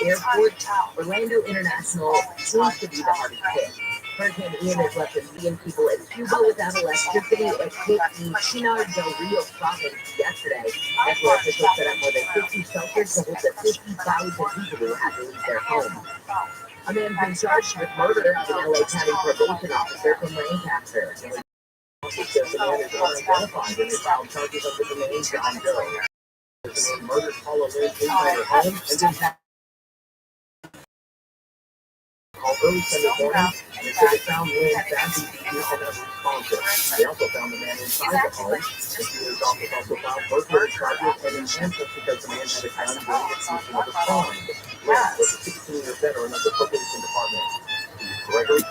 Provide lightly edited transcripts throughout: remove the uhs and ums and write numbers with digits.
Airport, Orlando International seems to be the hardest hit. Hurricane Ian has left a million people in Cuba without electricity. It hit the Pinar del Rio province yesterday. That's where officials set up more than 50 shelters to hold the 50,000 people who had to leave their homes. A man's been charged with murder as an LA County probation officer from Lancaster. Also says the man is unidentified and they filed charges under the name John Doe. The man murdered Paula Lynn inside her home and then called early Sunday morning, and they said they found Lynn badly beaten and unresponsive. They also found the man inside the home. The shooter's office also found burglary charges and enhancements because the man had a gun during the commission of a crime. Lynn was a 16-year veteran of the probation department. Gregory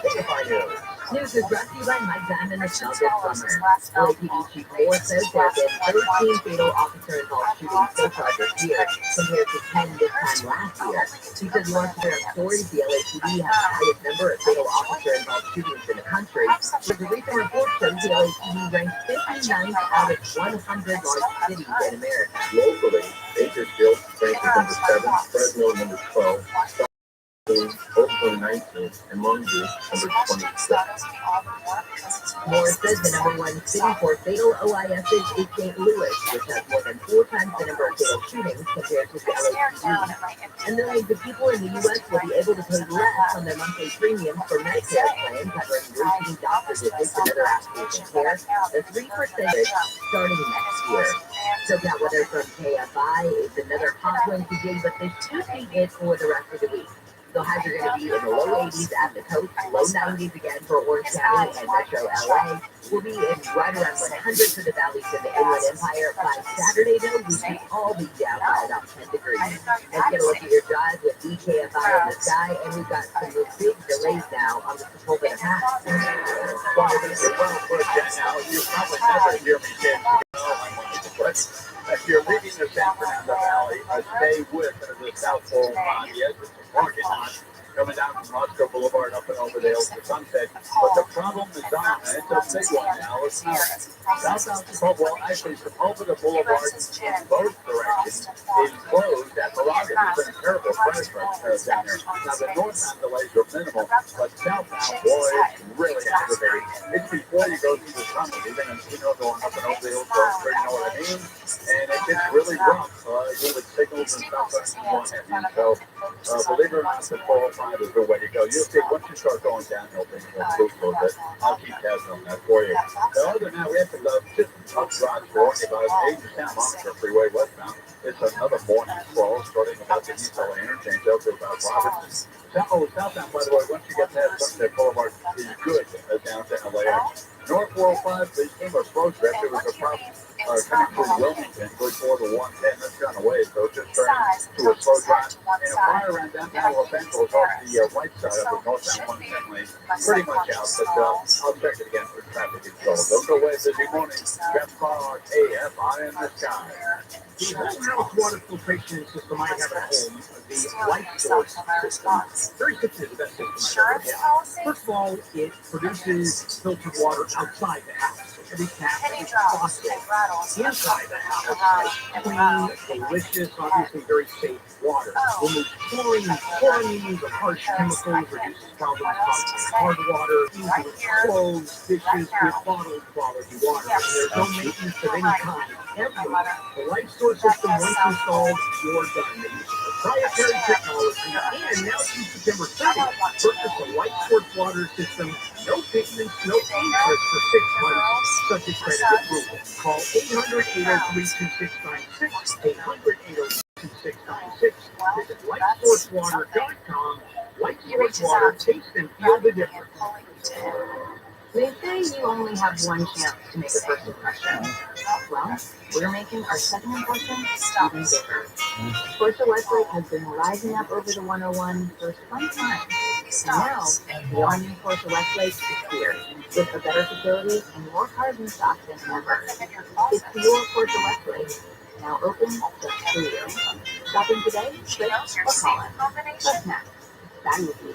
News. News is brought to you by Mike Diamond and Shelby Plumber. LAPD Chief Moore says there have been 13 fatal officer-involved shootings so far this year, compared to 10 this time last year. He said more severe stories, the LAPD has the highest number of fatal officer-involved shootings in the country. But the recent report shows the LAPD ranked 59th out of 100 large cities in America. Locally, Bakersfield ranks number 7, Fresno number 12, Oakland 19, and Longview number 26. Moore says the number one city for fatal OISs is St. Louis, which has more than 4 times the number of fatal shootings compared to the LAPD. And millions of people in the U.S. will be able to pay less on their monthly premiums for Medicare plans covering routine doctor visits and other aspects of care, the 3% starting next year. So got weather from KFI is another hot one today, but this should be it for the rest of the week. The highs are going to be in the low 80s at the coast, low 90s again for Orange County and Metro LA. We'll be in right around 100 for the valleys in the Inland Empire. By Saturday, though, we should all be down by about 10 degrees. Let's get a look at your drive with DKFI in the sky, and we've got some big delays now on the Sepulveda Pass. Well, now, you probably never hear me say, if you're leaving the San Fernando Valley, stay with the South Pole on the edge of the parking lot, coming down from Roscoe Boulevard up and over the Hills to Sunset. But the problem is on, and it's a big one now. It's not Sepulveda, well, actually, Sepulveda Boulevard in both directions is closed at the Rocket. It's been a terrible crash down there. Now, the northbound delays are minimal, but southbound, boy, it's really aggravating. It's before you go through the tunnel, even in Chino going up and over the Hills, you know what I mean? And it gets really rough with signals and stuff and what have you. So, believe it or not, the 405 is the way to go. You'll see once you start going downhill, things will improve a little bit. I'll keep tabs on that for you. So other than that, we have to just up drive for about 8 to 10 Monster Freeway westbound. It's another morning scroll starting about the East LA interchange up to about Robertson. Southbound, by the way, once you get past Sunset Boulevard, is good downtown LAX. North 405, they came a slow stretch. There was a problem coming through Wilmington, before the 110. That's gone away, so it's just turning to a slow drive. And a fire around downtown Los Angeles off the right side of the northbound 110 lane. Pretty much out, but I'll check it again for traffic control. Don't go away, busy morning. Jeff Clark, AFI in the sky. The whole house water filtration system I have at home, the light source system, very simply the best system I've ever had. First of all, it produces filtered water outside the house. So every tap, every faucet inside the house, clean, delicious, obviously very safe water. Removes chlorine. Chlorine means a harsh chemical, reduces problems caused by hard water, easy with clothes, dishes, with bottled quality water. And there's no maintenance of any kind. The light source system, once installed, you're done. They use proprietary technology, and now through September 30th, purchase a light source water system, no pigments, no interest for 6 months, subject credit approval. Call 800-803-2696, 800-803-2696. Visit lightsourcewater.com. Light source water, taste and feel the difference. They say you only have one chance to make a first impression. Well, we're making our second impression even bigger. Portia Westlake has been rising up over the 101 for some time. And now, the all-new Portia Westlake is here, with a better facility and more cars in stock than ever. It's your Portia Westlake, now open just for you. Shopping today? Click or call it. What's next? That would be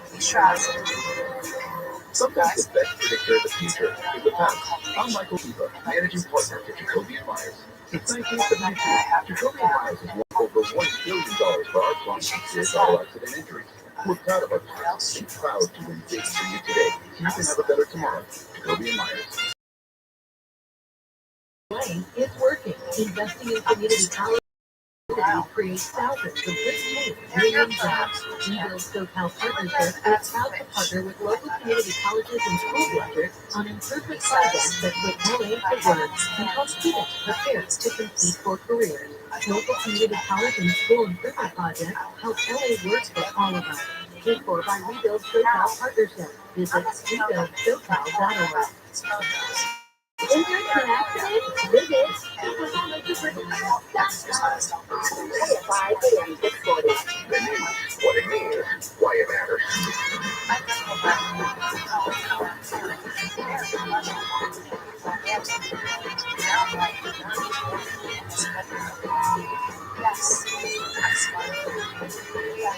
Sometimes the best predictor of the future is the past. I'm Michael Kiva, managing partner at Jacoby & Myers. Since 1972, Jacoby & Myers has worked over $1 billion for our clients with auto accident injuries. We're proud of our clients and proud to win big for you today. You can have a better tomorrow. Rabbi and Myers. It's working. Investing in community college creates thousands of good change, million jobs. Rebuild SoCal Partnership is proud to partner with local community colleges and school districts on improvement projects that put LA to work and help students prepare to compete for careers. Local community college and school improvement projects help LA work for all of us. Paid for by Rebuild SoCal Partnership. Visit rebuildsocal.org. Injured in accident? Visit at 5 a.m. 6:40. The news, what it means, why it matters.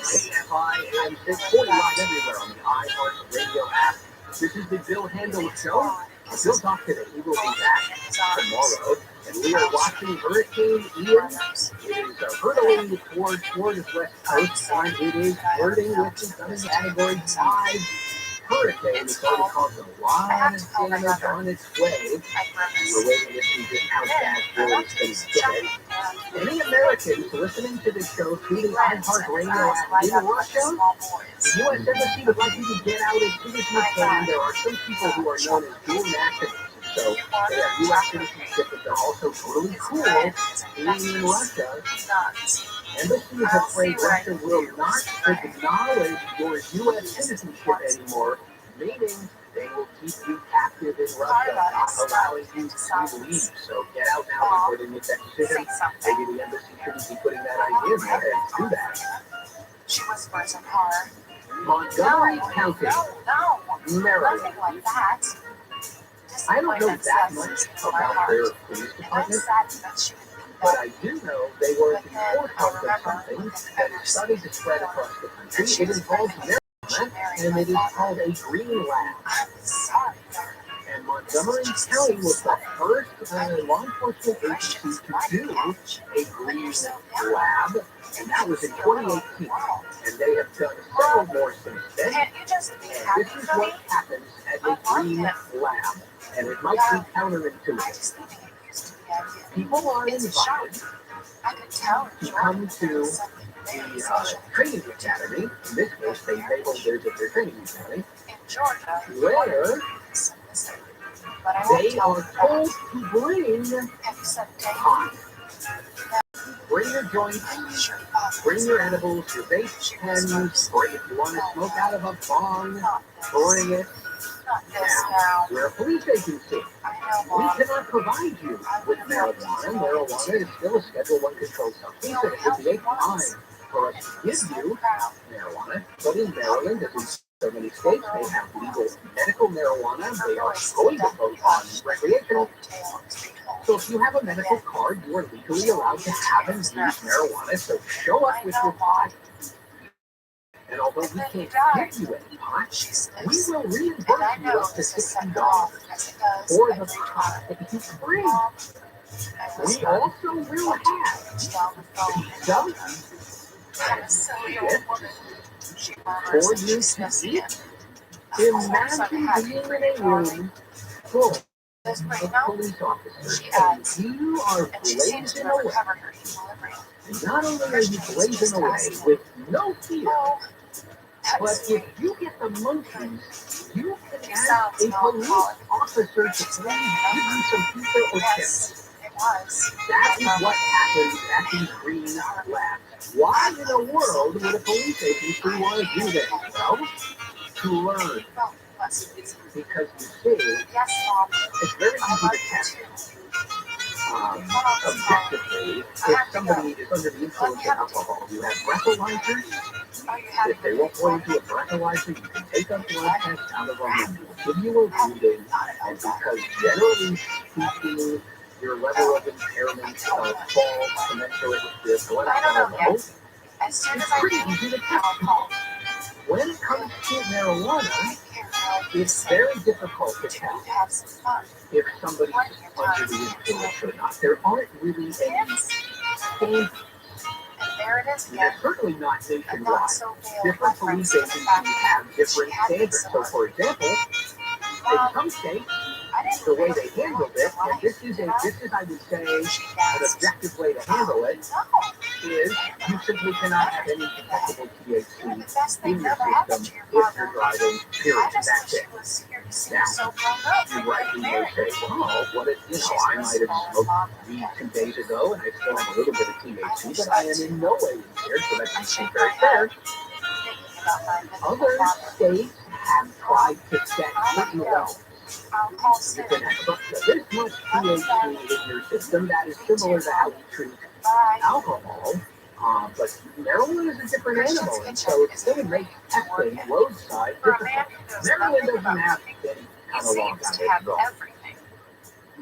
TFI and 640 live everywhere on the iHeartRadio app. This is the Bill Handel Show. Bill talk today. He will be back tomorrow. And we are watching Hurricane Ian. It is hurtling toward Florida's west coast, and it is flirting with becoming Category 5 hurricane. It's already caused a lot of damage on its way. We're waiting to see just how bad really it's going to get. Any Americans listening to this show through the iHeartRadio app in Russia, the U.S. Embassy would like you to get out as soon as you can. There are some people who are known as dual nationals. So they have U.S. citizenship, but they're also really cool being in Russia. Embassy is afraid Russia will not acknowledge your U.S. citizenship anymore, meaning they will keep you captive in Russia, not allowing you to leave. So get out now before they make that decision. Maybe the embassy shouldn't be putting that idea in their head to do that. She whispers in horror. Montgomery County, Maryland. Nothing like that. I don't know that much about their police department, but I do know they were at the forefront of something that is starting to spread across the country. It involves marijuana, and it is called a green lab. And Montgomery County was the first law enforcement agency to do a green lab, and that was in 2018. And they have done several more since then. And this is what happens at a green lab. And it might be counterintuitive. People are invited to come to the training academy. In this case, they labeled theirs as their training academy, where they are told to bring pot. Bring your joints, bring your edibles, your vape pens, or if you want to smoke out of a bong, bring it. Now, we're a police agency. We cannot provide you with marijuana. Marijuana is still a Schedule 1 controlled substance, and it would be a crime for us to give you marijuana. But in Maryland, as in so many states, they have legal medical marijuana. They are going to vote on recreational. So if you have a medical card, you are legally allowed to have and use marijuana. So show up with your pot. And although we can't give you any pot, we will reimburse you up to $60 for the pot that you bring. We also will have pizza for you to eat. Imagine being in a room full of police officers and you are blazing away. And not only are you blazing away with no fear, but if you get the monkeys, you can ask a police officer to please give you some pizza or chips. That is what happens at these green labs. Why in the world would a police agency want to do this? Well, to learn. Because you see, it's very easy to test objectively if somebody is under the influence of alcohol. You have breathalyzers. If they won't go into a breathalyzer, you can take a blood test out of them and give you a reading. And because generally speaking, your level of impairment falls commensurate with the blood level, it's pretty easy to test. When it comes to marijuana, it's very difficult to tell if somebody's under the influence or not. There aren't really any standards. There it is And again. it's certainly not A nationwide. not so veiled Different police reference to the agencies fact that have she different had been standards. So, for example, in some states, I didn't the way really they handled realize it, and life, this is, did I? I would say, She an gasped. objective way to handle it, No. is you simply cannot have any detectable THC The best in thing your never happened system to your if you're father. driving, I period. just That's wish it. she was here to see Now, you so grown up. you rightly may say, well, what if, I might have smoked weed 2 days ago and I still have a little bit of THC, but I am in no way impaired, so that's not very fair. Other states have tried to set certain levels. You can have this much THC in your system. That is similar to how we treat alcohol. But marijuana is a different animal, and so it's going to make testing roadside difficult. Maryland doesn't have any kind of law on it.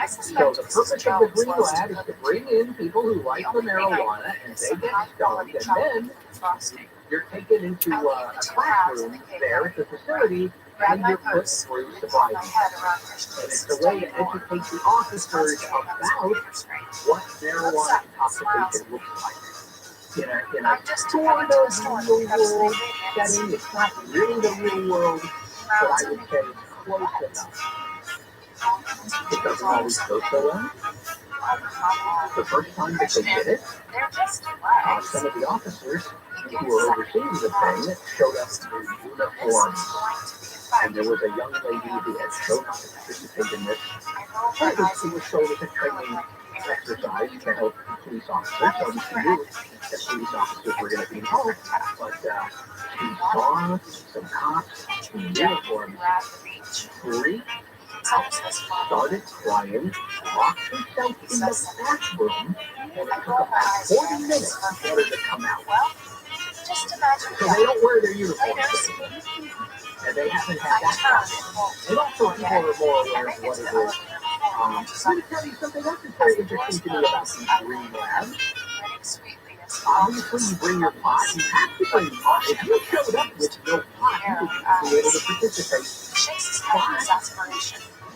So the purpose of the Green Lab is to bring in people who like the marijuana, and they get stoned, and then you're taken into a classroom there at the facility, and you're put through sobriety. And it's a way to educate the officers about what marijuana intoxication looks like. In a sort of real world setting, it's not really the real world, but I would say it's close enough. It doesn't always go so well. The first time that they did it, some of the officers who were overseeing the thing showed up in uniform, and there was a young lady who had shown up to participate in this. She was told as a training exercise to help police officers, so she knew that police officers were going to be involved, but she saw some cops in uniform freak, started crying, locked herself in the bathroom, and it took about 40 minutes for her to come out. So they don't wear their uniforms, and they haven't had that problem. And also people are more aware of what it is. I'm going to tell you something else that's very interesting to me about these Green Labs. Obviously, you bring your pot. You have to bring pot. If you showed up with no pot, you wouldn't be able to participate.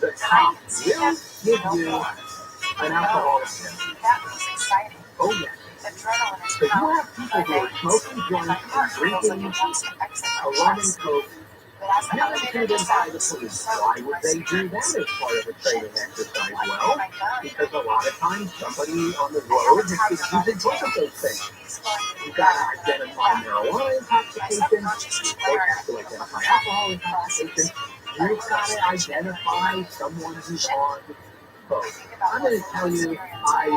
But the cop will give you an alcoholic drink. Oh, yes. So you have people who are smoking joints and drinking a rum and coke. Given to them by the police. Why would they do that as part of a training exercise? Well, because a lot of times somebody on the road has been using both of those things. You've got to identify marijuana intoxication, you have to identify alcohol intoxication, you've got to identify someone who's on both. I'm going to tell you, I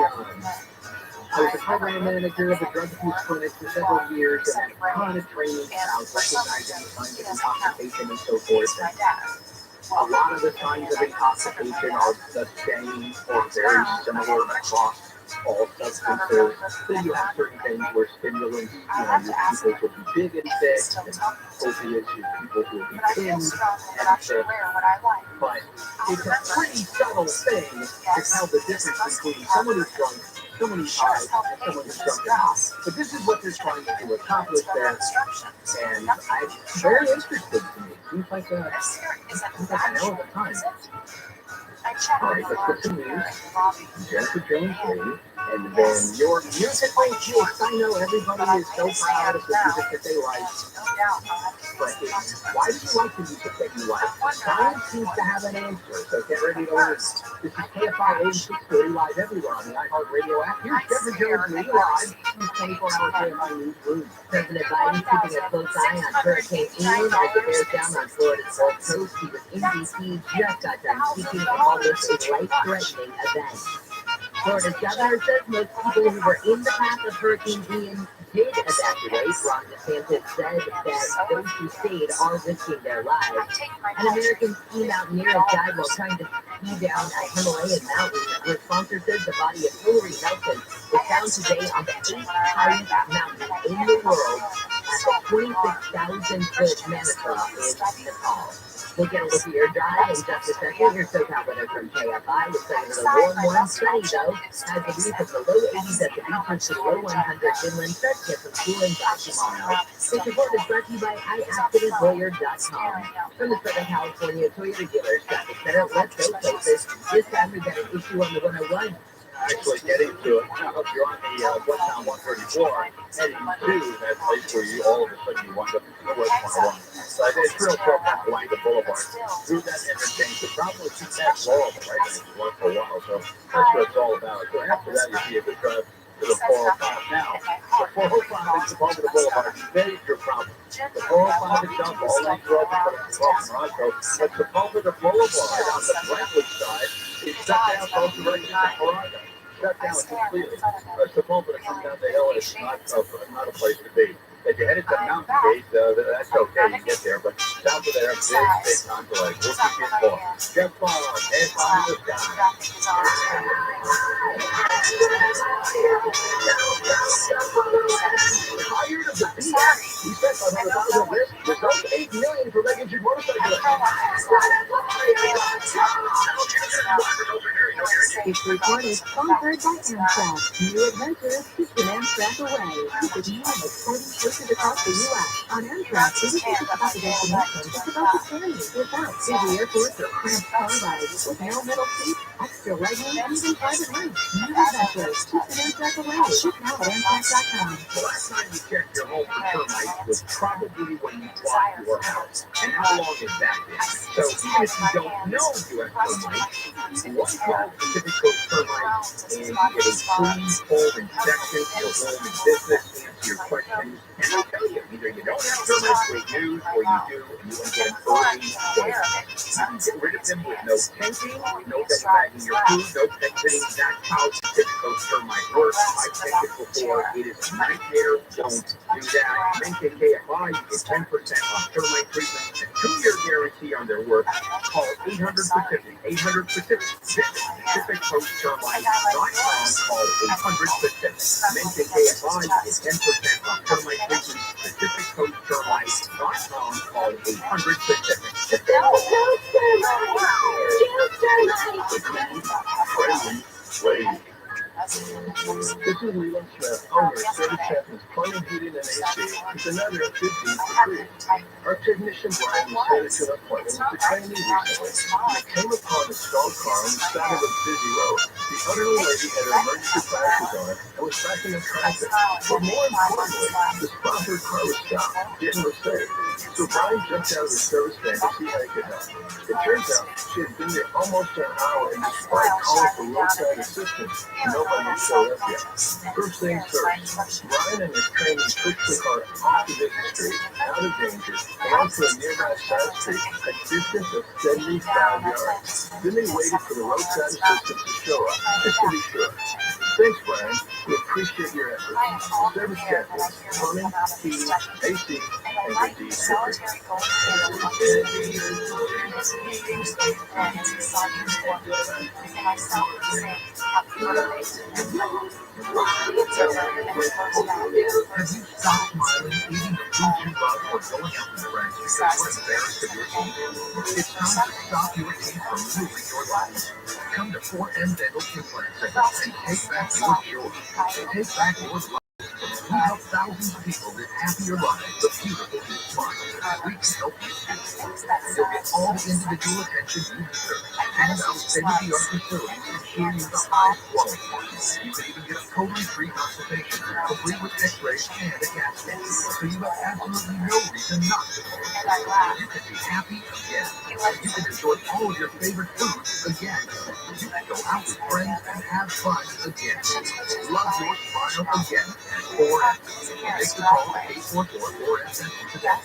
was a program manager of a drug abuse clinic for several years and had a ton of training about recognizing the signs of intoxication and so forth. A lot of the signs of intoxication are the same or very similar across all substances. Then you have certain things where stimulants, your people will be big and thick, and opiates, your people will be thin and thick. But it's a pretty subtle thing to tell the difference between someone who's drunk, someone who's high, and someone who's drunk and high. But this is what they're trying to accomplish there, and I'm very interested in it. Seems like a hell of a time. All right, let's get some news. Jennifer Jones Lee, and then your musical choice. I know everybody is so proud of the music that they like, but why do you like the music that you like? Science seems to have an answer, so get ready to learn. This is KFI 8630 live everywhere on the iHeartRadio app. Here's Jennifer Jones Lee live from 24-hour KFI Newsroom. President Biden keeping a close eye on Hurricane Ian as it bears down on Florida's Gulf Coast. He was in D.C. just got done speaking and called this a life-threatening event. Florida's governor says most people who were in the path of Hurricane Ian did evacuate. Ron DeSantis said that those who stayed are risking their lives. An American ski mountaineer has died while trying to ski down a Himalayan mountain. The sponsor says the body of Hillary Nelson was found today on the 8th highest mountain in the world at the 26,000-foot Manaslu in Nepal. We'll get a look at your drive in just a second. Here's SoCal weather from KFI. Looks like a warm, sunny though. Has a breeze of the low 80s at the beaches to low 100s inland. Start to get some cooling by tomorrow. This report is brought to you by iAccidentLawyer.com. From the Southern California Toyota dealers traffic center, let's go places. This time we got an issue on the 101. actually getting to it. If you're on the westbound 134, heading to that place where you all of a sudden you wind up in the west 101. So it's real tough on Blanca Boulevard. Through that interchange, the problem is that's horrible, right? It's one for a while, so that's what it's all about. So after that, you see a good drive to the 405 now. The 405 is the part of the boulevard. Major problem. The 405 itself, all lanes are open for the Toronto, but the part of the boulevard on the Brentwood side is shut down both directions to Toronto. Shut down completely. Sepulveda to come down the hill is not a place to be. If you headed to Mountain Gate, that's okay, you get there, but south of there, big conflict. We'll keep you informed. Jeff Bond, head on the sky. Tired of the BS? We spent $500,000 on this. Results $8 million for making your motorcycle. It's recorded, sponsored by Amtrak. New adventures keep an Amtrak away. With more than 40 places across the U.S. On Amtrak, it isn't just about the destination, it's about the journey. Without busy airports or cramped car rides, with no middle seats, extra legroom, and even private rooms. New adventures keep an Amtrak away. Ship now at Amtrak.com. The last time you checked your home for termites was probably when you bought your house. And how long is that been? So even if you don't know you have termites, one call specific code termites and you get a free home inspection for your home and business, answer your questions, and I'll tell you, either you don't have termites, great news, or you do, and you want to get an early dose. You can get rid of them with no tenting, no double bagging your food, no tenting. That's how typical termite works. I've checked it before. It is a nightmare. Don't do that. Mention KFI, you get 10% off termite treatment and 2-year guarantee on their work. Call 800-Pacific. 800-Pacific. Visit PacificCoastTermite.com. Call 800-Pacific. Mention KFI, you get 10% off termite treatment. PacificCoastTermite.com. Call 800-Pacific. This is Leland Smith, owner of Service Champions Plumbing, Heating, and AC. It's another good deed for free. Our technician Brian was headed to an appointment with the trainee recently. He came upon a stalled car on the side of a busy road. The elderly lady had her emergency glasses on and was tracking in traffic. But more importantly, the spot her car was stopped didn't was safe. So Brian jumped out of the service van to see how he could help. It turns out she had been there almost an hour, and despite calling for roadside assistance, nobody had showed up yet. First things first, Brian and his trainee pushed the car off the busy street, out of danger, and onto a nearby side street, a distance of 75 yards. Then they waited for the roadside assistance to show up, just to be sure. Thanks, Brian. We appreciate your efforts. Service Champions, Plumbing, Heating, AC, and good deeds for free. Have you stopped smiling, eating the food you love, or going out with friends because you're embarrassed of your teeth? It's time to stop your teeth from ruining your life. Come to 4M Dental Implant Center and take back your joy. Take back your life. We help thousands of people live happier lives, the beautiful new smile. We can help you too. You'll get all the individual attention you deserve, and our state-of-the-art facilities ensure you the highest quality. You can even get a totally free consultation, complete with x-rays and a CAT scan, so you have absolutely no reason not to. You can be happy again. You can enjoy all of your favorite foods again. You can go out with friends and have fun again. Love your smile again at 4M. Make the call at 844-4M today.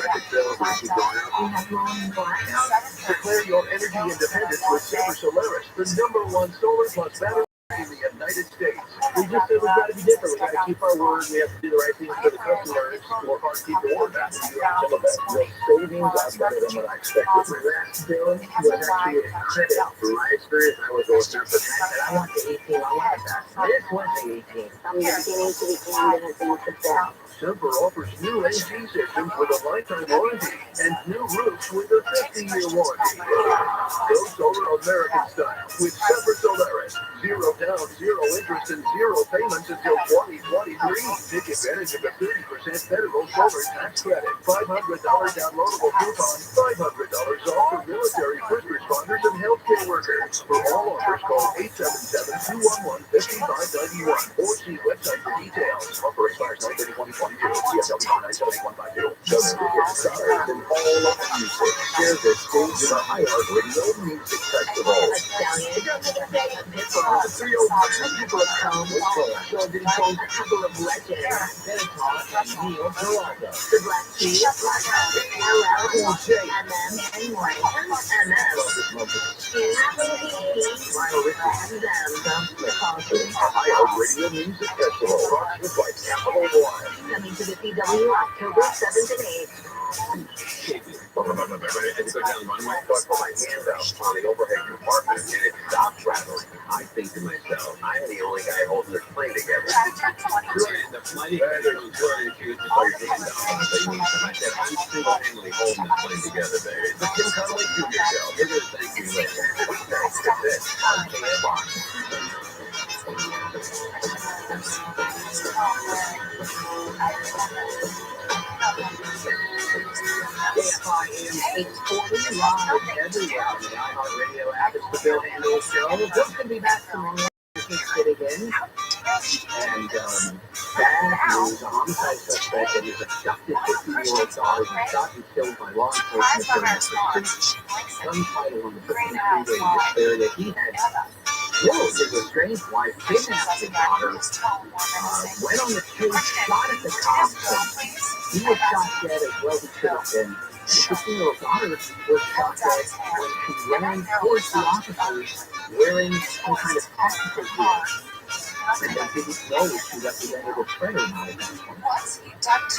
Record sales will keep going out. Declare your energy independence with Silver Solaris, the #1 solar plus battery in the United States. We just said we've got to be different. We've got to keep our word. We have to do the right things for the customers. Work hard to keep the word out. And you have some of the savings are better than what I expected. My last bill was actually a credit. From my experience, I was going through for that. I want the 18. I want the best. This was the 18. From the beginning to the end, and it's been success. Silver offers new AC systems with a lifetime warranty and new roofs with a 50-year warranty. Go solar American style with Silver Solaris. 0 down, 0 interest, and 0 payments until 2023. Take advantage of the 30% federal solar tax credit. $500 downloadable coupon. $500 off for military, first responders, and healthcare workers. For all offers, call 877-211-5591 or see website for details. Offer expires 9/30/2022. CSL 978-152. Just to get started in all of the music. Share this stage in a iHeartRadio Music Festival. iHeartRadio Music Festival. With like Capital One. Coming to the CW October 7th and 8th. Put my hand out on the overhead compartment and it stopped rattling. I think to myself, I'm the only guy holding this plane together. And the flight attendant was worried if you could just put your hand out on the thing. And I said, I'm single-handedly holding this plane together, baby. But Kim Connolly, do yourself. Give it a thank you later. Thanks to this on KFI. KFI AM 640 live everywhere on the iHeartRadio app. It's the Bill Handel Show. Bill can be back tomorrow. It again. And bad news, a homicide suspect that is abducted 50-year-old daughter and shot and killed by law enforcement during a gunfight along the Brooklyn Freeway declared that he had killed his estranged wife, kidnapped his daughter, went on the chase, shot at the cops, and he was shot dead as well as he could have been. The 15-year-old daughter was shot dead when she ran towards the officers wearing some kind of tactical gear. And they didn't know if she represented a threat or not at that point.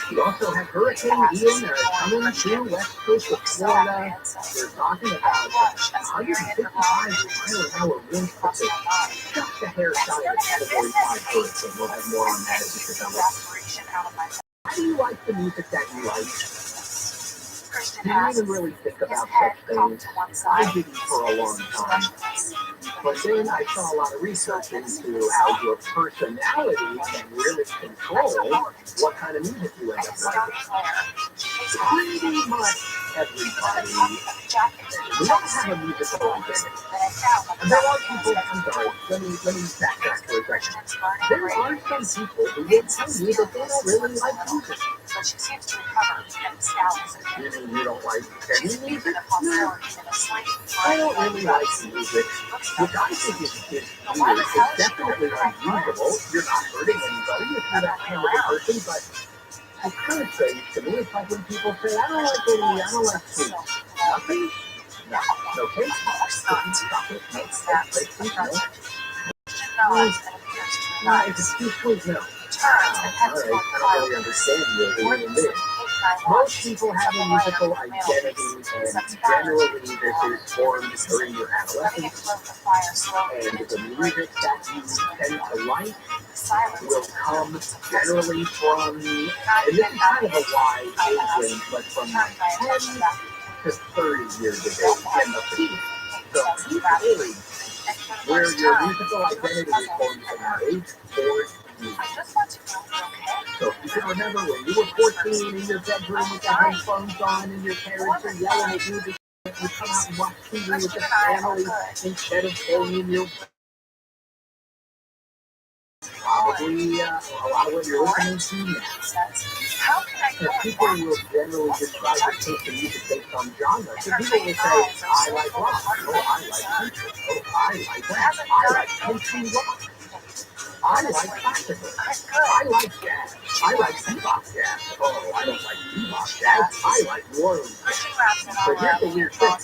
We also have Hurricane Ian coming to west coast of Florida. We're talking about 155-mile-an-hour winds, but they're just a hair shy of Category 5 hurricane. We'll have more on that as it develops. How do you like the music that you like? Do you even really think about such things? I didn't for a long time. But then I saw a lot of research into how your personality can really control what kind of music you end up liking. Pretty much everybody. We don't have a musical identity. And there are people, I'm sorry, let me backtrack for a second. There are some people who will tell you that they don't really like music. But she seems to recover and scowls. You mean you don't like any music? No. I don't really like music, which I think is weird. It's definitely unusable. You're not hurting anybody if you're that kind of a person, but it's kind of strange to me. It's like when people say, I don't like sweets. Nothing? No. No taste? Cookies, chocolate, milk, baked milk? If it's too sweet, no. All right, I don't really understand you as a human being. Most people have a musical identity, and generally this is formed during your adolescence, and the music that you tend to like will come generally from, and this is kind of a wide age range, but from 10 to 30 years of age, and the peak age, where your musical identity is formed from your age towards so if you can remember when you were 14 in your bedroom with the headphones on and your parents are yelling at you to you come out and watch TV with the family instead of staying in your probably a lot of what you're listening to now. And people will generally describe their taste in music based on genre. So people will say, I like rock, oh I like country, oh I like that, I like country rock. I like classical. I like jazz. I like bebop jazz. Oh, I don't like bebop jazz. I like New Orleans jazz. But here's the weird thing.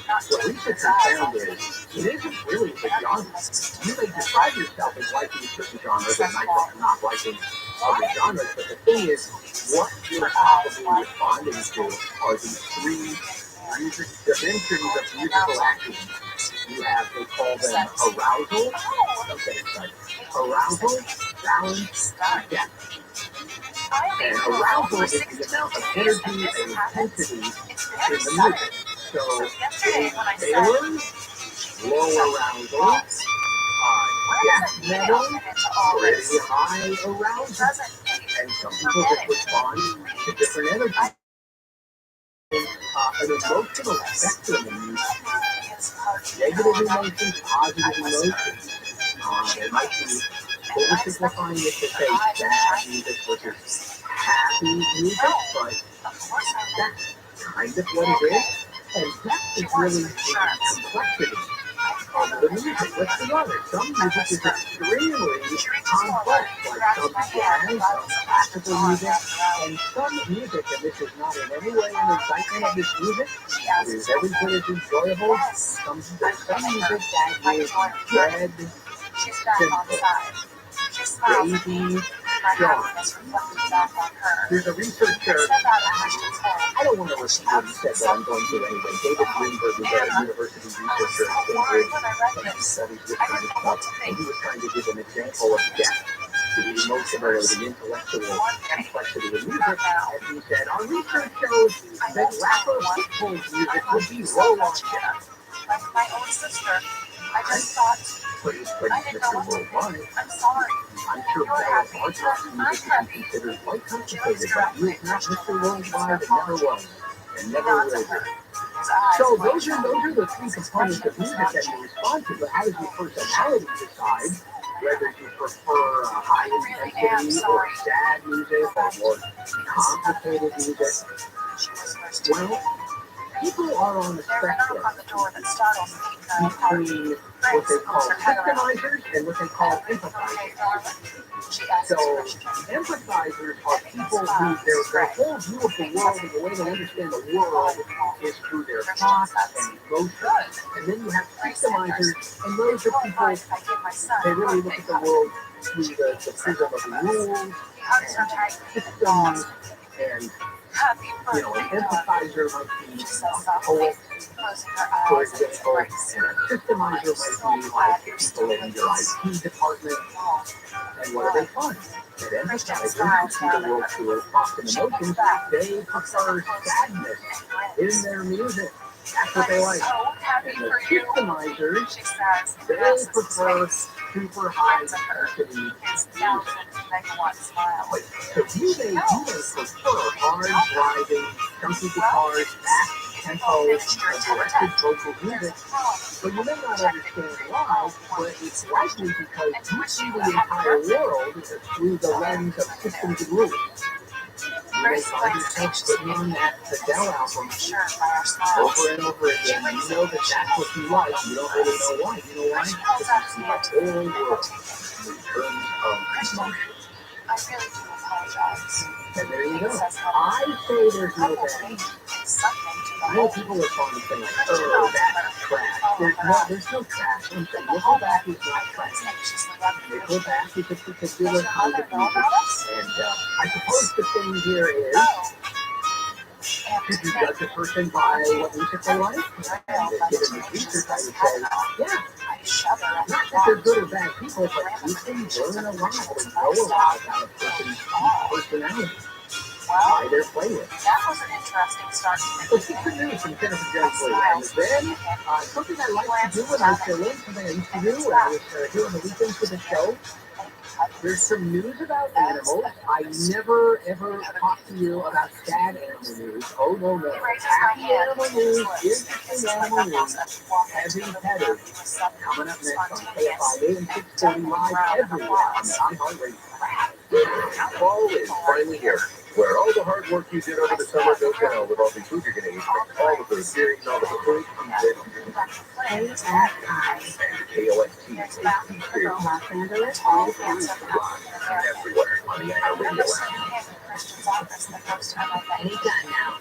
What researchers found is, it isn't really the genre. You may describe yourself as liking certain genres and not liking other genres, but the thing is, what you're probably responding to are these three dimensions of musical activity. You have, they call them arousal, balance, and depth. And arousal is the amount of energy and intensity in the music. So, Taylor, low arousal, death metal pretty high around it. And some people just respond to different energies. An emotional spectrum in music. Negative emotions, positive emotions. It might be oversimplifying it to say sad music versus happy music, but that's kind of what it is. And that is really the complexity of the music. Let's be honest, some music is extremely complex, like some jazz, some classical music, and some music, and this is not in any way an indictment of this music, it is every bit as enjoyable. Some music that is dead simple. Baby John. There's a researcher, I don't want to repeat what he said, but I'm going to anyway. David Greenberg was a university researcher at Cambridge, and he studied this kind of stuff, and he was trying to give an example of death, the emotional or the intellectual complexity of music, and he said, our research shows that rapper Pitbull's music would be low on death. Like my own sister. I just thought, But it's Mr. Worldwide. I'm sorry. I'm sure that our top music can be considered quite complicated, but he is not Mr. Worldwide and never was, and never will be. So those are the three components of music that you respond to, but how does your personality decide whether you prefer high intensity or sad music or more complicated music? Well, people are on the spectrum between what they call victimizers and what they call empathizers. So empathizers are people who their whole view of the world and the way they understand the world is through their thoughts and emotions. And then you have victimizers, and those are people, they really look at the world through the prism of the rules and systems and an empathizer might be a poet, for example, and a systemizer might be like people in your IT department. And what do they find? That empathizers who see the world through thoughts and emotions, they prefer sadness in their music. That's what they like. And the systemizers, they prefer super high intensity music. So you may prefer hard driving, chunky guitars, fast tempo, aggressive vocal music, but you may not understand why, but it's likely because you see the entire world through the lens of systems and rules. You may find yourself sitting on that Adele album over and over again. You know that that's what you like. You don't really know why. You know why? Because you see the whole world in terms of emotion. I really do apologize. And there you go. I say there's no bad. I know people are calling saying like, oh, that's trash. There's no trash. I'm saying Nickelback is not trash. Nickelback is a particular kind of music. And I suppose the thing here is, should you judge a person by what music they like? And given the research, I would say, yeah. Not that they're good or bad people, but you can learn a lot and know a lot about a person's personality. Why they're playing. That was an interesting start. Let's get some news from Jennifer Jones. And then, something I like to do when I fill in, something I used to do when I was here on the weekends for the show, there's some news about animals. I never, ever talk to you about sad animal news. Oh, no. Happy animal news, interesting animal news. Heavy Petted. Coming up next on KFIA and 6:30 live everywhere on the iHeartRadio. Fall is finally here, where all the hard work you did over the summer goes down with all the food you're going to eat. All of the series, all of the food comes in. KOST, Los Angeles, all everywhere on the iHeartRadio app. Anytime now.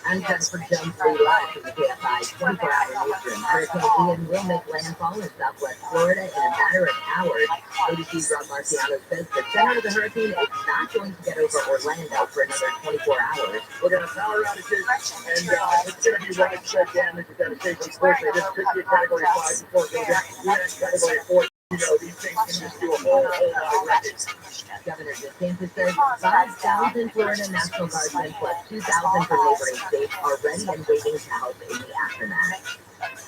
I'm Jennifer Jones, live from the KFI 24-hour newsroom. Hurricane Ian will make landfall in southwest Florida in a matter of hours. ABC's Rob Marciano says the center of the hurricane is not going to get over Orlando for another 24 hours. We're going to have power outages, and it's going to be widespread damage and devastation. Unfortunately, this could be a Category 5 before it goes back to Category 4. You know, these things can just do a whole lot of wreckage. Governor DeSantis says 5,000 Florida National Guardsmen plus 2,000 from neighboring states are ready and waiting to help in the aftermath.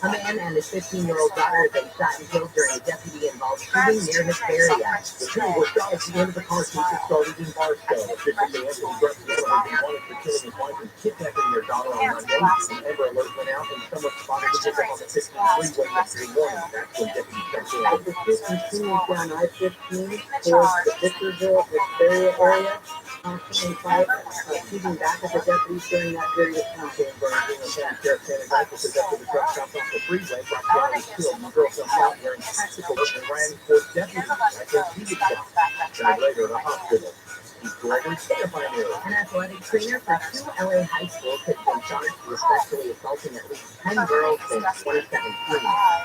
A man and his 15-year-old daughter have been shot and killed during a deputy-involved shooting near Hysteria. The two were shot at the end of the car chase that started in Barstow. Officials say Anthony Gressler had been wanted for killing his wife and kidnapping their daughter on Monday. An Amber Alert went out and someone spotted the victim on the 15 freeway yesterday morning. That's when deputies stepped in. As the shoot continues down I-15 towards the Victorville, Hysteria area, constantly shooting back at the deputies during that period of time. San Bernardino County Sheriff Shannon Dyke says after the truck stopped off the freeway, Raphael was killed. The girl jumped out wearing tactical and ran towards deputies. I guess he was shot. And later in a hospital. He's Gregory Stefan. An athletic trainer for 2 LA high schools has been charged with sexually assaulting at least 10 girls since 2017.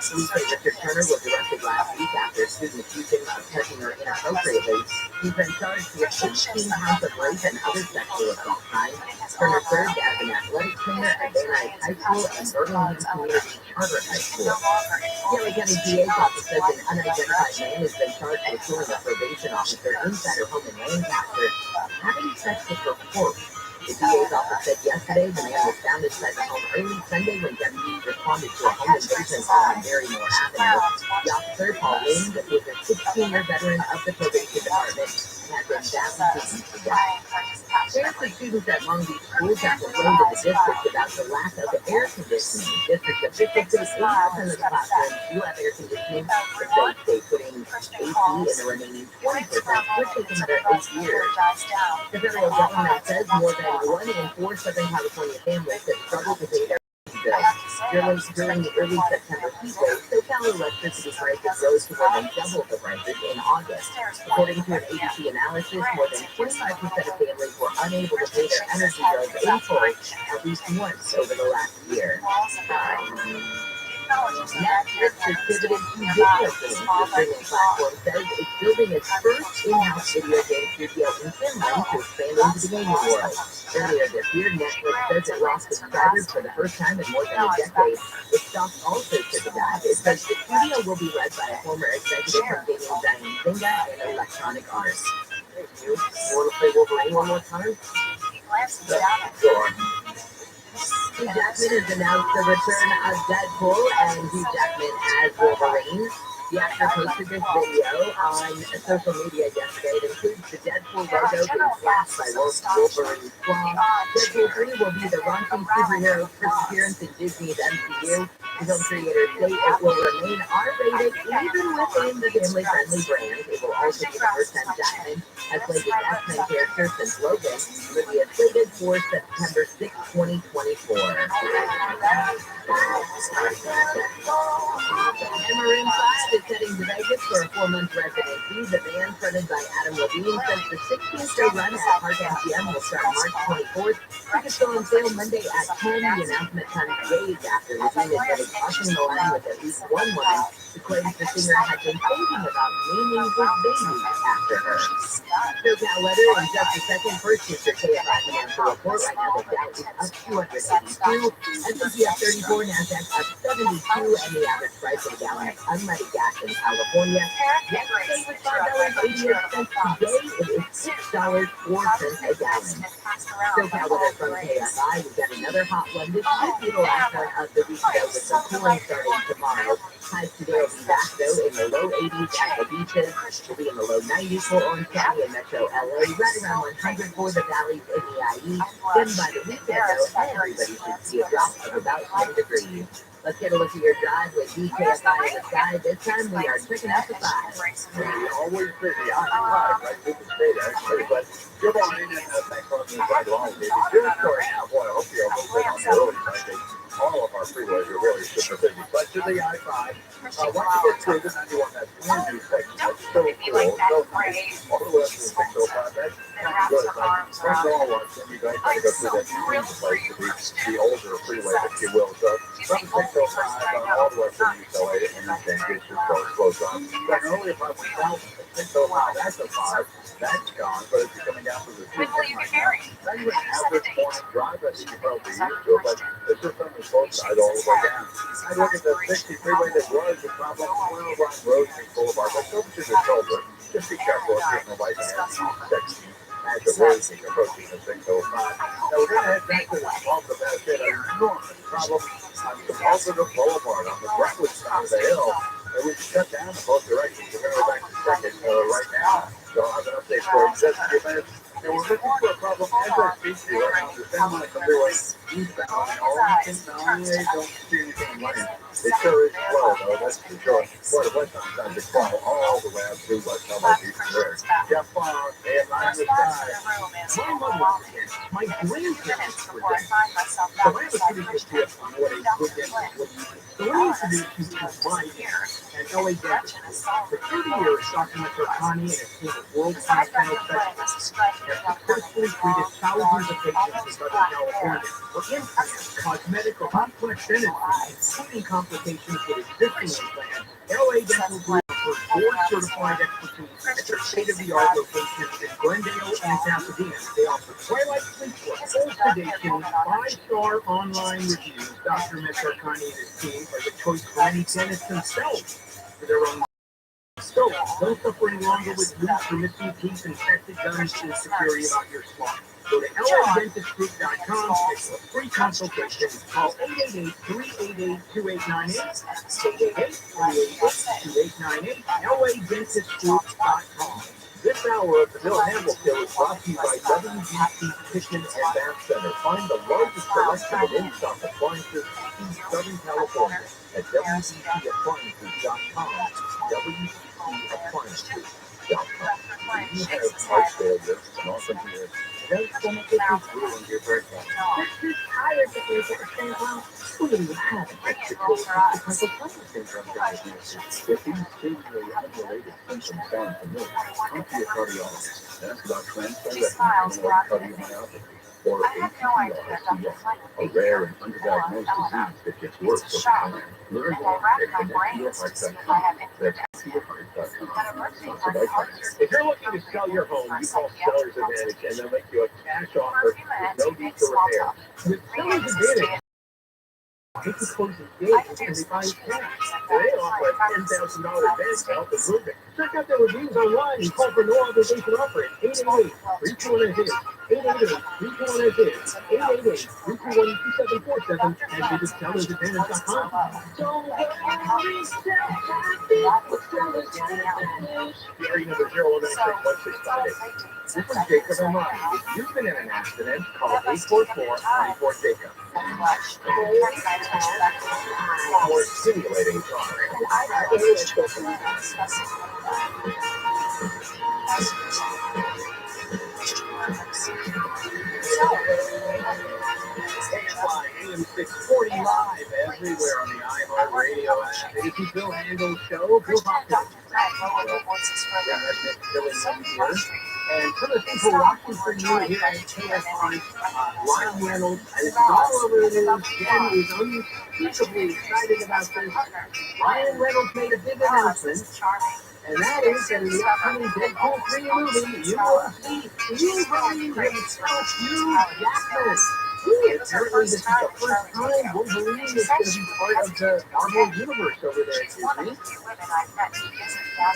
Police say Richard Turner was arrested last week after a student accused him of touching her inappropriately. He's been charged with 16 counts of rape and other sexual assault crimes. Turner served as an athletic trainer at Van Nuys High School and Birmingham Community Charter High School. The LA County DA's office says an unidentified man has been charged with killing a probation officer inside her home in Lancaster, having sex with her corpse. The DA's office said yesterday the man was found inside the home early Sunday when deputies responded to a home invasion on Barrymore Avenue. The officer, Paul Lind, was a 16-year veteran of the probation department and had been badly beaten to death. Parents of students at Long Beach schools have complained to the district about the lack of air conditioning. District officials say 80% of the classrooms do have air conditioning, but they putting AC in the remaining 20%, which takes another 8 years. The federal government says more than 1 in 4 Southern California families have struggled to pay their bills. During the early September heat wave, SoCal electricity prices rose to more than double the prices in August. According to an ABC analysis, more than 25% of families were unable to pay their energy bills in full at least once over the last year. Netflix has pivoted to video games. The streaming platform says it's building its first in-house video game studio in Finland to expand into the gaming world. Earlier this year, Netflix says it lost subscribers for the first time in more than a decade. Its stock also took a dive. It says the studio will be led by a former executive from gaming giant Zynga and Electronic Arts. Hey, you want to play Wolverine one more time? Sure. Hugh Jackman has announced the return of Deadpool and Hugh Jackman as Wolverine. The actor posted this video on social media yesterday. It includes the Deadpool logo being flashed by Wolverine's claw. Deadpool 3 will be the raunchy superhero's first appearance in Disney's MCU. The film creators say it will remain R-rated even within the family-friendly brand. It will also be the first time Jackman has played the X-Men character since Logan. The movie is slated for September 6, 2024. And Maroon 5 is heading to Vegas for a 4-month residency. The band, fronted by Adam Levine, says the 16th show run at Park MGM will start March 24th. Tickets go on sale Monday at 10. The announcement comes days after Levine admitted crossing the line with at least one woman who claims the singer had been thinking about naming his baby after her. SoCal weather in just a second. First, is your KFI financial report. Right now, the Dow is up 282, S&P up 34, NASDAQ up 72, and the average price of a gallon of unleaded gas in California yesterday was $5.88. Today, it is $6.04 a gallon. SoCal weather from KFI. We've got another hot one. This might be the last one of the week, though, with some cooling starting tomorrow. Highs today will be back, though, in the low 80s at the beaches. We'll be in the low 90s for Orange County and Metro LA, right around 100 for the valleys in the IE. Then by the weekend, though, everybody should see a drop of about 10 degrees. Let's get a look at your drive with DKFI in the sky. This time we are checking out the 5. Always busy. I right through the state, actually, but good morning and thanks for having me right along with you. Good story now. Boy, I hope you're able to get on the road. I think all of our freeways are really super busy. But to the I-5, once you get through the 91, that's brand new section. That's so cool, so nice. All the way up to the 605, that's good. But first of all, you guys got to go through that new place to the older freeway, if you will. So from 605 all the way from UCLA and then get your close on. But earlier, if I went down to 605, that's a 5. That's gone. But if you're coming down to the 2, that's an average morning drive. I think you probably used to it, but it's just on the slow side all the way down. I look at the 60 freeway that was the problem on Road and Boulevard. But go to the shoulder. Just be careful if you're in the right hand. 16. As the words are approaching the 605. Now we're going to head back to the off the benefit of an enormous problem on the Boulevard on the Brentwood side of the hill. And we've shut down in both directions. We're going to right now. So I have an update for you. Just a few minutes. And we're looking for a problem as I speak to you right now. The same one from freeway eastbound. All I don't see anything running. It sure is slow, though, that's for sure. Boy, the west side is slow all the way up through West Elbow Beach there. Jeff Farr, they have line the sky. My mother was there. My grandparents were there. So I have a pretty good grip on what a good dentist would do. So let me introduce you to my and LA dentist. For 30 years, Dr. Metrocani and his team of world-class dental specialists have successfully treated thousands of patients in Southern California for implants, cosmetic, or complex dentistry, including complications with existing implants. LA Dental Group offers board-certified expertise at their state-of-the-art locations in Glendale and Pasadena. They offer twilight sleep for full sedation, 5-star online reviews. Dr. Metrocani and his team are the choice for many dentists themselves for their own. So, don't suffer any longer with loose or missing teeth, infected gums, and security about your smile. Go to LADentistGroup.com to schedule a free consultation. Call 888-388-2898, 888-388-2898, LADentistGroup.com. This hour of the Bill Handel Show is brought to you by WGC Kitchen and Bath Center. Find the largest selection of in-stock appliances in Southern California at WGCAppliances.com. WGCAppliances.com. You have heart failure and often hear, there's so much issues ruling your breakdown. This tired that there's at the same time. Who do you have? That's because of plastic syndrome diagnosis. If these seemingly unrelated symptoms sound familiar, come to your cardiologist. Ask about transthyretin cardiomyopathy, or ATTR, a rare and underdiagnosed disease that gets worse over time. Learn more at connectyourheart.com. That's connectyourheart.com. If you're looking to sell your home, you call Seller's Advantage and they'll make you a cash offer with no need to repair. With Seller's Advantage, they can close the gate and they buy cash. They offer a $10,000 advance to help improve it. Check out their reviews online and call for no obligation offer at 888-321-HIS, 888-321-HIS, 888-321-2747, and visit sellersadvantage.com. Gary number 0961658. This is Jacob and Ronnie. If you've been in an accident, call 844-24-JACOB. Or simulating trauma. KFI AM 640 live everywhere on the iHeartRadio app. It is the Bill Handel Show. Bill Hopkins. Yeah, that's Nick filling in here. And some of the people watching for you here at KFI, Ryan Reynolds, and it's all over the news. Jen is unspeakably excited about this. Ryan Reynolds made a big announcement, and that is that in the upcoming Deadpool 3 movie, you will see Wolverine himself, Hugh Jackman. Apparently, this is the first time Wolverine is going to be part of the Marvel universe over there at Disney.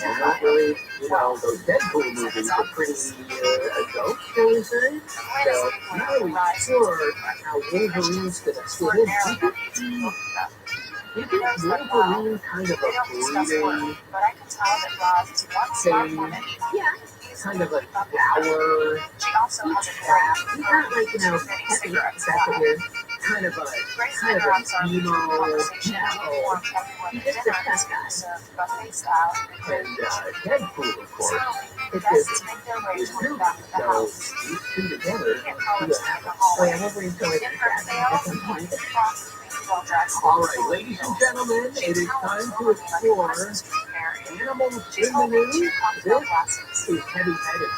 And not really, those Deadpool movies are pretty adult, shall we say? So, not really sure how Wolverine's going to fit in. You think Wolverine kind of a brooding thing? Yeah. Kind of a dour, He's not like, heavy, that's what you're kind of a emo, he's just a tough guy. and Deadpool, of course. It is. Is too. So these two together, Oh yeah, Wolverine's going to at some point. all right, ladies and gentlemen, it is time to explore animals in the news. This is Heavy Headed.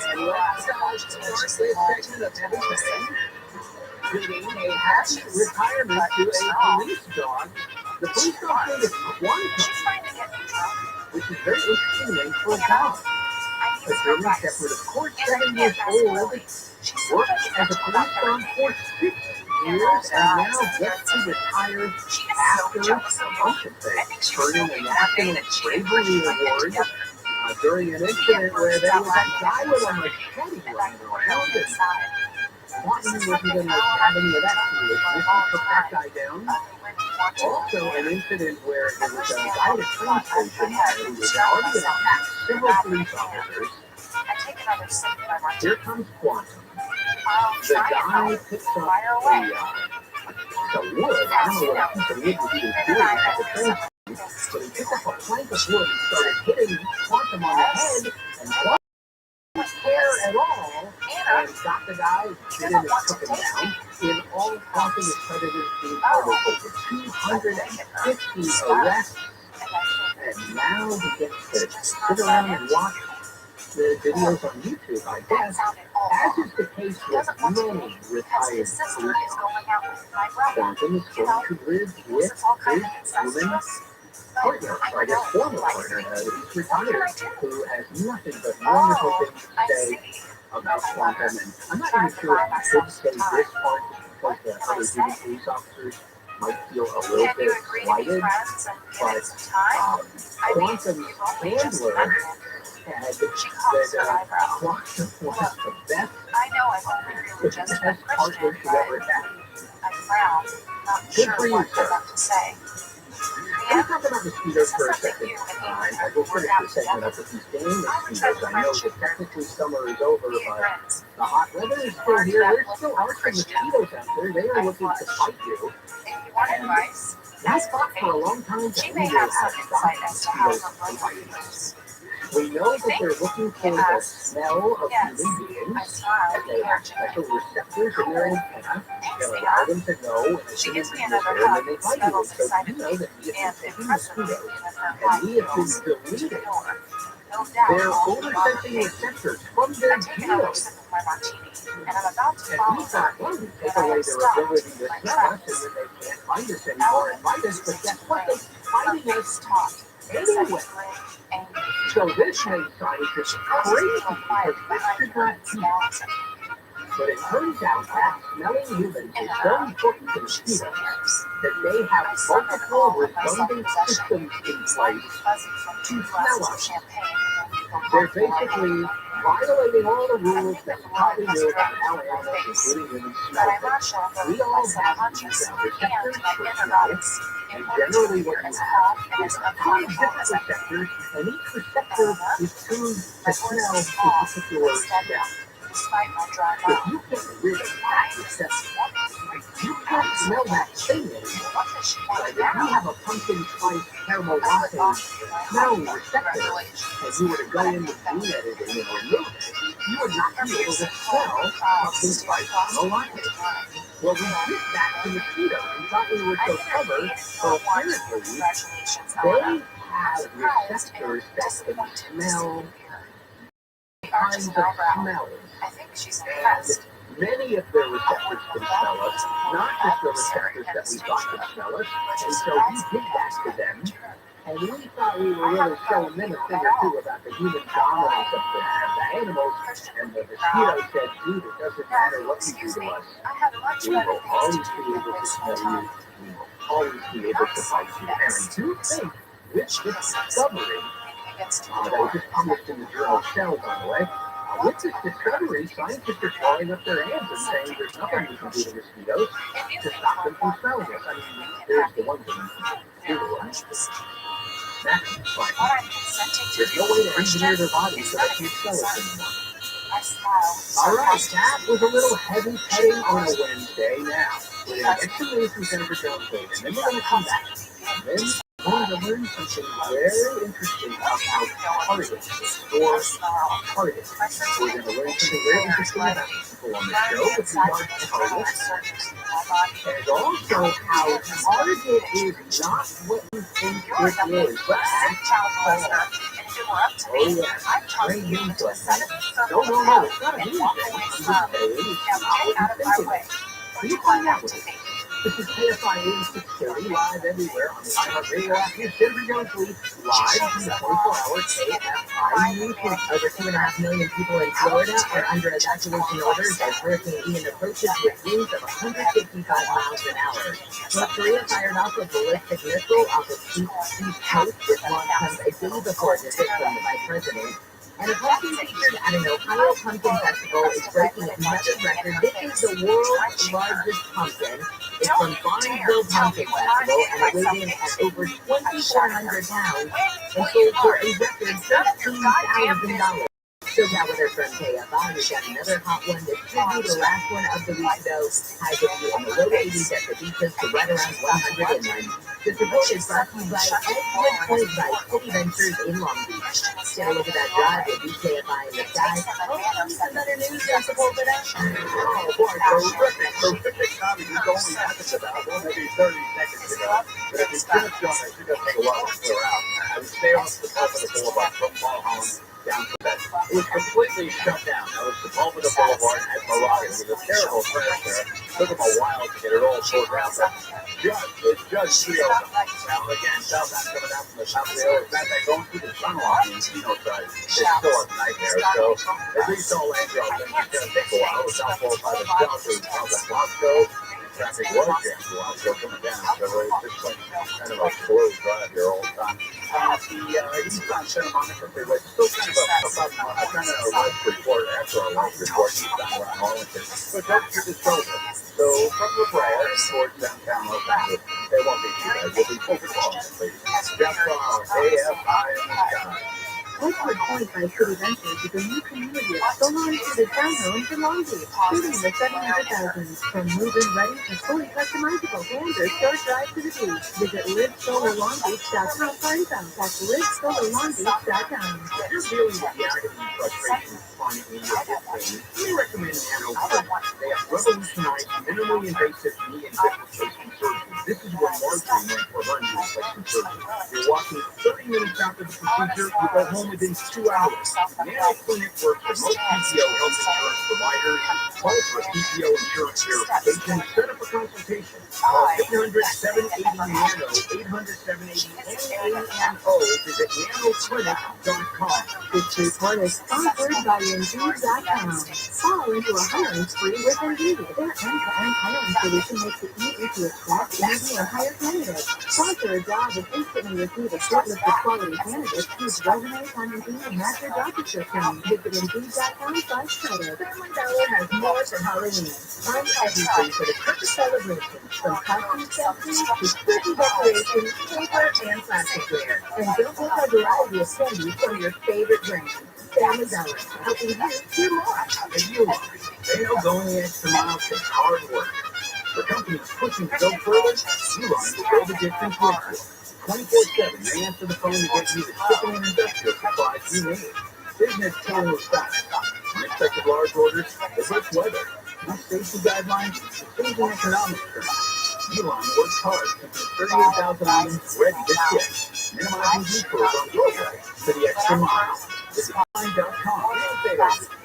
And last segment of Heavy Headed, giving a happy retirement to a police dog. The police dog name is Quantum, which is very interesting name for a dog. A German Shepherd, of course, 7 years old, worked as a police dog for 6 years, and now just to retire after a bunch of things, earning a National Bravery Award during an incident where there was a guy with a machete running around, and Martin wasn't going to have any of that foolishness. He took that guy down. Also, an incident where there was a guy at a train station who was already attacked several police officers. Here comes Quantum. The guy picks up the wood. I don't know what a piece of wood he was doing at the train station, but he picked up a plank of wood and started hitting Quantum on the head, and Quantum didn't care at all, and got the guy, did him and took him down. In all, Quantum is credited as being part of over 250 arrests, and now he gets to sit around and watch the videos on YouTube, I guess, as is the case with many retired police officers. Quantum is going to live with his human partner, or I guess former partner, who's retired, who has nothing but wonderful things to say about Quantum. And I'm not even sure if I should say this part because the other human police officers might feel a little bit slighted, but Quantum's handler said that Quantum was the best partner she ever had. Good for you, sir. Let's talk about mosquitoes for a second. I will finish this segment up with these dang mosquitoes. I know that technically summer is over, but the hot weather is still here. There still are some mosquitoes out there. They are looking to fight you. And we thought for a long time that we will have stopped mosquitoes from biting us. We know that they're looking for the smell of human beings, and they have special receptors in their antenna that allow them to know when a human being is there, and then they bite you. So you know that we have been taking mosquitoes, and we have been deleting their odor-sensing receptors from their genomes. And we thought, well, we take away their ability to smell us, and then they can't find us anymore and bite us, but guess what? They're fighting us anyway. So this made scientists crazy because this should not be. But it turns out that smelling humans is so important to mosquitoes that they have multiple redundant systems in place to smell us. They're basically violating all the rules that we probably knew about how animals, including humans, smell things. We all have these receptors for smell, and generally what you have is 5 different receptors, and each receptor is tuned to smell a particular smell. If you get rid of that receptor, you can't smell that thing anymore. Like if you have a pumpkin spice caramel latte smell receptor, and you were to go into gene editing and remove it, you would not be able to smell pumpkin spice caramel latte. Well, we did that to mosquitoes. We thought we were so clever, so apparently they have receptors that can smell kinds of smells. And many of their receptors can smell us, not just the receptors that we thought could smell us. And so we did that to them. And we thought we were really showing them a thing or two about the human dominance of the animals. And the mosquito said, dude, it doesn't matter what you do to us. We will always be able to smell you. We will always be able to bite you. And I do think with this discovery, that was just published in the journal Cell, by the way, with this discovery, scientists are throwing up their hands and saying there's nothing we can do to mosquitoes to stop them from smelling us. I mean, there's the one thing you can do to them. That's fine. There's no way to engineer their bodies so they can't smell us anymore. Alright, that was a little heavy petting on a Wednesday. Now, we're going to get some news from Jennifer Jones later, and then we're going to come back. And then we're going to learn something very interesting about targets or targets. We're going to learn something very interesting about people on the show with regard to targets. And also how target is not what you think it is, but actually, oh yeah, great news like that. No, it's not a news thing. I'm just saying it's not what you think it is. So you find out with it. This is KFI 8630 live everywhere on the iHeartRadio app. Here's Denver Young Police live from the 24-hour KFI Nation. Over 2.5 million people in Florida are under evacuation orders as Hurricane Ian approaches with winds of 155 miles an hour. North Korea fired off a ballistic missile off its east coast, which launch comes a day before a visit from the vice president. And a pumpkin featured at an Ohio Pumpkin Festival is breaking another record. This is the world's largest pumpkin. It's from Barnesville Pumpkin Festival, and it weighed in at over 2,400 pounds and sold for a record $13,000. Still got with her from KFI. We've got another hot one. This should be the last one of the week, though. Highs will be in the low 80s at the beaches to right around 101. This report is brought to you by Edgewood Point by City Ventures in Long Beach. Get a look at that drive with KFI in the sky. Some other news on Sepulveda. Oh, boy, terrific comedy. You only happened about maybe 30 seconds ago. But if you finished on it, you're going to take a while to clear out. I would stay off the top of the boulevard from Mulholland down to that. It was completely shut down. That was the Mulholland Boulevard at Moroccan. It was a terrible crash there. It took them a while to get it all sorted out. But Judge Trio. Now, again, southbound coming down from the top of the hill. In fact, going through the tunnel on the Encino side. It's still a nightmare. So, at least all Angel things are going to take a while. South 405 is down to the Bosco. Traffic was jammed for a while, still coming down. So it's just like kind of a slow drive here all the time. The eastbound Santa Monica freeway, still kind of a rush report after a rush report eastbound around Arlington. But don't get this over. So from the Brea towards downtown Los Angeles, they won't be too bad. We'll be focused on it, please. Just AFI in the sky. Edgewood Point by City Ventures is a new community of solar-included townhomes in Long Beach, shooting in the 700,000s. From move-in ready to fully customizable and or short drive to the beach. Visit livesolarlongbeach.com for info. That's livesolarlongbeach.com. If you're dealing with the agony and frustration of chronic media pain, we recommend Nano Clinic. They have revolutionized minimally invasive knee and hip replacement surgery. This is where Marjorie went for her knee replacement surgery. You're walking 30 minutes after the procedure, you go home within 2 hours. Nano Clinic works with most PPO health insurance providers. Call for a PPO insurance verification. Set up a consultation. Call 800-780-NANO, 800-780-NANO. Visit nanoclinic.com. This report is sponsored by Indeed.com. Fall into a hiring spree with Indeed. Their end-to-end hiring solution makes it easy to attract, interview, and hire candidates. Sponsor a job and instantly receive a short list of quality candidates whose resumes on Indeed and match your job description. Visit Indeed.com/credit. Family Dollar has more for Halloween. Find everything for the perfect celebration, from costume accessories to spooky decorations, paper, and plasticware. And don't miss our variety of candies from your favorite brand. Family Dollar, helping you do more. And you are. They know going the extra mile takes hard work. For companies pushing to go further, you run to go the distance with you. 24/7, they answer the phone to get you the shipping and industrial supplies you need. Business can move fast. Unexpected large orders, adverse weather, new safety guidelines, changing economic trends. Elon works hard to keep 38,000 items ready to ship, minimizing detours on your way to the extra mile. Visit online.com.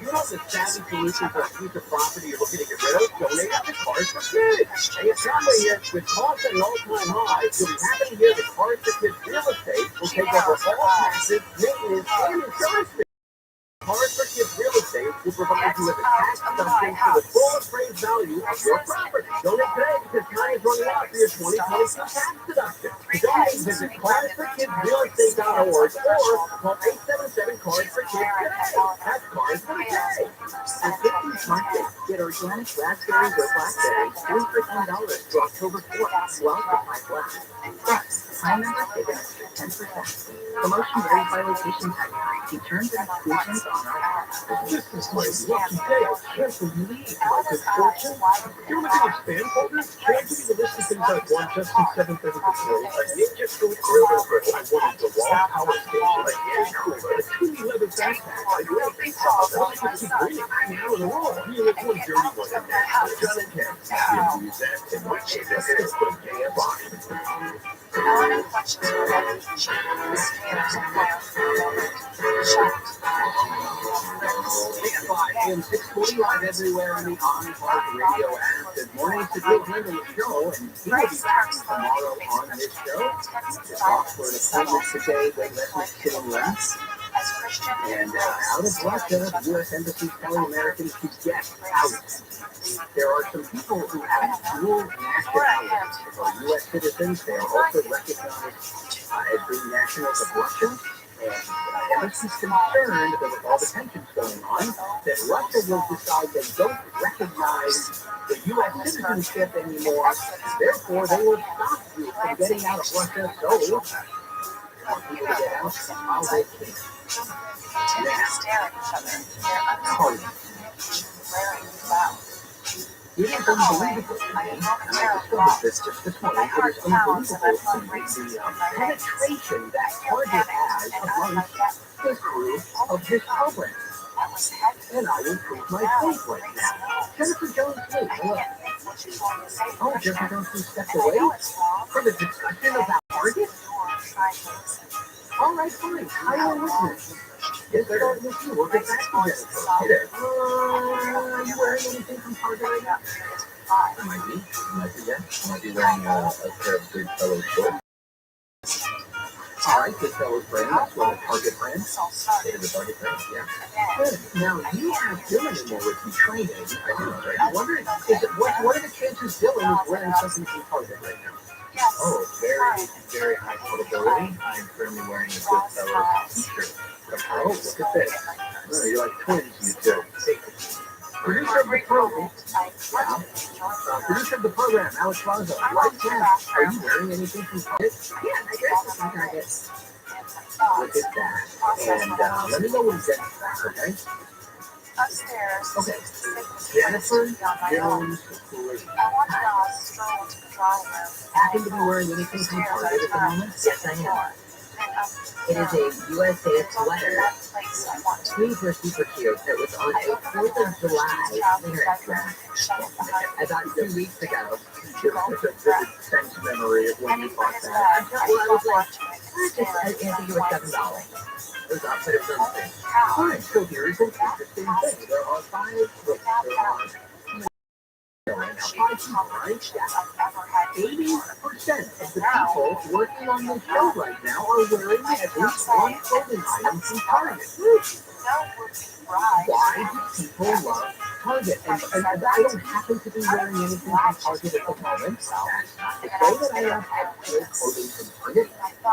You know the savvy solution for a piece of property you're looking to get rid of? Donate it to Cars for Kids. Hey, it's Conway here. With costs at an all-time high, you'll be happy to hear that Cars for Kids Real Estate will take over all taxes, maintenance, and insurance fees. Cars for Kids Real Estate will provide you with a tax deduction for the full appraised value of your property. Donate today because time is running out for your 2022 tax deduction. To donate, visit carsforkidsrealestate.org or call 877-CARS-FOR-KIDS today. That's Cars for the Kids. At 50 Market, get organic raspberries or blackberries, 3 for $10 through October 4th, while supplies last. Plus, high number take an extra 10%. Promotion varies by location type. See terms and exclusions on our app. This is my lucky day. I can't believe my good fortune. You're looking at spam folders? Can't give you the list of things I've won just in 7:30 this morning. A Ninja Fruit Grill Burger. I wanted the Wall Power Station. A Yeti Cooler. A Toonie Leather Backpack. I love it. I keep winning. I'm out of the world. You look one dirty one in there. John and Ken. You use that in my chicken. It's the KFI. Stand by in 640 live everywhere on the on-park radio app. Good morning to Bill Handle the show, and he will be back tomorrow on this show to talk for an appointment today with Leslie Children. And out of Russia, the U.S. Embassy telling Americans to get out. There are some people who have dual nationalities. They are U.S. citizens. They are also recognized as being nationals of Russia. And embasy's concerned that with all the tensions going on, that Russia will decide they don't recognize the U.S. citizenship anymore. Therefore, they will stop you from getting out of Russia. So, people to get out while they can. It is unbelievable to me, and I discovered this just this morning, it is unbelievable to me the penetration that Target has amongst the crew of this program. And I will prove my point right now. Jennifer Jones-Lee, look. Oh, Jennifer Jones-Lee stepped away from a discussion about Target? All right, fine. I will listen. Yes, sir. We'll get back to Jennifer. Are you wearing anything from Target right now? I might be. I might be wearing a pair of Goodfellow shorts. All right, Goodfellow's brand. That's what a Target brand. It is a Target brand, yeah. Good. Now, you have Dylan in there with you training. I'm wondering, what are the chances Dylan is wearing something from Target right now? Oh, very, very high probability. I'm currently wearing a Goodfellow t-shirt. Oh, look at this. Oh, you're like twins, you two. Producer of the program, producer of the program, Alex Raza. Right now, are you wearing anything from Target? Yeah, I dress from Target. Look at that. And let me know when you get back, okay? Upstairs. Okay. Jennifer Jones, happen to be wearing anything from Target at the moment? Yes, I am. It is a USA sweater. These were super cute. It was on a 4th of July clearance rack. I got 2 weeks ago. It was such a vivid sense memory of when you bought that. Well, I was like, I think it was $7. It was up, but it was on sale. All right, so here is an interesting thing. There are 5 books. There are 5 people, right? 80% of the people working on this show right now are wearing at least one clothing item from Target. Why do people love Target? And I don't happen to be wearing anything from Target at the moment. That's not to say that I have actual clothing from Target,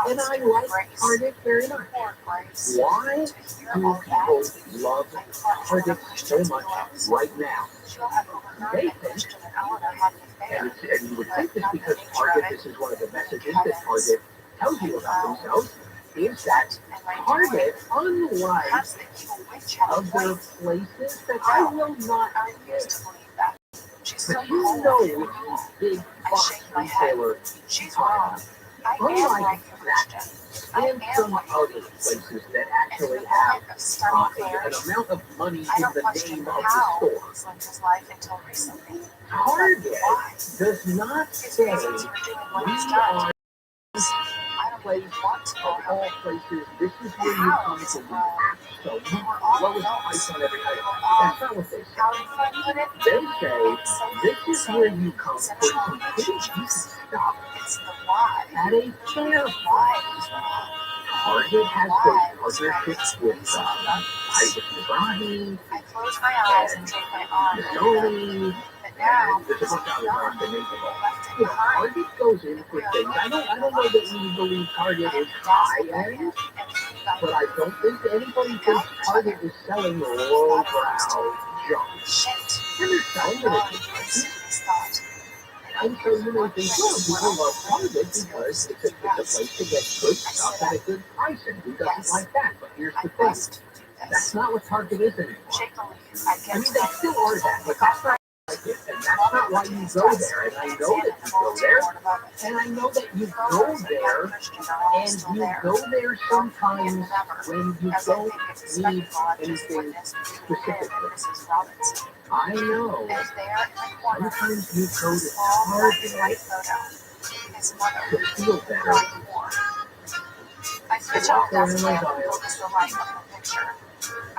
and I like Target very much. Why do people love Target so much right now? They think, and you would think this because Target, this is one of the messages that Target tells you about themselves, is that Target, unlike other places that I will not admit, but you know which big box retailer unlike that, and some other places that actually have an amount of money in the name of the store. Target does not say we are place of all places. This is where you come to the so lowest price on every item. That's not what they say. They say this is where you come for complete decent stuff at a fair price. Target has those partnerships with Isaac Rabbi, Sony, and there's a bunch of other brands that Target goes in for things. I don't know that we believe Target is high-end, but I don't think anybody thinks Target is selling low-brow junk. And they're selling it at good prices. And so you may think, well, people love Target because it's a place to get good stuff at a good price, and who doesn't like that? But here's the thing. That's not what Target is anymore. I mean, they still are that, but that's not like it, and that's not why you go there. And I know that you go there, and I know that you go there, and you go there sometimes when you don't need anything specifically. I know. Sometimes you go to Target to feel better. To walk around the aisle.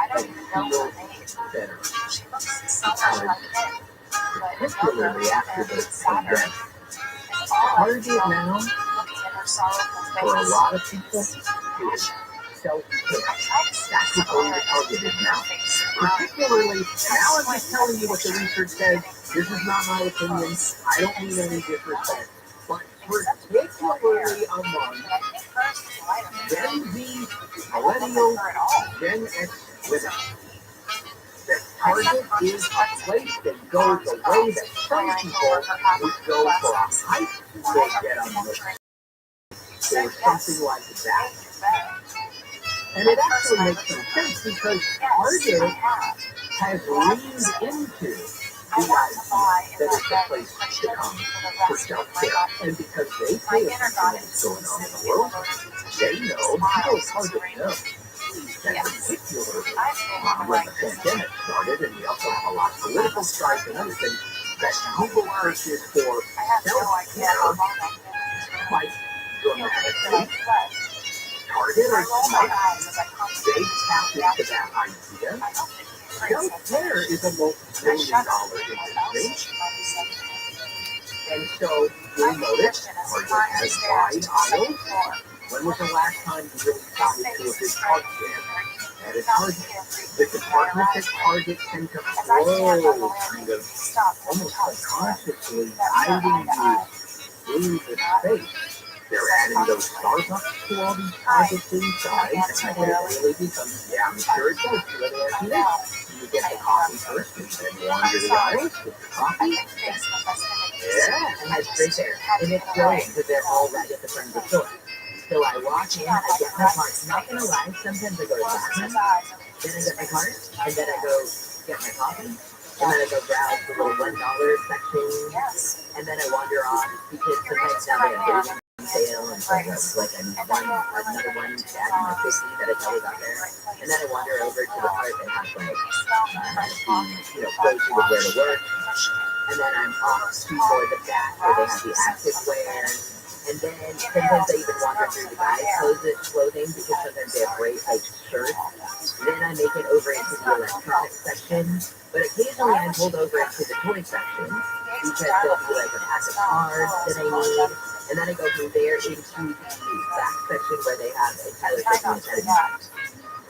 don't even know her name. better. She looks so much like him. But Particularly after the Saturn pandemic. is all I Target feel now, looking at her sorrowful face. for a lot of people, is self-care. I try to That's what going to Target is now. Particularly, now I'm just telling you what the research says. This is not my opinion. I don't mean any disrespect. But particularly among Gen Z, millennials, Gen X women, that Target is a place that goes the way that some people would go for a hike or get on the or something like that. And it actually makes some sense because Target has leaned into the idea that it's a place to come for self-care. And because they pay attention to what's going on in the world, they know, people at Target know that particularly when the pandemic started, and we also have a lot of political strife and other things, that Google searches for self-care quite dramatically. Target or Smith, they tap into that idea. Self-care is a multi-billion-dollar industry. And so you'll notice Target has wide aisles. When was the last time you really got into a big Target stand? At a Target. The departments at Target tend to flow, kind of almost subconsciously guiding you through the space. They're adding those Starbucks to all these Targets inside, and it really becomes, yeah, I'm sure it does. You go to you get the coffee first, and then wander the aisles with the coffee. Yeah, and it's right there. And it's brilliant because they're all right at the front of the store. So I walk in, I get my cart. Not gonna lie, sometimes I go to the bathroom, then I get my cart, and then I go get my coffee, and then I go browse the little $1 section, and then I wander off because sometimes now they have dating sale, and so I go, like I need another one to add to my 50 that I totally got there, and then I wander over to the part that has like clothes you would wear to work, and then I'm off to more the back where they have the active wear. And then sometimes I even wander through the guys' clothing because sometimes they have great like shirts. Then I make it over into the electronics section. But occasionally I'm pulled over into the toy section because there'll be like a pack of cards that I need. And then I go from there into the back section where they have a Tyler Christmas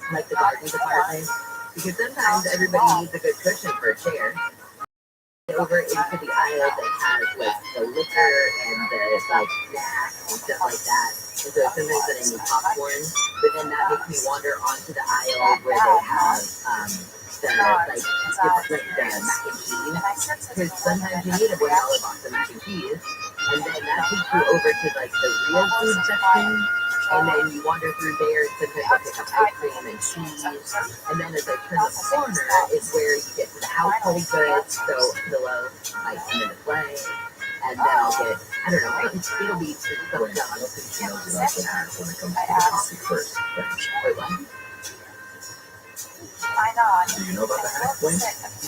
like the garden department. Because sometimes everybody needs a good cushion for a chair. Over into the aisle that has like the liquor and the like snacks and stuff like that. And so sometimes that I need popcorn, but then that makes me wander onto the aisle where they have the like different the mac and cheese. Because sometimes you need a $1 box of mac and cheese, and then that takes you over to like the real food section. And then you wander through there, and sometimes I'll pick up ice cream and cheese. And then as I turn the corner is where you get to the household goods, so pillow, might come into play. And then I'll get, I don't know, it'll be just so done. I don't think she knows enough to ask when it comes to the coffee first. Wait, what? Do you know about the hack plan?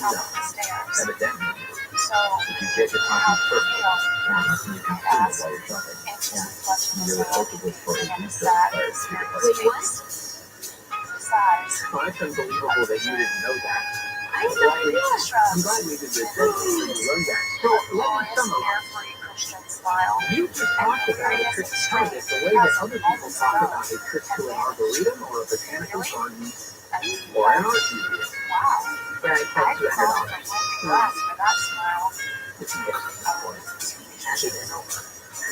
No. Evidently. If you get your coffee first, you can consume it while you're shopping. You're eligible for a visa prior to your Wait, what? Well, that's unbelievable that you didn't know that. I had no idea. I'm glad we did this so you learned that. So let me summarize. You just talked about a trip to Target the way that other people talk about a trip to an arboretum or a botanical garden or an art museum. Where I spent $200.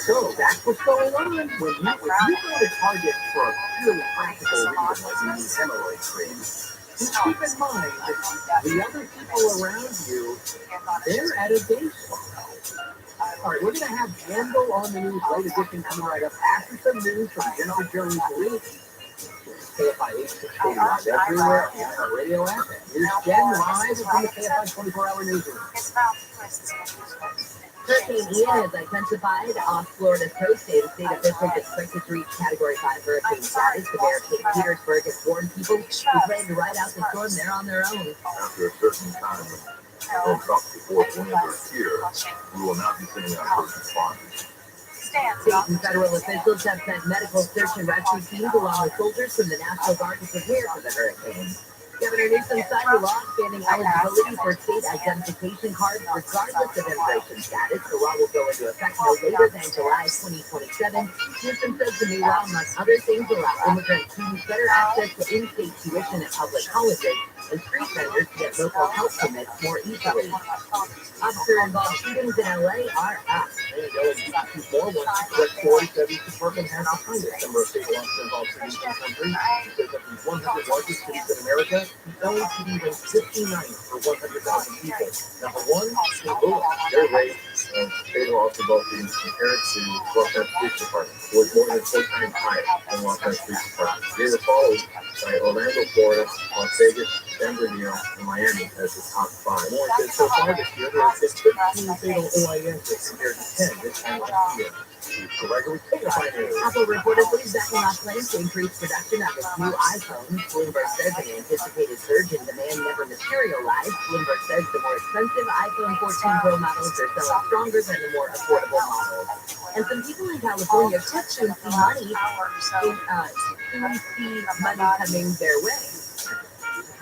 So that's what's going on when you go to Target for a purely practical reason, like you need hemorrhoid cream. Just keep in mind that the other people around you, they're at a day spa. All right, we're going to have Handle on the News late edition coming right up after some news from Jennifer Jones Lee. KFI 860 live everywhere on our radio app. Here's Jen live from the KFI 24-hour newsroom. 13 Ian has intensified off Florida's coast. State officials expected to reach Category 5 hurricane status. The mayor of St. Petersburg has warned people who plan to ride out the storm they're on their own. After a certain time of about before winter here, we will not be sending out first responders. State and federal officials have sent medical search and rescue teams along with soldiers from the National Guard to prepare for the hurricane. Governor Newsom signed a law expanding eligibility for state identification cards regardless of immigration status. The law will go into effect no later than July 2027. Newsom says the new law, among other things, allow immigrant students better access to in-state tuition at public colleges and street vendors to get local health permits more easily. Officer-involved shootings in LA are up. More once the 47th department has the highest number of fatal officer-involved shootings in the country. It says of the 100 largest cities in America, LA could even 59th for 100,000 people. Number one, St. Louis. Their rate of fatal officer-involved shootings compared to Los Angeles Police Department was more than 4 times higher than Los Angeles Police Department. They were followed by Orlando, Florida, Las Vegas, Denver, New York, and Miami as the top 5. More says so far this year there have been 15 fatal OINs compared to 10 this time last year. Apple reportedly backing off plans to increase production of its new iPhone. Bloomberg says an anticipated surge in demand never materialized. Bloomberg says the more expensive iPhone 14 Pro models are selling stronger than the more affordable models. And some people in California could soon see money coming their way.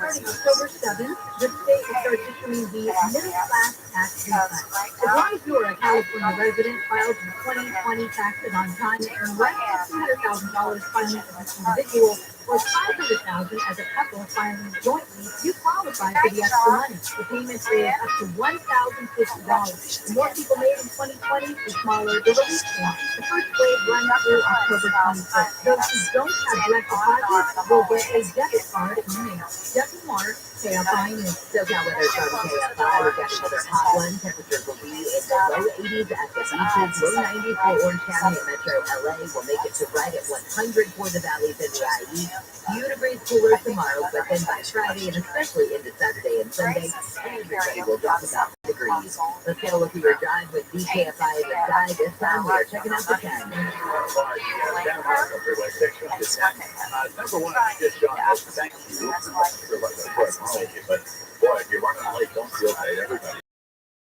Starting October 7th, the state will start issuing the middle-class tax refund. As long as you are a California resident, filed for 2020 taxes on time, and right at $200,000 filing as an individual, or $500,000 as a couple filing jointly, you qualify for the extra money. The payment is up to $1,050. The more people made in 2020, the smaller the relief payment. The first wave runs through October 26th. Those who don't have direct deposits will get a debit card in the mail. Justin Moore, KFI News. SoCal weather from KFI. We've got another hot one. Temperatures will be in the low 80s at the beaches, low 90s for Orange County and Metro LA. We'll make it to right at 100 for the valleys and the IE. Few degrees cooler tomorrow, but then by Friday and especially into Saturday and Sunday, everybody will drop about 10 degrees. Let's get a look at your drive with DKFI at the side. This time we are checking out the 10. Number one, I just John, thank you. But boy, if you're running late, don't feel bad. Everybody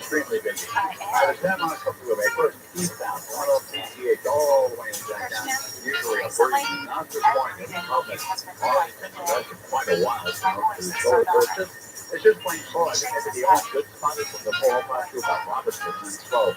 extremely busy. I was down on a couple of first eastbound, one off PCH all the way in downtown. Usually a very not just one, it's quite a while. It's just plain slow. I think the only good spot is from the 405 to about Robertson to 12.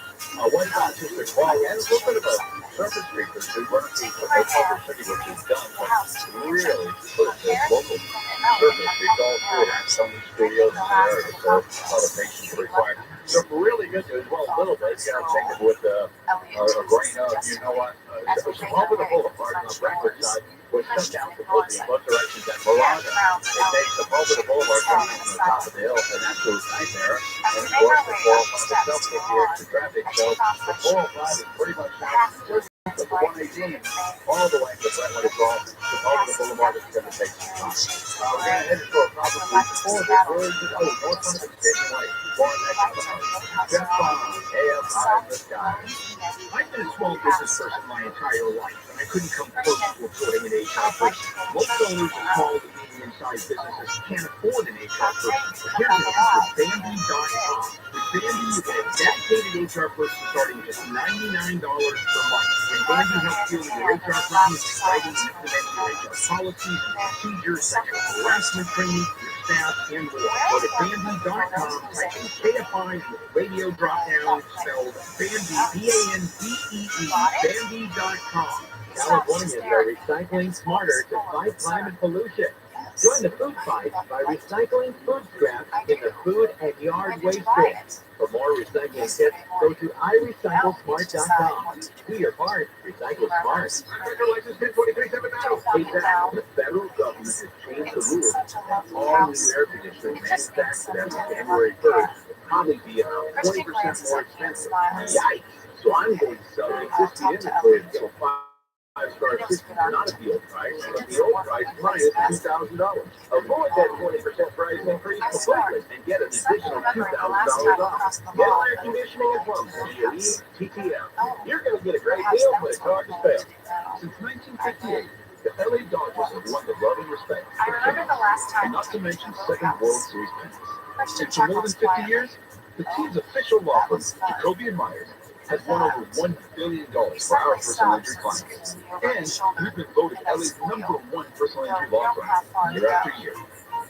One time just a crawl and a little bit of a surface street for two working for the Culver City, which is done, but really put it to local surface streets all through it. And some studios in the area, so a lot of patience required. So really good news. Well, a little bit. You got to take it with a grain of, you know what, over the boulevard on the Brentwood side was shut down completely in both directions at Miranda. It takes them over the boulevard from the top of the hill, an absolute nightmare. And of course, the 405 itself with the extra traffic. So the 405 is pretty much now just the 118 and all the way to Brentwood across the over the boulevard is going to take some time. We're going to head for probably 4 before north of the station way. Jeff AFI, this guy. I've been a small business person my entire life, and I couldn't come close to affording an HR person. Most owners of small to medium-sized businesses can't afford an HR person. But here's an answer, Bambi.com. With Bambi, you get a dedicated HR person starting at just $99 per month. And Bambi helps deal with your HR problems, writing and implementing your HR policies and procedures, sexual harassment training for your staff, and more. Go to Bambi.com, type in KFI with radio drop-down, spelled Bambi, B-A-N-B-E-E, Bambi.com. California, they're recycling smarter to fight climate pollution. Join the food fight by recycling food scraps in the food and yard waste bins. For more recycling tips, go to iRecycleSmart.com. Do your part, recycle smart. License pin 2370. The federal government has changed the rules. All new air conditioning manufactured after January 1st will probably be about 20% more expensive. Yikes! So I'm going to sell the existing inventory until 5-star system, not at the old price, but the old price minus $2,000. Avoid that 20% price increase completely and get an additional $2,000 off. Get air conditioning and plumbing from TTL. You're going to get a great deal, but it's hard to spell. Since 1958, the LA Dodgers have won the love and respect of fans, and not to mention 7 World Series pennants. And for more than 50 years, the team's official law firm, Jacoby & Myers, has won over $1 billion for our personal injury clients. And we've been voted LA's #1 personal injury law firm year after year.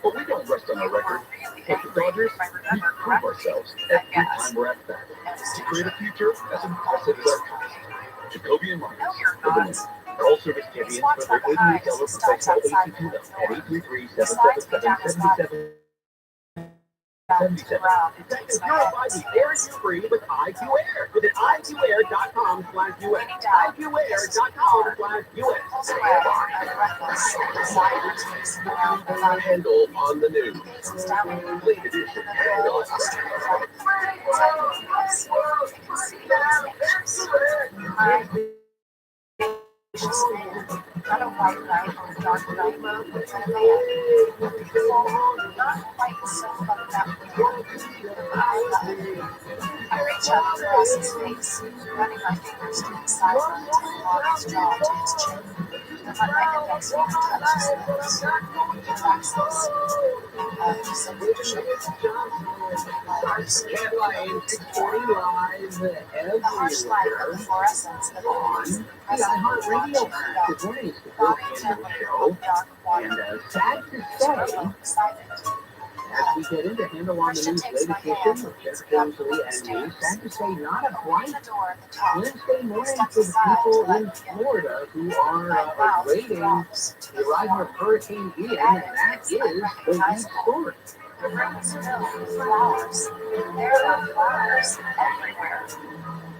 But we don't rest on our record. Like the Dodgers, we prove ourselves every time we're at bat. To create a future as impressive as our past. Jacoby and Myers, the Winners, are all service champions for their $88 professional ACQ at 833-777-7777. Detective ViralRabbi airs you free with IQ Air. Visit IQAir.com/US. IQAir.com/US. Handle on the news. Late edition. Not a white light or a dark light, but a man. Not quite so fucked up. I reach up to Ross's face, running my fingers to his sideburns and along his jaw to his chin. My neck against me to touch his lips. Relaxes. Headline 640 live The harsh light of the fluorescence that on the iHeartRadio app. Good morning, it's the Bill Campbell Show. And sad to say, as we get into Handle on the News latest edition of Jeff Tinsley and me, sad to say, not a bright Wednesday morning for the people in Florida who are awaiting the arrival of Hurricane Ian, and that is the lead story. The room is filled with flowers. There are flowers everywhere.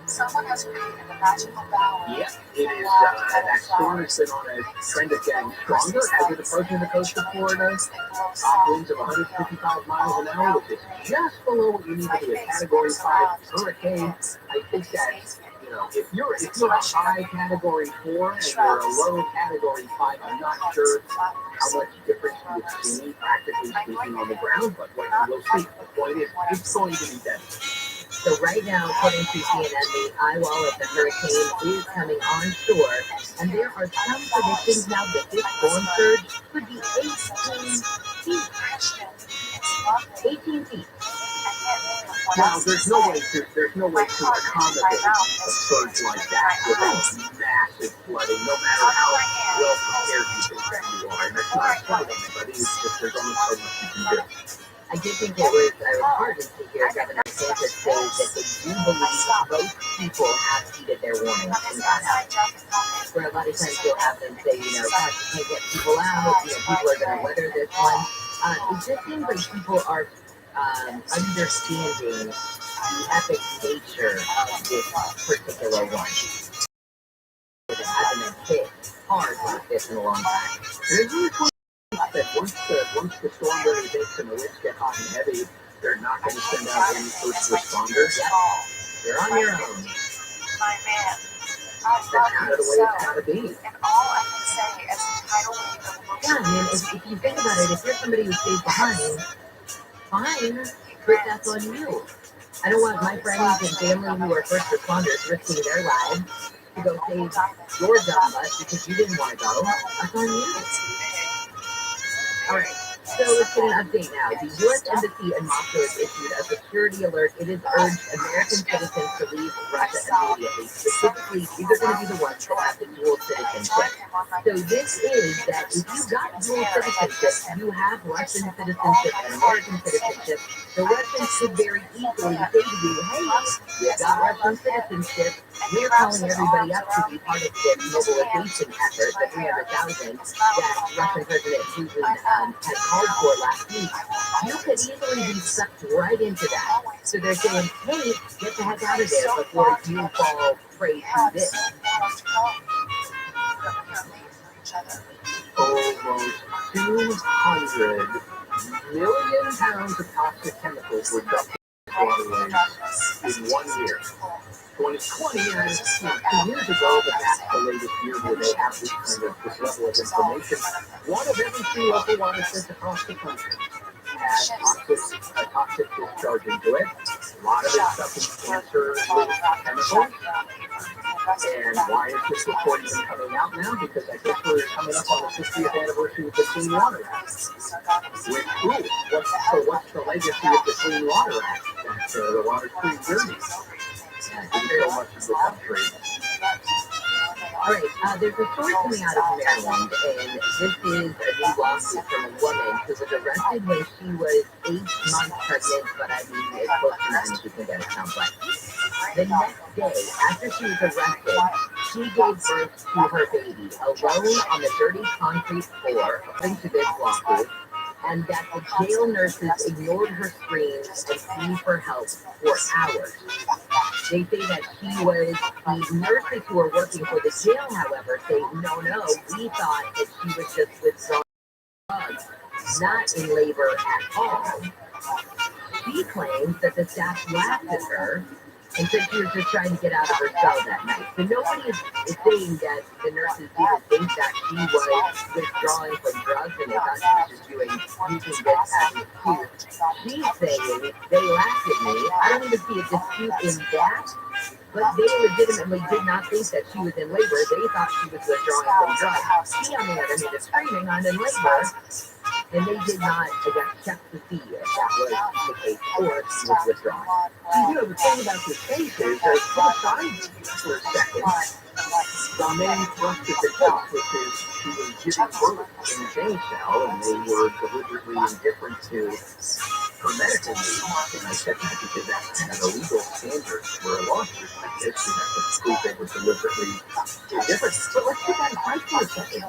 Someone has created a magical bower. Yes, it is. That storm has been on a trend of getting stronger as it approaches the coast of Florida. Winds of 155 miles an hour, which is just below what you need to be a Category 5 hurricane. I think that, if you're a high Category 4 and you're a low Category 5, I'm not sure how much difference you would see, practically speaking, on the ground, but we'll see. The point is, it's going to be deadly. So right now, according to CNN, the eye wall of the hurricane is coming on shore, and there are some predictions now that this storm surge could be 18 feet. 18 feet. Now, there's no way to accommodate a surge like that with massive flooding, no matter how well prepared you think that you are. And that's not a fight on anybody, it's just there's only so much you can do. I did think it was heartening to hear Governor DeSantis say that they do believe most people have heeded their warnings and got out. For a lot of times you'll have them say, gosh, you can't get people out, people are going to weather this one. It just seems like people are understanding the epic nature of this particular one. It hasn't been hit hard like this in a long time. There's really that once the storm really hits and the winds get hot and heavy, they're not going to send out any first responders. They're on your own. My man, That's kind of the way it's got to be. And all I can say is the tidal wave of Yeah, I mean, if you think about it, if you're somebody who stays behind, fine, but that's on you. I don't want my friends and family who are first responders risking their lives to go save your dumb butt because you didn't want to go. That's on you. All right, so let's get an update now. The U.S. Embassy in Moscow has issued a security alert. It has urged American citizens to leave Russia immediately. Specifically, these are going to be the ones that have the dual citizenship. So this is that if you got dual citizenship, you have Russian citizenship and American citizenship, the Russians could very easily say to you, hey, you got Russian citizenship, we're calling everybody up to be part of this mobilization effort, the 300,000 that Russian President Putin had called for last week. You could easily be sucked right into that. So they're saying, hey, get the heck out of there before you fall prey to this. Almost 200 million pounds of toxic chemicals were dumped in waterways in 1 year. 2020, and 2 years ago, but that's the latest year where they have this level of information. One of every 3 local watersheds across the country has toxic discharge into it. A lot of it stuff is cancer-linked chemicals. And why is this report even coming out now? Because I guess we're coming up on the 50th anniversary of the Clean Water Act. What's the legacy of the Clean Water Act? That the water's pretty dirty. In so much of the country. All right, there's a story coming out of Maryland, and this is a new lawsuit from a woman who was arrested when she was 8 months pregnant, but I mean, it's close to 9 if you can get it complex. The next day, after she was arrested, she gave birth to her baby alone on the dirty concrete floor, according to this lawsuit, and that the jail nurses ignored her screams and pleas for help for hours. They say that the nurses who are working for the jail, however, say, no, we thought that she was just withdrawing drugs, not in labor at all. She claims that the staff laughed at her and said she was just trying to get out of her cell that night. So nobody is saying that the nurses didn't think that she was withdrawing from drugs and they thought she was just using this as an excuse. She's saying they laughed at me. I don't even see a dispute in that, but they legitimately did not think that she was in labor. They thought she was withdrawing from drugs. She, on the other hand, is screaming, I'm in labor. And they did not, check to see if that was the case or if she was withdrawing. You know, the thing about this case is that put aside for a second the main thrust of the case, which is she was giving birth in a jail cell and they were deliberately indifferent to her medical needs. And I said that because that's kind of a legal standard for a lawsuit like this. You have to prove they were deliberately indifferent. But let's put that aside for a second.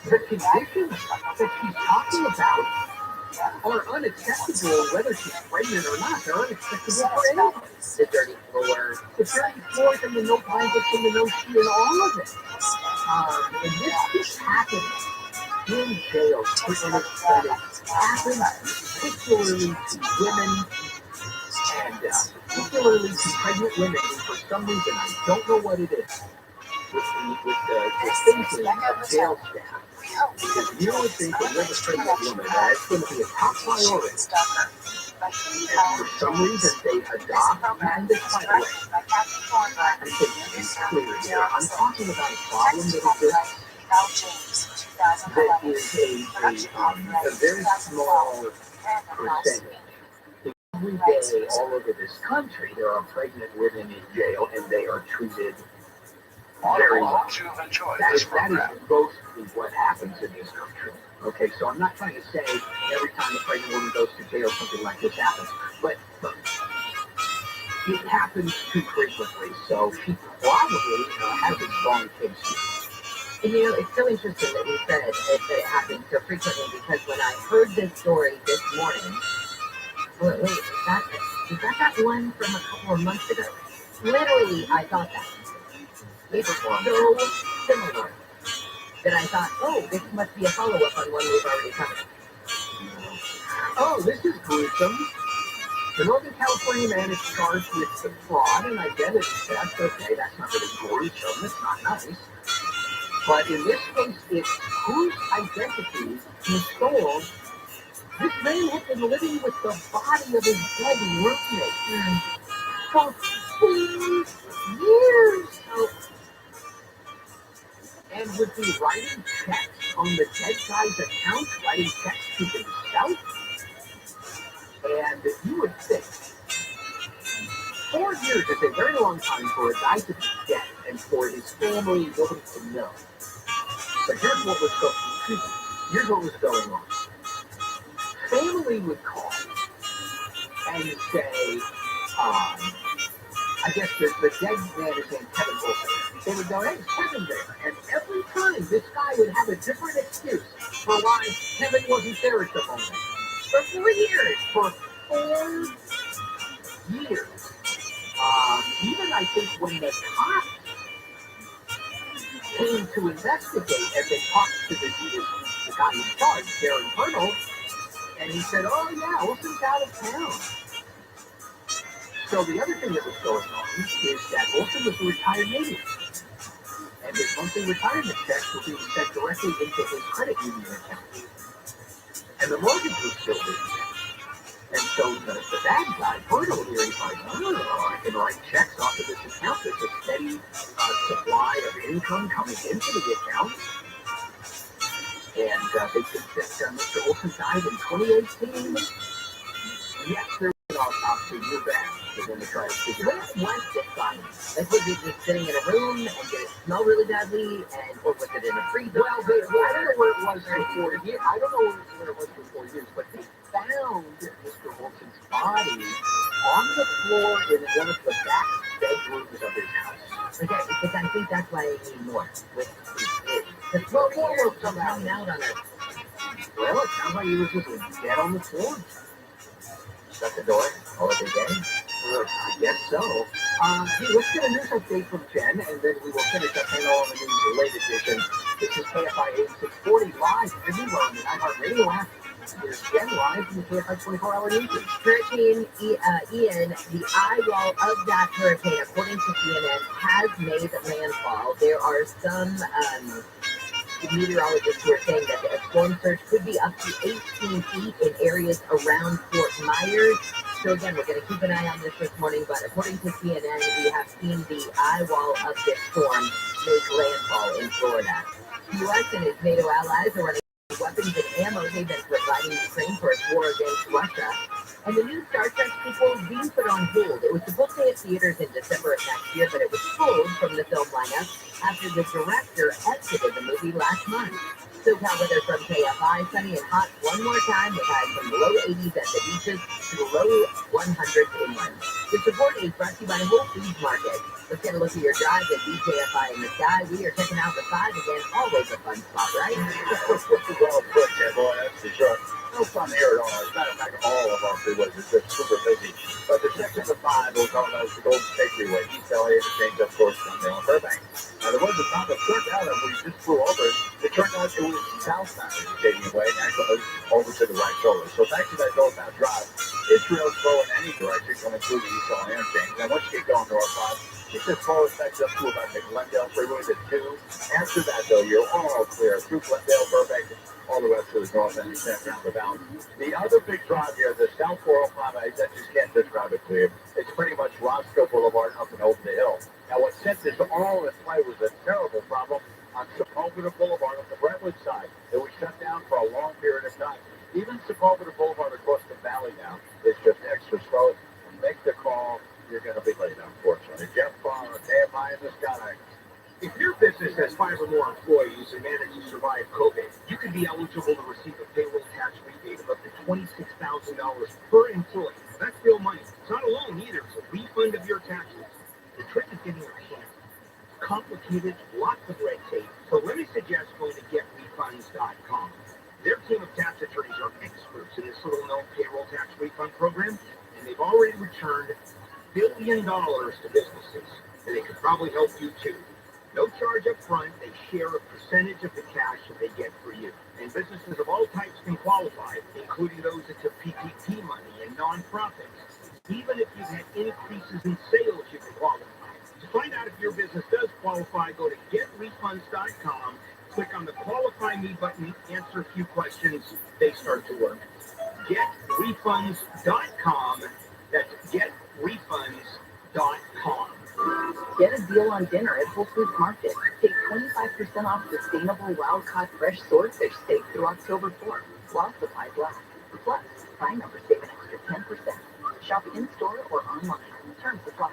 The conditions that she's talking about are unacceptable whether she's pregnant or not. They're unacceptable for anybody. The dirty floor. The dirty floors and the no blankets and the no sheet and all of it. And this happened in jails. And it happened particularly to women and particularly to pregnant women. And for some reason, I don't know what it is with the thinking of jail staff. Because you would think when you're a pregnant woman, that it's going to be a top priority. And for some reason, they adopt, and this, by the way, I think it's clear here. I'm talking about a problem that exists that is a very small percentage. Every day, all over this country, there are pregnant women in jail, and they are treated very well. That is mostly what happens in this country. Okay, so I'm not trying to say every time a pregnant woman goes to jail something like this happens, but it happens too frequently, so she probably has a strong case. And you know, it's so interesting that you said that it happens so frequently because when I heard this story this morning, wait, is that one from a couple of months ago? Literally, I thought that. It's so similar that I thought, oh, this must be a follow-up on one we've already covered. Oh, this is gruesome. The Northern California man is charged with the fraud and identity theft. Okay, that's not really gruesome. That's not nice. But in this case, it's whose identity he stole. This man had been living with the body of his dead roommate for 4 years. And would be writing checks on the dead guy's account, writing checks to himself. And you would think 4 years is a very long time for a guy to be dead and for his family nobody to know. But here's what was going on. Family would call and say, I guess the dead man is named Kevin Wilson. They would go, hey, Kevin there. And every time this guy would have a different excuse for why Kevin wasn't there at the moment. For 4 years. For 4 years. Even I think when the cops came to investigate and they talked to the guy in charge, Darren Colonel, and he said, oh yeah, Wilson's out of town. So the other thing that was going on is that Wilson was a retired Navy. And his monthly retirement checks were being sent directly into his credit union account. And the mortgage was still due. And so the bad guy, Colonel here, he's like, I can write checks off of this account. There's a steady supply of income coming into the account. And they think that Mr. Wilson died in 2018. Yes, there was an autopsy. to your back is when they try to figure it out. What was this fun? Like, was it just sitting in a room and did it smell really badly, or was it in a freezer? Well, I don't know where it was for 4 years. I don't know where it was for 4 years, but they found Mr. Wilson's body on the floor in one of the back bedrooms of his house. Okay, because I think that's why I need more. With the floor here was coming out on it. Well, it sounds like he was just dead on the floor. Shut the door all of the day. I guess so. Hey, let's get a news update from Jen, and then we will finish up Handle on the News late edition. This is KFI 8640 live everywhere on the iHeartRadio app. Here's Jen live from the KFI 24-hour news. Hurricane Ian, the eye wall of that hurricane, according to CNN, has made landfall. There are some meteorologists who are saying that the storm surge could be up to 18 feet in areas around Fort Myers. So again, we're going to keep an eye on this morning, but according to CNN, we have seen the eye wall of this storm make landfall in Florida. The U.S. and its NATO allies are running weapons and ammo they've been providing Ukraine for its war against Russia. And the new Star Trek sequel is being put on hold. It was supposed to hit theaters in December of next year, but it was pulled from the film lineup after the director exited the movie last month. SoCal weather from KFI, sunny and hot one more time with highs from the low 80s at the beaches to the low 100s inland. The support is brought to you by Whole Foods Market. Let's get a look at your drive at KFI in the sky. We are checking out the 5 again. Always a fun spot, right? Well put, Jen, boy, that's for sure. No fun here at all. As a matter of fact, all of our freeways are just super busy. But the section of 5 will call those the Golden State Freeway. East LA interchange, of course, from there on Burbank. Now, there was a time that turned out that we just flew over it. It turned out it was southbound Stadium Way, and actually over to the right shoulder. So back to that northbound drive, it's real slow in any direction, going through the East LA interchange. Now, once you get going north 5, it's just slow effects up to about the Glendale Freeway to 2. After that, though, you're all clear through Glendale, Burbank, all the rest to the north end, except around the valley. The other big drive here, the South 405, I just can't describe it to you. It's pretty much Roscoe Boulevard up and over the hill. Now, what set this all in play was a terrible problem on Sepulveda Boulevard on the Brentwood side. It was shut down for a long period of time. Even Sepulveda Boulevard across the valley now is just extra slow. Make the call. You're going to be late, unfortunately. Jeff Farmer, KFI in the sky. If your business has 5 or more employees and managed to survive COVID, you could be eligible to receive a payroll tax rebate of up to $26,000 per employee. That's real money. It's not a loan either. It's a refund of your taxes. The trick is getting your hands. It's complicated, lots of red tape. So let me suggest going to getrefunds.com. Their team of tax attorneys are experts in this little-known payroll tax refund program, and they've already returned $1 billion to businesses. And they could probably help you too. No charge up front, they share a percentage of the cash that they get for you. And businesses of all types can qualify, including those that took PPP money and nonprofits. Even if you've had increases in sales, you can qualify. To find out if your business does qualify, go to getrefunds.com, click on the Qualify Me button, answer a few questions, they start to work. Getrefunds.com, that's getrefunds.com. Get a deal on dinner at Whole Foods Market. Take 25% off sustainable wild-caught fresh swordfish steak through October 4th, while supplies last. Plus, Prime members save an extra 10%. Shop in-store or online. Terms apply.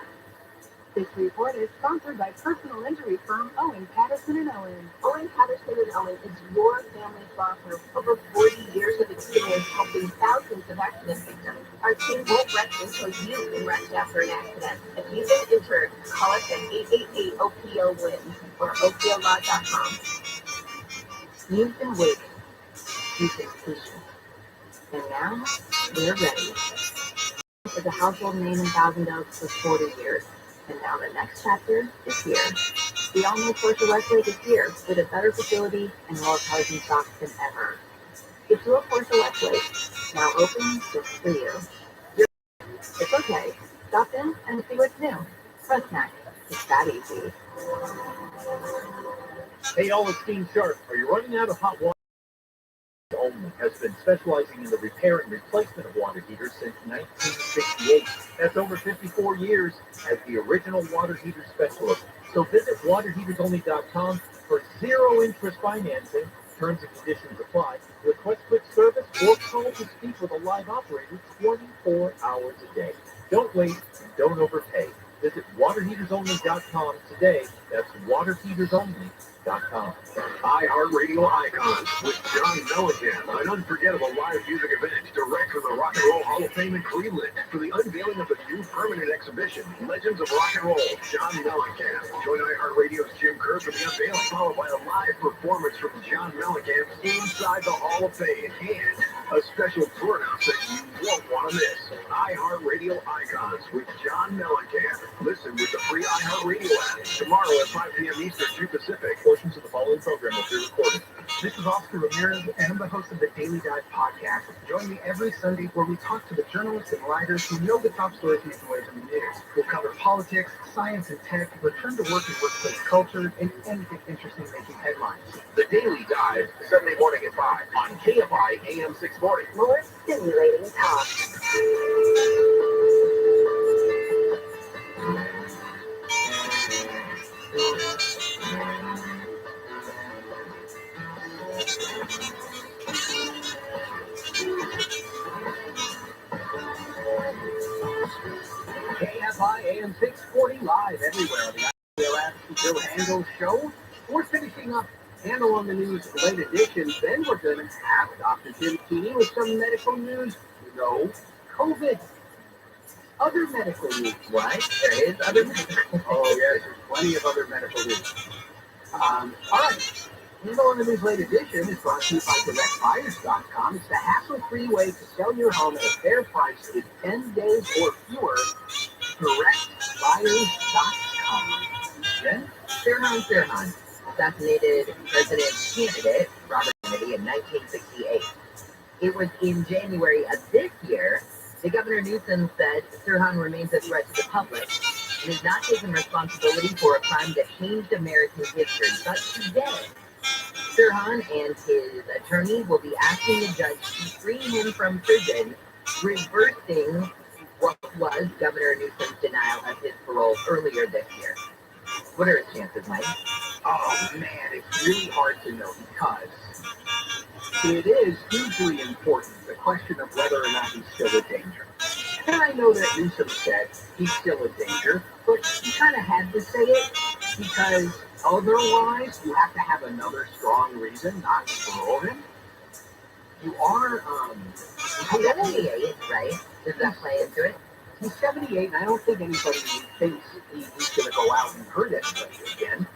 This report is sponsored by personal injury firm Owen Patterson & Owen. Owen Patterson & Owen is your family law firm. Over 40 years of experience helping thousands of accident victims. Our team won't rest until you can rest after an accident. If you've been injured, call us at 888-OPO-WIN or OPOLaw.com. You've been waiting. You've been patient. And now, we're ready. It's a household name in Thousand Oaks for 40 years. And now the next chapter is here. The all-new Porsche Westlake is here with a better facility and more cars in stock than ever. It's your Porsche Westlake, now open just for you. It's okay. Stop in and see what's new. Trust Max. It's that easy. Hey, all, it's Dean Sharp. Are you running out of hot water? Only has been specializing in the repair and replacement of water heaters since 1968. That's over 54 years as the original water heater specialist. So visit waterheatersonly.com for zero-interest financing. Terms and conditions apply. Request quick service or call to speak with a live operator 24 hours a day. Don't wait and don't overpay. Visit waterheatersonly.com today. That's waterheatersonly.com. iHeartRadio Icons with John Mellencamp, an unforgettable live music event direct from the Rock and Roll Hall of Fame in Cleveland for the unveiling of the new permanent exhibition, Legends of Rock and Roll, John Mellencamp. Join iHeartRadio's Jim Kerr for the unveiling, followed by a live performance from John Mellencamp inside the Hall of Fame and a special tour announce that you won't want to miss. iHeartRadio Icons with John Mellencamp. Listen with the free iHeartRadio app tomorrow at 5 p.m. Eastern, 2 Pacific. Portions of the following program will be recorded. This is Oscar Ramirez, and I'm the host of the Daily Dive podcast. Join me every Sunday where we talk to the journalists and writers who know the top stories making waves in the news. We'll cover politics, science and tech, return to work and workplace culture, and anything interesting making headlines. The Daily Dive, Sunday morning at 5 on KFI AM 640. More stimulating talk. KFI AM 640 live everywhere on the Bill Handel Show. We're finishing up Handel on the News late edition. Then we're going to have Dr. Jim Keeney with some medical news. No COVID. Other medical news. What? There is other medical news. Oh, yes, there's plenty of other medical news. All right. Handel on the News late edition is brought to you by DirectBuyers.com. It's the hassle-free way to sell your home at a fair price in 10 days or fewer. DirectBuyers.com. Jen? Sirhan assassinated president candidate Robert Kennedy in 1968. It was in January of this year that Governor Newsom said Sirhan remains a threat to the public and is not taking responsibility for a crime that changed American history. But today, Sirhan and his attorney will be asking the judge to free him from prison, reversing what was Governor Newsom's denial of his parole earlier this year. What are his chances, Mike? Oh, man, it's really hard to know because it is hugely important, the question of whether or not he's still a danger. And I know that Newsom said he's still a danger, but he kind of had to say it because otherwise you have to have another strong reason not to parole him. You are, He's 78, right? Does that play into it? he's 78, and I don't think anybody thinks he's going to go out and hurt anybody again.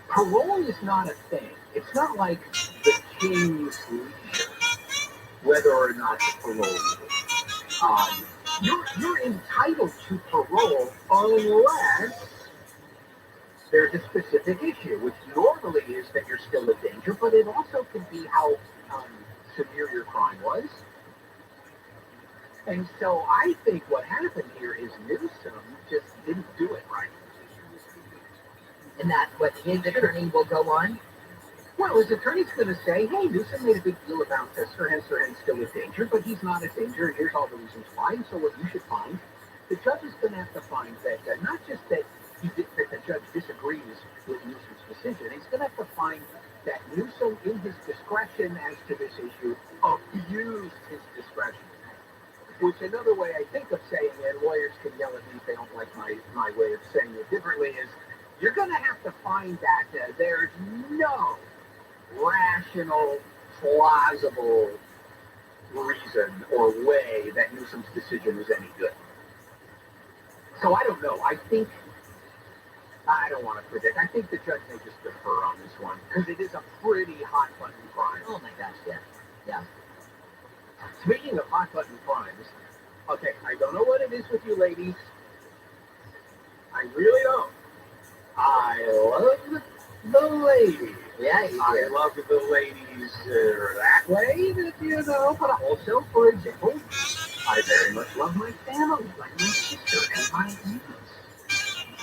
Parole is not a thing. It's not like the king's leisure, whether or not to parole you. You're entitled to parole unless there's a specific issue, which normally is that you're still a danger, but it also could be how severe your crime was. And so I think what happened here is Newsom just didn't do it right. And that's what his attorney will go on? Well, his attorney's going to say, hey, Newsom made a big deal about this. Sirhan's still a danger, but he's not a danger. And here's all the reasons why. And so what you should find, the judge is going to have to find that not just that that the judge disagrees with Newsom's decision, he's going to have to find that Newsom, in his discretion as to this issue, abused his discretion. Which another way I think of saying it, lawyers can yell at me if they don't like my way of saying it differently, is you're going to have to find that there's no rational, plausible reason or way that Newsom's decision is any good. So I don't know. I don't want to predict. I think the judge may just defer on this one because it is a pretty hot-button crime. Oh my gosh, yeah. Yeah. Speaking of hot-button crimes, okay, I don't know what it is with you ladies. I really don't. I love the ladies. Yeah, you I do. love the ladies that way, but also, for example, I very much love my family, like my sister and my niece.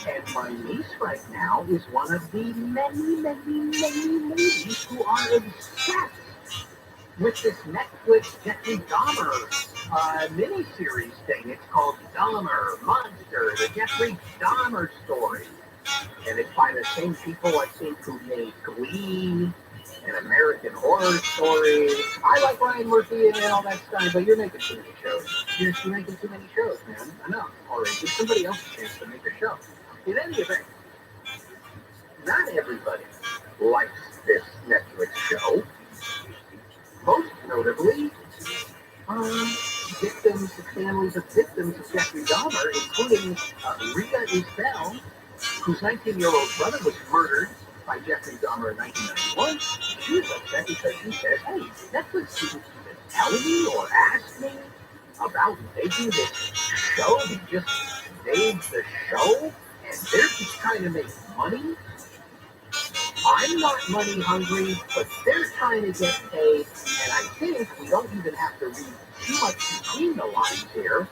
And my niece right now is one of the many, many, many ladies who are obsessed with this Netflix Jeffrey Dahmer miniseries thing. It's called Dahmer Monster, the Jeffrey Dahmer story. And it's by the same people, I think, who made Glee and American Horror Story. I like Ryan Murphy and all that stuff, but you're making too many shows. You're making too many shows, man. I know. All right, give somebody else a chance to make a show. In any event, not everybody likes this Netflix show. Most notably, families of victims of Jeffrey Dahmer, including Rita Isbell, whose 19-year-old brother was murdered by Jeffrey Dahmer in 1991. She was upset because he said, hey, Netflix didn't even tell me or ask me about making this show. They just made the show, and they're just trying to make money. I'm not money hungry, but they're trying to get paid, and I think we don't even have to read too much between the lines here,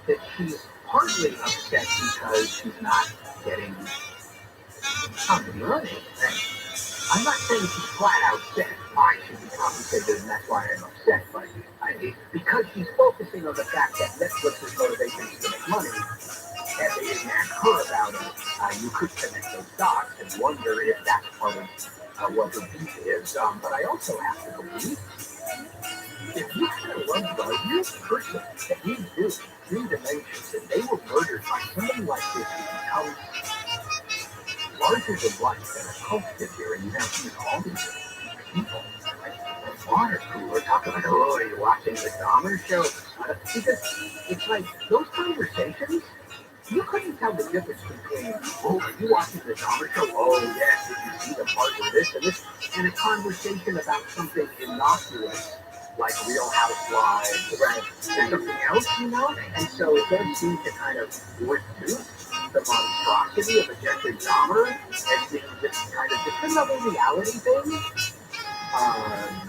that she's partly upset because she's not getting some money. And I'm not saying she's flat out said I should be compensated, and that's why I'm upset, but because she's focusing on the fact that Netflix's motivation is to make money, and they didn't ask her about it, you could connect those dots and wonder if that's part of what the beef is. But I also have to believe, if you had a loved one, a real person that you knew three dimensions, and they were murdered by somebody like this who becomes larger than life and a cult figure, and you have all these people, like the water cooler, talking like, oh, you're watching the Dahmer show? Because it's like those conversations, you couldn't tell the difference between, oh, are you watching the Dahmer show? Oh, yes, did you see the part where this and this? And a conversation about something innocuous, like Real Housewives, right? And something else, And so it does seem to kind of reduce the monstrosity of a Jeffrey Dahmer as being just kind of just another reality thing.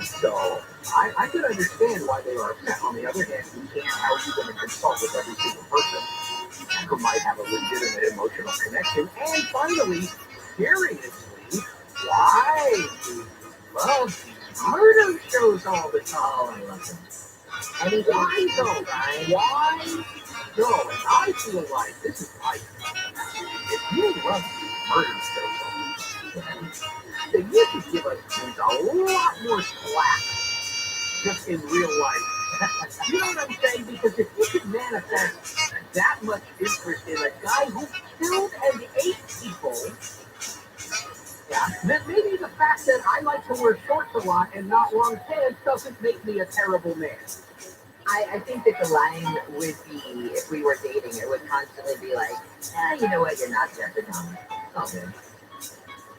So I could understand why they are upset. On the other hand, how are you going to consult with every single person who might have a legitimate emotional connection? And finally, seriously, why do you love these murder shows all the time? Oh, I love them. And why though? Why? No, and I feel like this is like, if you love these murder shows, then you should give us a lot more slack just in real life. You know what I'm saying? Because if you could manifest that much interest in a guy who killed and ate people, then maybe the fact that I like to wear shorts a lot and not long pants doesn't make me a terrible man. I think that the line would be, if we were dating, it would constantly be like, you know what, you're not Jeffrey Dahmer. Oh, good.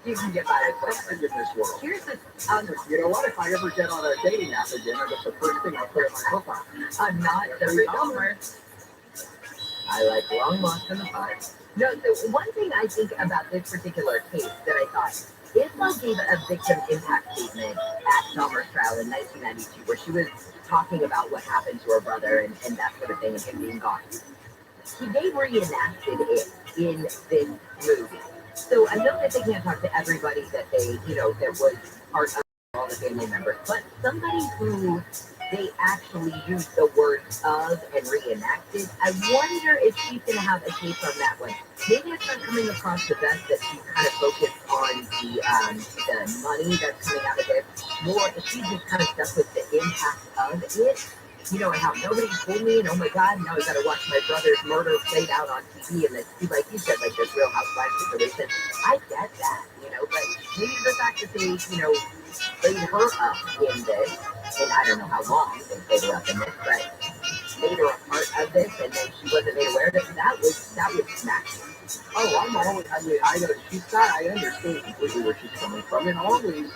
You can get by with something in this world. Here's the, you know what? If I ever get on a dating app again, that's the first thing I'll put in my profile. I'm not Jeffrey Dahmer. I like long walks in the park. No, so one thing I think about this particular case that I thought, Isabel gave a victim impact statement at Dahmer's trial in 1992, where she was talking about what happened to her brother and that sort of thing, and him being gone. They reenacted it in this movie. So I know that they can't talk to everybody that they, that was part of all the family members, but somebody who they actually used the words of and reenacted, I wonder if she's going to have a case on that one. Maybe it's not coming across the best that she's kind of focused on the money that's coming out of it. More, she's just kind of stuck with the impact of it. And how nobody told me, and oh my God, now I got to watch my brother's murder played out on TV, and it's like you said, like this Real Housewives situation. I get that, but maybe the fact that they, played her up in this, and I don't know how long they played her up in this, but made her a part of this, and then she wasn't made aware of it. That was smashing. Oh, I understand completely where she's coming from, and always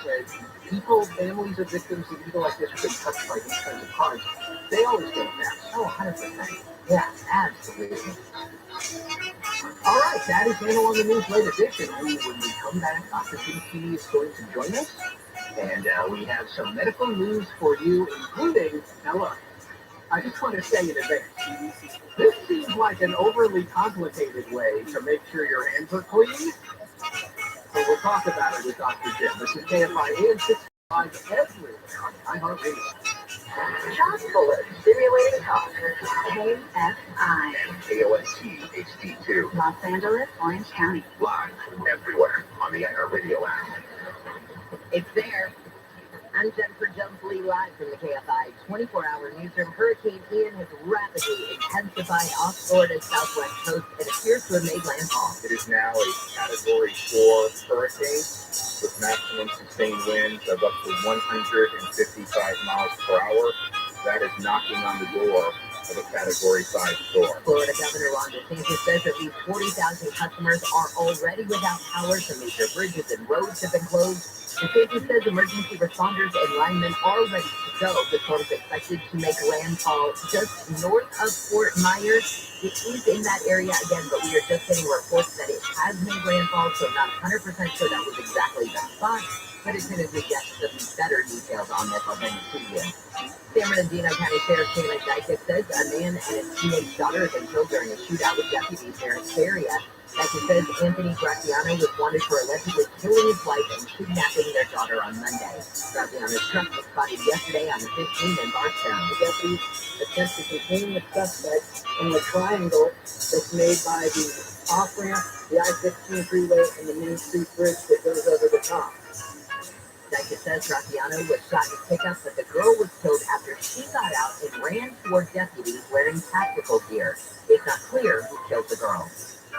people, families of victims of people like this who've been touched by these kinds of crimes, they always get that. Oh, 100%. Yeah, absolutely. All right, that is Anna on the News late edition. When we come back, Dr. GT is going to join us, and we have some medical news for you, including, now look, I just want to say in advance, this seems like an overly complicated way to make sure your hands are clean. So we'll talk about it with Dr. Jim. This is KFI AM 65 everywhere on iHeartRadio. Chock full of stimulating talk. KFI. And KOST HD2. Los Angeles, Orange County. Live everywhere on the iHeartRadio app. It's there. I'm Jennifer Jones-Lee, live from the KFI 24-hour newsroom. Hurricane Ian has rapidly intensified off Florida's southwest coast and appears to have made landfall. It is now a Category 4 hurricane with maximum sustained winds of up to 155 miles per hour. That is knocking on the door of a Category 5 storm. Florida Governor Ron DeSantis says at least 40,000 customers are already without power. Some major bridges and roads have been closed. DeSantis says emergency responders and linemen are ready to go. The storm is expected to make landfall just north of Fort Myers. It is in that area again, but we are just getting reports that it has made landfall, so not 100% sure that was exactly the spot. But as soon as we get some better details on this, I'll bring it to you. San Bernardino County Sheriff Taylor Dyke says a man and his teenage daughter have been killed during a shootout with deputies near Asperia. Dyke says Anthony Graziano was wanted for allegedly killing his wife and kidnapping their daughter on Monday. Graziano's truck was spotted yesterday on the 15th in Barstow. The deputies attempt to contain the suspect in the triangle that's made by the off-ramp, the I-15 freeway, and the Main Street Bridge that goes over the top. Dyke says Graziano was shot in his pickup, but the girl was killed after she got out and ran toward deputies wearing tactical gear. It's not clear who killed the girl.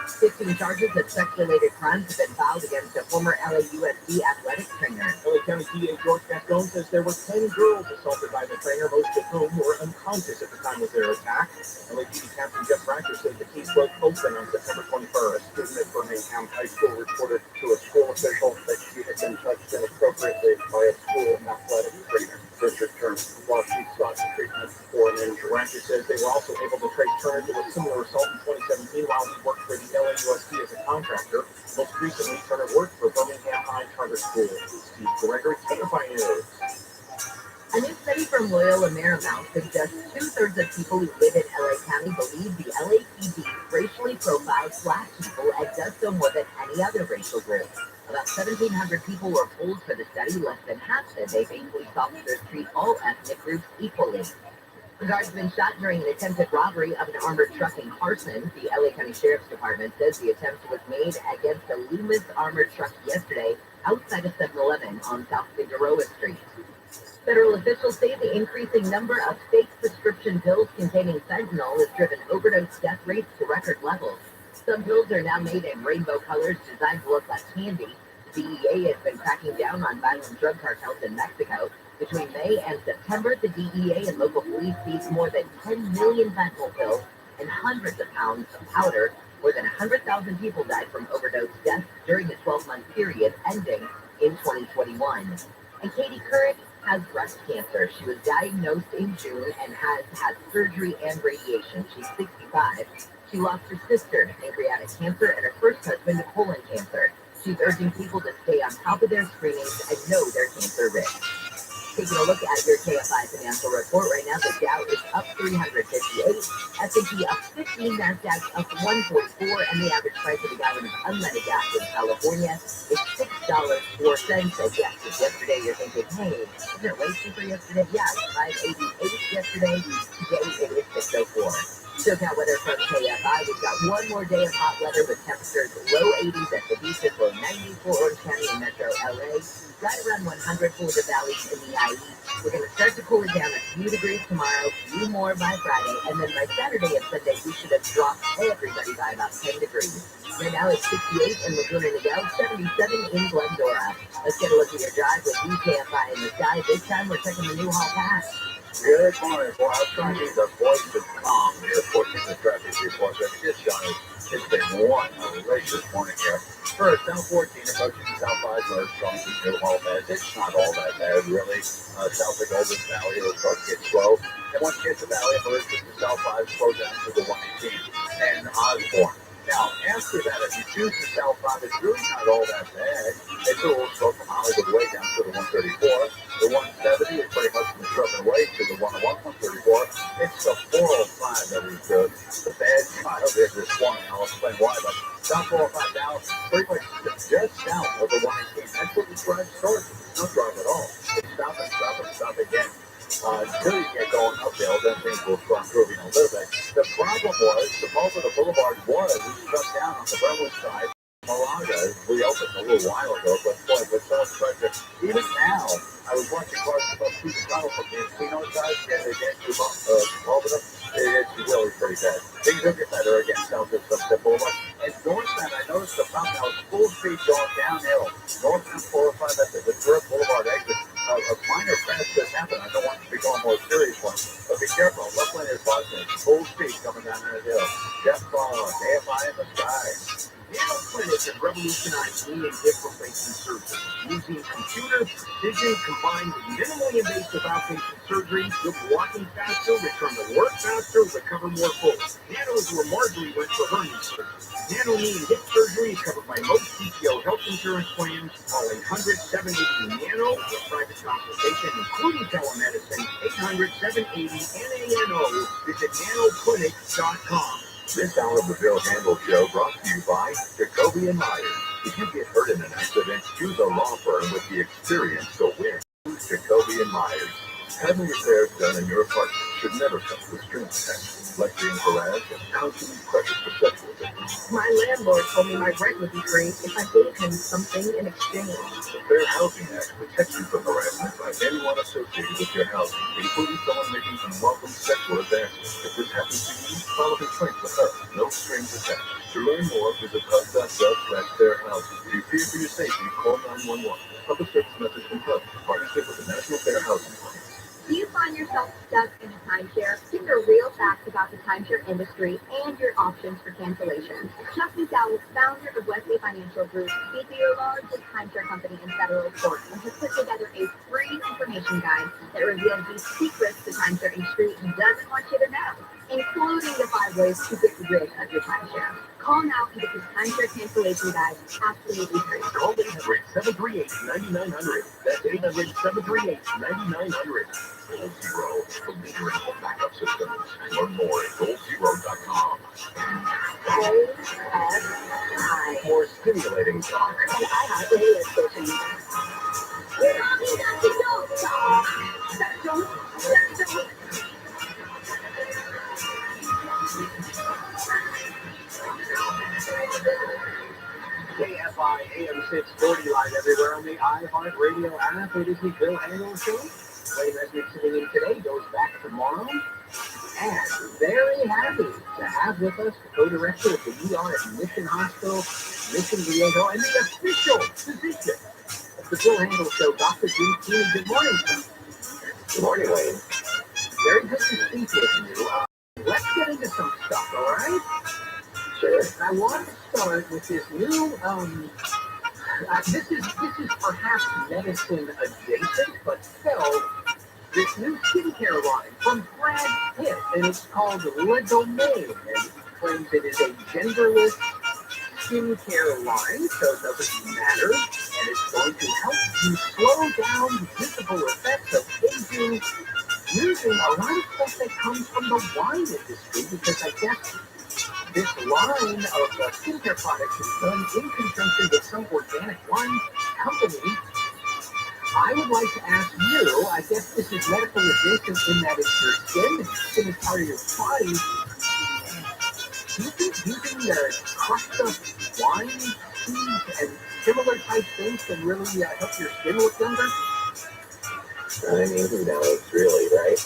15 charges of sex-related crimes have been filed against a former LAUSD athletics trainer. LA County DA George Gascon says there were 10 girls assaulted by the trainer, most of whom were unconscious at the time of their attack. LAPD Captain Jeff Ranker said the case broke open on September 21st. A student at Birmingham High School reported to a school official that she had been touched inappropriately by a school athletic trainer. District Attorney, while she sought treatment for an injury. Ranker says they were also able to trace Turner to a similar assault in 2017 while he worked for the LAUSD as a contractor. Most recently, Turner worked for Birmingham High Charter School. Steve Gregory, KFI News. A new study from Loyola Marymount suggests 2/3 of people who live in LA County believe the LAPD racially profiles Black people and does so more than any other racial group. About 1,700 people were polled for the study. Less than half said they think police officers treat all ethnic groups equally. The guard's been shot during an attempted robbery of an armored truck in Carson. The LA County Sheriff's Department says the attempt was made against a Loomis armored truck yesterday outside of 7-Eleven on South Figueroa Street. Federal officials say the increasing number of fake prescription pills containing fentanyl has driven overdose death rates to record levels. Some pills are now made in rainbow colors designed to look like candy. The DEA has been cracking down on violent drug cartels in Mexico. Between May and September, the DEA and local police seized more than 10 million fentanyl pills and hundreds of pounds of powder. More than 100,000 people died from overdose deaths during the 12-month period ending in 2021. And Katie Couric has breast cancer. She was diagnosed in June and has had surgery and radiation. She's 65. She lost her sister to pancreatic cancer and her first husband to colon cancer. She's urging people to stay on top of their screenings and know their cancer risk. Taking a look at your KFI financial report right now, the Dow is up 358, S&P up 15, NASDAQ up 144, and the average price of a gallon of unleaded gas in California is $6.04. So yes, if yesterday you're thinking, hey, isn't it way cheaper yesterday? Yeah, it was $5.88 yesterday. Today it is $6.04. SoCal weather from KFI. We've got one more day of hot weather with temperatures low 80s at the beaches, low 90s for Orange County and Metro LA, right around 100 for the valleys in the IE. We're going to start to cool it down a few degrees tomorrow, a few more by Friday, and then by Saturday and Sunday, we should have dropped everybody by about 10 degrees. Right now it's 68 in Laguna Niguel, 77 in Glendora. Let's get a look at your drive with KFI in the sky. This time we're checking the Newhall Pass. Good morning. Well, I was trying to be the voice of calm here for the traffic report. But it's been one outrageous morning here. First, down 14, approaching South 5 Road, strong to Newhall Pass. It's not all that bad, really. South of Golden Valley, it'll start to get slow. And once you get to the Valley, approaching the South 5, slow down to the 118 and Osborne. Now, after that, if you choose the South 5, it's really not all that bad. It's a little slow from Hollywood way down to the 134. The 170 is pretty much from the Sherman Way to the 101, 134. It's the 405 that is the bad spot over there this morning. I'll explain why, but South 405 now, pretty much just south of the 118. That's what the drive starts. No drive at all. It's stop and stop and stop again. Until you get going uphill, then things will start improving a little bit. The problem was, the bulk of the boulevard was shut down on the Brentwood side. Moraga reopened a little while ago, but boy, with so much pressure. Even now, I was watching cars Casino side, yeah, they get you over them. It's really pretty bad. Things will get better again. Sounds just some simple one. And northbound, I noticed the front now is full speed going downhill. Northbound 405 at the Ventura Boulevard exit. A minor crash just happened. I don't want to be going more serious one. But be careful. Left lane is watching. Full speed coming down that hill. Jeff Bond, AFI in the sky. Nano clinics have revolutionized knee and hip replacement surgery. Using computer precision combined with minimally invasive outpatient surgery, you'll be walking faster, return to work faster, recover more fully. Nano is where Marjorie went for her knee surgery. Nano knee and hip surgery is covered by most PPO health insurance plans. Call 800-780-NANO for private consultation, including telemedicine. 800-780-NANO. Visit nanoclinic.com. This hour of the Bill Handel Show brought to you by Jacoby and Myers. If you get hurt in an accident, choose a law firm with the experience to win. Jacoby and Myers. Having repairs done in your apartment should never come with strings attached, like being harassed and constantly pressured for sexual abuse. My landlord told me my rent would be free if I gave him something in exchange. The Fair Housing Act protects you from harassment by anyone associated with your housing, including someone making unwelcome sexual advances. If this happens to you, file a complaint with her. No strings attached. To learn more, visit HUD.gov/fairhousing. If you fear for your safety, call 911. Public service message from HUD, partnership with the National Fair Housing Fund. Do you find yourself stuck in a timeshare? These are real facts about the timeshare industry and your options for cancellation. Chuck McDowell, founder of Wesley Financial Group, speaks to your largest timeshare company in federal court and has put together a free information guide that reveals the secrets the timeshare industry doesn't want you to know, including the 5 ways to get rid of your timeshare. Call now and get this timeshare cancellation guide absolutely free. Call 800-738-9900. That's 800-738-9900. Gold Zero from metering home backup systems. Learn more at goldzero.com. KSI. More stimulating talk. And I have a radio station. KFI AM 640 live everywhere on the iHeartRadio app. It is the Bill Handel Show. Play message sitting in today goes back tomorrow. And very happy to have with us the co-director of the ER at Mission Hospital, Mission Viejo, and the official physician of the Bill Handel Show, Dr. Jim Keenan. Good morning, sir. Good morning, Wayne. Very good to speak with you. Let's get into some stuff, all right? Sure. I want to start with this new, this is perhaps medicine adjacent, but still, this new skincare line from Brad Pitt, and it's called Le Domaine, and he claims it is a genderless skincare line, so it doesn't matter, and it's going to help you slow down the visible effects of aging using a lot of stuff that comes from the wine industry, because I guess this line of skincare products is done in conjunction with some organic wine company. I would like to ask you, I guess this is medical adjacent in that it's your skin, the skin is part of your body. Do you think using crushed up wine seeds and similar type things can really help your skin look younger? I mean, who knows, really, right?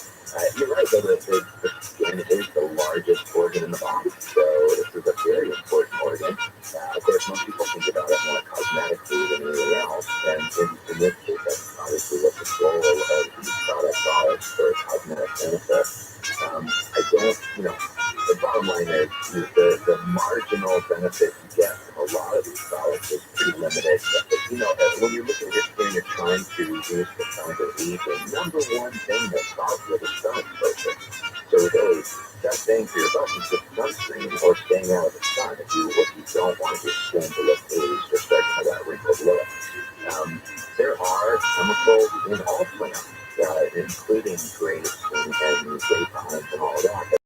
You're right, though, the skin is the largest organ in the body, so this is a very important organ. Of course, most people think about it more cosmetically than anything else, and in this case, that's obviously what the goal of these products are for cosmetic benefits. I don't, the bottom line is the marginal benefit you get from a lot of these products is pretty limited. But, when you're looking at your skin, you're trying to reduce the time of aging. Number one thing that's caused with is sun exposure. So really, that thing for your body is just sunscreen or staying out of the sun if you don't want your skin to look aged or start to have that wrinkled look. There are chemicals in all plants, including grapes and grapevines and all that.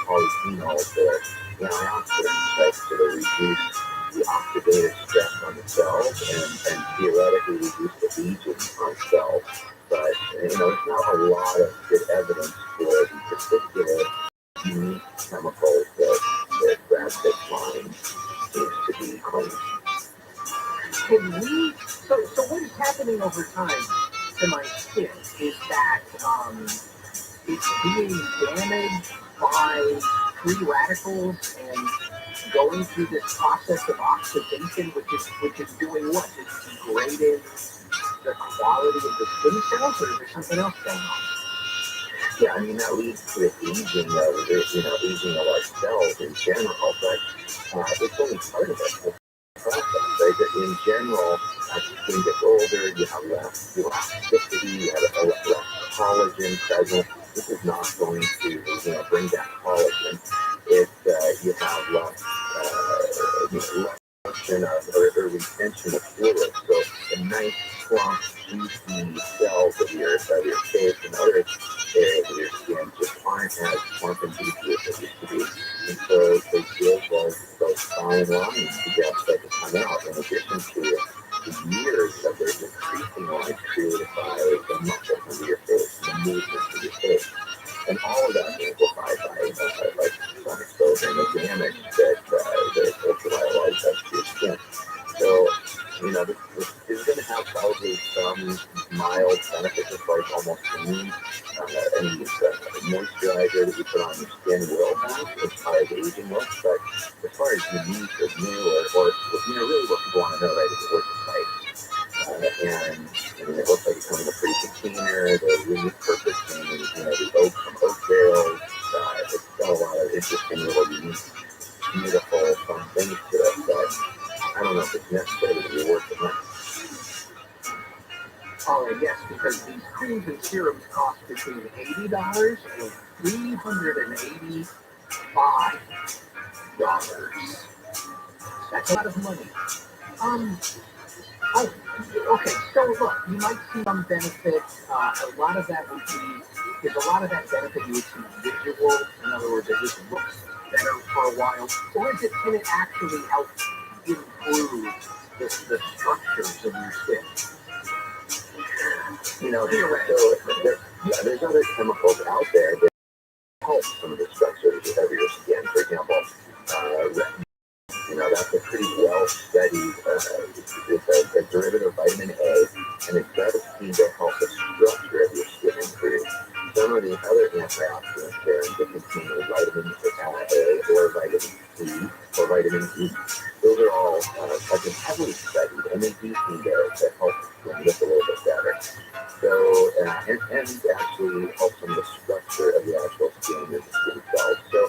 Polyphenols that are antioxidants, right? So they reduce the oxidative stress on the cells and theoretically reduce the aging on cells. But, there's not a lot of good evidence for the particular unique chemicals that Brad Pitt's line seems to be clean. So what is happening over time? to my skin is that it's being damaged by free radicals and going through this process of oxidation, which is doing what? It's degrading the quality of the skin cells, or is there something else going on? Yeah, I mean, that leads to the aging of, aging of our cells in general, but it's only part of it. Process, right? That in general, as your skin gets older, you have less elasticity, you have less collagen present. This is not going to, bring back collagen. You have less, less function or retention of fluid. So the nice, plump, juicy cells of your face and other areas of your skin just aren't as plump and juicy as they used to be. And so they give those fine lines to get that to come out, in addition to the years of there's increasing lines created by the muscles under your face, the movements of your face. And all of that amplified by sun exposure and the damage that ultraviolet light does to your skin. So, this is going to have probably some mild benefits as far as almost any moisturizer that you put on your skin will have as far as aging looks. But as far as unique or new or really what people want to know, right, is it worth the price? And it looks like it's coming in a pretty container. They're repurposing, the oak from oak barrels. It's got a lot of interesting little unique, beautiful, fun things to it. But I don't know if it's necessary to be worth the money. Yes, because these creams and serums cost between $80 and $385. That's a lot of money. Okay, so look, you might see some benefit. A lot of that benefit you would see visual. In other words, it just looks better for a while. Or can it actually help improve the structures of your skin? There's other chemicals out there that help some of the structures of your skin. For example, that's a pretty well-studied, it's a derivative of vitamin A, and it does seem to help the structure of your skin improve. Some of the other antioxidants there that contain vitamin A or vitamin C or vitamin E, those are all have been heavily studied, and they do seem to help the skin look a little bit better. So, and actually help some of the structure of the actual skin and the skin cells. So,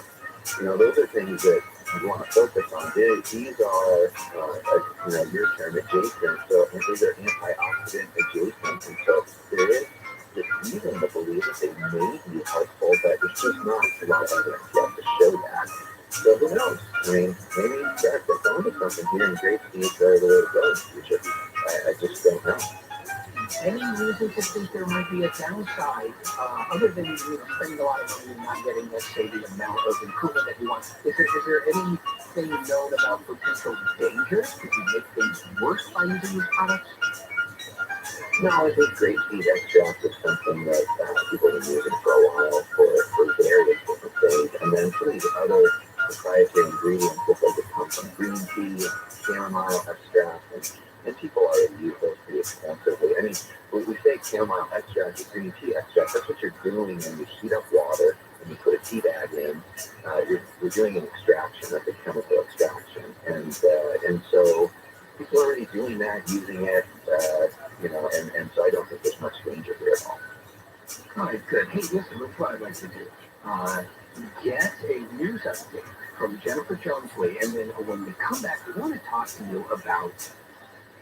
those are things that you want to focus on. These are, your term, adjacent. So these are antioxidant adjacent. And so there is this reason to believe that they may be helpful, but it's just not a lot of evidence yet to show that. So who knows? I mean, maybe that's onto something here, and grape seeds are the way to go in the future. I just don't know. Any reason to think there might be a downside, other than spending a lot of money and not getting necessarily the amount of improvement that you want? Is there anything known about potential dangers? Could you make things worse by using these products? No, I think grapeseed extract is something that people have been using for a while for various different things. And then some of these other proprietary ingredients that come from green tea, chamomile extract, and people already use those pretty extensively. I mean, when we say chamomile extract or green tea extract, that's what you're doing when you heat up water and you put a tea bag in. You're doing an extraction, that's a chemical extraction. And so people are already doing that, using it, and so I don't think there's much danger here at all. All right, good. Hey, listen, here's what I'd like to do. Get a news update from Jennifer Jones-Lee, and then when we come back, we want to talk to you about,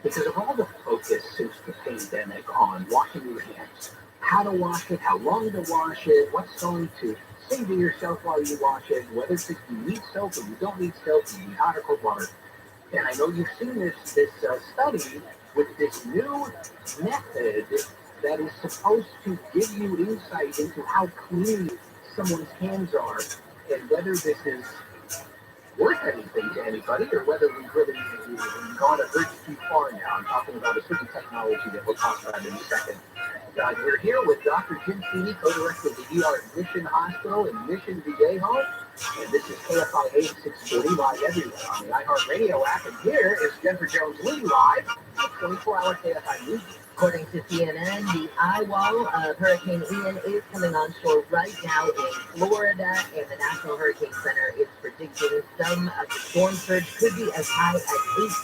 because of all the focus since the pandemic on washing your hands, how to wash it, how long to wash it, what's going to say to yourself while you wash it, whether it's you need soap or you don't need soap, you need hot or cold water. And I know you've seen this study with this new method that is supposed to give you insight into how clean someone's hands are and whether this is worth anything to anybody or whether we've really gone a bridge too far now. I'm talking about a certain technology that we'll talk about in a second. We're here with Dr. Jim Sweeney, co-director of the ER at Mission Hospital and Mission VA Home. And this is KFI 640 live everywhere on the iHeartRadio app. And here is Jennifer Jones-Lee live with 24-hour KFI News. According to CNN, the eye wall of Hurricane Ian is coming on shore right now in Florida, and the National Hurricane Center is predicting some of the storm surge could be as high as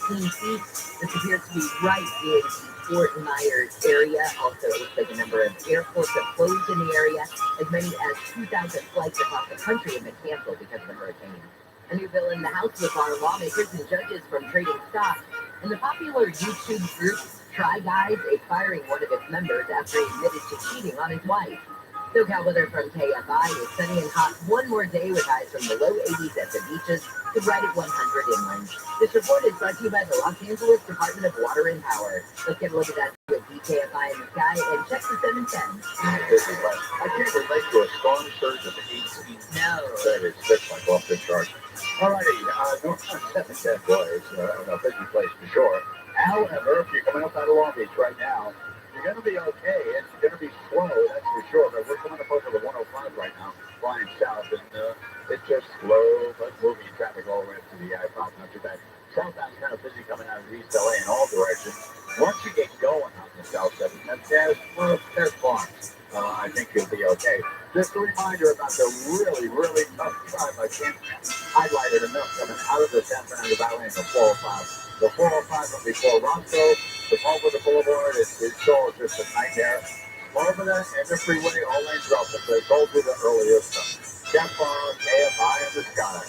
18 feet. This appears to be right in the Fort Myers area. Also, it looks like a number of airports have closed in the area. As many as 2,000 flights across the country have been canceled because of the hurricane. A new bill in the House will bar lawmakers and judges from trading stocks, and the popular YouTube group Try Guys is firing one of its members after he admitted to cheating on his wife. SoCal weather from KFI is sunny and hot one more day with highs from the low 80s at the beaches to right at 100 inland. This report is brought to you by the Los Angeles Department of Water and Power. Let's get a look at that with DKFI in the sky and check the 710. I can't relate to a storm surge of 18. No. That's like off the chart. All righty, North 710 boys, a busy place for sure. However, if you're coming up out of Long Beach right now, you're going to be okay. It's going to be slow, that's for sure. But we're coming up over the 105 right now, flying south, and it's just slow but moving traffic all the way up to the I-5. Not too bad. Southbound's kind of busy coming out of East LA in all directions. Once you get going on the South 710, well, there's farms. I think you'll be okay. Just a reminder about the really, really tough drive. I can't highlight it enough coming out of the San Fernando Valley and the 405. The 405 from before Roscoe, the Culver Boulevard, it's all just a nightmare. Marvada and the freeway, all lanes are open. They told you the earlier stuff. Jeff Bond, KFI in the sky.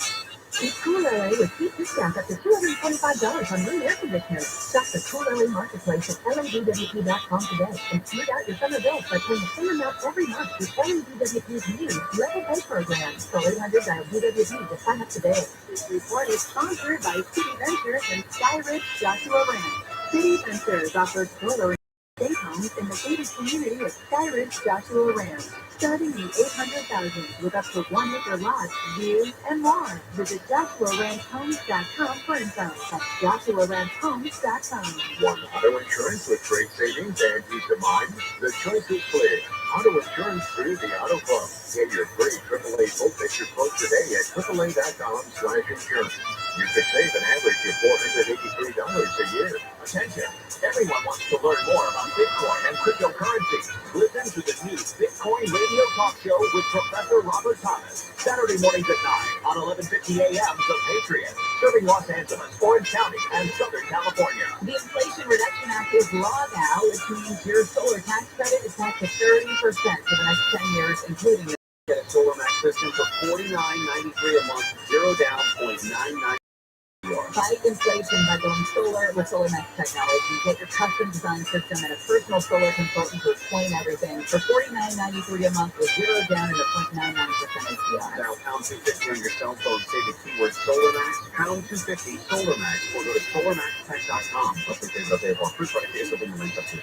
It's Cool LA with deep discounts up to $225 on new air conditioners. Shop the Cool LA Marketplace at LADWP.com today and smooth out your summer bills by paying the same amount every month with LADWP's new Level Pay program. Call 800-DWP to sign up today. This report is sponsored by City Ventures and Skyridge Joshua Ranch. City Ventures offers solar and state homes in the gated community of Skyridge Joshua Ranch, starting in $800,000 with up to 1 acre lots, views, and more. Visit JoshuaRanchHomes.com for info. That's JoshuaRanchHomes.com. Want auto insurance with great savings and peace of mind? The choice is clear. Auto insurance through the Auto Club. Get your free AAA full picture quote today at AAA.com/insurance. You could save an average of $483 a year. Attention! Everyone wants to learn more about Bitcoin and cryptocurrency. Listen to the new Bitcoin radio talk show with Professor Robert Thomas. Saturday mornings at 9 on 1150 a.m. The Patriot. Serving Los Angeles, Orange County, and Southern California. The Inflation Reduction Act is law now, which means your solar tax credit is taxed at 30% for the next 10 years, including the Get a Solar Max system for $49.93 a month, 0 down, 0.99. Fight inflation by going solar with Solar Max technology. Get your custom design system and a personal solar consultant to explain everything for $49.93 a month with 0 down and a 0.99% APR. Now, pound 250 on your cell phone, say the keyword Solar Max, pound 250 Solar Max, or go to solarmaxtech.com. Let's get up there for free prices of the link up to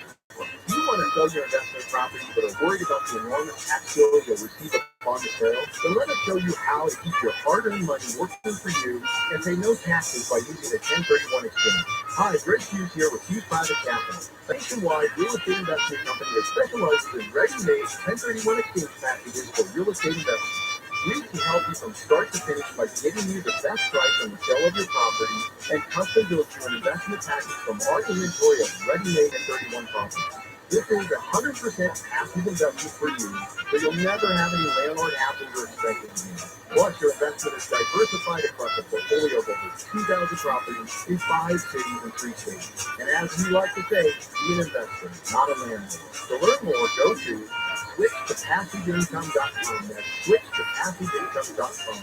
you want to sell your investment property but are worried about the enormous tax bill you'll receive upon the sale? Then let us show you how to keep your hard-earned money working for you and pay no taxes by using a 1031 exchange. Hi, Greg Hughes here with Hughes Private Capital, a nationwide real estate investment company that specializes in ready-made 1031 exchange packages for real estate investment. We can help you from start to finish by getting you the best price on the sale of your property and custom build you an investment package from our inventory of ready-made and 31 properties. This is 100% passive investment for you, so you'll never have any landlord hassles or expenses. Plus, your investment is diversified across a portfolio of over 2,000 properties in 5 cities and 3 states. And as we like to say, be an investor, not a landlord. To learn more, go to switchtopassiveincome.com. That's switchtopassiveincome.com.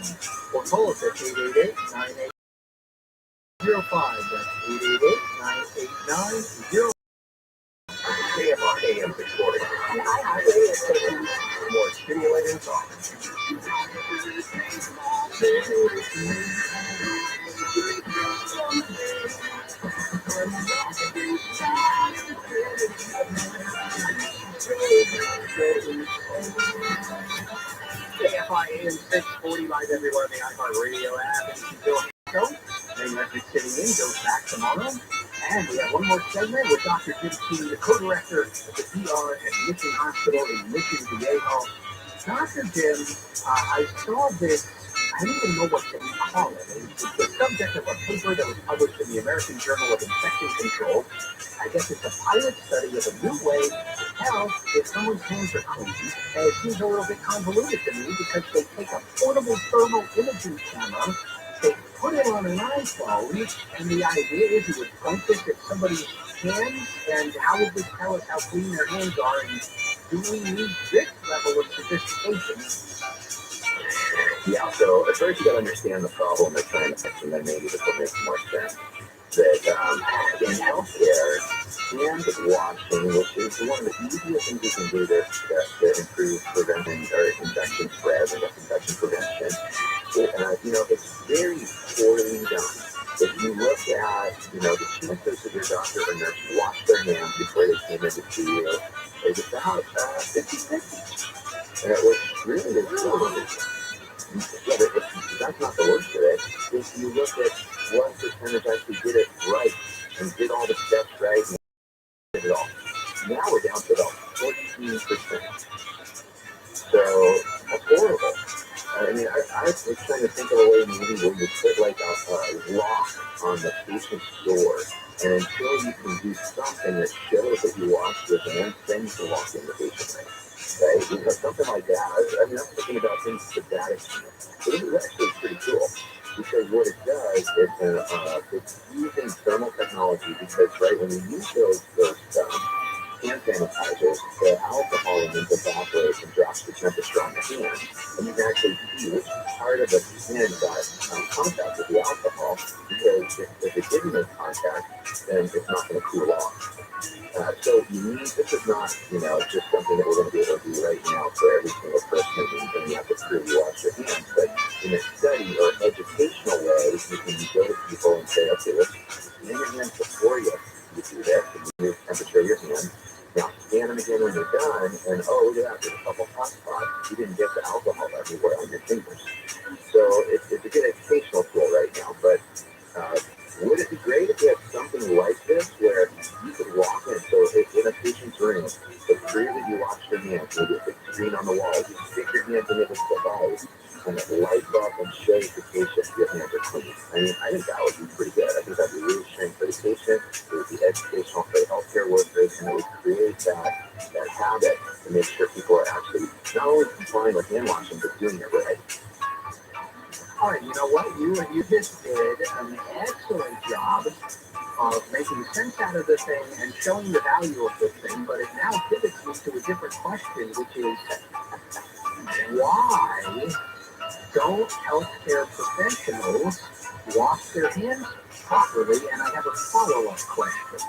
Or call us at 888-980-05. That's 888-989-05. KFI AM 640. And iHeartRadio station. More stimulating talk. KFI AM 640 live everywhere on the iHeartRadio app. And if you feel show, then Electric Sitting In goes back tomorrow. And we have one more segment with Dr. Jim Key, the co-director of the ER at Mission Hospital in Mission Viejo. Dr. Jim, I saw this I don't even know what to call it. It's the subject of a paper that was published in the American Journal of Infection Control. I guess it's a pilot study of a new way to tell if someone's hands are clean. And it seems a little bit convoluted to me because they take a portable thermal imaging camera, they put it on an iPhone, and the idea is you would point this at somebody's hands, and how would this tell us how clean their hands are, and do we need this level of sophistication? Yeah, so at first you got to understand the problem they're trying to fix, and then maybe this will make more sense. That in healthcare, hand washing, which is one of the easiest things you can do to improve preventing or infection spread and infection prevention, it's very poorly done. If you look at, the chances of your doctor or nurse wash their hands before they came in to see you is about 50-50. And it was really wrong. Yeah, but that's not the worst of it. If you look at what percentage actually did it right and did all the steps right and did it all, now we're down to about 14%. So that's horrible. I mean, I was trying to think of a way maybe where you put like a lock on the patient's door, and until you can do something that shows that you washed your hands, then you can walk in the patient right. Right? Something like that. I mean, I'm thinking about things to that extent. But it is actually pretty cool because what it does is it's using thermal technology because, right, when you use those hand sanitizers, the alcohol in them evaporates and drops the temperature on the hand. And you can actually see which part of the hand got contact with the alcohol because if it didn't make contact, then it's not going to cool off. So this is not, just something that we're going to be able to do right now for every single person, and you have to prove you wash your hands. But in a study or educational way, you can go to people and say, okay, let's scan your hands before you do this, and you move the temperature of your hand. Now scan them again when you're done, and look at that, there's a couple hot spots. You didn't get the alcohol everywhere on your fingers. So it's a good educational tool right now, but would it be great if you had something like this where you could walk in? So if in a patient's room, the prove that you washed your hands, maybe a big screen on the wall, you stick your hands into the device, and it lights up and shows the patient your hands are clean. I mean, I think that would be pretty good. I think that would be really strange for the patient, it would be educational for the healthcare workers, and it would create that habit to make sure people are actually not only complying with hand washing, but doing it right. All right, you know what? You just did an excellent job of making sense out of the thing and showing the value of the thing, but it now pivots me to a different question, which is why don't healthcare professionals wash their hands properly? And I have a follow-up question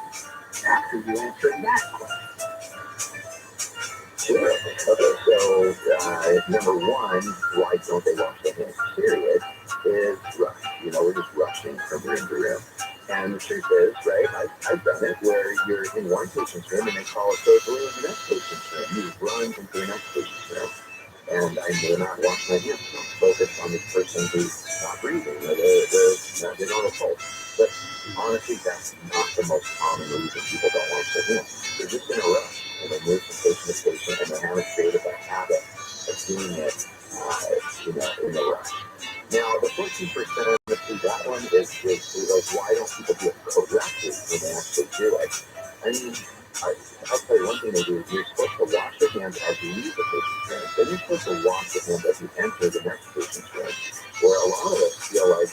after you answer that question. Sure. Okay, so number one, why don't they wash their hands? Period. Is rush. We're just rushing from room to room. And the truth is, right, I've done it where you're in one patient's room and they call it surgery in the next patient's room. You run into the next patient's room. And I may not wash my hands. I'm focused on this person who's not breathing. They're not a pulse. But honestly, that's not the most common reason people don't wash their hands. They're just in a rush, and they move from patient to patient, and they haven't created that habit of doing it, in the rush. Now, the 14%, honestly, that one is like, why don't people do it correctly when they actually do it? I mean, I'll tell you one thing they do is you're supposed to wash your hands as you leave the patient's room. Then you're supposed to wash your hands as you enter the next patient's room. Where a lot of us feel like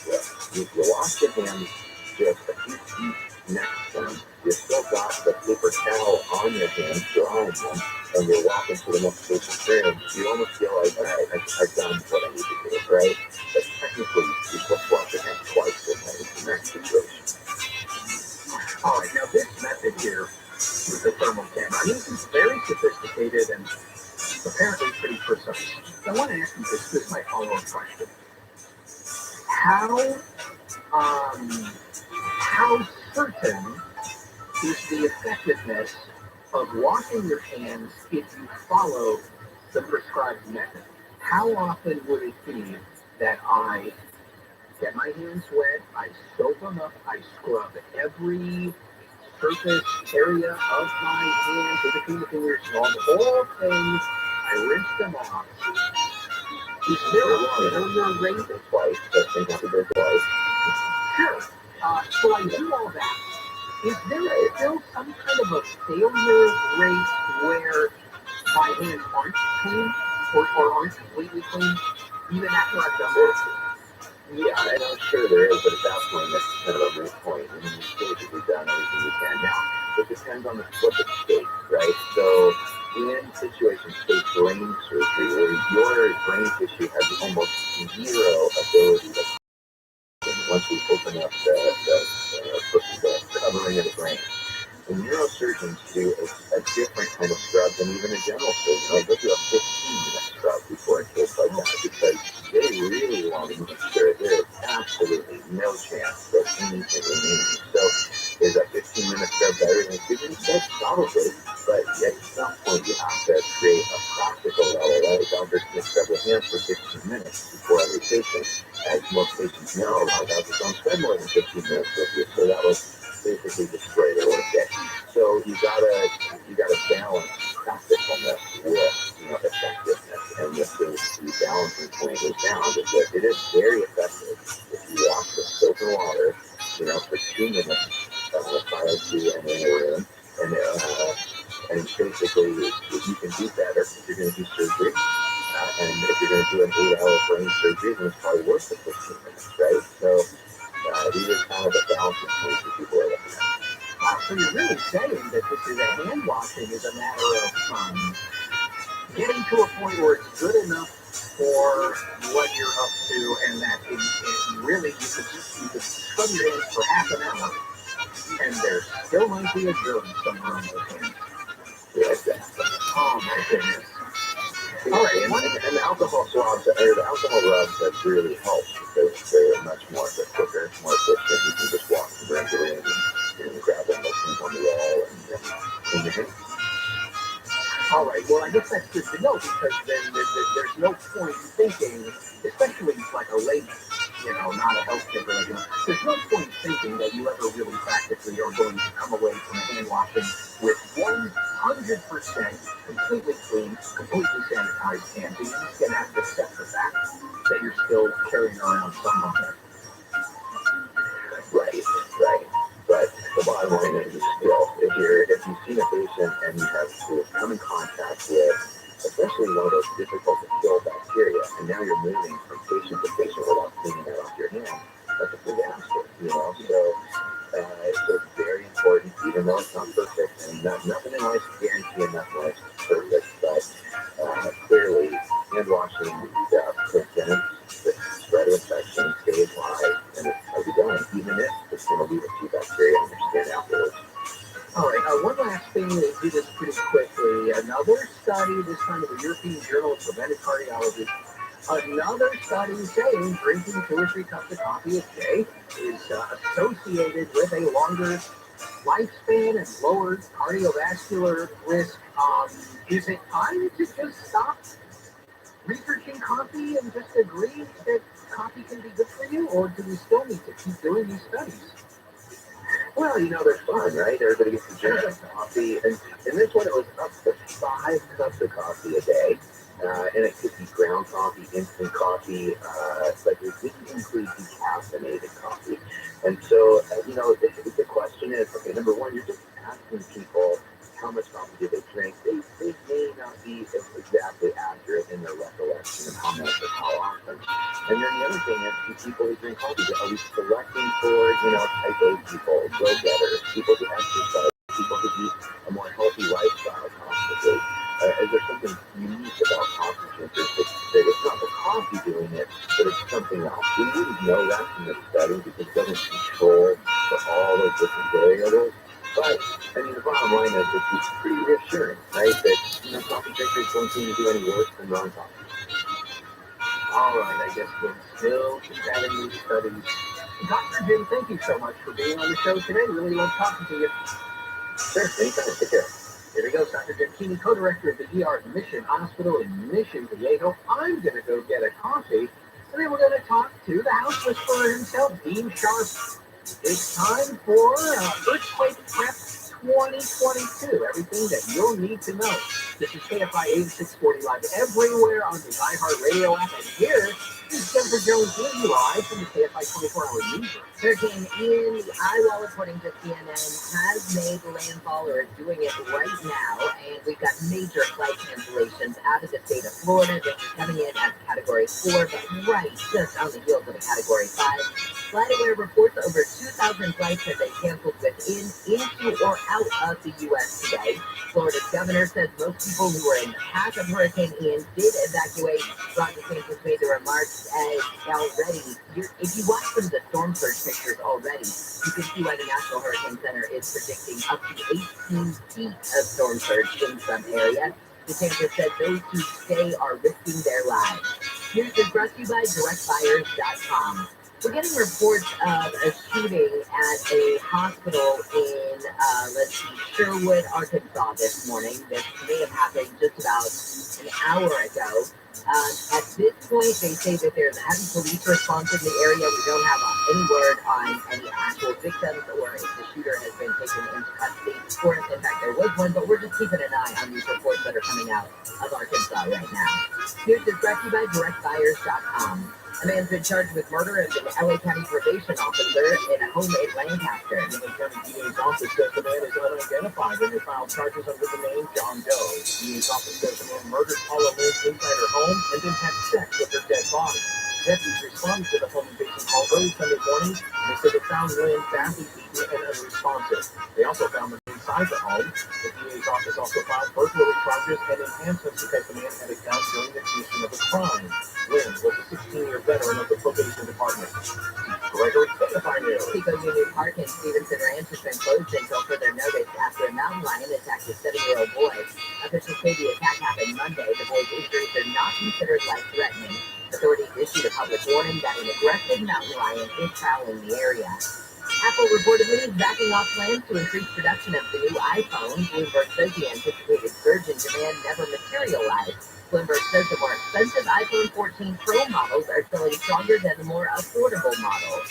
you wash your hands just a few feet next to them. You still got the paper towel on your hands, drying them, and you're walking to the next patient's room. You almost feel like, all right, I've done what I need to do, right? But technically, you're supposed to wash your hands twice in the next situation. All right, now this method here with the thermal camera, I mean, this is very sophisticated and apparently pretty precise. So I want to ask you this is my follow-up question. How certain is the effectiveness of washing your hands if you follow the prescribed method? How often would it be that I get my hands wet, I soap them up, I scrub every surface area of my hands, in between the fingers, and all the whole thing, I rinse them off. Is there a failure rate? Twice, testing happened twice. Sure. So I do all that. Is there still some kind of a failure rate where my hands aren't clean or aren't completely clean, even after I've done this? Yeah, and I'm sure there is, but at that point, that's kind of a moot point. I mean, you've basically done everything you can. Now, it depends on what the state, right? So, in situations, say brain surgery, where your brain tissue has almost zero ability to once we open up the covering of the brain. The neurosurgeons do a different kind of scrub than even a general surgeon. Like, they'll do a 15-minute scrub before a case like that because they really want to make sure there is absolutely no chance that anything remains. So, is a 15-minute scrub better than a 2-minute scrub? Probably. But at some point, you have to create a practical level. Right? Doctors can scrub their hands for 15 minutes before every patient. As most patients know, a lot of doctors don't spend more than 15 minutes with you. So that was basically destroy their workday. So you gotta balance practicalness with effectiveness, and this is the balancing point we found is that it is very effective if you wash with soap and water, for 2 minutes prior to entering a room, and basically you can do better if you're going to do surgery, and if you're going to do an 8-hour brain surgery, then it's probably worth the 15 minutes, right? So these are kind of the balancing points that people are looking at. So you're really saying that this is a hand washing is a matter of getting to a point where it's good enough for what you're up to, and that it really you could scrub your hands for half an hour, and there still might be a germ somewhere on those hands. Yeah, exactly. Oh my goodness. All right, and the alcohol swabs, or the alcohol rubs have really helped because they're much more quicker, more efficient. You can just walk from room to room and grab one of those things on the wall and clean your hands. All right, well, I guess that's good to know because then there's no point thinking, especially like a lady, not a healthcare professional, there's no point thinking that you ever really practically are going to come away from a hand washing with 100% completely clean, completely sanitized hands. So you're just going to have to accept the fact that you're still carrying around some of it. Right. But the bottom line is still, if you've seen a patient and you have to come in contact with, especially one of those difficult to kill bacteria, and now you're moving from patient to patient without cleaning that off your hand, that's a disaster, So it's very important, even though it's not perfect, and nothing in life is guaranteed and nothing in life is perfect, but clearly, hand washing prevents the spread of infection, stays alive, and it's done, even if it's going to leave a few bacteria in your skin afterwards. All right, one last thing, to do this pretty quickly. Another study, this time of the European Journal of Preventive Cardiology, another study saying drinking 2 or 3 cups of coffee a day is associated with a longer lifespan and lower cardiovascular risk. Is it time to just stop researching coffee and just agree that coffee can be good for you, or do we still need to keep doing these studies? Well, they're fun, right? Everybody gets to drink coffee, and this one it was up to 5 cups of coffee a day, and it could be ground coffee, instant coffee, but it didn't include decaffeinated coffee. And so, the question is, okay, number one, you're just asking people how much coffee do they drink. They may not be exactly accurate in their recollection of how much or how often. And then the other thing is, the people who drink coffee, are we selecting for, type A people, go-getters, people who exercise, people who eat a more healthy lifestyle, possibly? Is there something unique about coffee drinkers that it's not the coffee doing it, but it's something else? We wouldn't know that from the study because it doesn't control for all those different variables. But, the bottom line is it's pretty reassuring, right? That, coffee drinkers don't seem to do any worse than non-coffee. All right, I guess we'll still keep having these studies. Dr. Jim, thank you so much for being on the show today. Really love talking to you. Sure, anytime. Take care. Here he goes, Dr. Jim Keeney, co-director of the ER at Mission Hospital in Mission, Viejo. I'm going to go get a coffee, and then we're going to talk to the house whisperer himself, Dean Sharp. It's time for Earthquake Prep 2022. Everything that you'll need to know. This is KFI 8640 live everywhere on the iHeartRadio app. And here is Jennifer Jones with you live from the KFI 24-hour newsroom. Hurricane Ian, the Iowa, according to CNN, has made landfall or is doing it right now. And we've got major flight cancellations out of the state of Florida. This is coming in at Category 4, but right just on the heels of a Category 5. FlightAware reports over 2,000 flights have been canceled within, into, or out of the U.S. today. Florida's governor says most people who were in the path of Hurricane Ian did evacuate. Ron DeSantis made the remarks already. If you watch some of the storm surge pictures already, you can see why the National Hurricane Center is predicting up to 18 feet of storm surge in some area. DeSantis said those who stay are risking their lives. News is brought to you by directbuyers.com. We're getting reports of a shooting at a hospital in, Sherwood, Arkansas this morning. This may have happened just about an hour ago. At this point, they say that there's a heavy police response in the area. We don't have any word on any actual victims or if the shooter has been taken into custody. Or if, in fact, there was one, but we're just keeping an eye on these reports that are coming out of Arkansas right now. News is brought to you by directbuyers.com. A man's been charged with murder of an LA County probation officer in a home in Lancaster. The County DA's office says the man is unidentified and they filed charges under the name John Doe. The DA's office says the man murdered Paula Lynn inside her home and then had sex with her dead body. Deputies responded to the home invasion call early Sunday morning, and they said they found Lynn badly beaten and unresponsive. They also found them inside the home. The DA's office also filed burglary charges and enhancements because the man had a gun during the commission of a crime. Lynn was a 16-year veteran of the probation department. Gregory, KFI News. Pico Union Park in Stevenson Ranch has been closed until further notice after a mountain lion attacked a 7-year-old boy. Officials say the attack happened Monday. The boy's injuries are not considered life-threatening. Authorities issued a public warning that an aggressive mountain lion is prowling the area. Apple reportedly is backing off plans to increase production of the new iPhone. Bloomberg says the anticipated surge in demand never materialized. Bloomberg says the more expensive iPhone 14 Pro models are selling stronger than the more affordable models.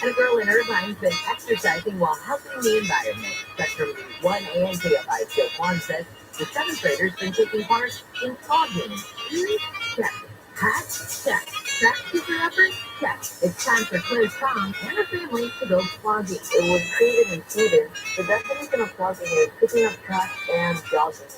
And a girl in Irvine's been exercising while helping the environment. Spectrum News 1 and KFI Joe Kwan says the 7th grader's been taking part in plogging. Check. Hat? Check. Track super uppers? Check. It's time for Claire Tom and her family to go plogging. It was created in Sweden. The definition of plogging is picking up trash and jogging.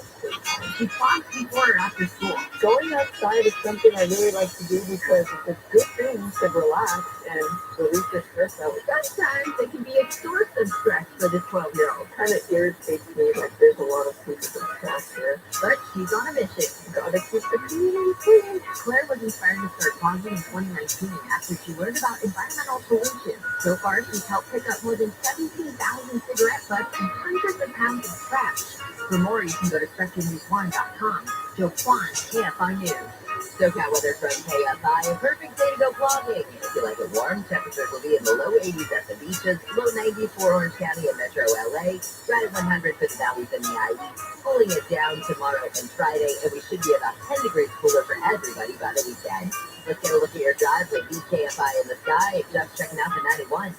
She plogs before or after school. Going outside is something I really like to do because it's a good thing to relax and release your stress out. Sometimes it can be a source of stress for the 12-year-old. Kind of irritates me that there's a lot of people of trash here. But she's on a mission. Gotta keep the community clean. Claire was inspired to start plogging in 2019 after she learned about environmental pollution. So far, she's helped pick up more than 17,000 cigarette butts and hundreds of pounds of trash. For more, you can go to SpectrumNews1.com. Joe Kwan, KFI News. SoCal weather from KFI. A perfect day to go vlogging. If you like it warm, temperatures will be in the low 80s at the beaches, low 90s for Orange County and Metro LA, right at 100 for the valleys and the IE. Cooling it down tomorrow and Friday, and we should be about 10 degrees cooler for everybody by the weekend. Let's get a look at your drive with KFI in the sky. Just checking out the 91.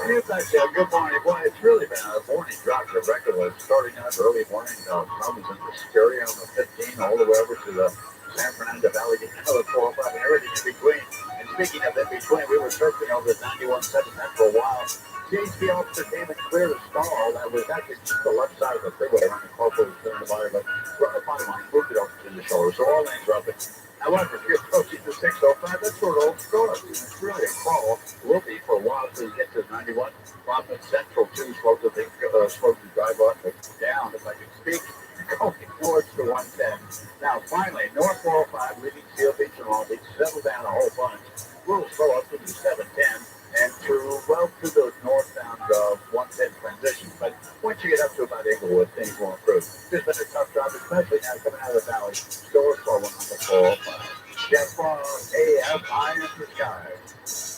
Good morning. Boy, it's really been a morning drop to record. Starting out early morning, problems in the Scurry on the 15 all the way over to the San Fernando Valley, the 405 and everything in between. And speaking of in between, we were surfing over the 91.7 for a while. JC officer came and cleared a stall that was actually just the left side of the freeway around the corporate center of the body, but right up on the line, moved it over to the shoulder. So all lanes are open. However, if you're approaching the 605, that's sort of old stars. It's really a crawl. Will be for a while until you get to 91. Providence Central, too, supposed to drive up and down, if I can speak, going towards the 110. Now, finally, North 405, leaving Seal Beach and Long Beach, settled down a whole bunch. A little slow up to the 710 and to the northbound 110 transition. But once you get up to about Inglewood, things will improve. It's been a tough job, especially now coming out of the valley. Still a slow one on the 405. Jeff from KFI in the sky.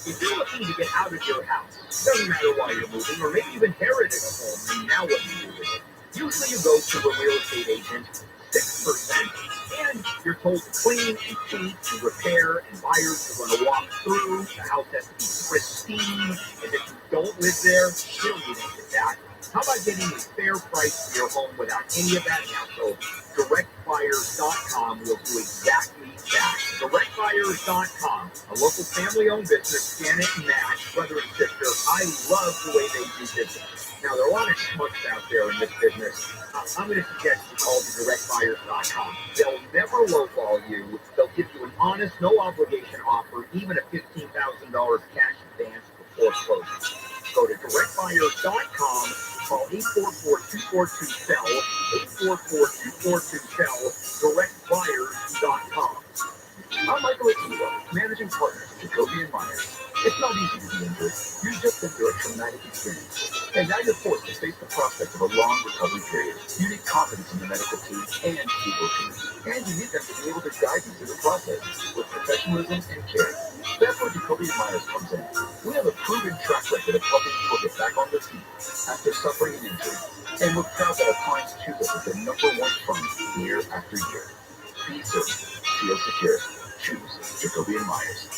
If you're looking to get out of your house, doesn't matter why you're moving, or maybe you've inherited a home, and now what do you do with it? Usually you go to a real estate agent, 6%, and you're told to clean and keep and repair, and buyers are going to walk through. The house has to be pristine, and if you don't live there, you don't need any of that. How about getting a fair price for your home without any of that hassle? DirectBuyers.com will do exactly that. DirectBuyers.com, a local family-owned business, Janet and Matt, brother and sister. I love the way they do business. Now, there are a lot of schmucks out there in this business. I'm going to suggest you call the DirectBuyers.com. They'll never lowball you. They'll give you an honest, no-obligation offer, even a $15,000 cash advance before closing. Go to DirectBuyers.com. Call 844-242-SELL, 844-242-SELL, DirectBuyers.com. I'm Michael Akiva, managing partner of Jacoby & Myers. It's not easy to be injured. You've just been through a traumatic experience. And now you're forced to face the prospect of a long recovery period. You need confidence in the medical team and legal community. And you need them to be able to guide you through the process with professionalism and care. That's where Jacoby & Myers comes in. We have a proven track record of helping people get back on their feet after suffering an injury. And we're proud that our clients choose us as their #1 firm year after year. Be certain. Feel secure. Choose Jacoby & Myers.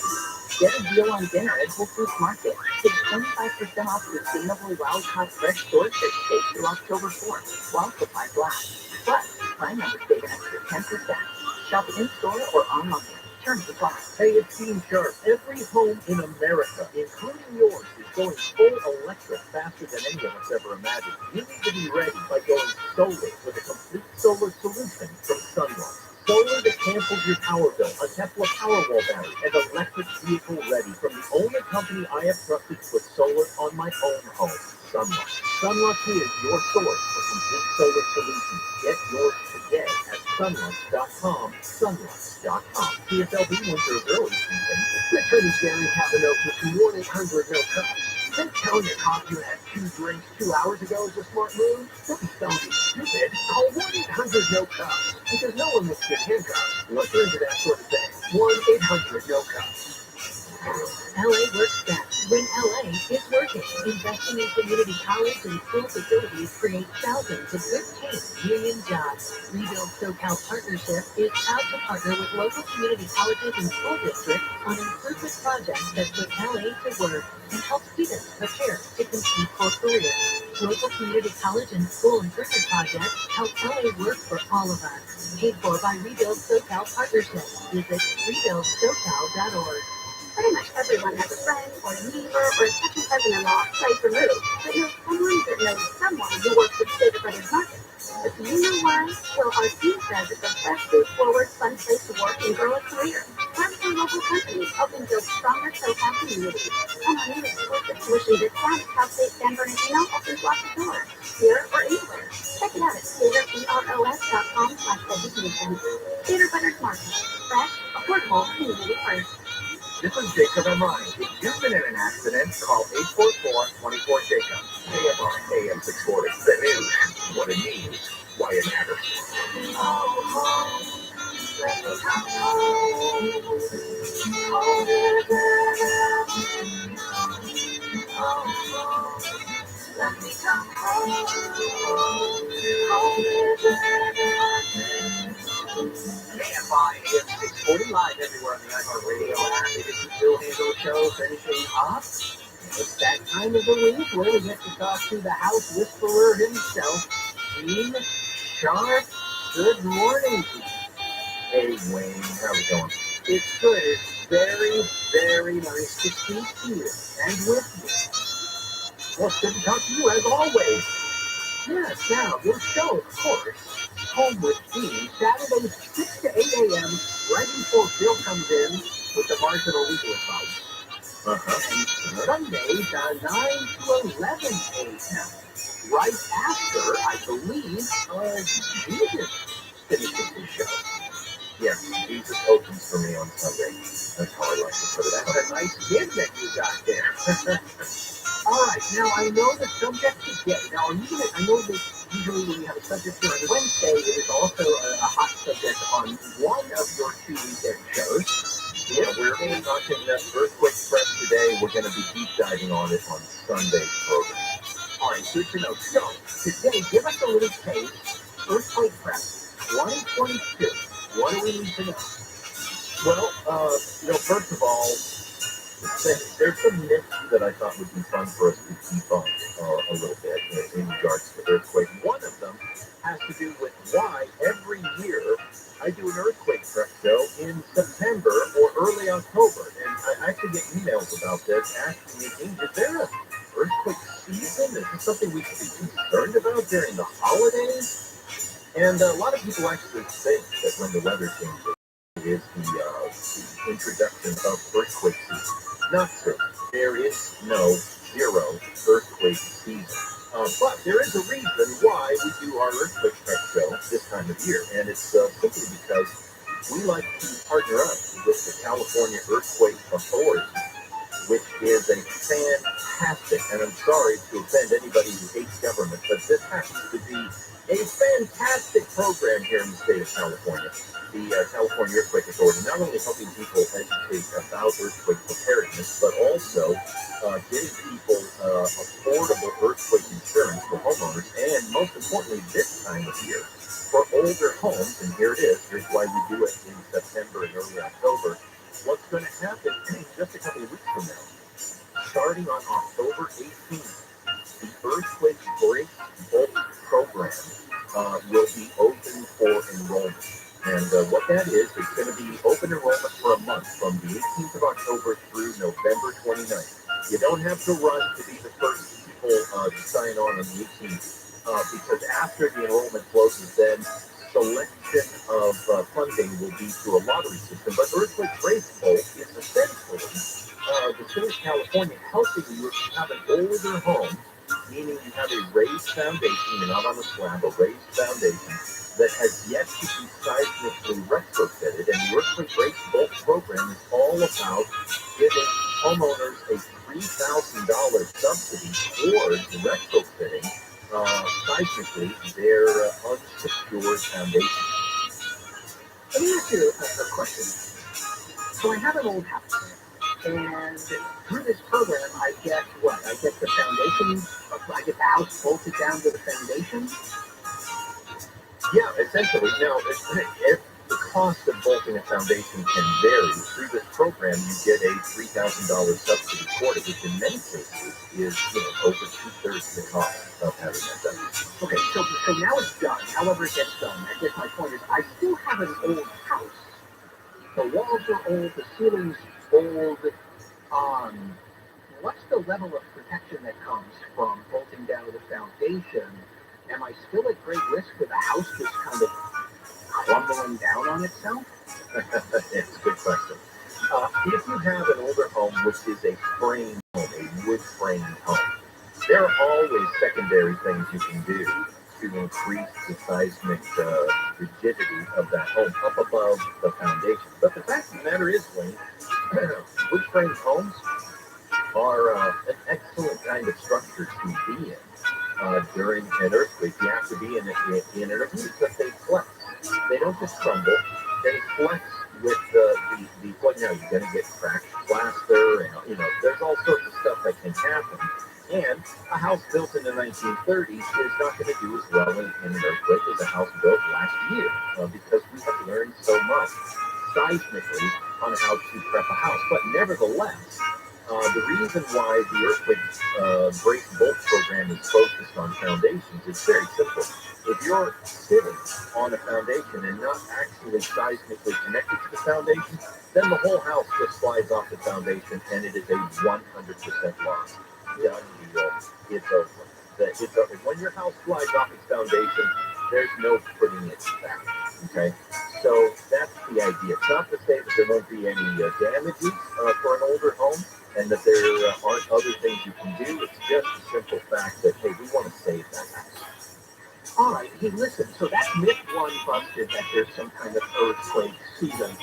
Get a deal on dinner at Whole Foods Market. Take 25% off sustainable wild-caught fresh swordfish steak through October 4th, while supplies last. Plus, Prime members save an extra 10%. Shop in-store or online. Terms apply. Hey, it's Team Sharp. Every home in America, including yours, is going full electric faster than any of us ever imagined. You need to be ready by going solar with a complete solar solution from Sunlight. Solar that cancels your power bill, a Tesla Powerwall battery, and electric vehicle ready from the only company I have trusted to put solar on my own home, Sunlight. Sunlight is your source for complete solar solutions. Get yours today at sunlight.com, sunlight.com. PSLB winter early season. Attorney Gary Kavanaugh to 1-800-NO-CUPS. Think telling a cop you had 2 drinks 2 hours ago is a smart move? Don't be stupid. Call 1-800-NO-CUPS. Because no one wants to get handcuffed. Look into that sort of thing. 1-800-NO-CUPS. LA works best when LA is working. Investing in community college and school facilities creates thousands of good-paying union jobs. Rebuild SoCal Partnership is proud to partner with local community colleges and school districts on improvement projects that put LA to work and help students prepare to compete for careers. Local community college and school improvement projects help LA work for all of us. Paid for by Rebuild SoCal Partnership. Visit rebuildsocal.org. Pretty much everyone has a friend or a neighbor or a second cousin-in-law twice removed, but you're someone that knows someone who works at State Brothers Market. But do you know why? Well, our team says it's a fresh, food-forward, fun place to work and grow a career. Work for local companies, helping build stronger SoCal communities. And our new exclusive tuition discount at Cal State San Bernardino opens lots of doors, here or anywhere. Check it out at StaterBROS.com/education. State Brothers Market. Fresh, affordable, community first. This is Jacob and Ronnie. If you've been in an accident, call 844-24-JACOB. AMR AM 640. The news, what it means, why it matters. KFI AM 640 live everywhere on the iHeartRadio app. It is the Bill Handle Show finishing up. It's that time of the week where we get to talk to the house whisperer himself, Team Sharp. Good morning. Hey, Wayne, how's it going? It's good. It's very, very nice to speak to you and with you. Well, it's good to talk to you as always. Yes, now, your show, of course, Home with Dean, Saturdays 6 to 8 a.m., right before Bill comes in with the marginal legal advice. And Sundays, 9 to 11 a.m., right after, I believe, Jesus finishes his show. Yes, Jesus opens for me on Sunday. That's how I like to put it out. What a nice gig that you got there. All right, now I know the subject today. Now, I know that usually when you have a subject here on Wednesday, it is also a hot subject on one of your 2 weekend shows. Yeah, we're talking that earthquake prep today. We're going to be deep diving on it on Sunday's program. All right, good to know. So, today, give us a little taste. Earthquake prep 2022. What do we need to know? Well, first of all, There's some myths that I thought would be fun for us to debunk a little bit in regards to earthquake. One of them has to do with why every year I do an earthquake prep show in September or early October. And I actually get emails about this asking me, is there an earthquake season? Is this something we should be concerned about during the holidays? And a lot of people actually think that when the weather changes, is the introduction of earthquake season. Not true. There is no zero earthquake season. But there is a reason why we do our earthquake prep show this time of year, and it's simply because we like to partner up with the California Earthquake Authority, which is a fantastic, and I'm sorry to offend anybody who hates government, but this happens to be a fantastic program here in the state of California. The California Earthquake Authority, not only helping people educate about earthquake preparedness, but also getting people affordable earthquake insurance for homeowners, and most importantly, this time of year, for older homes, and here it is, here's why we do it in September and early October. What's going to happen in just a couple of weeks from now, starting on October 18th, the Earthquake Break Bulk Program will be open for enrollment. And what that is, it's going to be open enrollment for a month from the 18th of October through November 29th. You don't have to run to be the first people to sign on the 18th, because after the enrollment closes, then selection of funding will be through a lottery system. But Earthquake Break Bulk is essentially the state of California helping you if you have an older home, meaning you have a raised foundation, you're not on a slab, a raised foundation that has yet to be seismically retrofitted. And the Earthquake Break Bulk program is all about giving homeowners a $3,000 subsidy towards retrofitting seismically their unsecured foundation. Let me ask you a question. So I have an old house, and through this program, I get what? I get the foundation, I get the house bolted down to the foundation? Yeah, essentially. Now, if the cost of bolting a foundation can vary, through this program, you get a $3,000 subsidy toward it, which in many cases is over 2/3 the cost of having that done. Okay, so now it's done. However it gets done. I guess my point is, I still have an old house. The walls are old, the ceiling's old. What's the level of protection that comes from bolting down the foundation? Am I still at great risk for the house just kind of crumbling down on itself? It's a good question. If you have an older home, which is a frame home, a wood frame home, there are always secondary things you can do to increase the seismic rigidity of that home up above the foundation. But the fact of the matter is, Wayne, wood frame homes are an excellent kind of structure to be in. During an earthquake, you have to be in an earthquake because they flex. They don't just crumble. They flex with the well, you're going to get cracked plaster, and there's all sorts of stuff that can happen. And a house built in the 1930s is not going to do as well in an earthquake as a house built last year, because we have learned so much seismically on how to prep a house. But nevertheless, the reason why the Earthquake Break Bulk program is focused on foundations is very simple. If you're sitting on a foundation and not actually seismically connected to the foundation, then the whole house just slides off the foundation, and it is a 100% loss. Done deal. It's over. When your house slides off its foundation, there's no putting it back. Okay? So that's the idea. It's not to say that there won't be any damages for an older home, and that there aren't other things you can do. It's just a simple fact that, hey, we want to save that house. All right, hey, listen, so that's myth one busted, that there's some kind of earthquake season.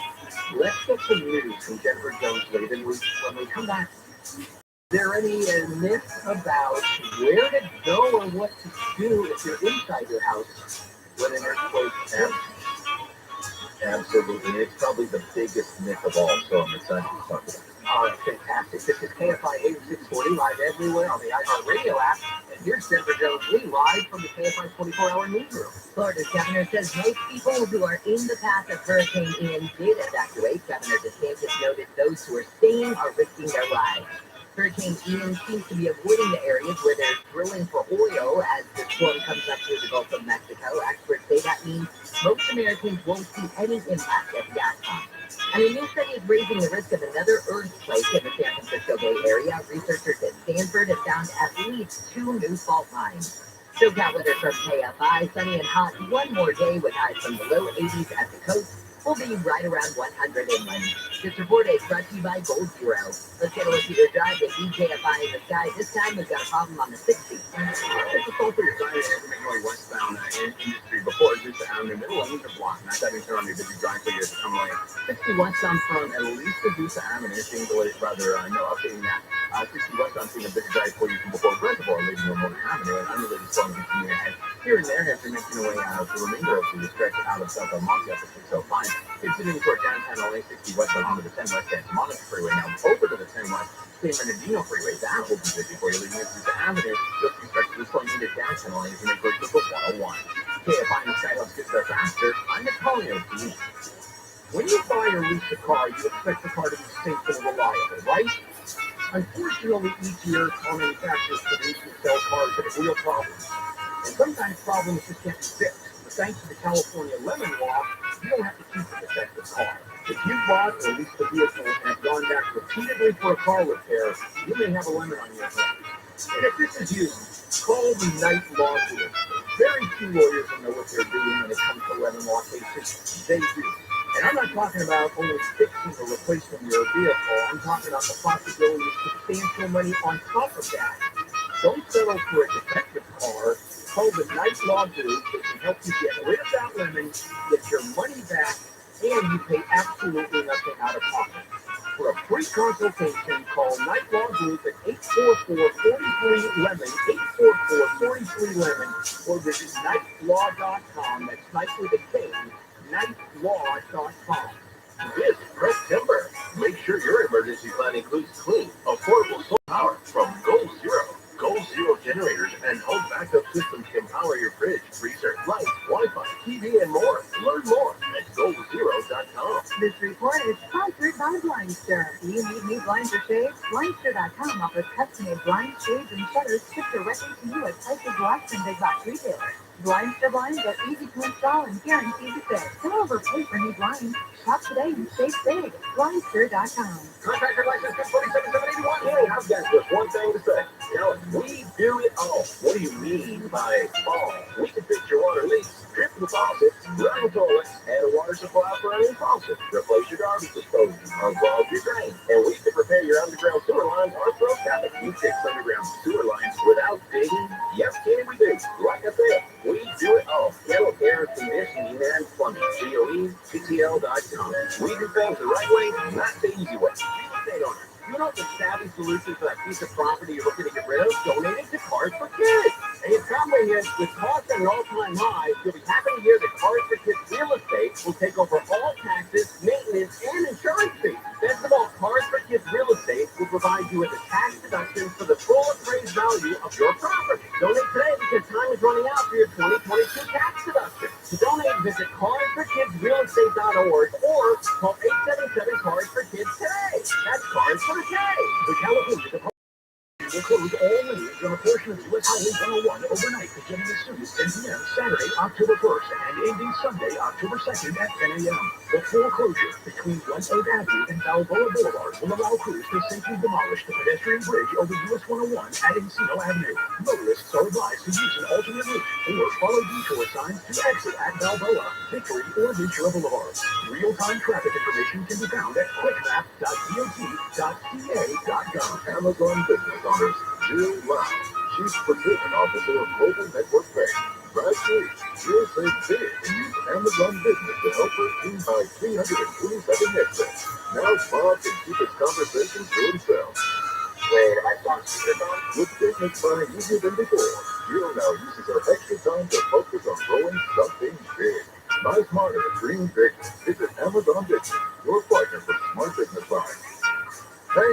Let's get some news from Jennifer Jones-Lee. Then when we come back, is there any myth about where to go or what to do if you're inside your house when an earthquake happens? Absolutely. It's probably the biggest myth of all, so I'm excited to talk about it. Oh, that's fantastic. This is KFI 8640 live everywhere on the iHeartRadio app. And here's Denver Jones Lee live from the KFI 24-hour newsroom. Florida's governor says most people who are in the path of Hurricane Ian did evacuate. Governor DeSantis noted those who are staying are risking their lives. Hurricane Ian seems to be avoiding the areas where they're drilling for oil as the storm comes up through the Gulf of Mexico. Experts say that means most Americans won't see any impact at the gas pump. And a new study is raising the risk of another earthquake in the San Francisco Bay Area. Researchers at Stanford have found at least 2 new fault lines. SoCal weather from KFI, sunny and hot one more day with highs from the low 80s at the coast. We'll be right around 100 inland. This report is brought to you by Gold Zero. Let's get a look at your drive with KFI in the sky. This time we've got a problem on the 60. It's a call for your side and make your way westbound industry before Dusa Avenue, middle lanes are blocked. Not that means you're on your busy drive for years to come away. 60 westbound from at least the Dusa Avenue, seeing delays rather, updating that. 60 westbound seeing a busy drive for you from before Reservoir, leaving Memorial Avenue, and unrelated storm continuing ahead. Here and there, as you're making your way out the remainder of the stretch out of South Monte up to 605. Continuing toward downtown LA, 60 westbound onto the 10 West Santa Monica Freeway. Now over to the 10 West San Bernardino Freeway. That will be busy for you, leaving us to Avenue. Just respect to this point into downtown LA as you make way to the 101. KFI in the Skyhouse gets there faster. I'm Napoleon P. When you buy or lease a car, you expect the car to be safe and reliable, right? Unfortunately, each year, car manufacturers produce and sell cars that have real problems. And sometimes problems just can't be fixed. But thanks to the California Lemon Law, you don't have to keep a defective car. If you bought or leased a vehicle and have gone back repeatedly for a car repair, you may have a lemon on your hands. And if this is you, call the Night Law Group. Very few lawyers will know what they're doing when it comes to lemon law cases. They do. And I'm not talking about only fixing or replacing your vehicle. I'm talking about the possibility of substantial money on top of that. Don't settle for a defective car. Call the Night Law Group. They can help you get rid of that lemon, get your money back, and you pay absolutely nothing out of pocket. For a free consultation, call Night Law Group at 844-43-LEMON, 844-43-LEMON, or visit nightlaw.com. That's night with a K, nightlaw.com. This September, make sure your emergency plan includes clean, affordable solar power from Goal Zero. Goal Zero generators and home backup systems can power your fridge, freezer, lights, Wi-Fi, TV, and more. Learn more at GoalZero.com. This report is sponsored by Blindster. Do you need new blinds or shades? Blindster.com offers custom-made blinds, shades, and shutters shipped directly to you at prices less than big box retailers. Blindster blinds are easy to install and guaranteed to fit. Don't overpay for new blinds. Shop today and save big. Blindster.com. Contractor license 47781. Hey, I've got just one thing to say. We do it all. What do you mean by all? We can fix your water leaks, drip the faucet, run the toilet, add a water supply for any faucet, replace your garbage disposal, unclog your drain, and we can repair your underground sewer lines or throw traffic. We fix underground sewer lines without digging. Yes, can we do? Like I said, we do it all. Yellow air conditioning and plumbing. GOECTL.com. We do things the right way, not the easy way. Real estate owner. You know the savvy solution for that piece of property you're looking to get rid of? Donate it to Cars for Kids. And your family is, with costs at an all-time high, you'll be happy to hear that Cars for Kids Real Estate will take over all taxes, maintenance, and insurance fees. Best of all, Cars for Kids Real Estate will provide you with a tax deduction for the full appraised value of your property. Donate today because time is running out for your 2022 tax deduction. To donate, visit carsforkidsrealestate.org or call 877-CARS-FOR-KIDS today. That's Cars for Kids. The California Department will close all lanes on a portion of US Highway 101 overnight beginning as soon as 10 p.m. Saturday, October 1st, and ending Sunday, October 2nd at 10 a.m. The full closure between 1 8th Avenue and Balboa Boulevard will allow crews to safely demolish the pedestrian bridge over US 101 at Encino Avenue. Motorists are advised to use an alternate route or follow detour signs to exit at Balboa, Victory, or Ventura Boulevard. Real-time traffic information can be found at quickmap.dot.ca.gov. Amazon Business Owners, Jill Lau, Chief Procurement Officer of Global Network Bank. Gradually, Jill saves big and use Amazon Business to help her team buy 327 headsets. Now Bob can keep his conversations to himself. Wait, am I talking to them? With business buying easier than before, Jill now uses her extra time to focus on growing something big. Buy smarter, dream big. Visit Amazon Business, your partner for smart business buying. Hey,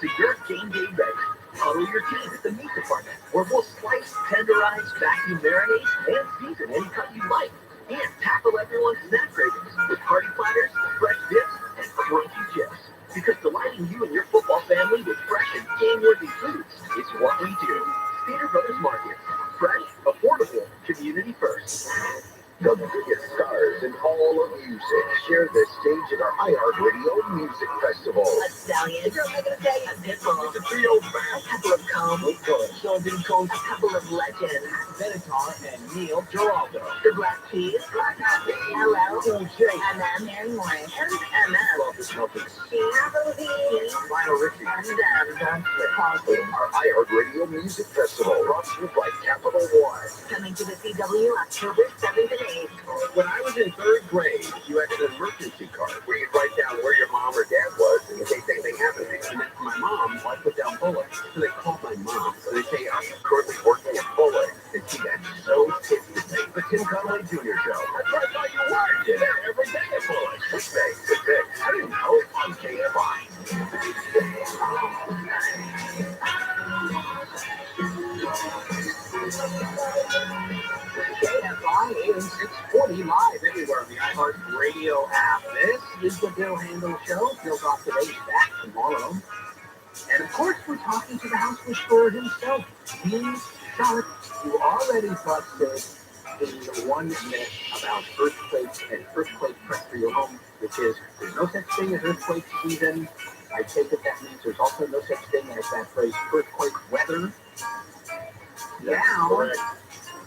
so you're game day ready. Huddle your team at the meat department, where we'll slice, tenderize, vacuum marinate, and season any cut you like. And tackle everyone's snack cravings with hearty platters, fresh dips, and crunchy chips. Because delighting you and your football family with fresh and game-worthy foods is what we do. Peter Brothers Market. Fresh, affordable, community first. The biggest stars in all of music share the stage at our iHeartRadio Music Festival. A stallion, a pitbull, The trio a couple of combs, Sheldon Combs, a couple of legends, Benatar, and Neil Giraldo. the Black Keys, LL, Cool J. MM, Mary Morris, MM, Love this company. Vinyl Richie. and John Smith. Our iHeartRadio Music Festival brought to you by Capital One. coming to the CW October 7th and 8th. When I was in 3rd grade, you had an emergency card where you'd write down where your mom or dad was in case anything happened to you. And then for my mom, I put down Bullock. So they called my mom. So they say, I'm currently working at Bullock. And she got so pissed at me. The Tim Conway Jr. Show. That's where I thought you worked. You're there every day at Bullock. Good day, good day. I didn't know on KFI. KFI AM 640 live everywhere on the iHeartRadio app. This is the Bill Handel Show. Bill's off today, he's back tomorrow. And of course, we're talking to the house restorer himself, Dean Sharp, who already busted the one myth about earthquakes and earthquake prep for your home, which is there's no such thing as earthquake season. I take it that means there's also no such thing as that phrase earthquake weather. Now, correct.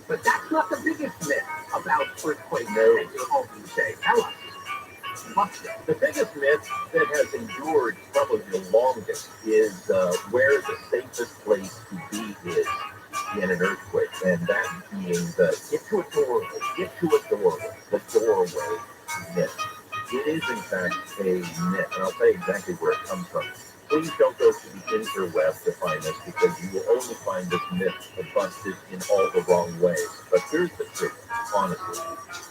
But that's not the biggest myth about earthquakes at your home, you say. Tell us. The biggest myth that has endured probably the longest is where the safest place to be is in an earthquake, and that being the get to a doorway, the doorway myth. It is in fact a myth, and I'll tell you exactly where it comes from. Please don't go to the interweb to find this, because you will only find this myth busted in all the wrong ways. But here's the truth, honestly.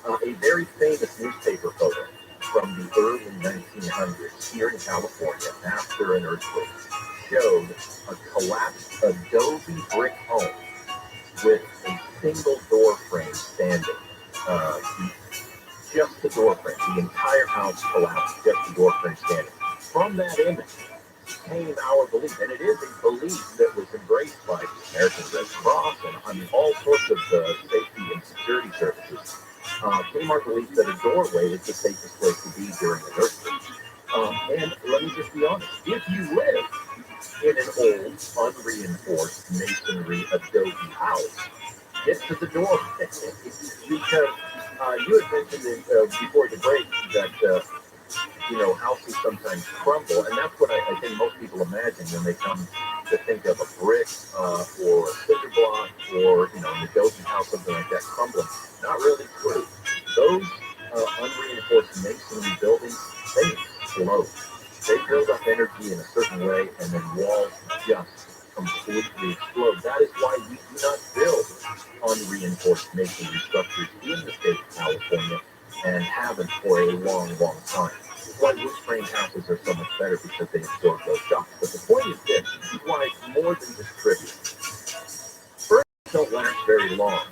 A very famous newspaper photo from the early 1900s here in California after an earthquake showed a collapsed adobe brick home with a single door frame standing. Just the door frame. The entire house collapsed, just the door frame standing. From that image came our belief, and it is a belief that was embraced by the American Red Cross and all sorts of safety and security services. Came our belief that a doorway is the safest place to be during an earthquake. And let me just be honest, if you live in an old, unreinforced masonry adobe house, get to the door. Because you had mentioned before the break that houses sometimes crumble, and that's what I think most people imagine when they come to think of a brick or a cinder block or an adobe house, something like that crumbling. Not really true. Those unreinforced masonry buildings, they explode. They build up energy in a certain way, and then walls just completely explode. That is why we do not build unreinforced masonry structures in the state of California, and haven't for a long, long time. That's why wood frame houses are so much better, because they absorb those shocks. But the point is this: this is why it's more than just trivia. First, don't last very long.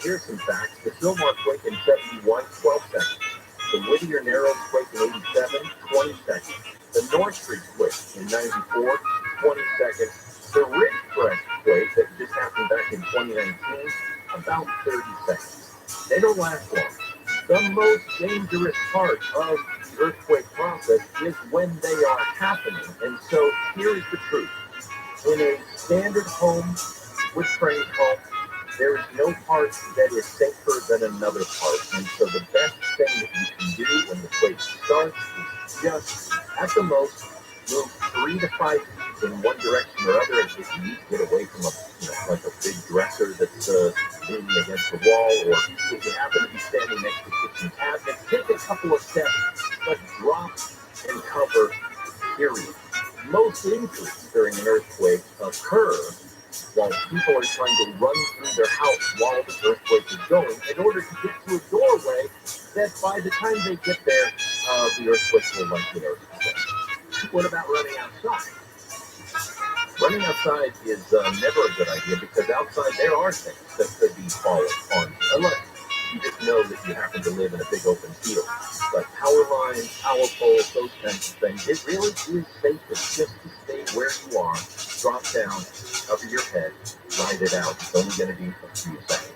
Here's some facts. The Sylmar quake in 71, 12 seconds. The Whittier Narrows quake in 87, 20 seconds. The North Street quake in 94, 20 seconds. The Ridgecrest quake that just happened back in 2019, about 30 seconds. They don't last long. The most dangerous part of the earthquake process is when they are happening. And so here is the truth. In a standard home, wood frame home, there is no part that is safer than another part. And so the best thing that you can do when the quake starts is just, at the most, move 3 to 5 feet in one direction or other. If you need to get away from like a big dresser that's leaning against the wall, or if you happen to be standing next to kitchen cabinets, take a couple of steps, but drop and cover, period. Most injuries during an earthquake occur while people are trying to run through their house while the earthquake is going, in order to get to a doorway that by the time they get there, the earthquake will likely already be. What about running outside? running outside is never a good idea because outside there are things that could be falling on you, unless you just know that you happen to live in a big open field. But power lines, power poles, those kinds of things, it really is safest just to stay where you are, drop down, cover your head, ride it out. It's only going to be a few seconds.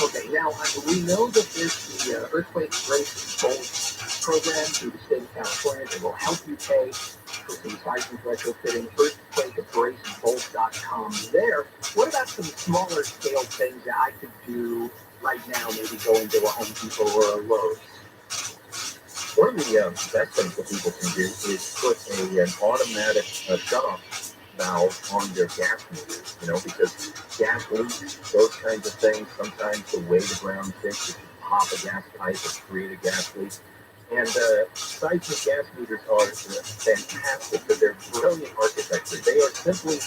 Okay, now we know that there's the earthquake brace bolt program through the state of California that will help you pay for some seismic retrofitting. Earthquakebracebolt.com there. What about some smaller scale things that I could do right now? Maybe go into a Home Depot or a Lowe's. One of the best things that people can do is put an automatic shut-off valve on their gas meters, because gas leaks, those kinds of things, sometimes the way the ground fits, if you pop a gas pipe or create a gas leak. And seismic gas meters are fantastic, but they're brilliant architecture. They are simply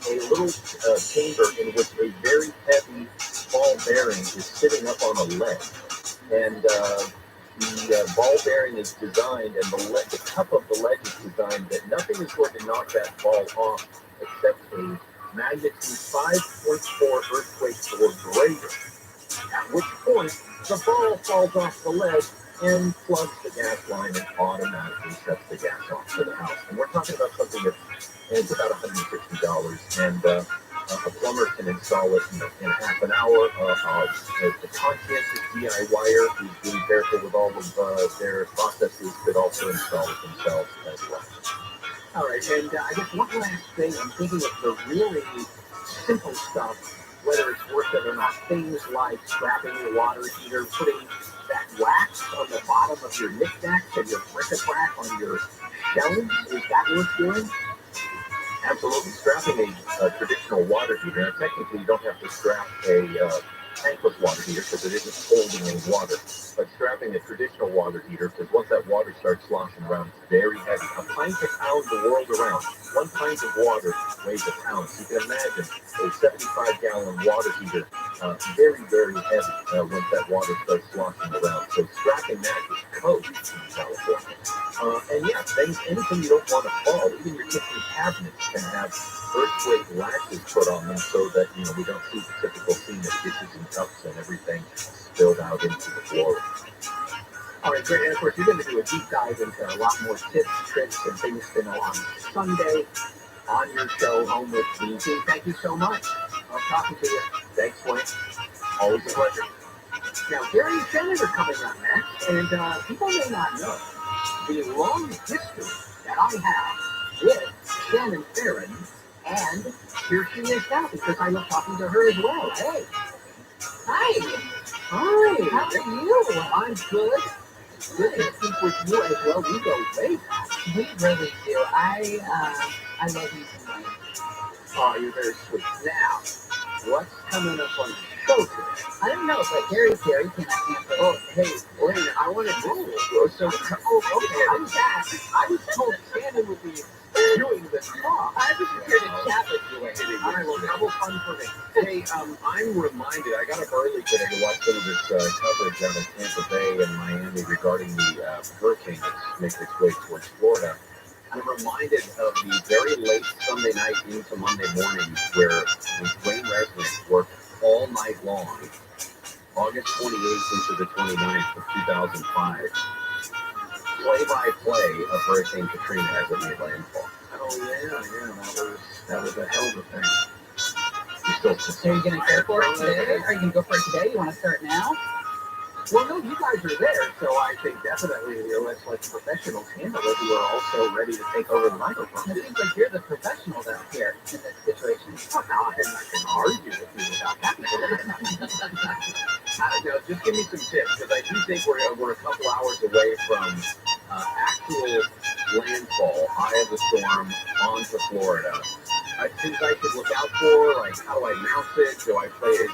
a little chamber in which a very heavy ball bearing is sitting up on a ledge. And the ball bearing is designed, and the cup of the ledge is designed that nothing is going to knock that ball off except a magnitude 5.4 earthquake or greater. At which point, the ball falls off the ledge and plugs the gas line and automatically shuts the gas off to the house. And we're talking about something that is about $160, and a plumber can install it in half an hour. The conscientious DIYer who's being careful with all of their processes could also install it themselves as well. All right, and I guess one last thing, I'm thinking of the really simple stuff, whether it's worth it or not, things like strapping your water heater, putting that wax on the bottom of your knickknacks and your bric-a-brac on your shelves. Is that worth doing? Absolutely. Strapping a traditional water heater, and technically you don't have to strap a tankless water heater because it isn't holding any water, but strapping a traditional water heater, because once that water starts sloshing around, it's very heavy. A pint a pound the world around. 1 pint of water weighs a pound. So you can imagine a 75-gallon water heater, very, very heavy once that water starts sloshing around. So strapping that is code in California. And yeah, anything you don't want to fall, even your kitchen cabinets can have earthquake latches put on them so that we don't see the typical scene of dishes and cups and everything spilled out into the floor. All right, great. And of course, you're going to do a deep dive into a lot more tips, tricks, and things on Sunday on your show, Home with DG. Thank you so much. I'll talking to you. Thanks, Wayne. Always a pleasure. Now, Gary and Shannon are coming up next, and people may not know the long history that I have with Shannon Farron, and here she is now because I was talking to her as well. Hey. Hi. Hi. How are you? I'm good. Good to speak with you as well. We go way back. We really do. I love you so much. Oh, you're very sweet. Now, what's coming up on the show today? I don't know, but Gary's here. He cannot answer. Oh, hey, Lane, I want to do this. So, okay, I'm back. I was told Shannon would be doing this talk. I was here to chat with you. All right, well, double fun for me. Hey, I'm reminded, I got up early today to watch some of this coverage out of Tampa Bay and Miami regarding the hurricane that's making its way towards Florida. I'm reminded of the very late Sunday night into Monday morning where the Wayne residents worked all night long, August 28th into the 29th of 2005, play-by-play of Hurricane Katrina as it made landfall. Oh, yeah, that was a hell of a thing. So are you going to go for it today? Are you going to go for it today? You want to start now? Well, no, you guys are there, so I think definitely let's let the professionals handle it who are also ready to take over the microphone. It seems like you're the professionals out here in this situation. Well, now I can argue with you without having to. I don't know, just give me some tips, because I do think we're a couple hours away from actual landfall, eye of the storm, onto Florida. Things I should look out for, like how do I mount it? Is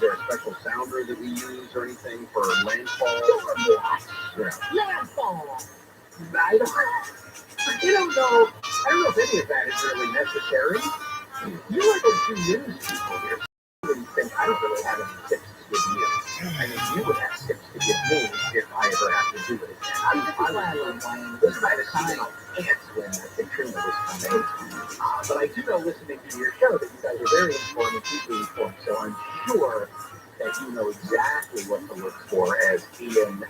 there a special sounder that we use or anything for landfall? Landfall! I don't know if any of that is really necessary. You are the two news people here. I don't really have any tips to give you. I mean, you would have tips to give me if I ever have to do it again. This is why I love Wayne. This might have That's when Katrina was coming. But I do know, listening to your show, that you guys are very informed and deeply informed. So I'm sure that you know exactly what to look for as Ian.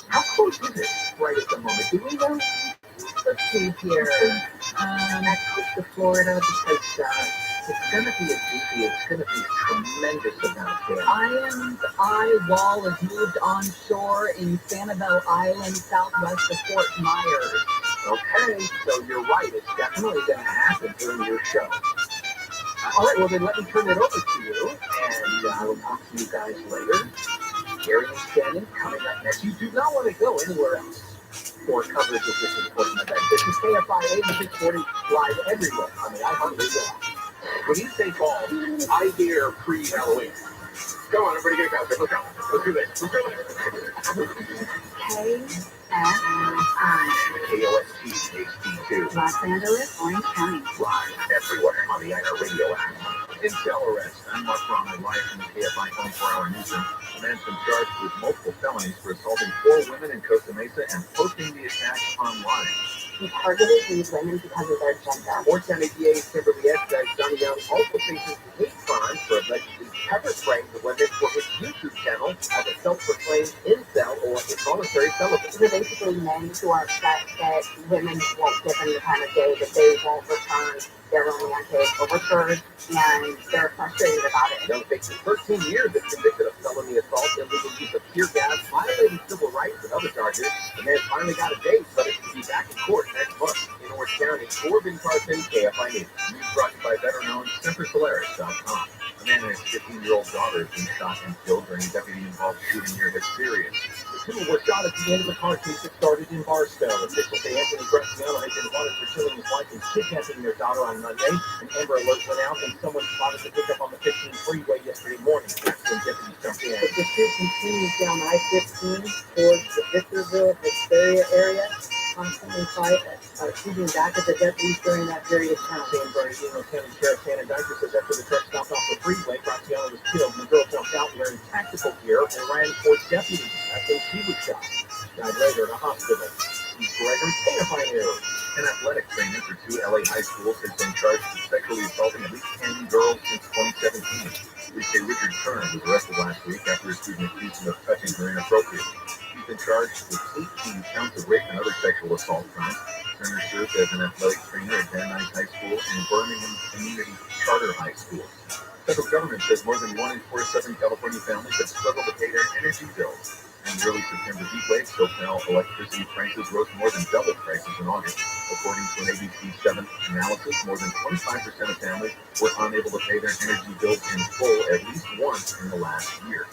How close is it right at the moment? Do we know? Let's see here. Not close to Florida because it's going to be a doozy. It's going to be a tremendous amount there. Ian's eye wall is moved onshore in Sanibel Island, southwest of Fort Myers. Okay, so you're right. It's definitely going to happen during your show. All right, well then let me turn it over to you, and I will talk to you guys later. Gary and Shannon coming up next. You do not want to go anywhere else for coverage of this important event. This is KFI 8640 live everywhere on the iHeartRadio app. When you say fall, I hear pre-Halloween. Come on, everybody get out there. Let's go. Let's do this. Let's do it. KFI. KOST HD2. Los Angeles, Orange County. Live everywhere on the iHeartRadio app. Intel arrest. I'm Mark Ron, live from the KFI 24-hour newsroom. A man's been charged with multiple felonies for assaulting 4 women in Costa Mesa and posting the attack online. He targeted these women because of their gender. Fort County DA Kimberly Estes Johnny Young also faces hate crimes for allegedly pepper spraying the women for his YouTube channel as a self-proclaimed incel or involuntary celibate. These are basically men who are upset that women won't give them the time of day, that they won't return their romantic overtures, and they're frustrated about it. Young faces 13 years if convicted of felony assault, illegal use of tear gas, violating civil rights, and other charges. The man finally got a date, but it will be back in court next month in Orange County. Corbin Carson, KFI News. News brought to you by veteran-owned SemperSolaris.com. A man and his 15-year-old daughter have been shot and killed during a deputy-involved shooting near Hesperian. The two were shot at the end of the car chase that started in Barstow. Officials say Anthony Graziano had been wanted for killing his wife and kidnapping their daughter on Monday. An Amber Alert went out and someone spotted the pickup on the 15 freeway yesterday morning. That's when deputies jumped in. The pursuit continues down I-15 towards the Victorville, Hesperia area. Constantly shooting back at the deputies during that period of time. San Bernardino County Sheriff Shannon Dyker says after the truck stopped off the freeway, Graziano was killed and the girl jumped out wearing tactical gear and ran towards deputies. That's when she was shot. Died later in a hospital. Steve Gregory, KFI News. An athletic trainer for 2 LA high schools has been charged with sexually assaulting at least 10 girls since 2017. Police say Richard Turner was arrested last week after a student accused him of touching her inappropriately. He's been charged with 18 counts of rape and other sexual assault crimes. Turner served as an athletic trainer at Van Nuys High School and Birmingham Community Charter High School. Federal government says more than 1 in 4 Southern California families have struggled to pay their energy bills. In the early September heat wave, SoCal electricity prices rose more than double prices in August. According to an ABC 7 analysis, more than 25% of families were unable to pay their energy bills in full at least once in the last year.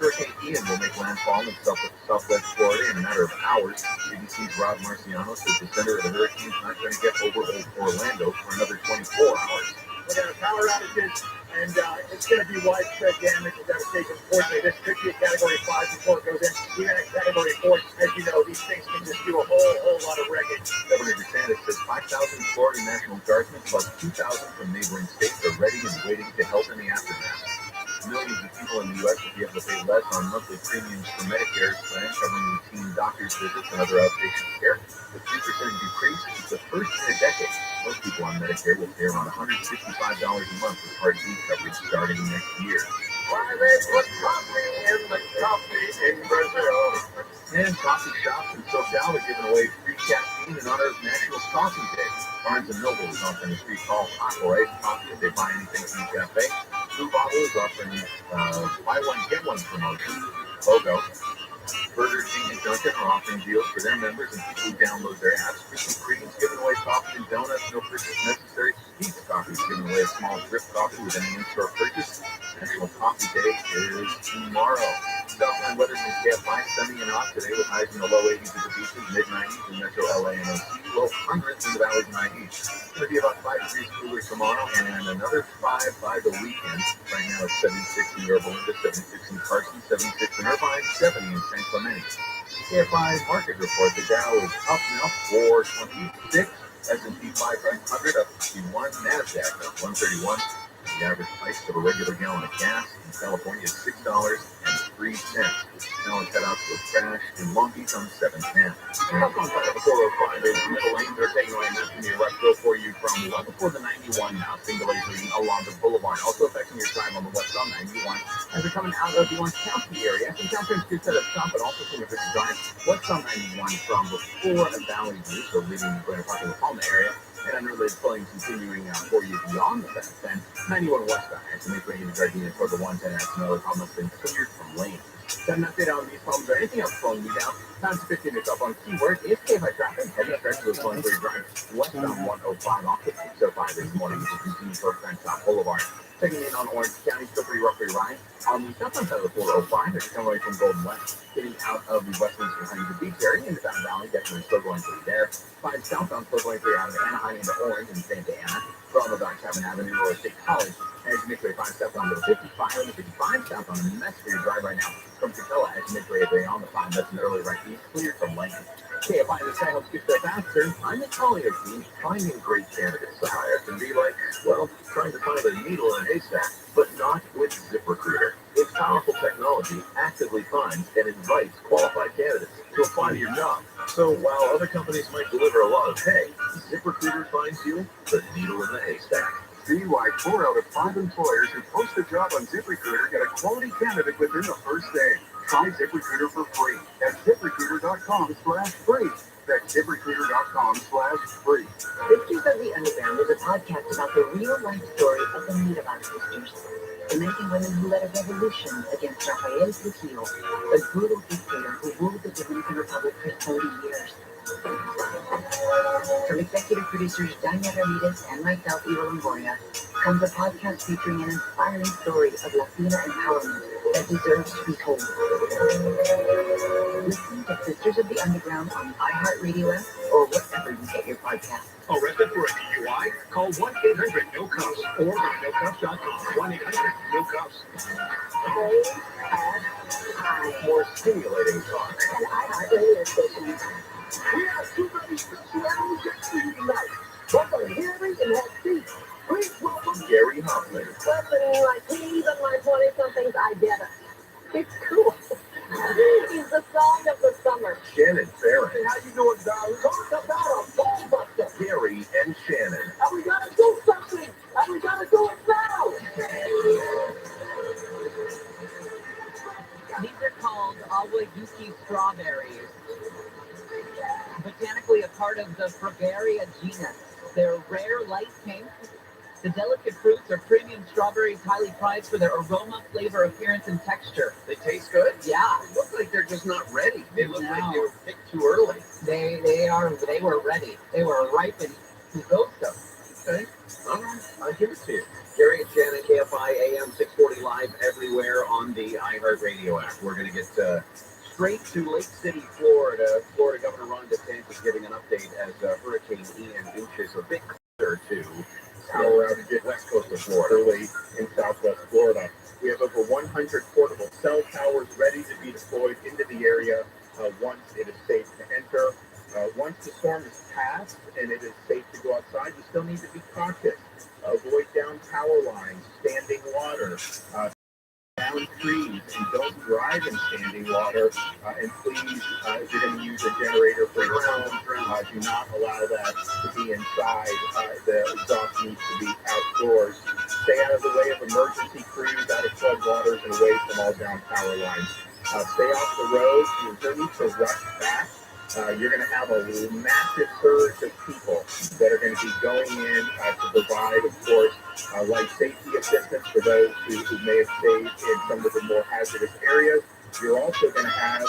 Hurricane Ian will make landfall in southwest Florida in a matter of hours. ABC's Rob Marciano says the center of the hurricane is not going to get over Orlando for another 24 hours. We're going to power outages, and it's going to be widespread damage and devastation. Unfortunately, this could be a Category 5 before it goes in. Even at Category 4, as you know, these things can just do a whole lot of wreckage. Governor DeSantis says 5,000 Florida National Guardsmen plus 2,000 from neighboring states are ready and waiting to help in the aftermath. Millions of people in the U.S. will be able to pay less on monthly premiums for Medicare's plan covering routine doctor's visits and other outpatient care. The 3% decrease is the first in a decade. Most people on Medicare will pay around $165 a month for Part D coverage starting next year. Why they put coffee in the coffee in Brazil? And coffee shops in SoCal are giving away free caffeine in honor of National Coffee Day. Barnes & Noble is offering a free call hot or iced coffee if they buy anything from the cafe. Blue Bottle is offering buy one, get one promotion. Logo. Burger King and Dunkin' are offering deals for their members and people who download their apps. Krispy Kreme's giving away coffee and donuts, no purchase necessary. Pete's Coffee is giving away a small drip coffee with any in-store purchase. National Coffee Day is tomorrow. Southland weather from KFI, sunny and hot today with highs in the low 80s at the beaches, mid-90s in Metro LA and OC, low 100s in the Valley's 90s. It's going to be about 5 degrees cooler tomorrow and another 5 by the weekend. Right now it's 76 in Yorba Linda, 76 in Carson, 76 in Irvine, 70 in San Clemente. KFI market report, the Dow is up now 426, S&P 500 up 51, NASDAQ up 131, The average price of a regular gallon of gas in California is $6.03. Now let's head out to a crash in Long Beach on 710. Up on 405 is middle lanes are taking away maps from your rush go for you from well before the 91 now. Single lanes leading along the boulevard. Also affecting your time on the west on 91 as you're coming out of the Orange County area. Some downturns do set up shop, but also seeing a good drive west on 91 from before the Valley View, so leaving the Grand Park in the Palma area. And unrelated flooding continuing for you beyond the fence. And 91 westbound, as you make way into Gardena toward the 110 that's another problem that's been cleared from lanes. Got an update on these problems or anything else slowing you down? Time to 15 minutes up on keyword is KFI traffic. Heading up there to the flowing where you drive westbound 105 off 605 this morning as you continue toward Crenshaw Boulevard. Checking in on Orange County, still pretty roughly right. On the southbound side of the 405, as you come away from Golden West, getting out of the Westminster Huntington Beach area into Down Valley, definitely still going through there. 5 southbound, still going through out of Anaheim into Orange and Santa Ana. Bravo Dock, Chapman Avenue, Royal State College. As you make way 5 southbound to the 55 and the 55 southbound, a mess for your drive right now from Capella as you make way on the 5. That's an early right east, cleared from lane. KFI in the sky helps get there faster. I'm the Collier team, finding great candidates. So it can be like, well, trying to find a needle in a haystack, but not with ZipRecruiter. Its powerful technology actively finds and invites qualified candidates to apply to your job. So while other companies might deliver a lot of pay, ZipRecruiter finds you the needle in the haystack. See why 4 out of 5 employers who post a job on ZipRecruiter get a quality candidate within the first day. Try ZipRecruiter for free at ZipRecruiter.com/free. That's ZipRecruiter.com/free. Sisters of the Underground is a podcast about the real-life story of the Miraval sisters, the Dominican women who led a revolution against Rafael Trujillo, the brutal dictator who ruled the Dominican Republic for 30 years. From executive producers Dania Ramirez and myself, Eva Longoria, comes a podcast featuring an inspiring story of Latina empowerment that deserves to be told. Listen to Sisters of the Underground on the iHeartRadio app or wherever you get your podcasts. Arrested for a DUI? Call 1-800-NO-CUFFS or go to NoCuffs.com. 1-800-NO-CUFFS. More stimulating talk. And iHeartRadio station. We have too many Christianity just for you tonight. Welcome to Hearing and Have Seats. Please welcome Gary Hoffman. Listening like even my 20-somethings, I get it. It's cool. He's the song of the summer. Shannon Farron. Hey, how you doing, darling? Talk about a ball buster. Gary and Shannon. And we gotta do something. And we gotta do it now. These are called Awayuki strawberries. Botanically a part of the Fragaria genus. They're rare, light pink. The delicate fruits are premium strawberries, highly prized for their aroma, flavor, appearance, and texture. They taste good? Yeah, They look like they're just not ready. They look No. like they were picked too early. they were ready. They were ripened to go so. Okay. All right. I'll give it to you. Gary and Shannon, KFI AM 640 live everywhere on the iHeartRadio app. We're going to get straight to Lake City, Florida. Florida Governor Ron DeSantis giving an update as Hurricane Ian inches a bit closer to our west coast of Florida, early in southwest Florida. We have over 100 portable cell towers ready to be deployed into the area once it is safe to enter. Once the storm is passed and it is safe to go outside, you still need to be cautious. Avoid down power lines, standing water, down trees, and don't drive in standing water. And please, if you're going to use a generator for your home, do not allow that to be inside. The exhaust needs to be outdoors. Stay out of the way of emergency crews, out of floodwaters, and away from all down power lines. Stay off the road. There's no need to rush back. You're going to have a massive surge of people that are going to be going in to provide, of course, life safety assistance for those who may have stayed in some of the more hazardous areas. You're also going to have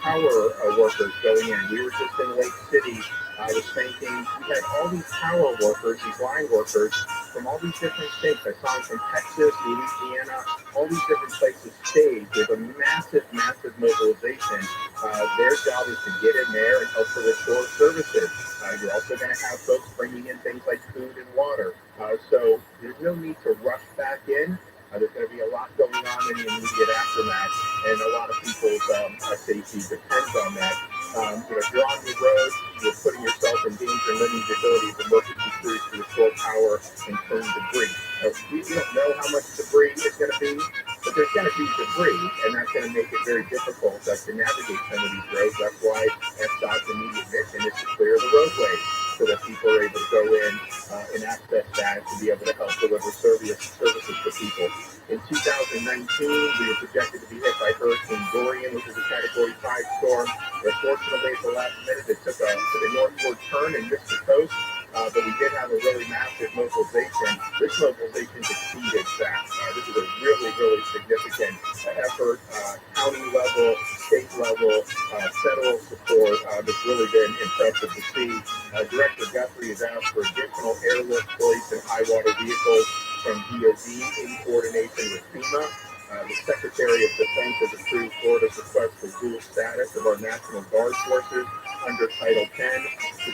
power workers going in. We were just in Lake City. I was thinking we had all these power workers, these line workers from all these different states. I saw them from Texas, Louisiana, all these different places staged with a massive, massive mobilization. Their job is to get in there and help to restore services. You're also going to have folks bringing in things like food and water. So there's no need to rush back in. There's going to be a lot going on in the immediate aftermath, and a lot of people's safety depends on that. If you're on the road, you're putting yourself in danger and limiting the ability of emergency crews to restore power and turn debris. We don't know how much debris is going to be, but there's going to be debris, and that's going to make it very difficult to navigate some of these roads. That's why FDOT's immediate mission is to clear the roadways so that people are able to go in and access that to be able to help deliver services to people. In 2019, we were projected to be hit by Hurricane Dorian, which is a Category 5 storm. Unfortunately, at the last minute, it took a northward turn and missed the coast. But we did have a really massive mobilization. This mobilization exceeded that. This is a really, really significant effort, county level, state level, federal support. It's really been impressive to see. Director Guthrie has asked for additional airlift, police, and high water vehicles from DOD in coordination with FEMA. The Secretary of Defense has approved Florida's request for dual status of our National Guard forces under Title 10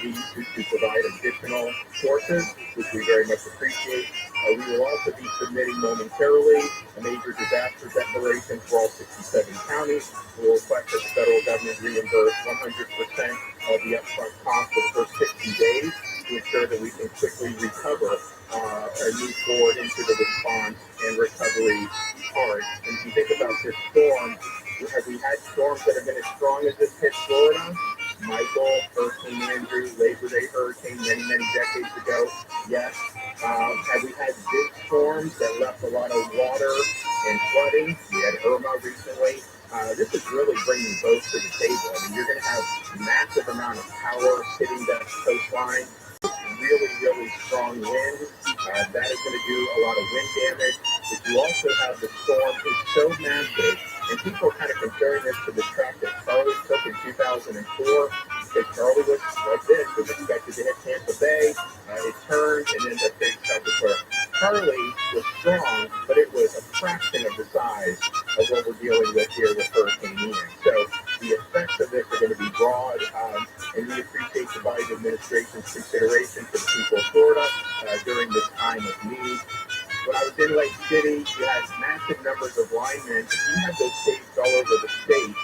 to provide additional forces, which we very much appreciate. We will also be submitting momentarily a major disaster declaration for all 67 counties. We will request that the federal government reimburse 100% of the upfront cost for the first 60 days to ensure that we can quickly recover and move forward into the response and recovery part. And if you think about this storm, have we had storms that have been as strong as this hit Florida? Michael, Hurricane Andrew, Labor Day hurricane many, many decades ago. Yes. Have we had big storms that left a lot of water and flooding? We had Irma recently. This is really bringing both to the table. I mean, you're going to have massive amount of power hitting that coastline. Really, really strong wind. That is going to do a lot of wind damage. But you also have the storm is so massive, and people are kind of comparing this to the track that Charlie took in 2004. Because Charlie was like this, was expected to hit Tampa Bay. It turned, and then the big South Dakota. Charlie was strong, but it was a fraction of the size of what we're dealing with here with Hurricane Ian. So the effects of this are going to be broad, and we appreciate the Biden administration's consideration for the people of Florida during this time of need. When I was in Lake City, you had massive numbers of linemen. You have those states all over the state.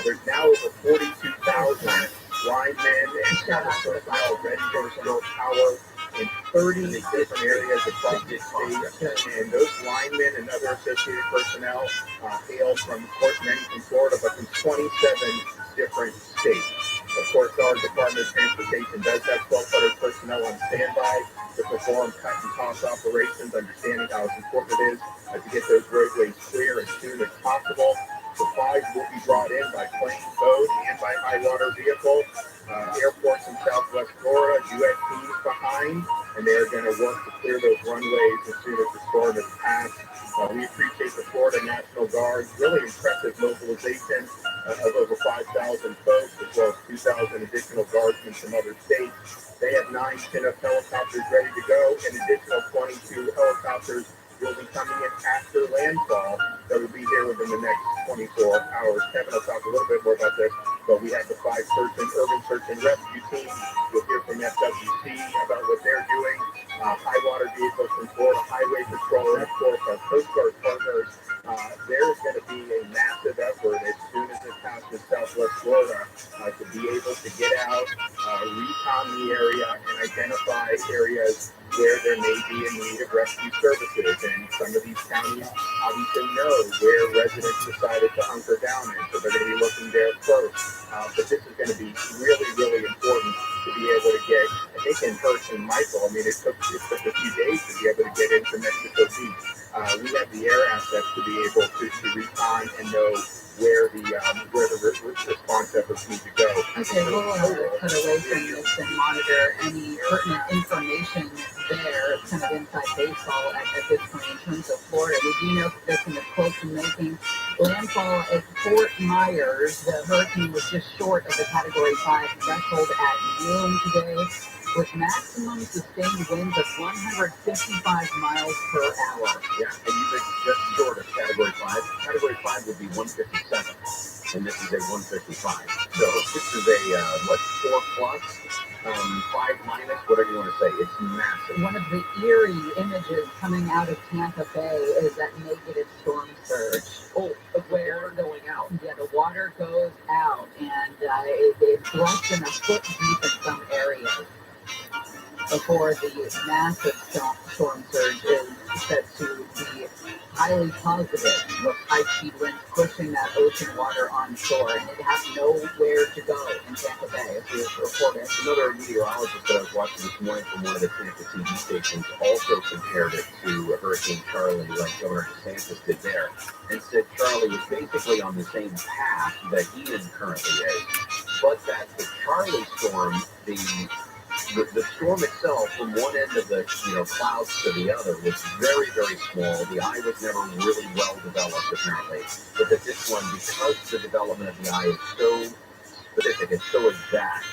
There's now over 42,000 linemen and cabinet personnel ready to restore power in 30 different areas across the state. And those linemen and other associated personnel hail from, of course, many from Florida, but from 27 different states. Of course, our Department of Transportation does have 1,200 personnel on standby to perform cut and toss operations, understanding how important it is to get those roadways clear as soon as possible. Supplies will be brought in by plane, boat, and by high water vehicle. Airports in Southwest Florida, USP is behind, and they're going to work to clear those runways as soon as the storm is passed. We appreciate the Florida National Guard, really impressive mobilization of over 5,000 folks, as well as 2,000 additional guardsmen from other states. They have 9 Chinook helicopters ready to go, and additional 22 helicopters will be coming in after landfall that will be here within the next 24 hours. Kevin will talk a little bit more about this, but we have the 5 urban search and rescue teams. We'll hear from FWC about what they're doing. High water vehicles from Florida Highway Patrol, and of course our Coast Guard partners. There's going to be a massive effort as soon as it passes Southwest Florida to be able to get out, recon the area, and identify areas where there may be a need of rescue services. And some of these counties obviously know where residents decided to hunker down in, so they're going to be looking there first. But this is going to be really, really important to be able to get, I think in person, Michael, I mean, it took a few days to be able to get into Mexico Beach. We have the air assets to be able to recon and know where the response efforts need to go. Okay, we'll cut away from this and monitor any pertinent information there. It's kind of inside baseball at this point in terms of Florida. We do know that this is close to making landfall at Fort Myers. The hurricane was just short of the Category 5 threshold at noon today, with maximum sustained winds of 155 miles per hour. Yeah, and you think just short of Category 5. Category 5 would be 157, and this is a 155. So this is a, 4 plus, 5 minus, whatever you want to say. It's massive. One of the eerie images coming out of Tampa Bay is that negative storm surge. Oh, where going out? Yeah, the water goes out, and it's less than a foot deep in some areas before the massive storm surge is said to be highly positive, with high-speed winds pushing that ocean water onshore, and it has nowhere to go in Tampa Bay, as we reported. Another meteorologist that I was watching this morning from one of the Tampa TV stations also compared it to Hurricane Charlie, like Governor DeSantis did there, and said Charlie was basically on the same path that Ian currently is, but that the Charlie storm, the storm itself, from one end of the clouds to the other, was very, very small. The eye was never really well developed, apparently. But that this one, because the development of the eye is so specific, it's so exact,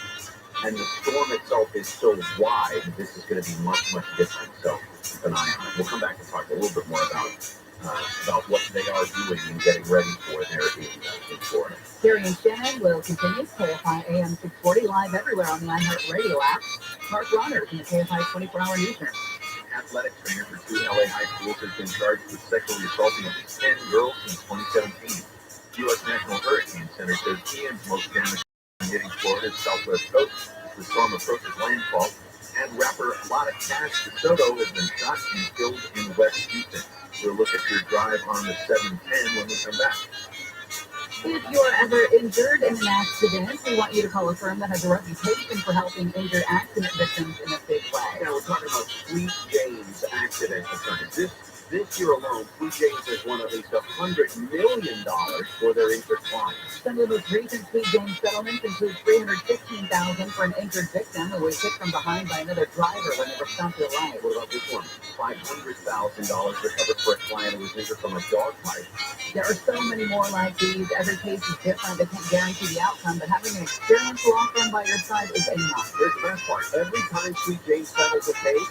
and the storm itself is so wide, this is going to be much, much different. So keep an eye on it. We'll come back and talk a little bit more about what they are doing and getting ready for there in Florida. Gary and Shannon will continue. KFI AM 640 live everywhere on the iHeartRadio app. Mark Ronners in the KFI 24-hour newsroom. Athletic trainer for 2 LA high schools has been charged with sexually assaulting at least 10 girls since 2017. U.S. National Hurricane Center says Ian's most damaging hitting Florida's southwest coast. The storm approaches landfall, and rapper Lotta Cash DeSoto has been shot and killed in West Houston. We'll look at your drive on the 710 when we come back. If you're ever injured in an accident, we want you to call a firm that has a reputation for helping injured accident victims in a big way. Now, we're talking about Sweet James accident attorneys. This year alone, Sweet James has won at least $100 million for their injured clients. Some of the most recent Sweet James settlements include $315,000 for an injured victim who was hit from behind by another driver when they were stopped at a light. What about this one? $500,000 recovered for a client who was injured from a dog fight. There are so many more like these. Every case is different. They can't guarantee the outcome, but having an experienced law firm by your side is a must. Here's the best part. Every time Sweet James settles a case,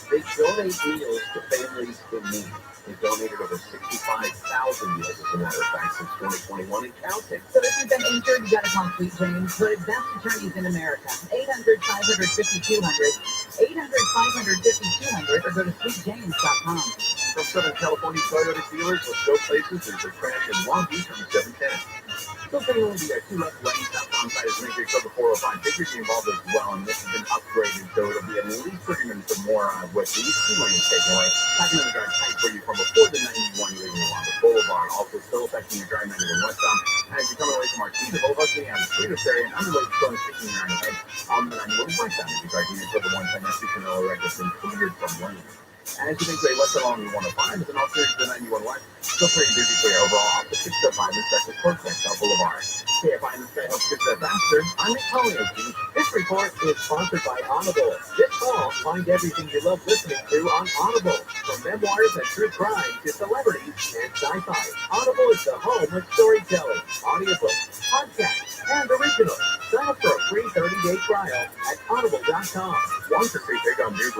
they donate meals to families in need. They've donated over 65,000 meals, as a matter of fact, since 2021 and counting. So if you've been injured, you got to call Sweet James, the best attorneys in America. 800-500-5200, 800-500-5200, or go to sweetjames.com. From Southern California Toyota dealers, let's go places. There's a crash in Long Beach on the 710. So there will be 2 left lanes southbound side is Major Club 405. Bigger involved as well, and this has been upgraded, so it'll be at least putting in some more with these 2 lanes taken away. Not going to drive tight for you from before the 91 leaving along the boulevard. Also still affecting your drive 91 westbound as you're coming away from Artesia Boulevard to the Freedom area, and underway still sticking around ahead on the 91 westbound as you're driving into the 110 that's Canelo Rec has been cleared from lane. As you make way left along the 105 with an alternative to the 91 west, still pretty busy for you overall off the 605 and Second Cortex Boulevard. KFI in the sky helps get that faster. I'm Antonio G. This report is sponsored by Audible. This fall, find everything you love listening to on Audible. From memoirs and true crime to celebrities and sci-fi. Audible is the home of storytelling, audiobooks, podcasts, and originals. Sign up for a free 30-day trial at audible.com. Want to see big on new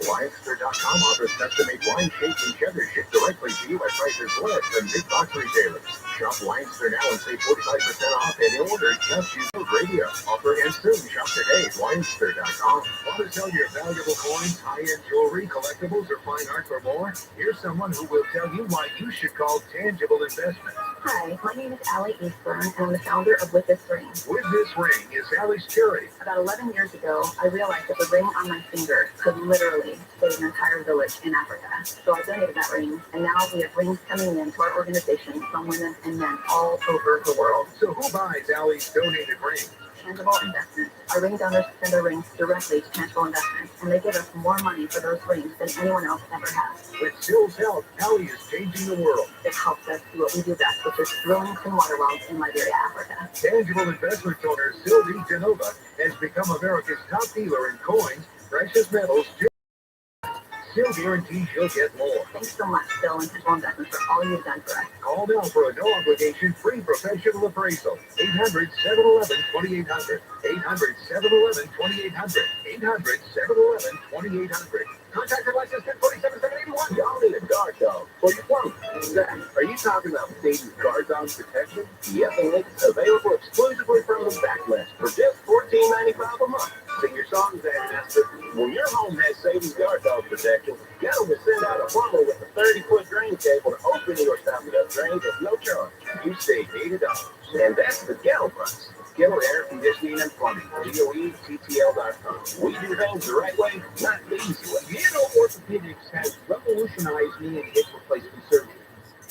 Livester.com offers custom-made wine shapes and cheddar shipped directly to you at prices less than big box retailers. Shop Livester now and save 45% off any order. Just use code radio. Offer ends soon. Shop today at Livester.com. Want to sell your valuable coins, high-end jewelry, collectibles, or fine art for more? Here's someone who will tell you why you should call Tangible Investments. Hi, my name is Allie Eastburn, and I'm the founder of With This Ring. With This Ring is Allie's charity. About 11 years ago, I realized that the ring on my finger could literally save an entire village in Africa. So I donated that ring, and now we have rings coming in to our organization from women and men all over the world. So who buys Allie's donated ring? Tangible Investments. Our ring donors send their rings directly to Tangible Investments, and they give us more money for those rings than anyone else ever has. With Sill's help, Allie is changing the world. It helps us do what we do best, which is drilling some water wells in Liberia, Africa. Tangible Investments owner Sylvie Genova has become America's top dealer in coins, precious metals, Still guarantees you'll get more. Thanks so much, Bill and Tangible Investments, for all you've done for us. Call now for a no-obligation free professional appraisal. 800-711-2800. 800-711-2800. 800-711-2800. Contractor license 1047-781. Y'all need a guard dog for your plumbing. Exactly. Are you talking about Satan's guard dog protection? Yep, and it's available exclusively from the Backlist for just $14.95 a month. Sing your songs, Master. When your home has Satan's guard dog protection, get them to send out a plumber with a 30-foot drain cable to open your stop and up drains at no charge. You save $80. And that's the ghetto price. Skillet Air Conditioning and Plumbing. GOETTL.com. We do things the right way, not the easy way. You know orthopedics has revolutionized knee and hip replacement surgery.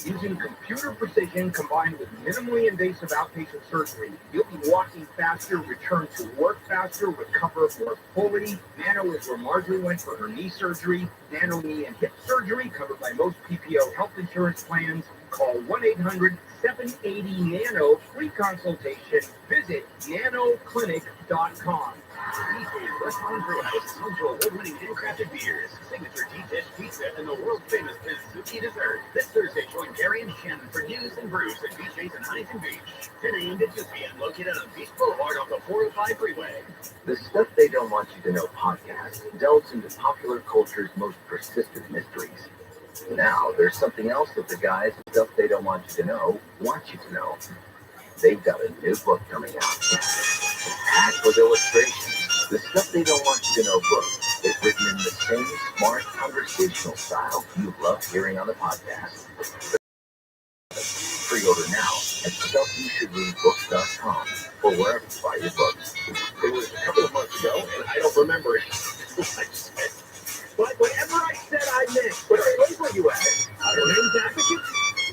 Using computer precision combined with minimally invasive outpatient surgery, you'll be walking faster, return to work faster, recover more fully. Nano is where Marjorie went for her knee surgery. Nano knee and hip surgery covered by most PPO health insurance plans. Call 1-800-780-NANO, free consultation. Visit nanoclinic.com. Weekly's Restaurant Brewhouse, home to award-winning handcrafted beers, signature deep dish pizza, and the world-famous Pizzuki dessert. This Thursday, join Gary and Shannon for news and brews at BJ's in Huntington Beach. 10 a.m. to 2 p.m. located on Beach Boulevard off the 405 freeway. The Stuff They Don't Want You to Know podcast delves into popular culture's most persistent mysteries. Now, there's something else that the guys at Stuff They Don't Want You to Know want you to know. They've got a new book coming out. Packed with illustrations. The Stuff They Don't Want You to Know book is written in the same smart conversational style you love hearing on the podcast. Pre-order now at stuffyoushouldreadbooks.com or wherever you buy your books. It was a couple of months ago, and I don't remember it. But whatever I said, I meant. What flavor are you at? Men's advocate?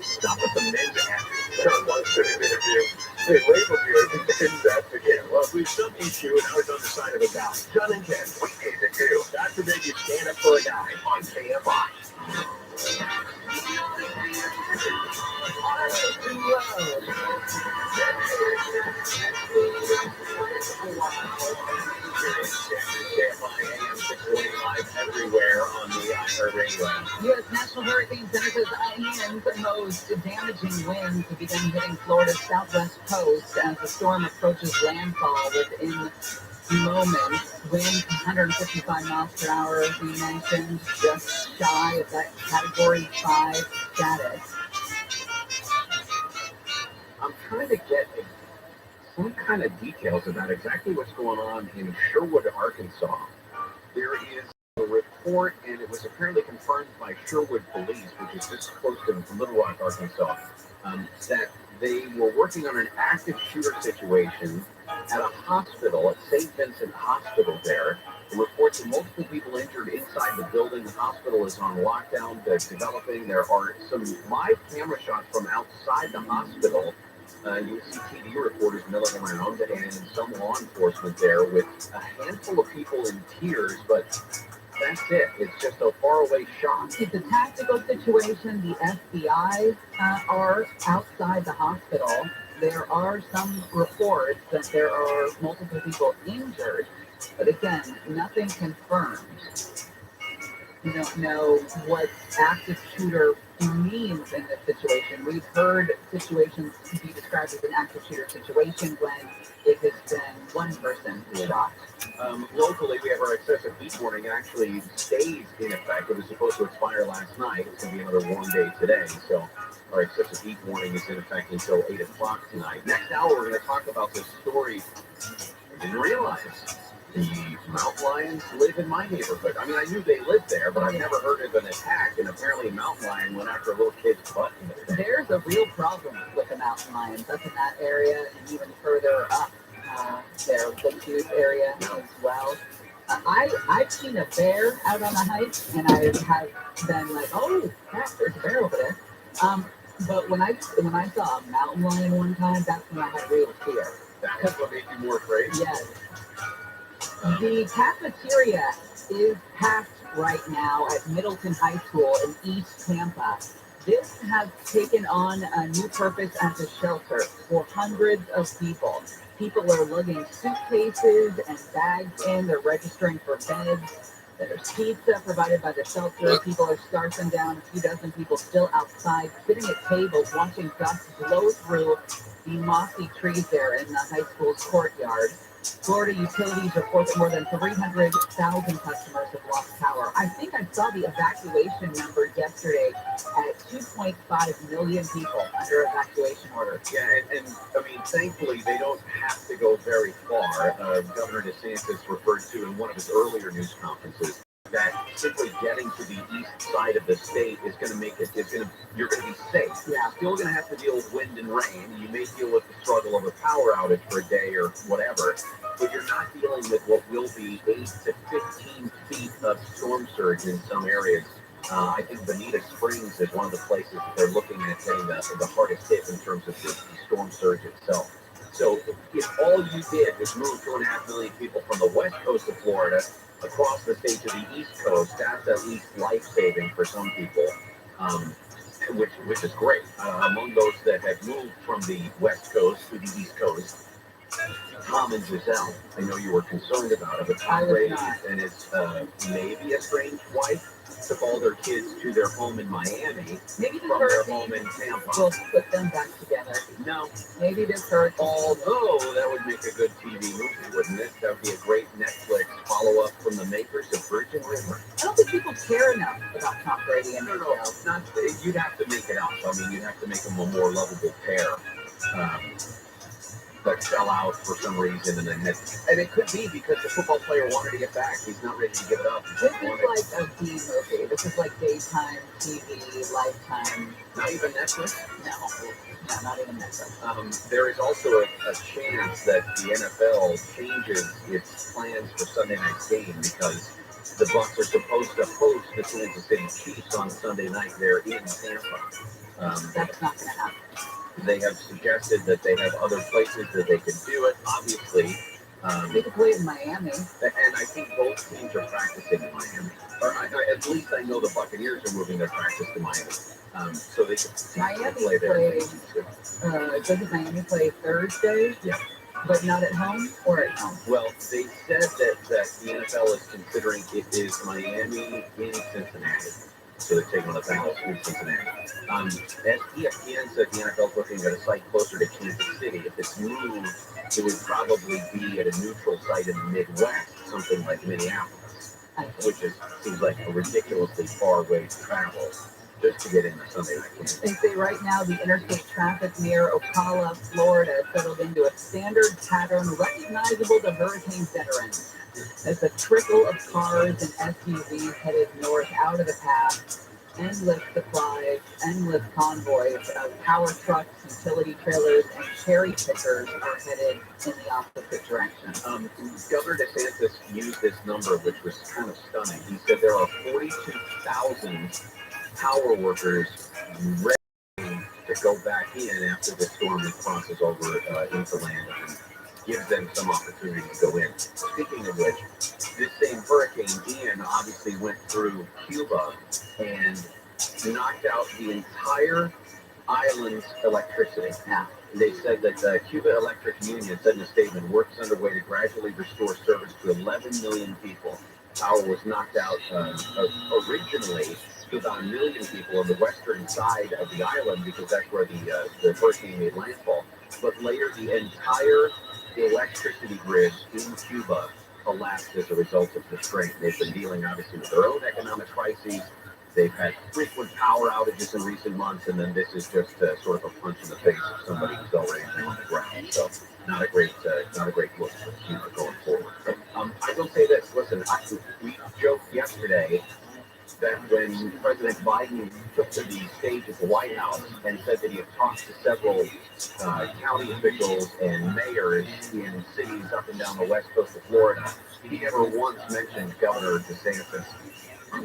Stop at the men's advocate. John wants to interview. Hey, labor here, the men's advocate. Well, if we've some issue, and I was on the side of a guy. John and Ken, weekdays at 2. God forbid you stand up for a guy on KFI. Everywhere on the iHeartRadio. U.S. National Hurricane Center says Ian's most damaging winds have begun hitting Florida's southwest coast as the storm approaches landfall within moments. Winds 155 miles per hour being mentioned, just shy of that Category 5 status. I'm trying to get some kind of details about exactly what's going on in Sherwood, Arkansas. There is a report, and it was apparently confirmed by Sherwood Police, which is just close to Little Rock, Arkansas, that they were working on an active shooter situation at a hospital, at St. Vincent Hospital there. The reports of multiple people injured inside the building. The hospital is on lockdown. They're developing. There are some live camera shots from outside the hospital. You see TV reporters milling around and some law enforcement there with a handful of people in tears, but that's it. It's just a faraway shot. It's a tactical situation. The FBI are outside the hospital. There are some reports that there are multiple people injured, but again, nothing confirmed. We don't know what active shooter means in this situation. We've heard situations be described as an active shooter situation when it has been one person shot. Locally, we have our excessive heat warning. It actually stays in effect. It was supposed to expire last night. It's going to be another warm day today. So our excessive heat warning is in effect until 8 o'clock tonight. Next hour, we're going to talk about this story I didn't realize. The mountain lions live in my neighborhood. I mean, I knew they lived there, but I've never heard of an attack. And apparently a mountain lion went after a little kid's butt. There's a real problem with the mountain lions up in that area and even further up there, the Hughes area as well. I've seen a bear out on a hike, and I have been like, oh, crap, there's a bear over there. But when I saw a mountain lion one time, that's when I had real fear. That's what made you more afraid? Yes. The cafeteria is packed right now at Middleton High School in East Tampa. This has taken on a new purpose as a shelter for hundreds of people. People are lugging suitcases and bags in. They're registering for beds. There's pizza provided by the shelter. People are scarfing down. A few dozen people still outside, sitting at tables, watching dust blow through the mossy trees there in the high school's courtyard. Florida utilities report that more than 300,000 customers have lost power. I think I saw the evacuation number yesterday at 2.5 million people under evacuation order. Yeah, and I mean, thankfully, they don't have to go very far. Governor DeSantis referred to in one of his earlier news conferences that simply getting to the east side of the state is going to make it, you're going to be safe. Yeah. Still going to have to deal with wind and rain. You may deal with the struggle of a power outage for a day or whatever, but you're not dealing with what will be 8 to 15 feet of storm surge in some areas I think Bonita Springs is one of the places that they're looking at getting the hardest hit in terms of the storm surge itself. So if all you did was move 2.5 million people from the west coast of Florida across the state to the east coast, that's at least life-saving for some people, which is great. Among those that have moved from the west coast to the east coast, Tom and Giselle, I know you were concerned about it, but Tom raised and his maybe estranged wife took all their kids to their home in Miami, Maybe the from their hurricane home in Tampa. will put them back together. No, Maybe this hurricane. although that would make a good TV movie, wouldn't it? That would be a great Netflix follow-up from the makers of Virgin River. I don't think people care enough about Tom Brady and No, not, you'd have to make it up. I mean, you'd have to make them a more lovable pair. But fell out for some reason, and it could be because the football player wanted to get back. He's not ready to give it up. This is like a B movie. This is like daytime TV, lifetime. Not even Netflix? No, not even Netflix. There is also a chance that the NFL changes its plans for Sunday night's game because the Bucs are supposed to host the Kansas City Chiefs on Sunday night there in Tampa. That's not going to happen. They have suggested that they have other places that they could do it. Obviously, they could play in Miami. And I think both teams are practicing in Miami. Or at least I know the Buccaneers are moving their practice to Miami. So they could play there. Doesn't Miami play Thursday? Yeah. But not at home or at home? Well, they said that the NFL is considering it is Miami in Cincinnati. So they're taking on the Bengals in Cincinnati. ESPN said the NFL is looking at a site closer to Kansas City. If it's moved, it would probably be at a neutral site in the Midwest, something like Minneapolis, which seems like a ridiculously far way to travel just to get in the Sunday night game. They say right now the interstate traffic near Ocala, Florida, settled into a standard pattern recognizable to hurricane veterans. As the trickle of cars and SUVs headed north out of the path, endless supplies, endless convoys of power trucks, utility trailers, and cherry pickers are headed in the opposite direction. Governor DeSantis used this number, which was kind of stunning. He said there are 42,000 power workers ready to go back in after the storm crosses over into land and gives them some opportunity to go in. Speaking of which, this same Hurricane Ian obviously went through Cuba and knocked out the entire island's electricity. Now, they said that the Cuba Electric Union said in a statement, work is underway to gradually restore service to 11 million people. Power was knocked out originally to about 1 million people on the western side of the island because that's where the hurricane made landfall. But later, the entire electricity grid in Cuba collapsed as a result of the strain. They've been dealing, obviously, with their own economic crises. They've had frequent power outages in recent months, and then this is just sort of a punch in the face of somebody who's already on the ground. So, not a great look for Cuba going forward. I will say this. Listen, we joked yesterday that when President Biden took to the stage at the White House and said that he had talked to several county officials and mayors in cities up and down the west coast of Florida, he never once mentioned Governor DeSantis.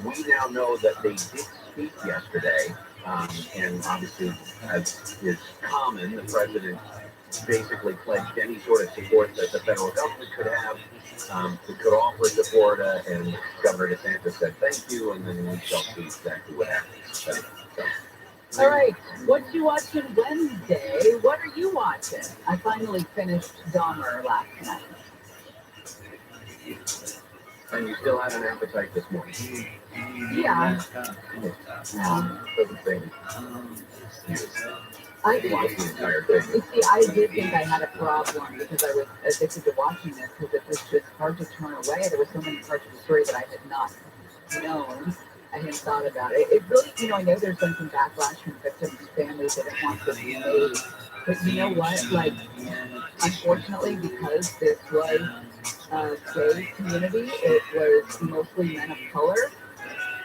We now know that they did speak yesterday, and obviously, as is common, the president basically pledged any sort of support that the federal government could have, could offer to Florida, and Governor DeSantis said thank you, and then we shall see exactly what happens. All right, what you watching Wednesday? What are you watching? I finally finished Dahmer last night. And you still had an appetite this morning? Yeah. Doesn't think. I Watched the entire thing. You see, I did think I had a problem because I was addicted to watching this because it was just hard to turn away. There were so many parts of the story that I had not known. I hadn't thought about it. It really, I know there's been some backlash from victims' families that it wants to be made. But you know what? Like, unfortunately, because this was a gay community, it was mostly men of color,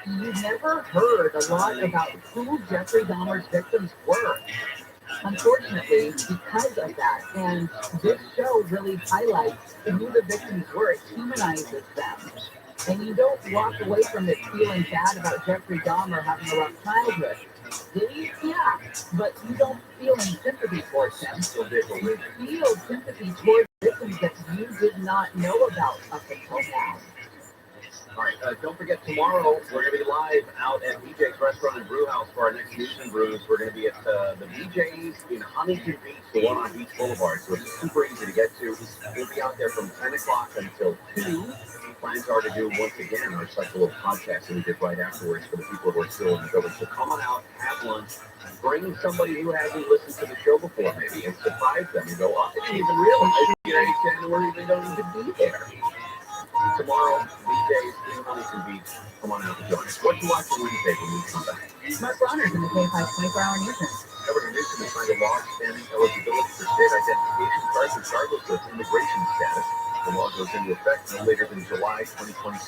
you never heard a lot about who Jeffrey Dahmer's victims were. Unfortunately, because of that. And this show really highlights who the victims were. It humanizes them. And you don't walk away from it feeling bad about Jeffrey Dahmer having a rough childhood. Did he? Yeah. But you don't feel any sympathy towards him. You feel sympathy towards victims that you did not know about up until now. All right, don't forget tomorrow we're going to be live out at BJ's Restaurant and Brew House for our next News and Brews. We're going to be at the BJ's in Huntington Beach, the one on Beach Boulevard, so it's super easy to get to. We'll be out there from 10 o'clock until 2. Plans are to do, once again, our special little podcast that we did right afterwards for the people who are still in the building. So come on out, have lunch, bring somebody who hasn't listened to the show before maybe, and surprise them and go, oh, I didn't even realize January they don't even be there. Tomorrow, BJ's in Huntington Beach. Come on out and join us. What you watching Wednesday when we come back? Mark Bronner's in the K5 24-hour news. Governor Newsom has signed a law expanding eligibility for state identification cards regardless of immigration status. The law goes into effect no later than July 2027.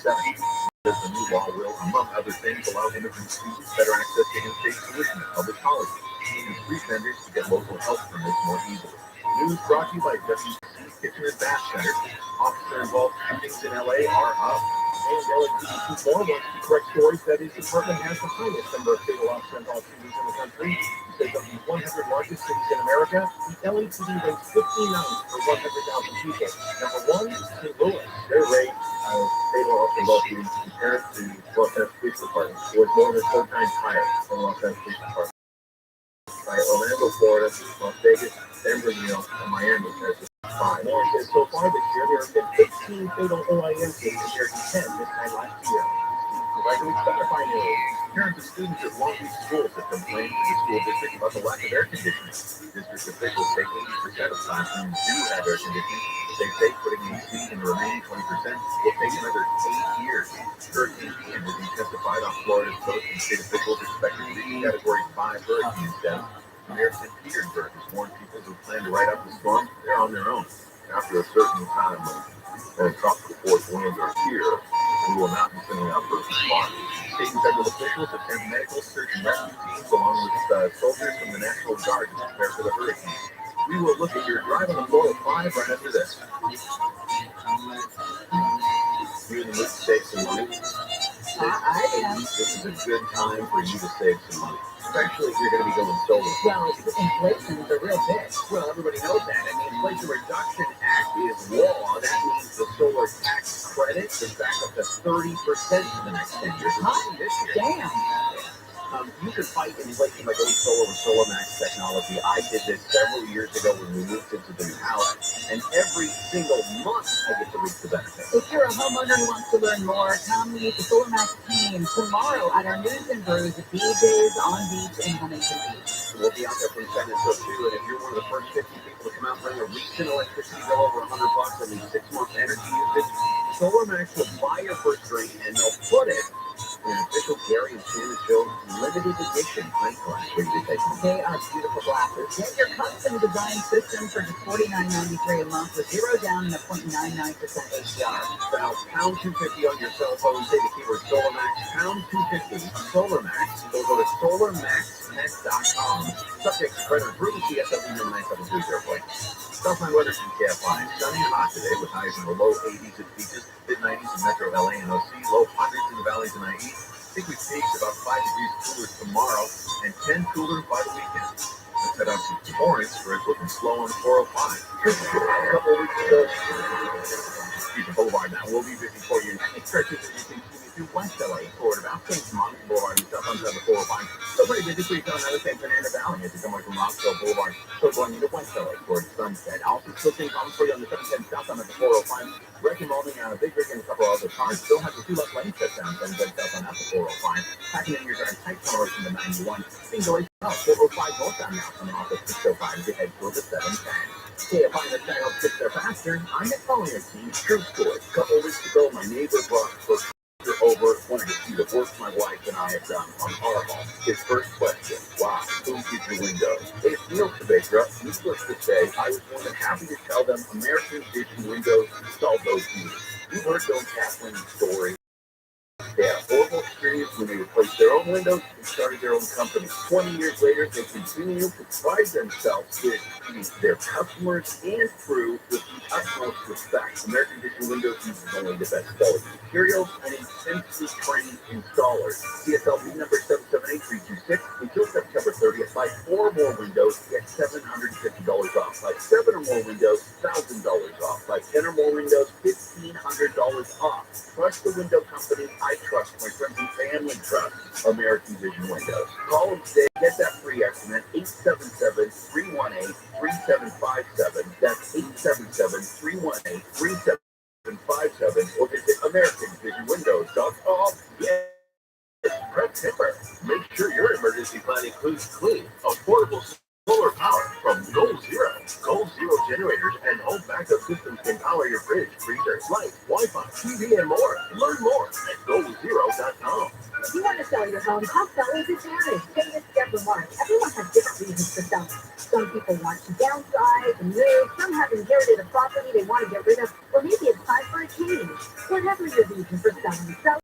The new law will, among other things, allow immigrant students better access to in-state tuition at public colleges and street vendors to get local health permits more easily. News brought to you by WC's Kitchen and Bath Center. Officer-involved shootings in LA are up. And LAPD more wants to correct stories that his department has the highest number of fatal officer-involved shootings in the country. He says of the 100 largest cities in America, the LAPD ranks 59th for 100,000 people. Number 1 is St. Louis. Their rate of fatal officer-involved shootings compared to Los Angeles Police Department was more than 4 times higher than Los Angeles Police Department. By Orlando, Florida, Las Vegas, Denver, New York, and Miami has 5. More says so far this year there have been 15 fatal OIMs compared to 10 this time last year. Providing clarifying news. Parents and students at Long Beach schools have complained to the school district about the lack of air conditioning. District officials say 80% of classrooms do have air conditioning. They say putting in heat in the remaining 20% will take another 8 years. Hurricane Ian has intensified off Florida's coast, and state officials expect it to reach Category 5 hurricane status. Mayor St. Petersburg has warned people who plan to ride out the storm they're on their own. After a certain time when tropical force winds are here, we will not be sending out first responders. State and federal officials have sent medical search and rescue teams along with soldiers from the National Guard to prepare for the hurricane. We will look at your drive on the 405 right after this. You in the mood to save some money? I am. This is a good time for you to save some money, especially if you're going to be going solar. Well, inflation is a real bitch. Well, everybody knows that. And the Inflation Reduction Act is law. That means the solar tax credit is back up to 30% for the next 10 years. This year. Damn. You can fight inflation by going solar with SolarMax technology. I did this several years ago when we moved into the new house, and every single month I get to reap the benefit. If you're a homeowner who wants to learn more, come meet the SolarMax team tomorrow at our News and Brews at BJ's on Beach in Huntington Beach. We'll be out there from 10 until 2, and if you're one of the first 50 people to come out and bring a recent electricity bill over $100 and need 6 months energy usage, SolarMax will buy your first drink and they'll put it in an official Gary and Shannon Show limited edition pint glass for you to take home. They are beautiful glasses. Get your custom design system for just $49.93 a month with 0 down and a 0.99% APR. Dial pound 250 on your cell phone, say the keyword SolarMax, pound 250 SolarMax, or go to SolarMaxNet.com. Subject to credit approval, CSW number 9730. Southland weather from KFI. Sunny and hot today with highs in the low 80s at beaches, mid-90s in Metro LA and OC, low 100s in the valleys and IE. I think we peaked about 5 degrees cooler tomorrow and 10 cooler by the weekend. Let's head out to Torrance where it's looking slow on 405. A couple of weeks ago, Boulevard now will be busy for you. It stretches as you can through West LA toward about St. Monica Boulevard and stuff on the 405. Still pretty busy for you on another San Fernando Valley as you come away from Rockville Boulevard. Still going into West LA toward Sunset. Also still seeing problems for you on the 710 southbound at the 405. Wreck involving a big rig and a couple of other cars. Still have the 2 left lanes shut down 710 southbound at the 405. Packing in your drive tight corners from the 91. Being delayed out 405 northbound now coming off of 605 as you head toward the 710. KFI in the channel gets there faster. I'm Nick Collier, team True Story. A couple of weeks ago, my neighbor brought over, wanted to see the work my wife and I have done on our home. His first question, wow, who did your windows? It's Neil Sabekra. Needless to say, I was more than happy to tell them American Vision Windows solved those needs. You heard Bill Kaplan's story. They had a horrible experience when they replaced their own windows and started their own company. 20 years later, they continue to pride themselves with their customers and crew with the utmost respect. American Vision Windows uses only the best quality materials and intensely trained installers. CSLB number 778326 until September 30th. Buy 4 more windows, get $750 off. Buy 7 or more windows, $1,000 off. Buy 10 or more windows, $1,500 off. Trust the window company I trust. My friends and family trust American Vision Windows. Call them today. Get that free estimate. 877-318-3757. That's 877-318-3757. Or visit AmericanVisionWindows.com. Yes, press Tipper. Make sure your emergency plan includes clean, affordable solar power from Goal Zero. Goal Zero generators and home backup systems can power your fridge, freezer, light, Wi-Fi, TV, and more. Learn more at GoalZero.com. If you want to sell your home, how sellers advantage. Take this step remark. Everyone has different reasons for selling. Some people want to downsize and move. Some have inherited a property they want to get rid of. Or maybe it's time for a change. Whatever your reason for selling, sell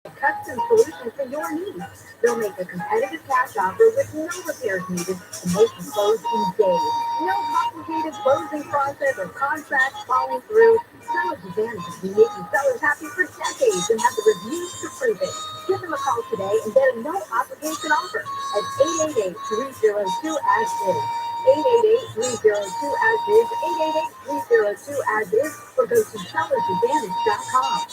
a custom solution for your needs. They'll make a competitive cash offer with no repairs needed and they can close in days. No complicated closing process or contracts falling through. Sellers Advantage has been making sellers happy for decades and have the reviews to prove it. Give them a call today and get a no obligation offer at 888-302-ASK-IS. 888-302-ASK-IS, 888-302-ASK-IS, or go to sellersadvantage.com.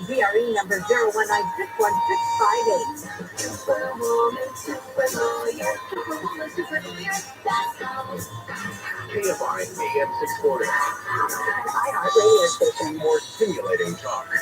VRE number 0196165. KFI AM 640. iHeart radio station. More stimulating talk.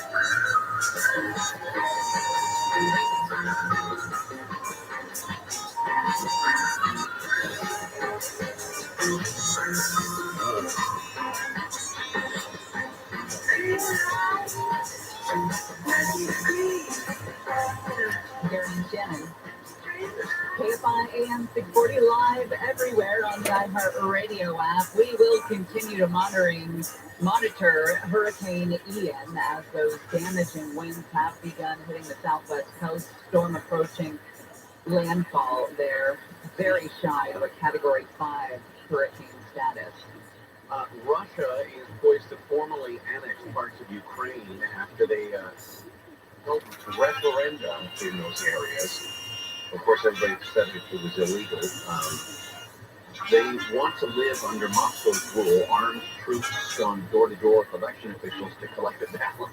Gary and Shannon. KFI AM 640 live everywhere on the iHeart Radio app. We will continue to monitor Hurricane Ian as those damaging winds have begun hitting the southwest coast. Storm approaching landfall there, very shy of a Category 5 hurricane status. Russia is poised to formally annex parts of Ukraine after they held referenda in those areas. Of course, everybody said it was illegal. They want to live under Moscow's rule. Armed troops gone door-to-door with election officials to collect the ballot.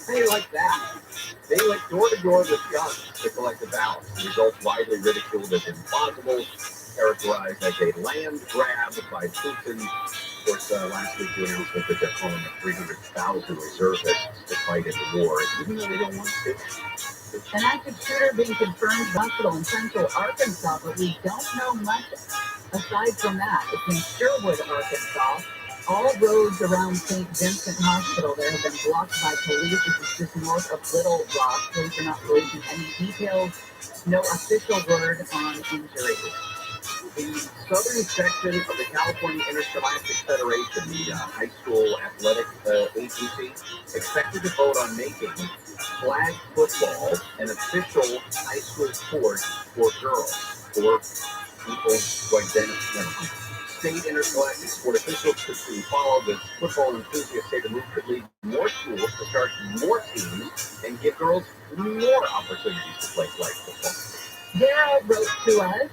How do you like that? They went door-to-door with guns to collect the ballot. The results widely ridiculed as implausible, characterized as a land grab by Putin. Of course, last week the announcement that they're calling up 300,000 reservists to fight in the war, even though they don't want to. An active shooter being confirmed in a hospital in central Arkansas, but we don't know much aside from that. It's in Sherwood, Arkansas. All roads around St. Vincent Hospital there have been blocked by police. This is just north of Little Rock. Police are not releasing any details. No official word on injuries. The southern section of the California Interscholastic Federation, the high school athletic agency, expected to vote on making flag football an official high school sport for girls, for people who identify. State interscholastic sport officials could follow the football enthusiasts say the move could lead more schools to start more teams and give girls more opportunities to play flag football. Dara wrote to us.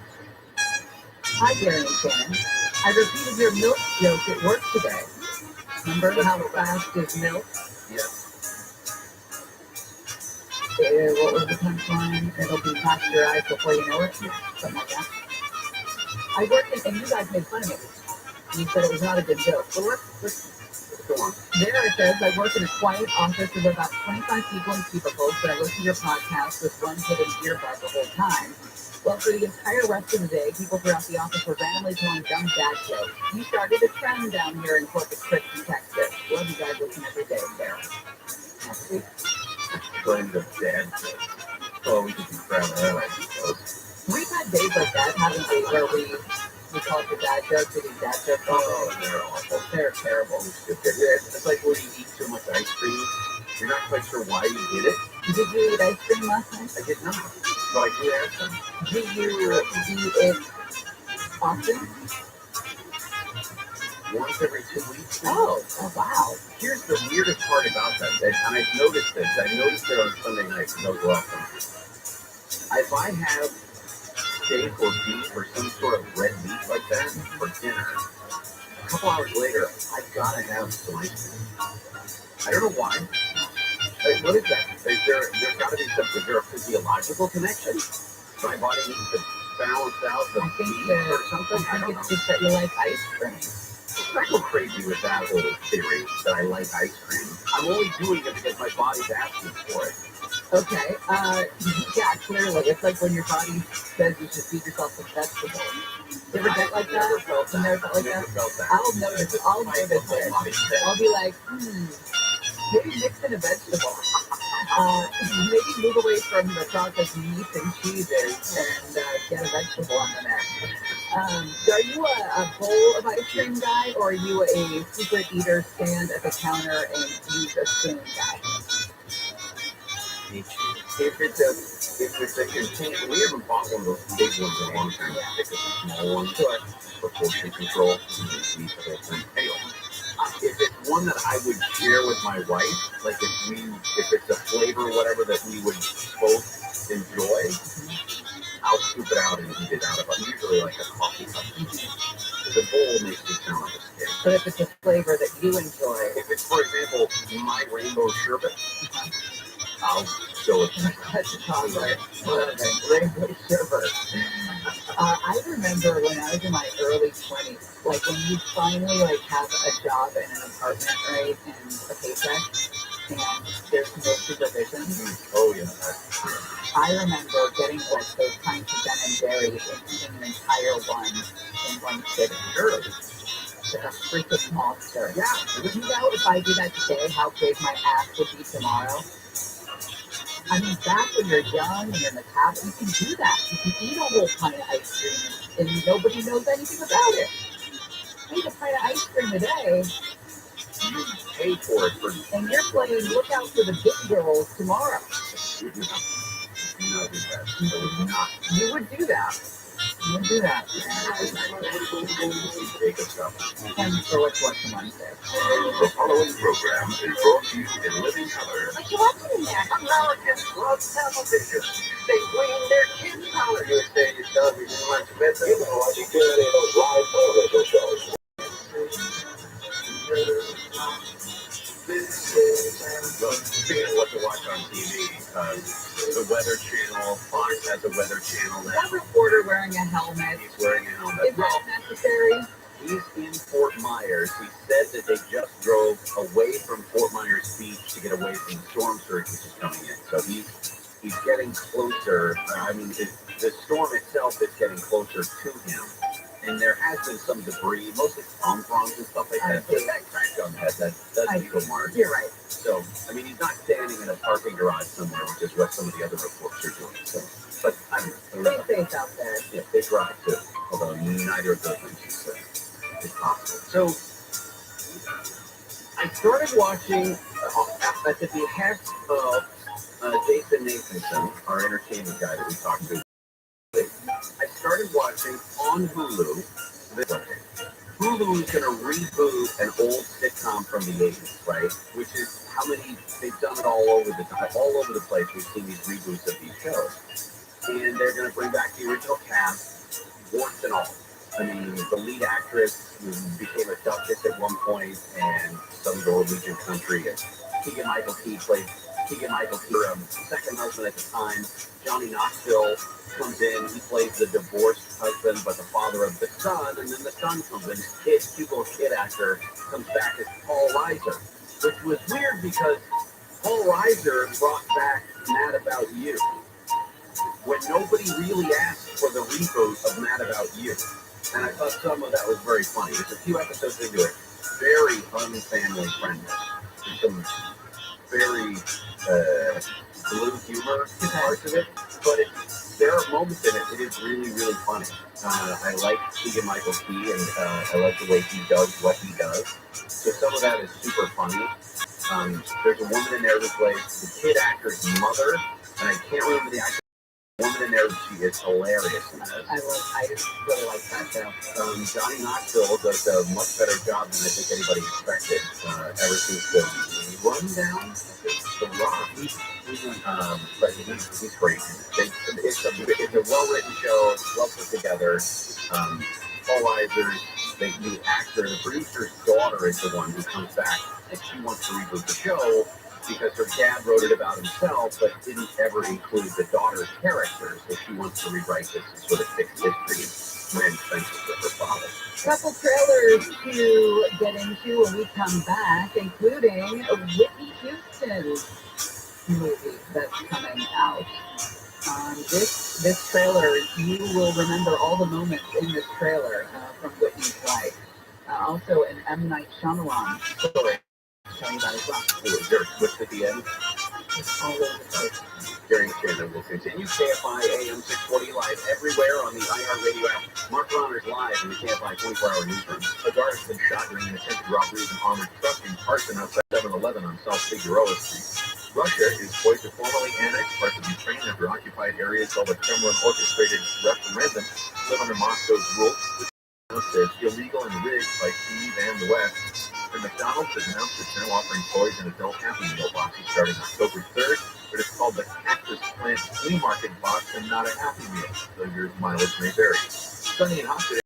Hi, Gary and Shannon. I repeated your milk joke at work today. Remember how fast is milk? Yes. What was the punchline? It'll be pasteurized before you know it. Something like that. I worked in, and you guys made fun of me. You said it was not a good joke. But let's go on. There it says, I work in a quiet office with about 25 people in cubicles, but I listen to your podcast with one hidden earbud the whole time. Well, for the entire rest of the day, people throughout the office were randomly telling dumb dad jokes. You started a trend down here in Corpus Christi, Texas. Love you guys, listen every day, Sarah. Next week. Blend of dad jokes. Oh, we could be proud of that, I suppose. We've had days like that, haven't we, where we we call it the dad joke, the dad joke. Oh, they're awful. They're terrible. It's like when you eat too much ice cream, you're not quite sure why you did it. Did you eat ice cream last night? I did not, but I do have some. Do you eat it often? Once every 2 weeks. Oh wow. Here's the weirdest part about that, and I've noticed this. I noticed it on Sunday nights, and those were awesome. If I have steak or beef or some sort of red meat like that for dinner, a couple hours later, I've got to have some ice cream. I don't know why. Like, what is that? There's got to be some. Is there a physiological connection? My body needs to balance out the beef or something. I don't know. It's just that you like ice cream. I go crazy with that whole theory that I like ice cream. I'm only doing it because my body's asking for it. Okay. Yeah, clearly. It's like when your body says you should feed yourself with vegetables. You ever get like that? Never felt that. You never felt like Never that? felt that. I'll notice it. I'll be like, maybe mix in a vegetable. Maybe move away from the processed meats and cheeses and get a vegetable on the neck. Are you a bowl of ice cream guy, or are you a secret eater, stand at the counter and use a spoon guy? If it's a container, we haven't bought one of those big ones in a long time. It's a small one for portion control. Eat the whole thing. Anyway, if it's one that I would share with my wife, like if it's a flavor or whatever that we would both enjoy, I'll scoop it out and eat it out of it. Usually like a coffee cup. The bowl makes me sound like a steak. But if it's a flavor that you enjoy, If it's, for example, my rainbow sherbet, I'll go with that. that's a chocolate. Rainbow sherbet. I remember when I was in my early 20s, like when you finally like have a job and an apartment, right, and a paycheck, and there's no supervision. Oh yeah, that's true. I remember getting like those kinds of Ben and Jerry's and eating an entire one in one sitting. Sure. Like a freaking monster. Yeah. Would you know if I do that today, how big my ass would be tomorrow? I mean, back when you're young and you're metabolism, you can do that. You can eat a whole pint of ice cream and nobody knows anything about it. I eat a pint of ice cream a day, You pay for it for and you're playing look out for the big girls tomorrow. you do not do that. I would not You would do that. You would do that. take a stuff. Thanks for what's on Wednesday. The following program is brought to you in living color. What you watching in there? Americans love television. They wean their kids out. You say you tell me you want to bet them. You know, I be good at those live television shows. Look, speaking of what to watch on TV, the Weather Channel, Fox has a Weather Channel now. That reporter wearing a helmet, He's wearing a helmet. is that necessary? He's in Fort Myers. He said that they just drove away from Fort Myers Beach to get away from the storm surge which is coming in. So he's getting closer. I mean, the storm itself is getting closer to him. And there has been some debris, mostly pom-poms and stuff like that. But that cracked on the head, that doesn't leave a mark. You're right. So, I mean, he's not standing in a parking garage somewhere, which is what some of the other reports are doing. So, but I don't know. Stay safe out there. Yeah, they drive too. Although neither of those things is possible. So I started watching at the behest of Jason Nathanson, our entertainment guy that we talked to. I started watching on Hulu. Hulu is going to reboot an old sitcom from the 80s, right? Which is how many they've done it all over the place. We've seen these reboots of these shows, and they're going to bring back the original cast, warts and all. I mean, the lead actress who became a duchess at one point, and some Norwegian country, and Keegan-Michael Key played Keegan-Michael Key, second husband at the time. Johnny Knoxville comes in, he plays the divorced husband, but the father of the son, and then the son comes in, cute little kid actor, comes back as Paul Reiser, which was weird because Paul Reiser brought back Mad About You, when nobody really asked for the reboot of Mad About You. And I thought some of that was very funny. There's a few episodes into it, very unfamily friendly. There's some very blue humor parts of it, but there are moments in it. It is really, really funny. I like Keegan Michael Key, and I like the way he does what he does. So some of that is super funny. There's a woman in there who plays the kid actor's mother, and I can't remember the actor's woman in there. She is hilarious in this. I just really like that show. Johnny Knoxville does a much better job than I think anybody expected. Ever since the rundown, the Rock. But he's great. It's a well-written show. It's well put together. Paul Reiser's the actor, the producer's daughter is the one who comes back, and she wants to reboot the show because her dad wrote it about himself, but didn't ever include the daughter's character. So she wants to rewrite this and sort of fix history when expenses with her father. Couple trailers to get into when we come back, including Whitney Houston's movie that's coming out. This trailer, you will remember all the moments in this trailer from Whitney's life. Also, an M. Night Shyamalan story. Tell you about as well. Is there a twist at the end? It's all over the place. During Shannon will continue. KFI AM 640 live everywhere on the iHeartRadio app. Mark Ronner's live in the KFI 24-hour newsroom. A guard has been shot during an attempted robbery of an armored truck in Carson outside 7-Eleven on South Figueroa Street. Russia is poised to formally annex parts of Ukraine after occupied areas while the Kremlin orchestrated referendum live under Moscow's rule, which is illegal and rigged by Kyiv and the West. And McDonald's has announced it's now offering toys and adult Happy Meal boxes starting October 3rd, but it's called the Cactus Plant Flea Market box and not a Happy Meal, so your mileage may vary. Sunny and hot today,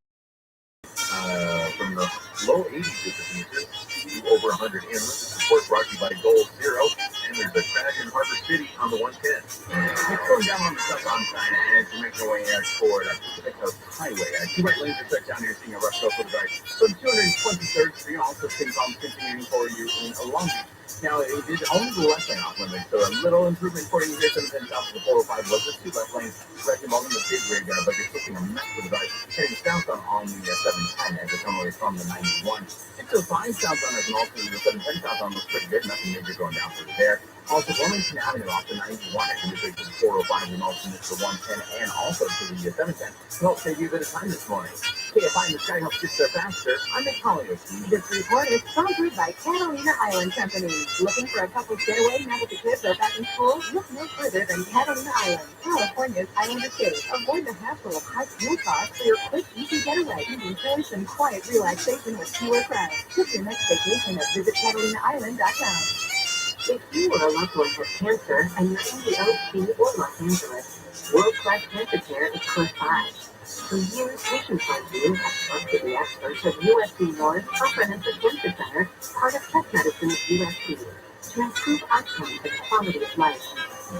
from the low 80s with the beaches to over 100 inland. This report brought to you by Gold Zero, and there's a crash in Harbor City on the 110. It's going down on the stuff on China, and to make your way toward Pacific Coast Highway. Two right lanes are set down here, seeing a rush go for the right. From 223rd Street, also seeing problems continuing for you in Long Beach. Now, it is only the left lane off limits, so a little improvement for you here, 710 south of the 405 was the two left lanes, directed involving the big rig, but you're switching a mess for the right, heading south on the 710 as it's coming away from the 91. And so 5 southbound as an alternate, the 710 southbound looks pretty good, nothing major going down through there. Also, Wilmington Avenue off the 91, as you take to the 405 and alternate to the 110 and also to the 710 to help save you a bit of time this morning. KFI in the sky helps get there faster. I'm Nick Collier. This report is sponsored by Catalina Island Company. Looking for a couple's getaway now that the kids are back in school? Look no further than Catalina Island, California's island estate. Avoid the hassle of high fuel costs for your quick, easy getaway. Enjoy some quiet relaxation with fewer crowds. Book your next vacation at visitCatalinaIsland.com. If you or a loved one has cancer and you're in the OC or Los Angeles, world-class cancer care is close by. For years, patients like you have trusted the experts at USC North Comprehensive Cancer Center, part of Tech Medicine at USC, to improve outcomes and quality of life.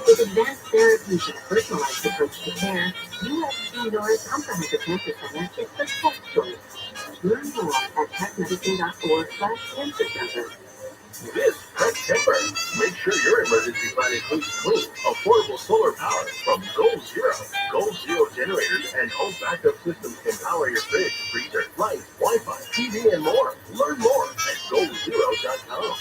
With advanced therapies and a personalized approach to care, USC North Comprehensive Cancer Center is the best choice. Learn more at techmedicine.org/cancer center. This Pet Timber. Make sure your emergency plan includes clean, affordable solar power from Gold Zero. Gold Zero generators and home backup systems can power your fridge, freezer, lights, Wi-Fi, TV, and more. Learn more at goldzero.com.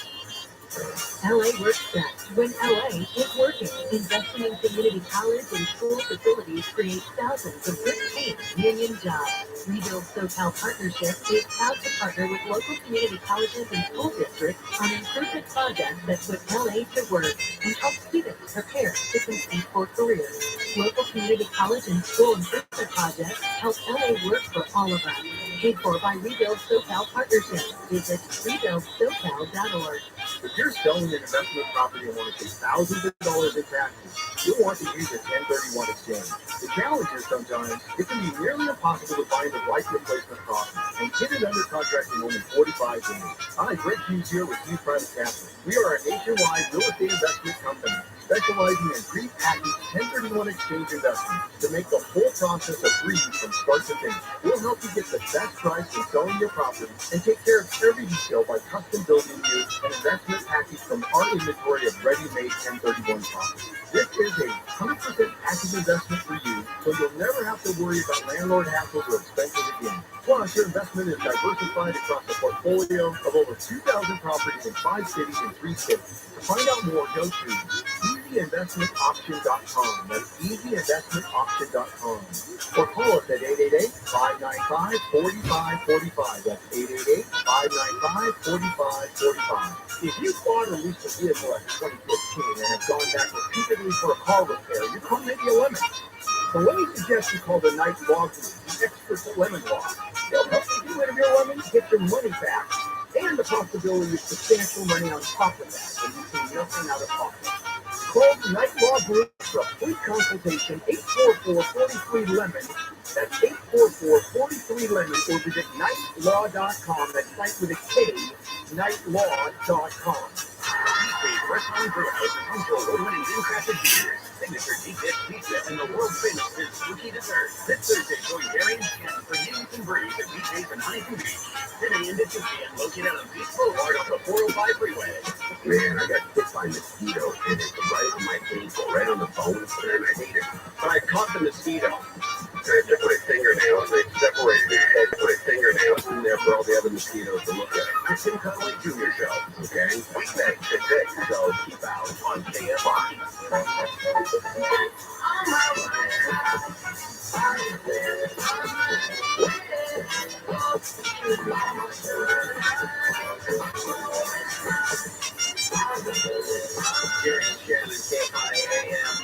LA works best when LA is working. Investing in community college and school facilities creates thousands of good-paying union jobs. Rebuild SoCal Partnership is proud to partner with local community colleges and school districts on improvement projects that put LA to work and help students prepare to compete for careers. Local community college and school improvement projects help LA work for all of us. Paid for by Rebuild SoCal Partnership. Visit rebuildsocal.org. If you're selling an investment property and want to take thousands of dollars in taxes, you'll want to use a 1031 exchange. The challenge is sometimes it can be nearly impossible to find the right replacement property and get it under contract in only 45 days. Hi, Greg Hughes here with Hughes Private Capital. We are a nationwide real estate investment company specializing in pre-packaged 1031 exchange investments to make the whole process a breeze from start to finish. We'll help you get the best price for selling your property and take care of every detail by custom building you an investment package from our inventory of ready-made 1031 properties. This is a 100% package investment for you, so you'll never have to worry about landlord hassles or expenses again. Plus, your investment is diversified across a portfolio of over 2,000 properties in 5 cities and 3 states. To find out more, go to easyinvestmentoption.com. That's easyinvestmentoption.com. Or call us at 888-595-4545. That's 888-595-4545. If you bought or leased a vehicle in 2015 and have gone back repeatedly for a car repair, your car may be a lemon. So let me suggest you call the Night Law Group, the experts at Lemon Law. They'll help you get rid of your lemons, get your money back, and the possibility of substantial money on top of that, and you pay nothing out of pocket. Call the Night Law Group for a free consultation, 844-43-LEMON. That's 844-43-LEMON, or visit nightlaw.com. That's night with a K, nightlaw.com. Restaurant Brewhouse enjoy award-winning handcrafted beers, signature deep dish pizza, and the world-famous spooky dessert. This Thursday, join Gary and Ken for News and Brews at Weekdays and Huntington Beach. 10 a.m. to 2 p.m. located on Beach Boulevard off the 405 freeway. Man, I got bit by a mosquito, and it's right on my ankle, right on the bone, and I hate it. But I caught the mosquito. I took my fingernails, they separated it. I put my fingernails in there for all the other mosquitoes to look at. The Tim Conway Jr. Show. Okay? Weekday, today. So keep out on KFI. Gary and Ken and KFI AM.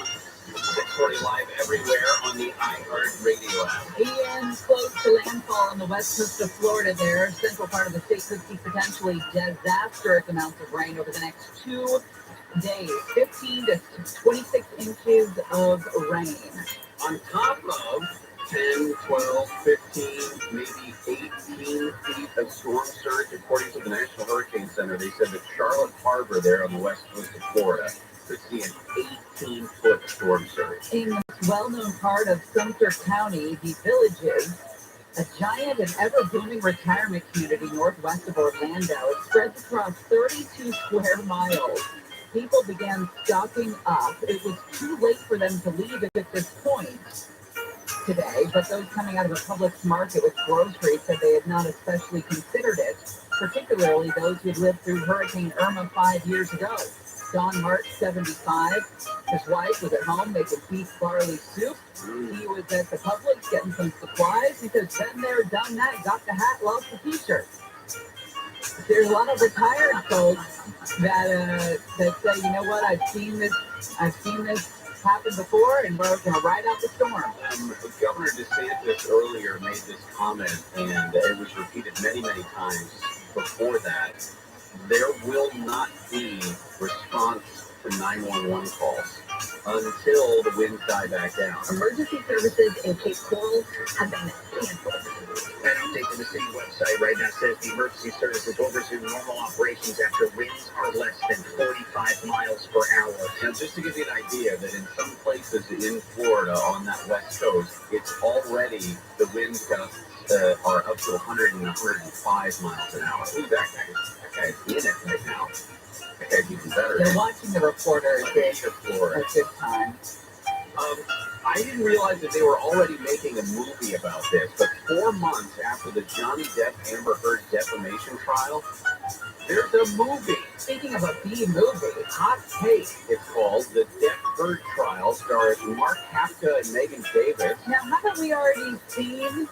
640 live everywhere on the iHeart Radio app. Ian close to landfall on the west coast of Florida there. Central part of the state could see potentially disastrous amounts of rain over the next 2 days. 15 to 26 inches of rain. On top of 10, 12, 15, maybe 18 feet of storm surge, according to the National Hurricane Center. They said that Charlotte Harbor there on the west coast of Florida could see an 18-foot storm surge. In the well-known part of Sumter County, the Villages, a giant and ever-booming retirement community northwest of Orlando, it spreads across 32 square miles. People began stocking up. It was too late for them to leave at this point today, but those coming out of a Publix market with groceries said they had not especially considered it, particularly those who had lived through Hurricane Irma 5 years ago. Don March, 75, his wife was at home making beef barley soup. He was at the Publix getting some supplies. He says, been there, done that, got the hat, loves the t-shirt. There's a lot of retired folks that say, you know what, I've seen this happen before, and we're going to ride out the storm. Governor DeSantis earlier made this comment, and it was repeated many, many times before that. There will not be response to 911 calls until the winds die back down. Emergency services in Cape Coral have been canceled. An update to the city website right now says the emergency services will resume normal operations after winds are less than 45 miles per hour. Now, just to give you an idea that in some places in Florida on that west coast, it's already the winds gusts are up to 100 and 105 miles an hour. Ooh, that guy's in it right now. That guy's even better. They're watching the reporter at this time. I didn't realize that they were already making a movie about this, but 4 months after the Johnny Depp Amber Heard defamation trial, there's a movie. Speaking of a B movie, Hot Take, it's called. The Depp Heard trial stars Mark Hafka and Megan Davis. now haven't we already seen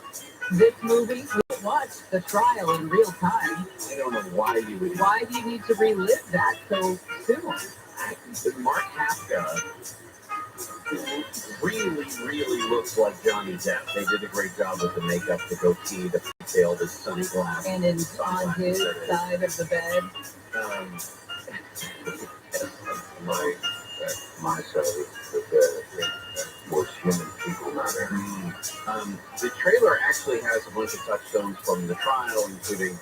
this movie? We watched the trial in real time. I don't know why you would. Why do you need to relive that so soon? Mark Hafka really looks like Johnny Depp. They did a great job with the makeup, the goatee, the ponytail, the sunglasses. And on his side of the bed. My side of the most human people matter. The trailer actually has a bunch of touchstones from the trial, including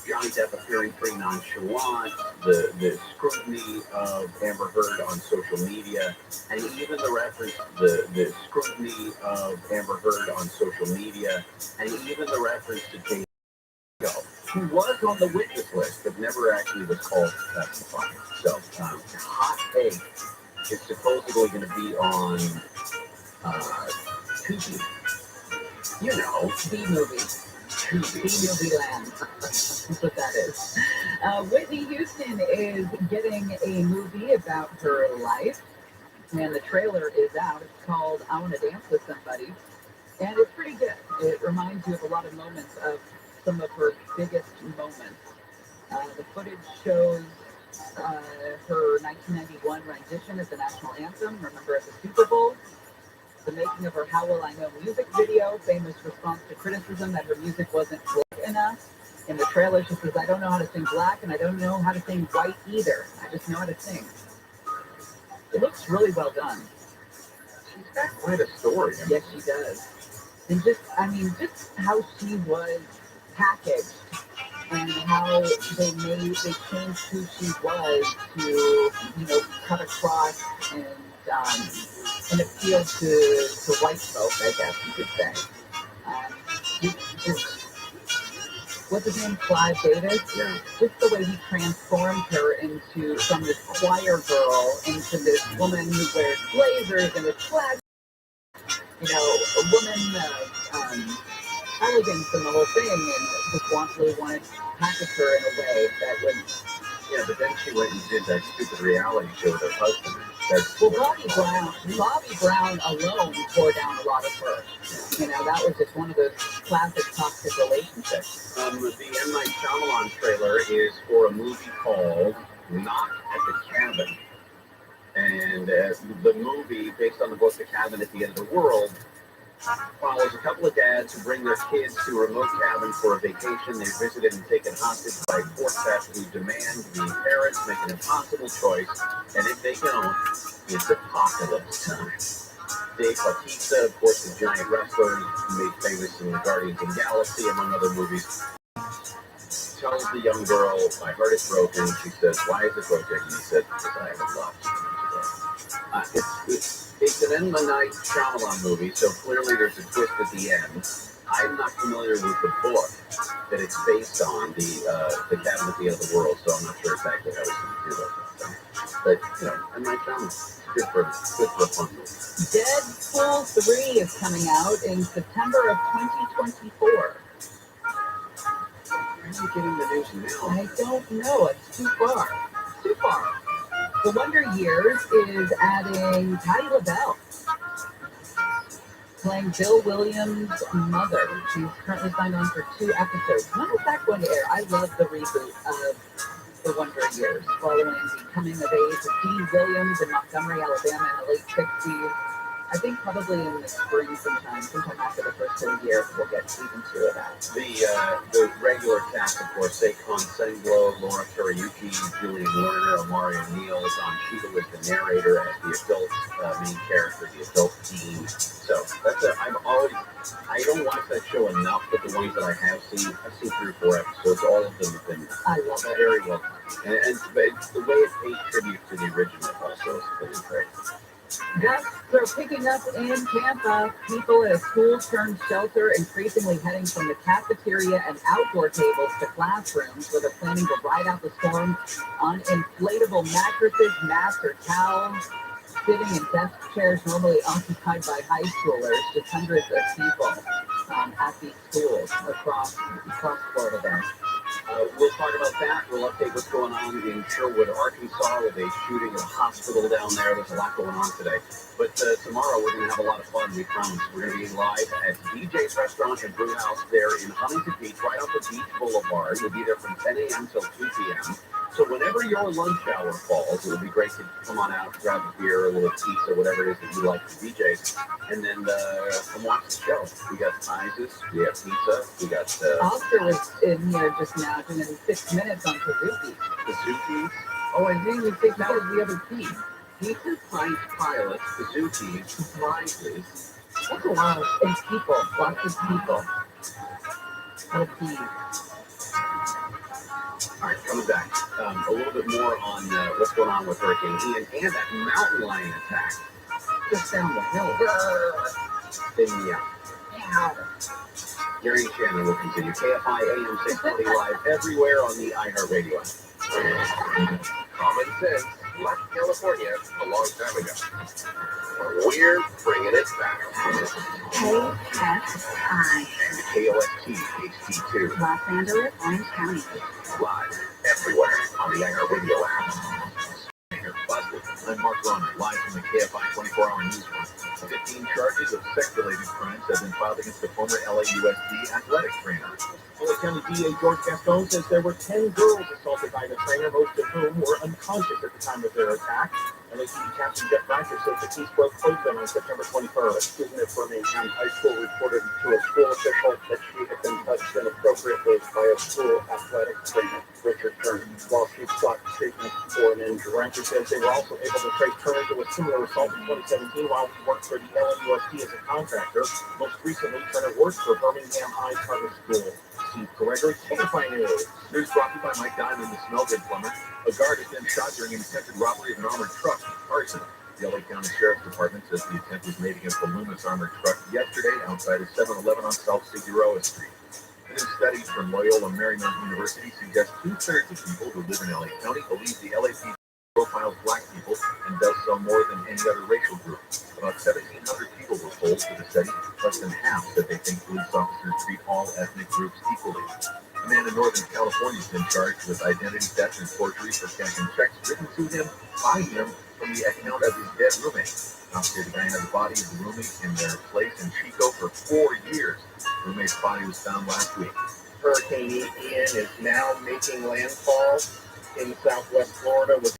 Johnny Depp appearing pretty nonchalant, the scrutiny of Amber Heard on social media, and even the reference, the scrutiny of Amber Heard on social media, and even the reference to James who was on the witness list, but never actually was called to testify. So, Hot Take is supposedly going to be on Tubi. You know, B-movie. B-movie land. That's what that is. Whitney Houston is getting a movie about her life. and the trailer is out. It's called I Want to Dance with Somebody, and it's pretty good. It reminds you of a lot of moments of some of her biggest moments. The footage shows her 1991 rendition of the national anthem, remember at the Super Bowl, the making of her How Will I Know music video, famous response to criticism that her music wasn't black enough. In the trailer, she says, I don't know how to sing black, and I don't know how to sing white either. I just know how to sing. It looks really well done. She's got quite a story. Yes, she does. And just how she was packaged and how they changed who she was to, cut across and appeal to white folk, I guess you could say. What's his name? Clive Davis? Yeah. Just the way he transformed her from this choir girl into this woman who wears blazers and a flag. A woman elegance and the whole thing, and just really wanted to package her in a way that would. Yeah, but then she went and did that stupid reality show with her husband. Bobby Brown alone tore down a lot of her. That was just one of those classic toxic relationships. The M. Night Shyamalan trailer is for a movie called Knock at the Cabin. And the movie, based on the book The Cabin at the End of the World, follows a couple of dads who bring their kids to a remote cabin for a vacation. They're visited and taken hostage by quartets who demand the parents make an impossible choice, and if they don't, it's apocalypse time. Dave Bautista, of course, the giant wrestler made famous in Guardians of the Galaxy, among other movies, tells the young girl, my heart is broken. She says, why is it broken? And he said, because I haven't loved you. It's an M. Night Shyamalan movie, so clearly there's a twist at the end. I'm not familiar with the book that it's based on, the Cabin at the End of the World, so I'm not sure exactly how it's going to do that. But, M. Night Shyamalan, good for a fun movie. Deadpool 3 is coming out in September of 2024. Where are you getting the news now? I don't know. It's too far. Too far. The Wonder Years is adding Patti LaBelle, playing Bill Williams' mother. She's currently signed on for 2 episodes. When is that going to air? I love the reboot of The Wonder Years, following the coming of age of Dee Williams in Montgomery, Alabama in the late 60s. I think probably in the spring sometime after the first of the year, we'll get season 2 of that. The regular cast, of course, Saquon Senglo, Laura Teriyuki, Julian Lerner, Amari O'Neal, Don Cheadle is the narrator as the adult main character, the adult teen. So I don't watch that show enough, but the ones that I have seen, I've seen 3 or 4 episodes. All of them have been very well done. And the way it paid tribute to the original also is great. Yes, they're picking up in Tampa. People at a school-turned-shelter increasingly heading from the cafeteria and outdoor tables to classrooms, where they're planning to ride out the storm on inflatable mattresses, mats, or towels, sitting in desk chairs normally occupied by high schoolers, just hundreds of people at these schools across Florida there. We'll talk about that. We'll update what's going on in Sherwood, Arkansas, with a shooting at a hospital down there. There's a lot going on today. But tomorrow we're going to have a lot of fun, we promise. We're going to be live at DJ's Restaurant and Brew House there in Huntington Beach, right off the Beach Boulevard. We'll be there from 10 a.m. till 2 p.m. So whenever your lunch hour falls, it would be great to come on out, grab a beer, a little pizza, whatever it is that you like from DJ's, and then come watch the show. We got prizes, we have pizza, we got... Oscar was in here just now doing 6 minutes on Kazuki. Kazuki. Oh, I didn't even think that was the other piece. Pizza, prize pilots, Kazuki, prizes. That's a lot of people, lots of people. What a piece. All right, coming back. A little bit more on what's going on with Hurricane Ian and that mountain lion attack just down the hill. Gary and Shannon will continue. KFI AM 620 live everywhere on the iHeartRadio app. Common sense left California a long time ago. We're bringing it back. KSI. And KOST HD2. Los Angeles, Orange County. Live everywhere on the iHeartRadio app. Plus I'm Mark Roman, live from the KFI 24-hour newsroom. 15 charges of sex-related crimes have been filed against the former LAUSD athletic trainer. LA County DA George Gascon says there were 10 girls assaulted by the trainer, most of whom were unconscious at the time of their attack. LAPD Captain Jeff Blanker says the case broke open on September 21st. Student at Birmingham High School reported to a school official that she had been touched inappropriately by a school athletic trainer, Richard Turner, while she sought treatment for an injury. Blanker says they were also able to trace Turner to a similar assault in 2017 while he worked for the LAUSD as a contractor. Most recently, Turner worked for Birmingham High Charter School. Steve Gregory, KFI News. News brought to you by Mike Diamond, the smell good plumber. A guard has been shot during an attempted robbery of an armored truck in Carson. The LA County Sheriff's Department says the attempt was made against a Loomis armored truck yesterday outside of 7-Eleven on South Figueroa Street. A new study from Loyola Marymount University suggests 2/3 of people who live in LA County believe the LAPD profiles black people and does so more than any other racial group. About 1,700 people were polled for the study. Less than half said they think police officers treat all ethnic groups equally. A man in Northern California has been charged with identity theft and forgery for cashing checks written to him by him from the account of his dead roommate. Cops say the guy had the body of the roommate in their place in Chico for 4 years. The roommate's body was found last week. Hurricane Ian is now making landfall in southwest Florida with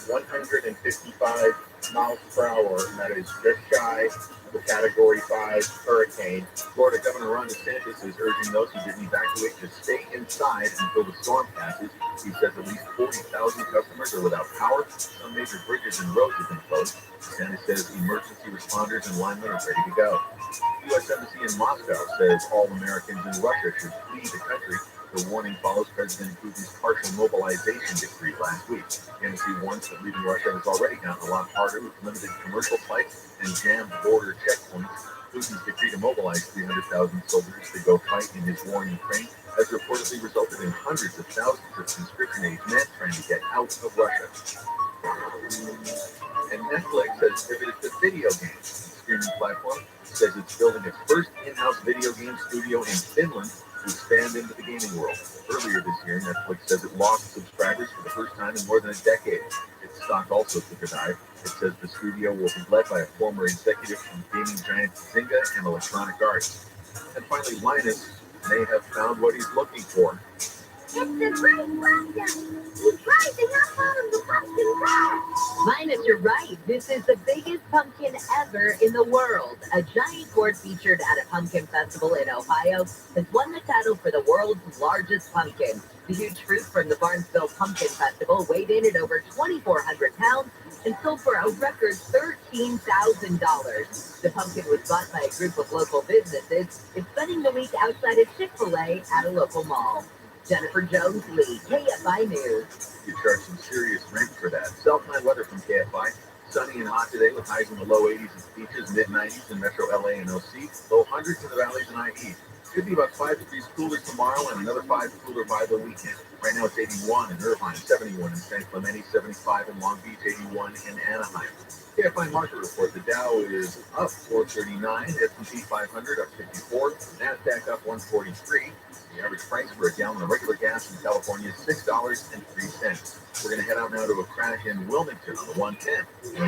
155 miles per hour, and that is just shy of a Category 5 hurricane. Florida Governor Ron DeSantis is urging those who didn't evacuate to stay inside until the storm passes. He says at least 40,000 customers are without power. Some major bridges and roads have been closed. DeSantis says emergency responders and linemen are ready to go. The U.S. Embassy in Moscow says all Americans in Russia should flee the country. The warning follows President Putin's partial mobilization decree last week. The embassy warns that leaving Russia has already gotten a lot harder with limited commercial flights and jammed border checkpoints. Putin's decree to mobilize 300,000 soldiers to go fight in his war in Ukraine has reportedly resulted in hundreds of thousands of conscription-age men trying to get out of Russia. And Netflix has pivoted to video games. The streaming platform says it's building its first in-house video game studio in Finland to expand into the gaming world. Earlier this year, Netflix says it lost subscribers for the first time in more than a decade. Its stock also took a dive. It says the studio will be led by a former executive from gaming giant Zynga and Electronic Arts. And finally, Linus may have found what he's looking for. It's a great pumpkin. He's rising up out of the pumpkin patch. Linus, you're right. This is the biggest pumpkin ever in the world. A giant gourd featured at a pumpkin festival in Ohio has won the title for the world's largest pumpkin. The huge fruit from the Barnesville Pumpkin Festival weighed in at over 2,400 pounds and sold for a record $13,000. The pumpkin was bought by a group of local businesses. It's spending the week outside of Chick-fil-A at a local mall. Jennifer Jones Lee, KFI News. You charge some serious rent for that. Self-time weather from KFI. Sunny and hot today with highs in the low 80s at beaches, mid-90s in Metro LA and OC, low hundreds in the valleys and IE. Should be about 5 degrees cooler tomorrow and another 5 cooler by the weekend. Right now it's 81 in Irvine, 71 in San Clemente, 75 in Long Beach, 81 in Anaheim. KFI market report, the Dow is up 439, S&P 500 up 54, NASDAQ up 143. The average price for a gallon of regular gas in California is $6.03. We're going to head out now to a crash in Wilmington on the 110. Still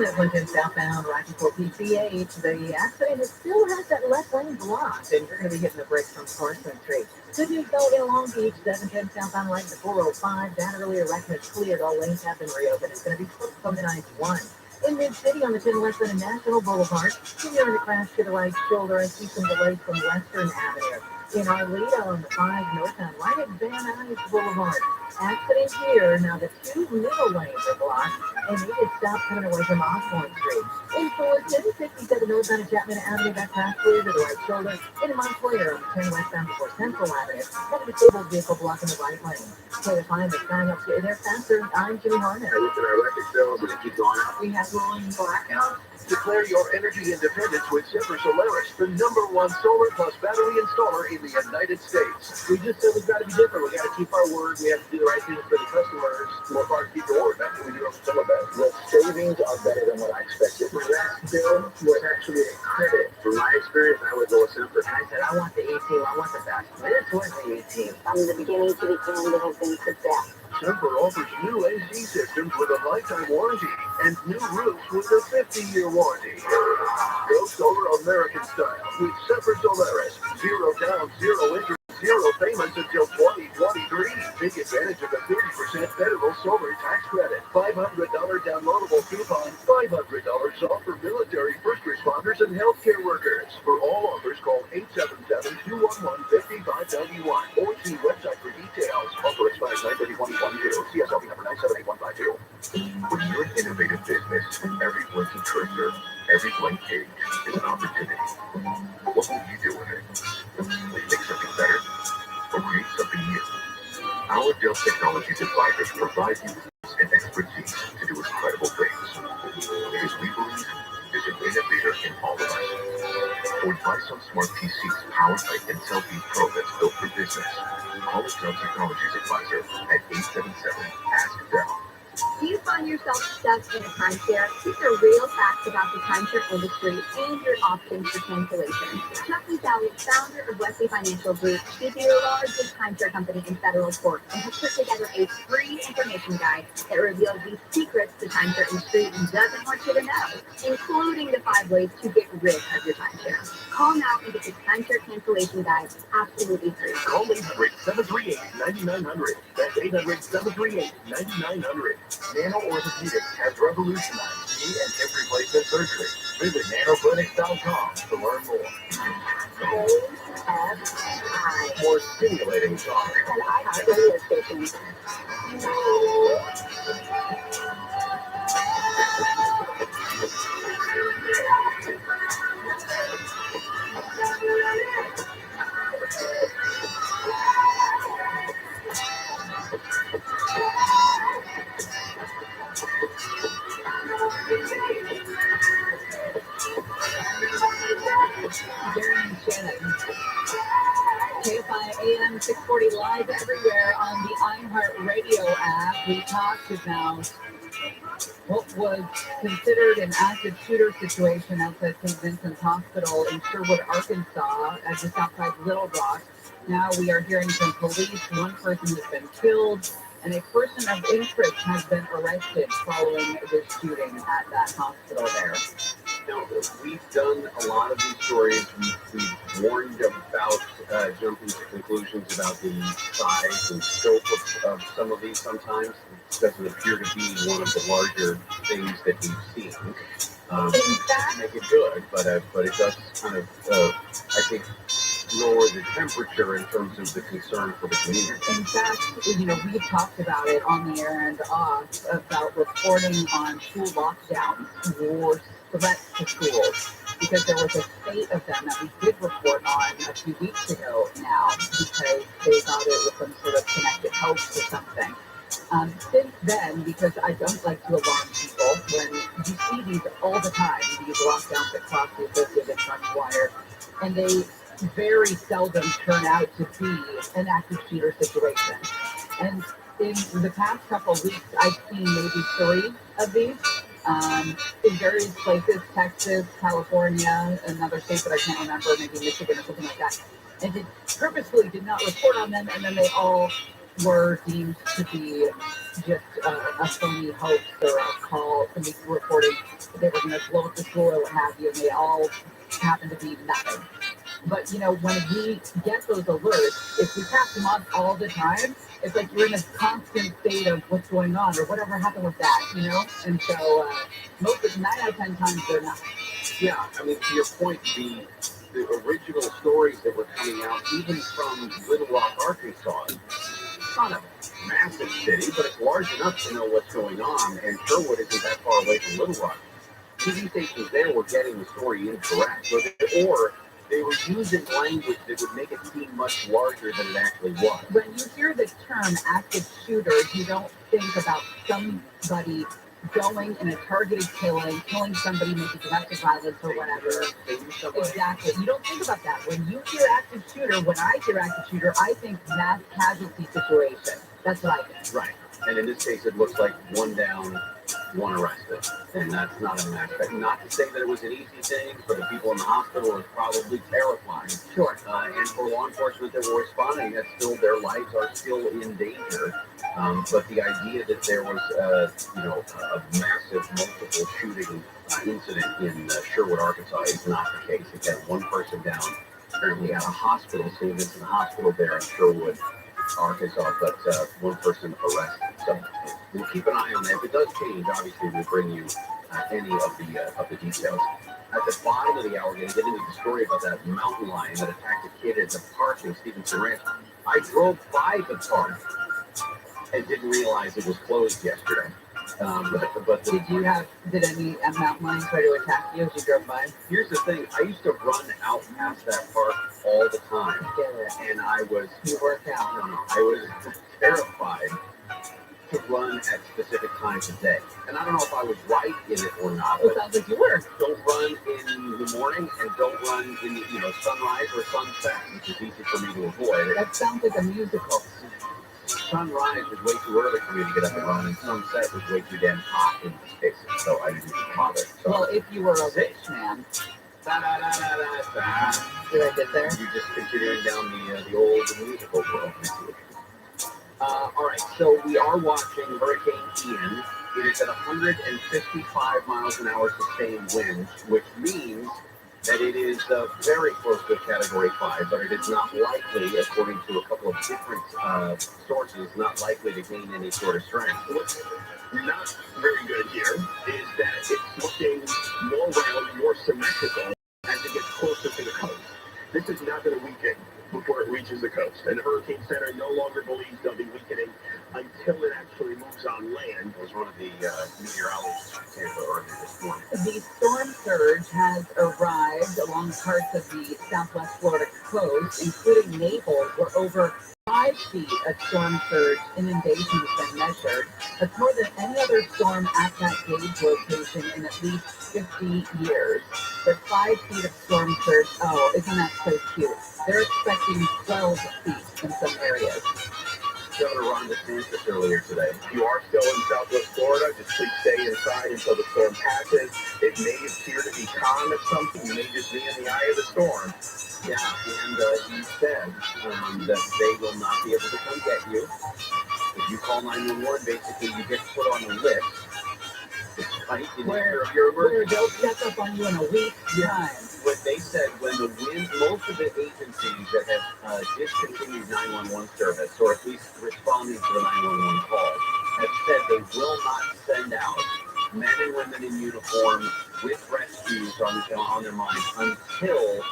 at 110 southbound, right before PCH. The accident still has that left lane blocked, and you're going to be hitting the brakes from Carson Street. Good news though, in Long Beach, 710 southbound, right to 405. That earlier wreck has cleared. All lanes have been reopened. It's going to be closed from the 91. In Mid-City on the 10 Western and National Boulevard, you're in a crash to the right shoulder and see some delays from Western Avenue. In Arleta on the 5 northbound, right at Van Nuys Boulevard. Accident here. Now the 2 middle lanes are blocked, and they get stopped coming away from Osborne Street. In Fullerton, 57 northbound at Chapman Avenue, that crash clear to the right shoulder. In Montclair on the 10 westbound before Central Avenue, got a disabled vehicle blocking the right lane. So to find the sign up there faster, I'm Jimmy Harnett. Listen, our electric bills are going to keep going up. We have rolling blackout. Declare your energy independence with Zipper Solaris, the #1 solar plus battery installer in the United States. We just said we've got to be different. We got to keep our word. We have to do the right things for the customers. More hard to keep your word. That's what we do on some of that. The savings are better than what I expected. My last bill was actually a credit. From my experience, I would go with Zipper. And I said, I want the 18, I want the best. This was the 18. From the beginning to the end, it has been the best. Semper offers new AC systems with a lifetime warranty and new roofs with a 50-year warranty. Go solar American style with Semper Solaris. Zero down, zero interest, zero payments until 2023. Take advantage of the 30% federal solar tax credit. $500 downloadable coupon. $500 off for military, first responders, and healthcare workers. For all offers, call 877-211-5591 or see website for details. Offer expires 9/30/2022. CSLB number 978-152. When you're an innovative business, every blinking cursor, every blank page is an opportunity. What will you do with it? Will you make something better or create something new? Our Dell Technologies advisors provide you with and expertise to do incredible things. Because we believe there's an innovator in all of us. For advice on smart PCs powered by Intel V Pro that's built for business, call the Dell Technologies advisor at 877-ASK-DELL. Do you find yourself stuck in a timeshare? These are real facts about the timeshare industry and your options for cancellation. Chuck Valley, founder of Wesley Financial Group, is the largest timeshare company in federal court and has put together a free information guide that reveals the secrets the timeshare industry doesn't want you to know, including the 5 ways to get rid of your timeshare. Call now and get the timeshare cancellation guide absolutely free. Call 800-738-9900. That's 800-738-9900. Nano Orthopedics has revolutionized knee and hip replacement surgery. Visit nanoclinics.com to learn more. KFI. More stimulating talk. And I have radio stations. KFI AM 640 live everywhere on the iHeartRadio app. We talked about what was considered an active shooter situation outside St. Vincent's Hospital in Sherwood, Arkansas, just outside Little Rock. Now we are hearing from police. One person has been killed, and a person of interest has been arrested following this shooting at that hospital there. Now, we've done a lot of these stories. We've warned about jumping to conclusions about the size and scope of some of these sometimes. It doesn't appear to be one of the larger things that we've seen. Make it good, but it does kind of, I think, lower the temperature in terms of the concern for the community. In fact, we've talked about it on the air and off about reporting on school lockdowns or threats to schools, because there was a spate of them that we did report on a few weeks ago now, because they thought it was some sort of connected hoax or something. Since then, because I don't like to alarm people, when you see these all the time, these lockdowns that cross the associated front wire, and they very seldom turn out to be an active shooter situation. And in the past couple of weeks, I've seen maybe 3 of these in various places, Texas, California, another state that I can't remember, maybe Michigan or something like that. And it purposefully did not report on them, and then they all were deemed to be just a phony hoax or a call, somebody reporting that they were going to blow up the school or what have you, and they all happened to be nothing. But, when we get those alerts, if we pass them on all the time, it's like you're in a constant state of what's going on or whatever happened with that, And so most of 9 out of 10 times they're not. Yeah, I mean, to your point, the original stories that were coming out, even from Little Rock, Arkansas, it's not a massive city, but it's large enough to know what's going on, and Sherwood isn't that far away from Little Rock. TV stations there were getting the story incorrect, or they were using language that would make it seem much larger than it actually was. When you hear the term active shooter, you don't think about somebody going in a targeted killing somebody, maybe domestic violence or whatever. Exactly. You don't think about that. When you hear active shooter, when I hear active shooter, I think mass casualty situation. That's what I think. Right. And in this case, it looks like 1 down, one arrested. And that's not an aspect. Not to say that it was an easy thing for the people in the hospital. It was probably terrifying. Sure. And for law enforcement that were responding, that still their lives are still in danger. But the idea that there was, a massive multiple shooting incident in Sherwood, Arkansas is not the case. Again, one person down, apparently at a hospital, St. Vincent Hospital there in Sherwood, Arkansas, but one person arrested. So we'll keep an eye on that. If it does change, obviously we'll bring you any of the details. At the bottom of the hour, we're going to get into the story about that mountain lion that attacked a kid at the park in Stevenson Ranch. I drove by the park and didn't realize it was closed yesterday. But did any mountain lion try to attack you as you drove by? Here's the thing: I used to run out past that park all the time, and You worked out. no, I was terrified to run at specific times of day. And I don't know if I was right in it or not. It sounds like you were. Don't run in the morning and don't run in the sunrise or sunset, which is easy for me to avoid. That sounds like a musical. Sunrise was way too early for me to get up and run, and sunset was way too damn hot in the spaces, so I didn't even bother. So, well, if you were a rich man. Did I get there? You're just continuing down the old musical world. All right, so we are watching Hurricane Ian. It is at 155 miles an hour sustained winds, which means that it is very close to Category 5, but it is not likely, according to a couple of different sources, not likely to gain any sort of strength. What's not very good here is that it's looking more round, more symmetrical as it gets closer to the coast. This is not going to weaken before it reaches the coast. And the Hurricane Center no longer believes they'll be weakening until it actually moves on land. It was one of the meteorologists from Tampa earlier this morning. The storm surge has arrived along parts of the southwest Florida coast, including Naples, where over 5 feet of storm surge inundation has been measured. That's more than any other storm at that gauge location in at least 50 years. But 5 feet of storm surge, oh, isn't that so cute? They're expecting 12 feet in some areas. Governor Ron DeSantis earlier today. If you are still in southwest Florida, just please stay inside until the storm passes. It may appear to be calm at something. You may just be in the eye of the storm. Yeah, and he said that they will not be able to come get you. If you call 911, basically you get put on a list. Right? Where your emergency. they'll check up on you in a week's time. What they said, when the wind, most of the agencies that have discontinued 911 service, or at least responding to the 911 calls, have said they will not send out men and women in uniform with rescues on their minds until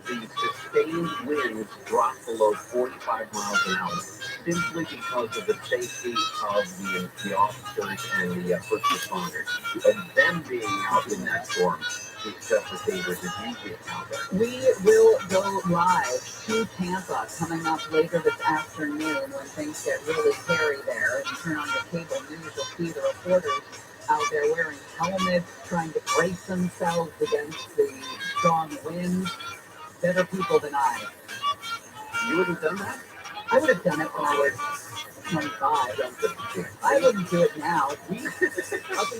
the sustained winds drop below 45 miles an hour, simply because of the safety of the officers and the first responders. And them being out in that storm is just as dangerous as you being out there. We will go live to Tampa coming up later this afternoon when things get really hairy there. And you turn on your cable news, you'll see the reporters out there wearing helmets, trying to brace themselves against the strong winds. Better people than I. You would have done that? I would have done it when I was 25. I wouldn't do it now. Up and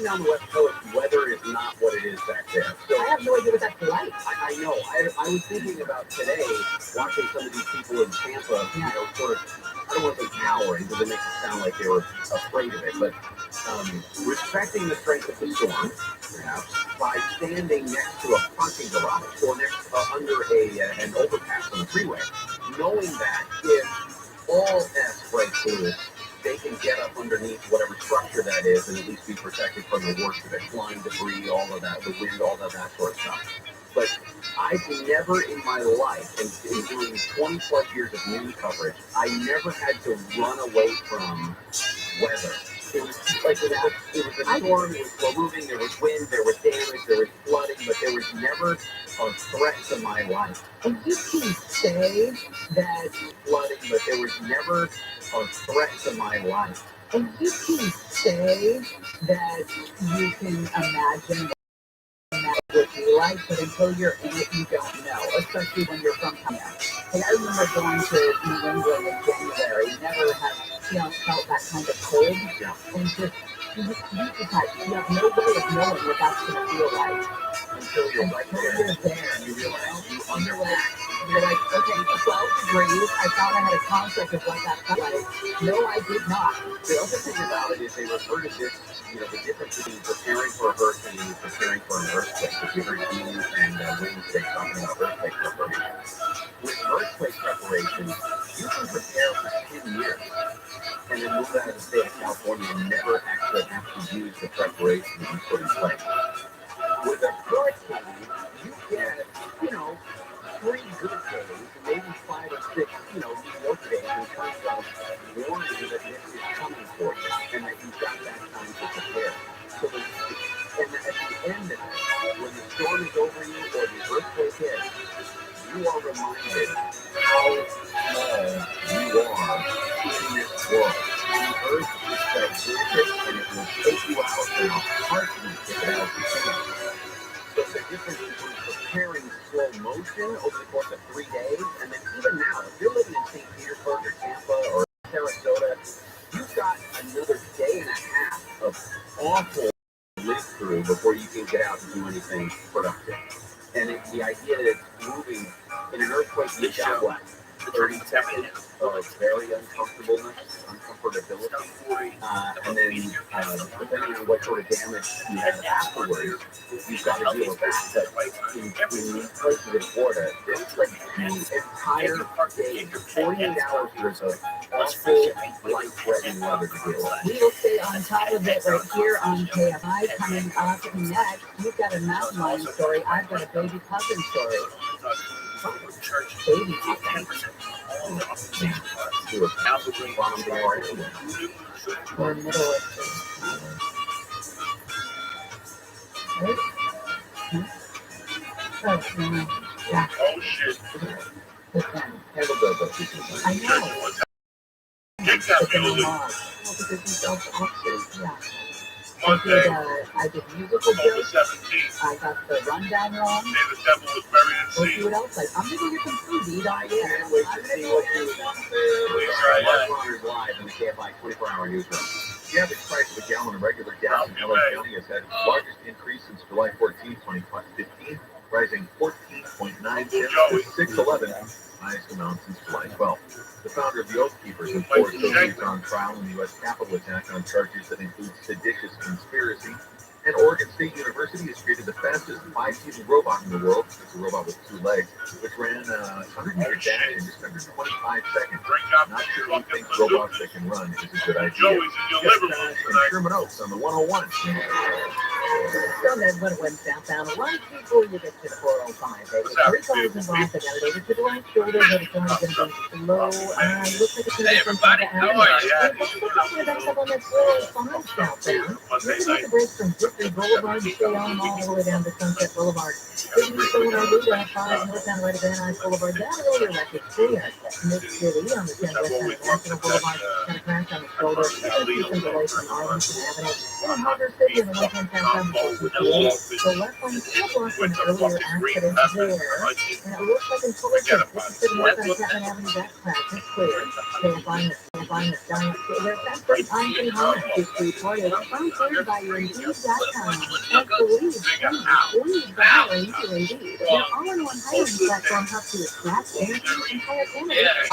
down the West Coast, weather is not what it is back there. So I have no idea what that's like. I know. I was thinking about today, watching some of these people in Tampa, sort of, I don't want to say cowering, because it makes it sound like they were afraid of it, but respecting the strength of the storm, perhaps, by standing next to a parking garage or under an overpass on the freeway, knowing that if all S breaks loose, they can get up underneath whatever structure that is and at least be protected from the worst of it, flying debris, all of that, the wind, all of that sort of stuff. But I've never in my life, in doing 20 plus years of news coverage, I never had to run away from weather. It was like it was a storm, it was slow moving, there was wind, there was damage, there was flooding, but there was never a threat to my life. And you can say that Flooding, but there was never a threat to my life. And you can say that you can imagine that would be like, but until you're in it, you don't know, especially when you're from Canada. Like, I remember going to New England in January, never had, felt that kind of cold, and just You type. You have no way of knowing what that's going to feel like Until you're right until there. you're there. And you realize you You're like, okay, 12 degrees. I thought I had a concept of what that felt like. No, I did not. The other thing about it is they refer to this, the difference between preparing for a hurricane and preparing for an earthquake. If you heard you and Wednesday talking about earthquake preparation. With earthquake preparation, you can prepare for 10 years and then move out of the state of California and never actually have to use the preparation that you put in place. With a hurricane, you get, 3 good days, maybe 5 or 6, mediocre days in terms of warning you that this is coming for you and that you've got that time to prepare. So and at the end of it, when the storm is over you or the earthquake hits, you are reminded how small you are in this world. The earth is gigantic and it will take you out in a heartbeat if it has to. So the difference between preparing slow motion over the course of 3 days, and then even now, if you're living in St. Petersburg or Tampa or Sarasota, you've got another day and a half of awful live through before you can get out and do anything productive. And the idea that it's moving in an earthquake, you've got what? 30 seconds of very uncomfortability, and then depending on what sort of damage you have afterwards, you've got to deal with that. But in places in Florida, it's like 2 entire days, 48 hours worth of awful, life-threatening weather to deal with. We will stay on top of it right here on KFI. Coming up next, you've got a mountain lion story. I've got a baby puffin story. Baby puffin. We're middle of right? Oh, no. Yeah. Oh, shit. I know. But then I'm off. Well, because he's also yeah. I did musical jokes. I got the rundown wrong. Let's see what else. I'm going to go get some food to eat on the air. I'm going to go get some food. Live in the KFI 24-hour newsroom. The average price of a gallon of regular gas in LA County has had its largest increase since July 14, 2015, rising 14.9 cents to $6.11, highest amount since July 12. The founder of the Oath Keepers and 4 soldiers on trial in the U.S. Capitol attack on charges that include seditious conspiracy. And Oregon State University has created the fastest 5-season robot in the world. It's a robot with 2 legs, which ran a 100-meter dash in just under 25 seconds. Not sure who thinks robots that can run is a good idea. Get Truman Oaks on the 101. So then when it went southbound, a lot of people, you get to the 405. There were 3 cars involved. They got it over to the right shoulder, but it's only going to be slow. Looks like it's going to be everybody, how are you? on that 405 southbound. You're going to have to break from Victory Boulevard and stay on all the way down to Sunset Boulevard. If you still want to do that, 5 northbound right to Van Nuys Boulevard, that earlier record there. Mid-City on the 10 westbound National Boulevard, kind of crash on the shoulder. You're going to see some delay from Arlington Avenue. And in Harbor City on the left-hand side, so left lane still blocked an earlier accident there. And it looks like in Fullerton, this is the northbound Chapman Avenue, that crash is clear. Can't find the giant. There's that first time pretty hard. This report is sponsored by your Indeed.com. And please buy Indeed. Their all-in-one hiring platform helps you attract, interview, and hire candidates.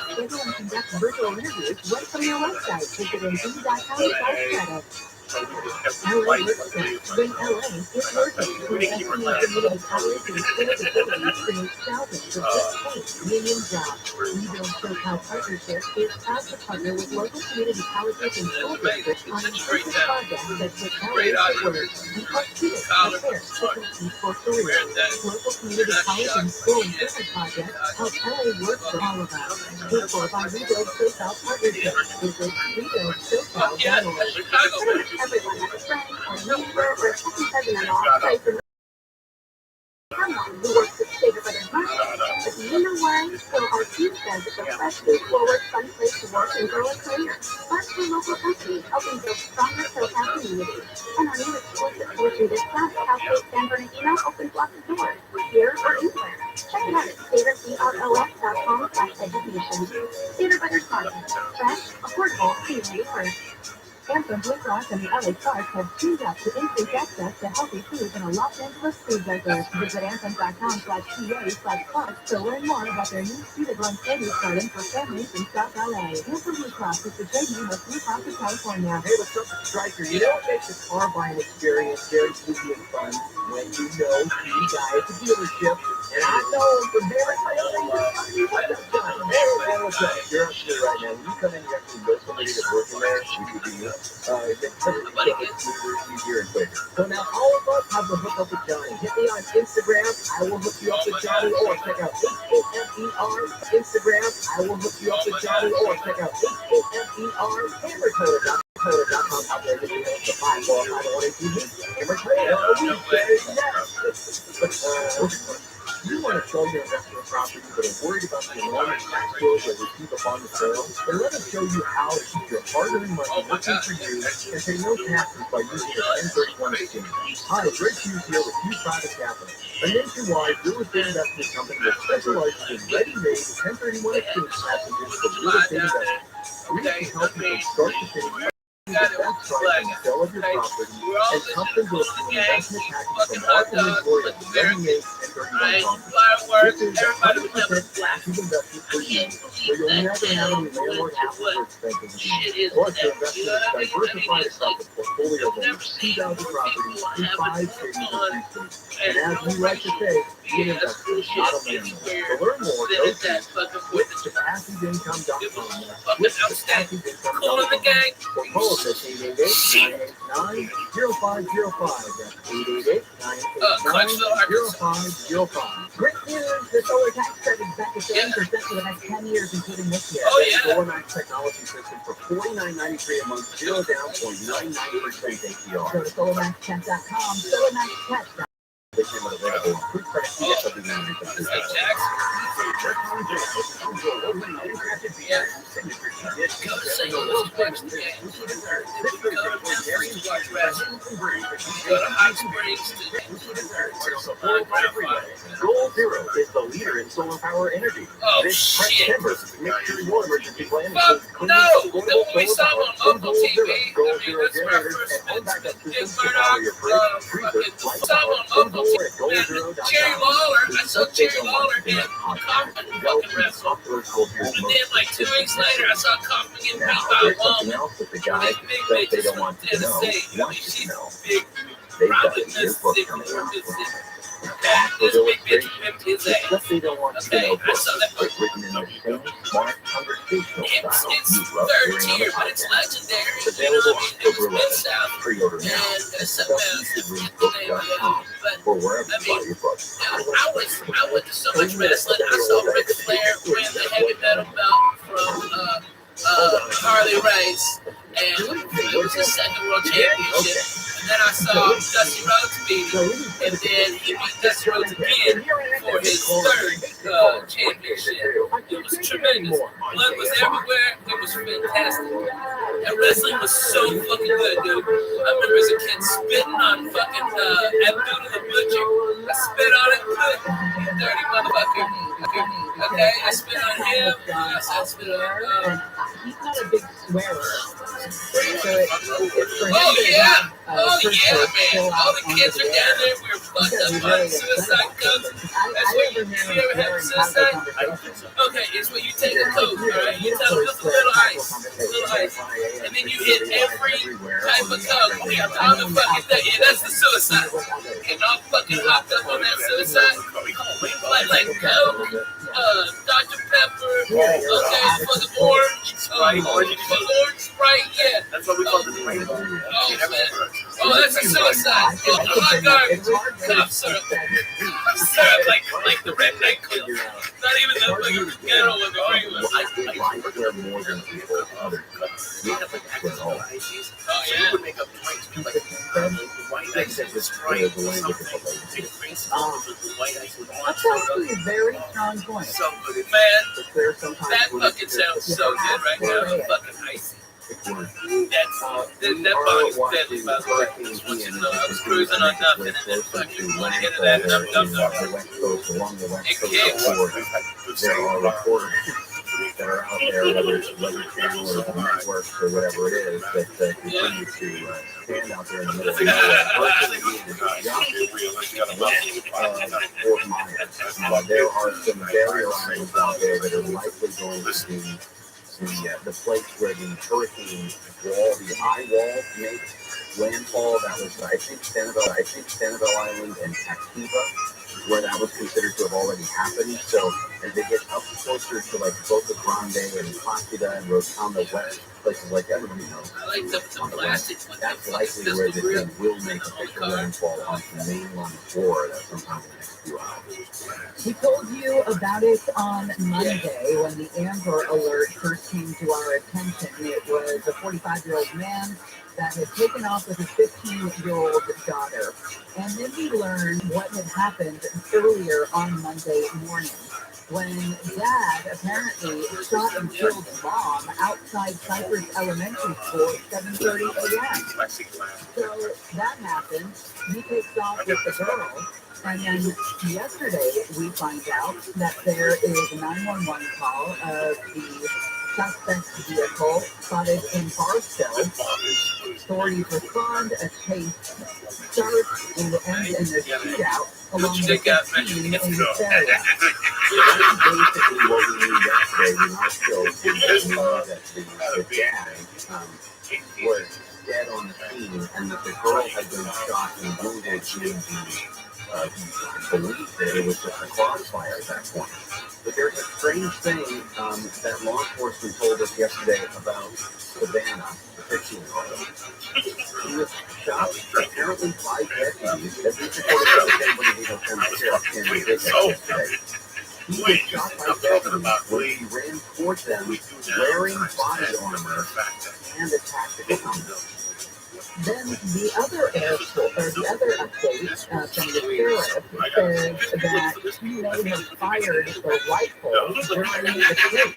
Schedule and conduct virtual interviews right from your website. Visit Indeed.com/credit. LA works when LA is working. We estimate community colleges and school facilities create thousands of good-paying union jobs. Rebuild SoCal Partnership is proud to partner with local community colleges and school districts on important projects that put LA to work and help students prepare to compete for careers. Local community college and school improvement projects help LA work for all of us. Paid for by Rebuild SoCal Partnership. Visit rebuildsocal.org. Everyone has a friend or neighbor or a second cousin in law who works at the state of other money. But do you know why So our team says it's a fresh, forward, fun place to work and grow a career. Plus, we're local companies helping build stronger SoCal communities. And our new exclusive poetry discount, Calculate San Bernardino, opens lots of doors, here or anywhere. Check it out at SavorVROS.com/education. Savor Better Content. Fresh, affordable, community first. Anthem Blue Cross and the LA Sparks have teamed up to increase access to healthy food in a Los Angeles food desert. Visit anthem.com/PA/Sparks to learn more about their new seated lunch produce garden for families in South LA. Anthem Blue Cross is the trade name of Blue Cross of California. Hey, what's up, Striker? You know what makes a car buying experience very easy and fun? When you know the guy at the dealership. And I know from there, what's up, John? Hey, man, what's up? You're up here right now. When you come in, you actually know somebody that's working there. You could be easier and quicker. So now all of us have the hook up with Johnny. Hit me on Instagram. I will hook you up with Johnny. Or check out HAMER Instagram. I will hook you up with Johnny. Or check out HAMER HammerCoder.com out there. Get you the 54518 you want to sell your investment property but are worried about the enormous tax bills that receive upon the sale? Then let us show you how to keep your hard-earned money working for you and pay no taxes by using a 1031 exchange. Hi, Greg Hughes here with Hughes Private Capital, a nationwide real estate investment company that specializes in ready-made 1031 exchange packages for real estate investment. We can help you from start to finish. The best price and sale of your property and custom built investment package from our inventory of ready-made 1031 properties. This is a 100% passive investment for you, where you'll never have any landlord hassle or expenses again. Plus, the investment is diversified across a portfolio of over 2,000 properties in 5 cities and 3 states. And as we like to say, be an investor, not a landlord. To learn more, go to switchtopassiveincome.com. Or call us at 888-989-0505. That's 888-989-0505. Great news! The solar tax credit is back at 7% for the next 10 years, including this year. Solar Max technology system for $49.93 a month, 0 down, 0.99% APR. Go to solarmaxtech.com. solarmaxtech.com. Quick credit to get something that Goal Zero is the leader in solar power energy. This September, make sure your emergency plan includes clean, affordable solar power from Goal Zero. Goal Zero generators and home backup systems to power your fridge, freezer, light power, from Goal at GoalZero.com. Jerry Lawler, I saw Jerry Lawler in Kaufman fucking wrestle. And then like 2 weeks later, I saw Kaufman getting beat by a woman. The guy that they don't want you to know wants you to know. They've got his book coming out. This big bitch pimped his ass. They don't want you to know books I saw that book. written in the same smart conversational style. It's third tier, but it's legendary. It's You know available what I mean? It was October 11th. Mid-South. Pre-order And now. there's something else. But Or wherever you buy your books. I went to so much wrestling. I saw Ric Flair win the heavy metal belt from Harley Race, and it was his second world championship. And then I saw Dusty Rhodes beat him, and then he beat Dusty Rhodes again for his third championship. It was tremendous. Blood was everywhere. It was fantastic. And wrestling was so fucking good, dude. I remember as a kid spitting on fucking Abdullah the Butcher. I spit on it, you dirty motherfucker. Okay, I spit on him. I spit on He's not a big swearer. Oh yeah, man. All the kids are down there. We're fucked up on suicide codes. That's what you ever had suicide? Okay, it's when you take a coke, right? You tell them just a little ice, and then you hit every type of coke. Yeah, all the fucking thing. Yeah, that's the suicide. And all fucking hopped up on that suicide. Like coke, Dr. Pepper, okay, for the orange, Sprite, yeah. That's what we call the rainbow. Oh, that's a suicide. Oh, the hot garbage. Cough syrup. Syrup like the redneck clip. Not even the fucking ghetto with the regular. I more than people others. Oh, yeah. That's actually a very strong point. So good, man. That fucking sounds so good right now. I'm fucking icy. That body's deadly, by the way. Just want you to know, I was cruising on nothing, and then fucking one hit of that, and I'm done. It kicks. There are reporters that are out there, whether it's Weather Channel or the networks or whatever it is, that continue to stand out there in the middle of the Fort Myers. There are some barrier islands out there that are likely going to be the place where the hurricane wall, the eye wall, makes landfall. That was, I think, Sanibel Island and Activa, where that was considered to have already happened. So as they get up closer to like Boca Grande and Placida and Rotunda West, places like that, everybody knows. I like the plastic one. That's likely where this thing will make official landfall onto mainland Florida sometime in the next few hours. We told you about it on Monday when the Amber Alert first came to our attention. It was a 45-year-old man that had taken off with his 15-year-old daughter. And then we learned what had happened earlier on Monday morning, when Dad apparently shot and killed Mom outside Cypress Elementary School at 7:30 a.m. So that happened. He takes off with the girl. And then yesterday, we find out that there is a 911 call of the suspect's vehicle spotted in Barstow. Authorities respond, a chase starts, and ends in a shootout along the 15 in this area. That's basically what we knew yesterday when our show did that the dad was dead on the scene and that the girl had been shot and wounded in the belief that it was just a crossfire at that point. But there's a strange thing that law enforcement told us yesterday about Savannah, the 15-year-old. He was shot apparently by deputies, at least according to the San Bernardino County Sheriff in yesterday. He was shot by deputies when he ran towards them wearing body armor and a tactical helmet. Then the other update from the sheriff says that he may have fired the rifle during the chase.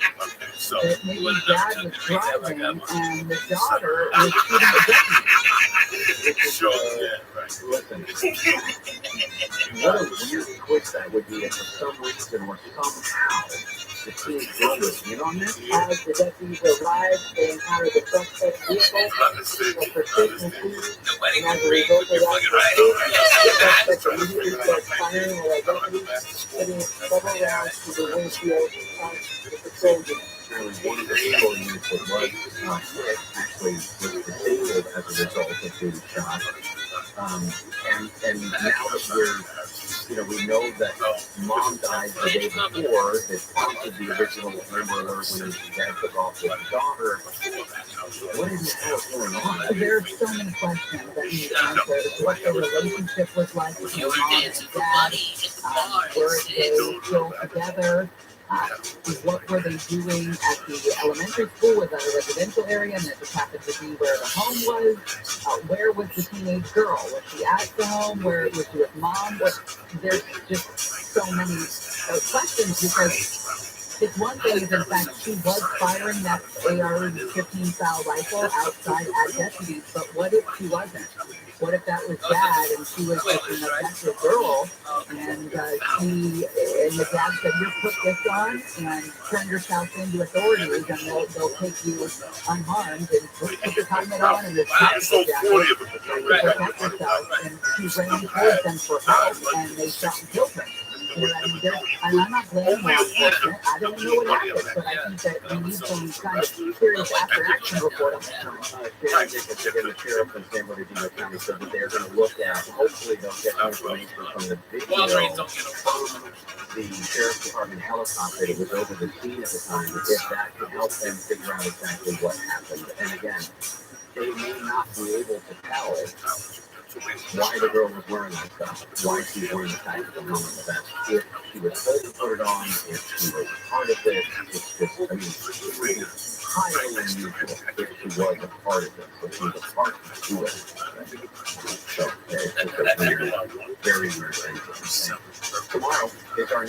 That maybe Dad was driving and the daughter was shooting the deputy. Listen, what a weird twist that would be if for some reason or somehow the teenage girl was in on this. As the deputies arrived, they encountered the suspect's vehicle for prescription food. And as a result of that, the suspect immediately started firing at our deputies, hitting several rounds to the windshield of the patrol unit. Apparently, one of the patrol units that was hit actually was disabled as a result of being shot. And now that we know that Mom died the day before, that prompted the original Amber Alert when his dad took off with his daughter. What in the hell is going on? There are so many questions that need answered. What the relationship was like with your mom and dad. Were they still together? What were they doing at the elementary school? Was that a residential area and it just happened to be where the home was? Where was the teenage girl? Was she at the home? Where was she with Mom? There's just so many questions because it's one thing if in fact she was firing that AR-15 style rifle outside at deputies, but what if she wasn't? What if that was Dad and she was just an effective girl and the dad said, you put this on and turn yourself into authorities and they'll take you unharmed and put your helmet on and the tactical jacket to protect yourself, and she ran towards them for help and they shot and killed her. And I'm not blaming law enforcement. I don't know what happened, but I think that we need some kind of serious after-action report on that. The sheriff in San Bernardino County said that they're going to look at, hopefully they'll get information from the video from the Sheriff's Department helicopter that was over the scene at the time, if that could help them figure out exactly what happened. And again, they may not be able to tell why the girl was wearing that stuff, why she was wearing the tactical helmet and vest. If she was told to put it on, if she was part of it, it's just, it would be highly unusual if she was a part of it, if she was a part to it. So, it's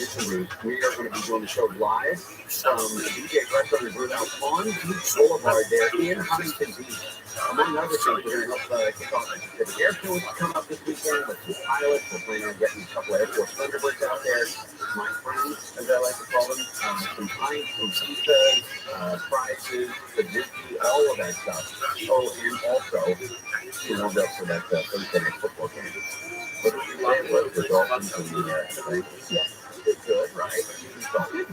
Mission Group. We are going to be doing the show live from the DJ Restaurant and Brew House on Beach Boulevard there in Huntington Beach. Among other things, we're going to help kick off the air show that's coming up this weekend with some pilots. We're planning on getting a couple of Air Force Thunderbirds out there. My friends, as I like to call them, some pints, some pizzas, prizes, the whiskey, all of that stuff. Oh, and also, we warmed up for that Thursday night football game. But we love the Dolphins and the Bengals. Yes, it's good, right? Could be.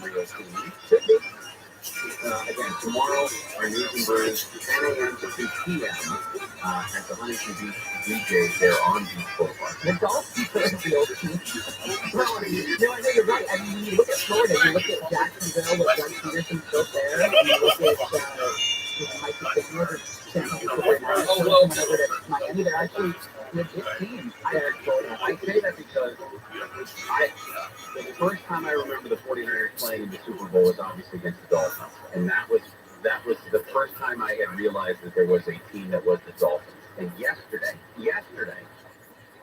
Real team. Could be. Again, tomorrow, our news and brews, 10 a.m. to 2 p.m. At the Huntington Beach DJ there on Beach Boulevard. The Dolphins are a real team. No, I know you're right. I mean, when you look at Florida, you look at Jacksonville with Doug Peterson still there, and you look at Michael Pittman, over to Miami. They're actually legit teams there in Florida. I say that because the first time I remember the 49ers playing in the Super Bowl was obviously against the Dolphins. And that was the first time I had realized that there was a team that was the Dolphins. And yesterday,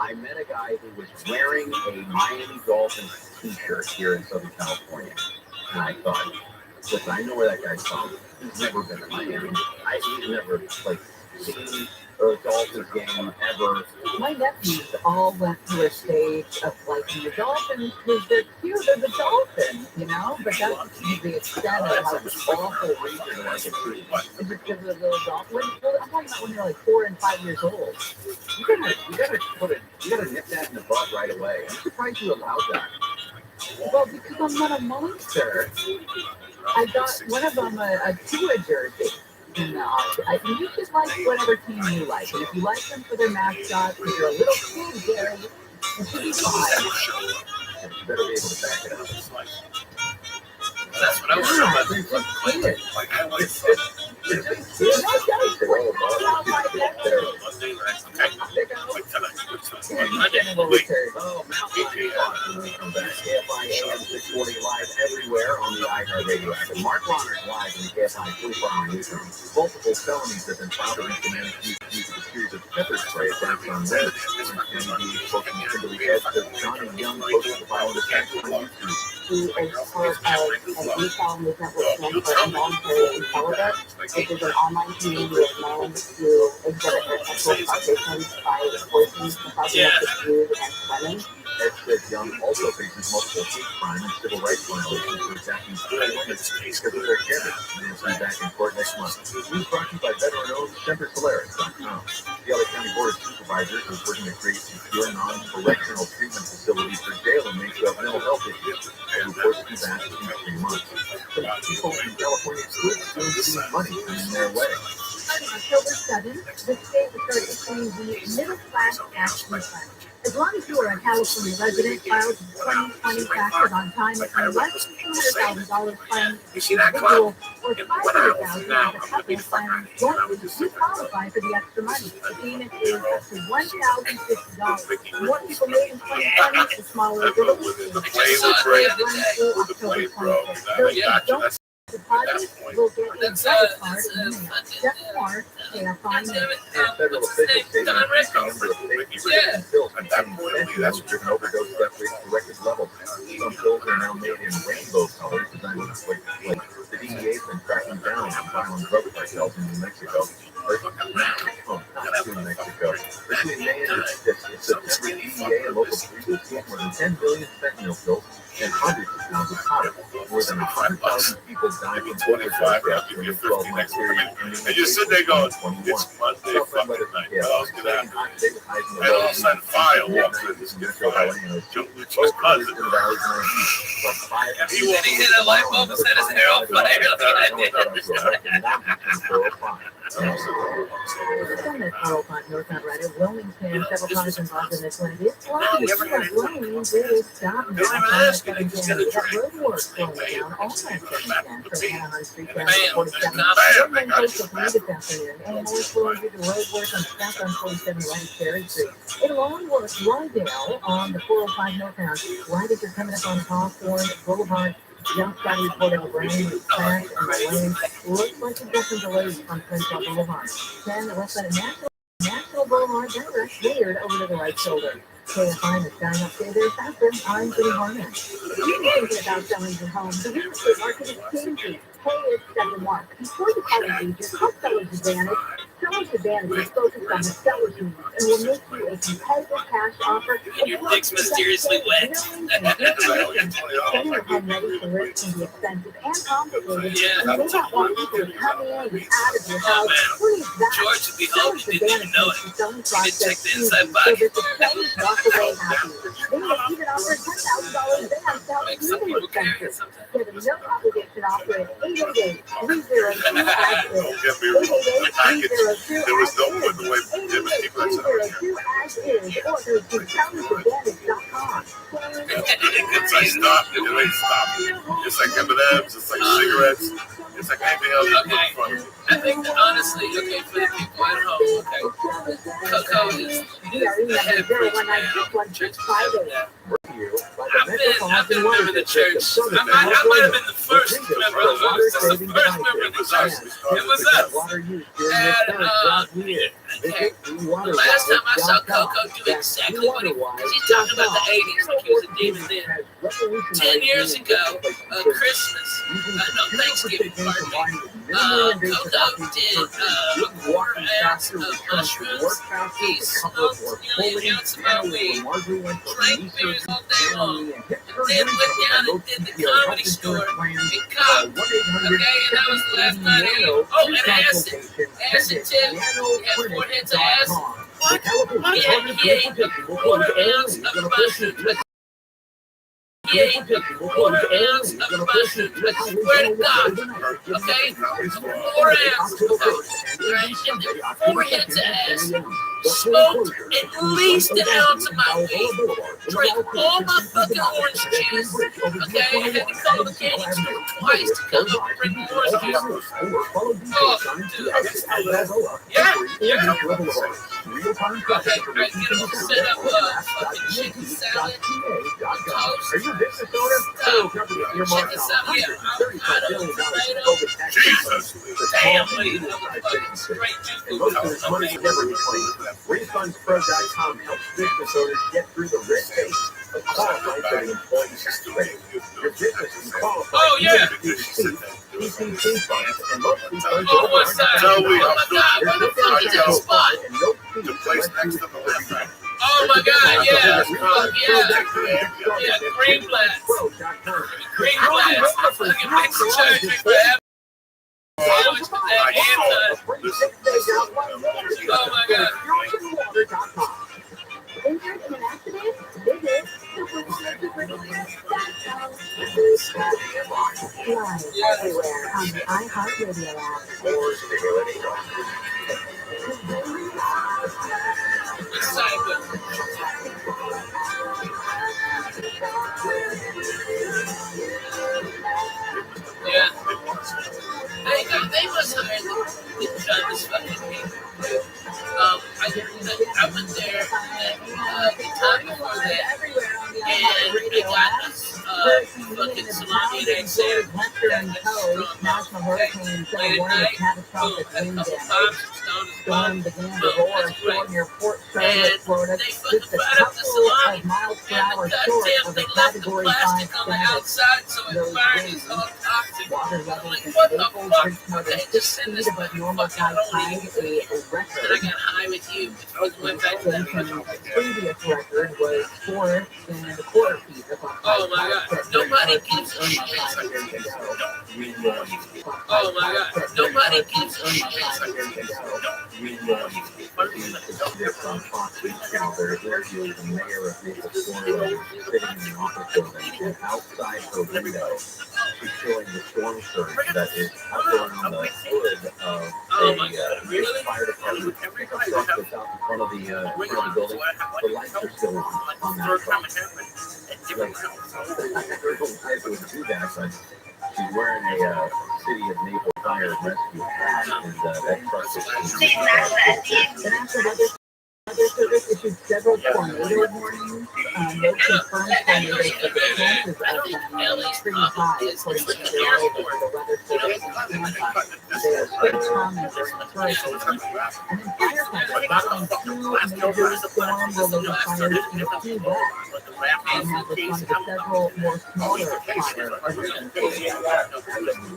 I met a guy who was wearing a Miami Dolphins t-shirt here in Southern California. And I thought, listen, I know where that guy's from. He's never been to Miami. He's never seen a Dolphins game ever. My nephews all went through a stage of liking the Dolphins because they're cute, they're the Dolphins, you know? But that's the extent of how awful reason to like a team. is it because of the little Dolphins? Well, I'm talking about when they're like 4 and 5 years old. You gotta nip that in the bud right away. I'm surprised you allowed that. Well, because I'm not a monster. I got one of them a Tua jersey. And you should like whatever team you like. And if you like them for their mascot, because you're a little kid, Gary, it should be fine. You better be able to back it up. That's what I was Oh, KFI AM 640 live everywhere on the iHeartRadio app. And Mark Warner's live in the KFI 24-hour newsroom. Multiple felonies have been filed against the man accused of a series of pepper spray attacks on Reddit. Kennedy posting Kimberly Head says Johnny Young posted the violent attacks on YouTube. He is part of an e-file movement which stands for Involuntary Intelligence, which is an online community of men who exhibit their sexual frustrations by voicing misogynistic views against women. Ed says Young also faces multiple hate crime and civil rights violations for attacking 4 women because of their gender. And he'll be back in court next month. News brought to you by veteran-owned CenterSolaris.com. The LA County Board of Supervisors is working to create secure non-correctional treatment facilities for jail inmates who have mental health issues. They report to be back in 3 months. So people in California could soon see money coming their way. On October 7th, the state will start issuing the Middle Class Tax Refund. As long as you are a California resident, filed 2020 taxes on time, and less than $200,000 claimed individual, or $500,000 as a couple claim jointly, you qualify for the extra money. The payment is up to $1,050. The more people made in 2020, the smaller the relief. The runs through October 25th. Those who don't deposit will get a credit card in the mail. Just more, pay a fine. Federal officials say that the number of state pills containing fentanyl has driven overdose death rates to record levels. Some pills are now made in rainbow colors, designed like the DEA's been cracking down on violent drug cartels in New Mexico. Not in Mexico. Between May and September, DEA and local police seized more than 10 billion fentanyl pills and hundreds of pounds of powder. More than 100,000 people died from 25 deaths after in you the get 50 next period. And you sit there going, it's Monday fucking night. I'll get out of here. And all of a sudden, fire walks in. This kid fire. Jump with his cousin. And he won't hit a light bulb and set his hair on fire. It's on that Carlton, Northbound Rider, Wilmington, several cars involved in this one. It's lucky the lane will stop now. That road work going down all that section from Anaheim Street down to 47. Then coastal Blue this afternoon. And more flowing due to road work on south on 47 right at Cherry Street. In lawn work, Rydell on the 405 Northbound. Riders are coming up on Hawthorne Boulevard. Jump got reported a rain with crash and the lane. Looks like congestion delays on Crenshaw Boulevard. 10 west side of National Boulevard, then we're cleared over to the right shoulder. Pay a fine to sign up for their faster. I'm City Harmon. If you're thinking about selling your home, the real estate market is changing. Hey, it's Stephen Mark. Before you call an agent, call Seller's Advantage. Seller's Advantage is focused on the seller's needs and will make you a competitive cash offer. Your dick's mysteriously wet. Getting your home ready for risk can be expensive and complicated. Yeah. And you may not want people to come in and out of your Oh, house. man. What is that? George would be home. Seller's He didn't even Advantage know makes it. the selling He didn't check process the easy inside so pocket. that the sellers walk away happy. They may even offer a $10,000 advance to help Like you some with people carry it expenses. sometimes. Get a no obligation offer at 888-302-ASK. Get me wrong. There was no putting away different people that said, 888-302-ASK or go to sellersadvantage.com. it's like stop, it ain't stop. It's like M&M's, it's like cigarettes, it's like anything else you put in front of you. I think honestly, okay, for the people at home, okay, cocoa is the average now. Church is that. I've been a member of the church. I might have been the first member of the church. It was us. And okay, the last time I saw Coco do exactly what he was, he's talking about the 80s, like he was a demon then. 10 years ago, Christmas, no, Thanksgiving, pardon me, Coco did a quarter ounce of mushrooms. He smoked nearly an ounce of my weed, drank beers all day long, and then went down and did the comedy store in Cobb. Okay, and that was the last night I ate. Oh, and acid. Acid too. He had 4 heads of acid. What? He ate a quarter ounce of mushrooms. He ate a quarter ounce of mushrooms. I swear to God. Okay? 4 ounces of those. Right? And then 4 heads of acid. Smoked at least an ounce of my weed. Drank all my fucking orange juice. Okay? I had to call the candy store twice to come up and bring me orange juice. Oh, dude. Yeah. Okay, right, get them set up fucking chicken salad, toast, chicken salad, yeah, avocado, tomato, Jesus. damn, lady, motherfucking straight juice. RefundsPro.com helps business owners get through the red tape of qualifying for employee situation. Your business is qualified. Oh, yeah. PPP funds, and most funds Oh, what's that? Oh, my God, where the fuck is that spot? The place next to the left. Oh, my God, yeah. Fuck yeah. Yeah, Greenblatt. Greenblatt. Fucking Mexican charge me for having sandwich with that anti. Oh, my God. Injured in an accident? Visit Live everywhere on the iHeartRadio app. Yeah. They must hire the dumbest fucking people. I went there the time before that, and I got a fucking salami and egg National Hurricane Center warned of catastrophic wind damage. Storm began to roar short near Port Charlotte, Florida, just a couple of miles per hour short of a Category 5 storm. Those winds, water levels in Naples reached more than 6 feet above normal high tide, a record. I got high with you. I was going back to that. The previous record was 4.25 feet above high Oh my God! Nobody gives a shit. Oh my God! Nobody gives a shit. The mayor of Naples, Florida, sitting in the office building outside her window. She's showing the storm surge that is hovering on the hood of a fire department truck that's out in front of the building. The lights are still on that truck. I would do that, but she's wearing a City of Naples Fire and Rescue hat, and that truck is Weather Service issued several tornado warnings. No confirmed tornadoes, but the chances of them being pretty high, according to the Weather Service in Tampa. They are so common during the hurricane season. And then firefighters battling two major storm-related fires in the Key West and have responded to several more smaller fires.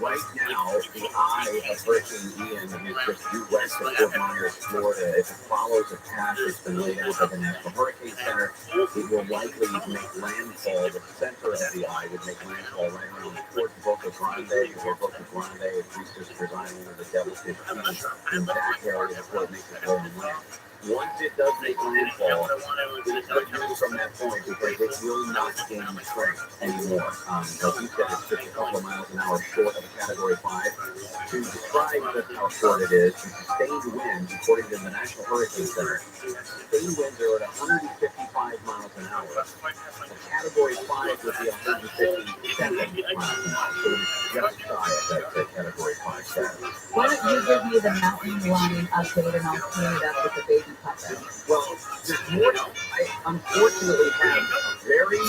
Right now, the eye of Hurricane Ian is just due west of Fort Myers, Florida. If it follows a path that's been laid out by the National Hurricane Center, it will likely make landfall. The center of the eye would make landfall right around Fort Boca Grande, or Boca Grande, if we just resign under the Devil's Key. In that area before it makes its way inland. Once it does make landfall, it is good news from that point because it will not gain strength anymore. As you said, it's just a couple of miles an hour short of a Category 5. To describe just how short it is, sustained winds, according to the National Hurricane Center, sustained winds are at 155 miles an hour. A Category 5 would be 157 miles an hour, so it's just shy of that Category 5 status. Why don't you give me the mountain lion update and I'll clean it up with the baby puppet? Well, this morning, I unfortunately have a very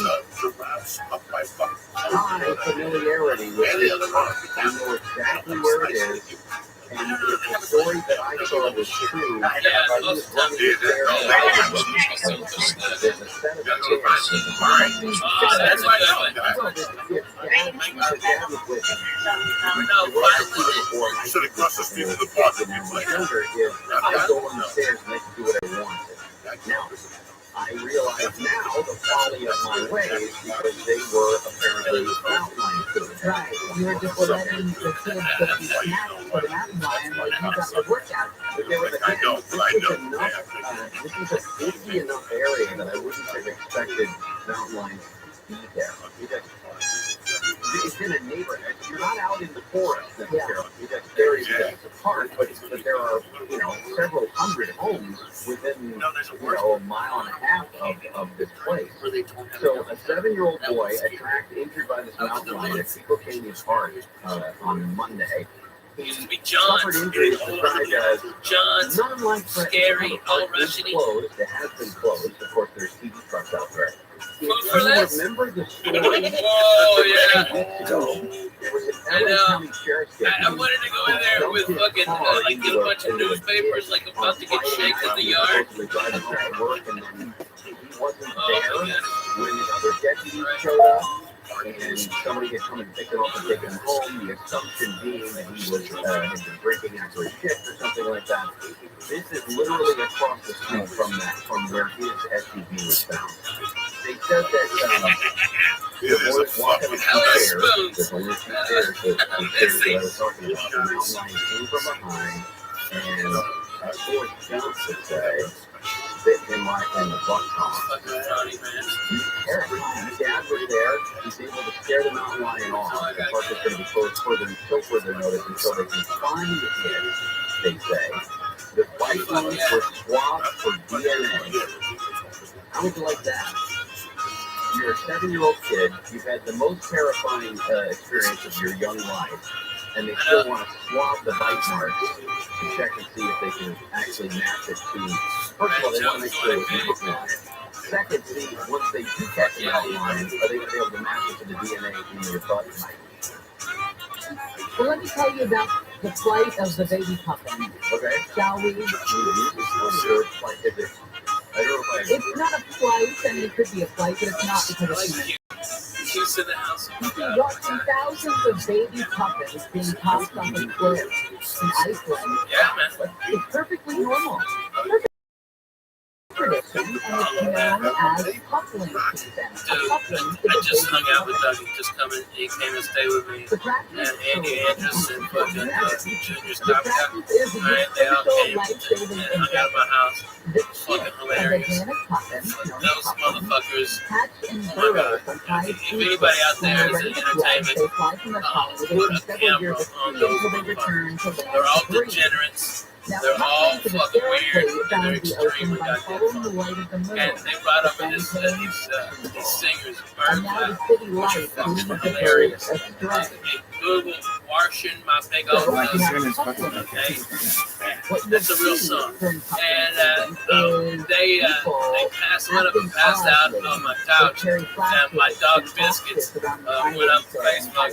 high familiarity with this park. I know exactly where it is, and if the story that I saw was true, I was running there. There's a set of chairs. That's why Should have crossed the street to the park. My younger is I go on the stairs and I can do what I want. Now, I realize now the folly of my ways because they were apparently outline food. Right, you were just letting the kids get these snacks for the mountain lion while you got the workout. But there was a this is a busy enough area that I wouldn't have expected mountain lions to be there. It's in a neighborhood. You're not out in the forest necessarily. It's a park, but there are, several hundred homes within, a mile and a half of this place. So a 7-year-old boy attacked, injured by this mountain lion at Cocanian Park on Monday. He used to be John. Suffered injuries described as John's scary, all rushing. Closed. It has been closed. Of course, there's TV trucks out there. Food for less? Remember the story? Oh, yeah. I know. I wanted to go in there with fucking, get a bunch of newspapers, about to get shaked in the yard. He wasn't there when the other deputies showed up. And somebody had come and picked him up and taken him home, the assumption being that he was had been drinking after his shift or something like that. This is literally across the street from where his SUV was found. They said that the boys walking up the stairs, there's only a few stairs that I was talking about. The mountain lion came from behind, and Ford Johnson say bit him right in the butt top. He's terrifying. His dad was there. He's able to scare the mountain lion off. The park is going to be closed until further notice until they can find him, they say. The bite wounds were swabbed for DNA. How would you like that? You're a 7-year-old kid. You've had the most terrifying experience of your young life. And they still want to swab the bite marks to check and see if they can actually match it to. First of all, they want to make sure they can hook on it. Second, see, once they do catch the mountain lion, are they going to be able to match it to the DNA in your butt? Well, let me tell you about the flight of the baby puppet. Okay. Shall we? It's not a flight. I mean, it could be a flight, but it's not because it's human. She's in the house. You've been watching thousands of baby puppets being tossed off a cliff in Iceland. Yeah, man. It's perfectly normal. Perfect tradition, and it's known as coupling season. I just hung out with Doug. He came to stay with me. The practice And Andy Andrews and fucking Junior the Stop. practice is the Alright, they all came life-saving and hung out at my house. The Fucking chick hilarious. of the puppet, Those motherfuckers. hatch and burrow from high If anybody out there is in entertainment, they fly from their colony within several years of sea until they return to they're all land free. degenerates. Now, They're all to the fucking Sarah weird, Plate and found they're the ocean extremely by goddamn following the funny. light of the moon. And they brought up Then these came singers, and now the city lights lead the tourists astray. Google washing my big So, old you nose. have Puffin. Okay, What that's a you'll real see song. during Puffin And season is they people passed one of them passed out on my couch, carry and my dog Biscuits went up to Facebook.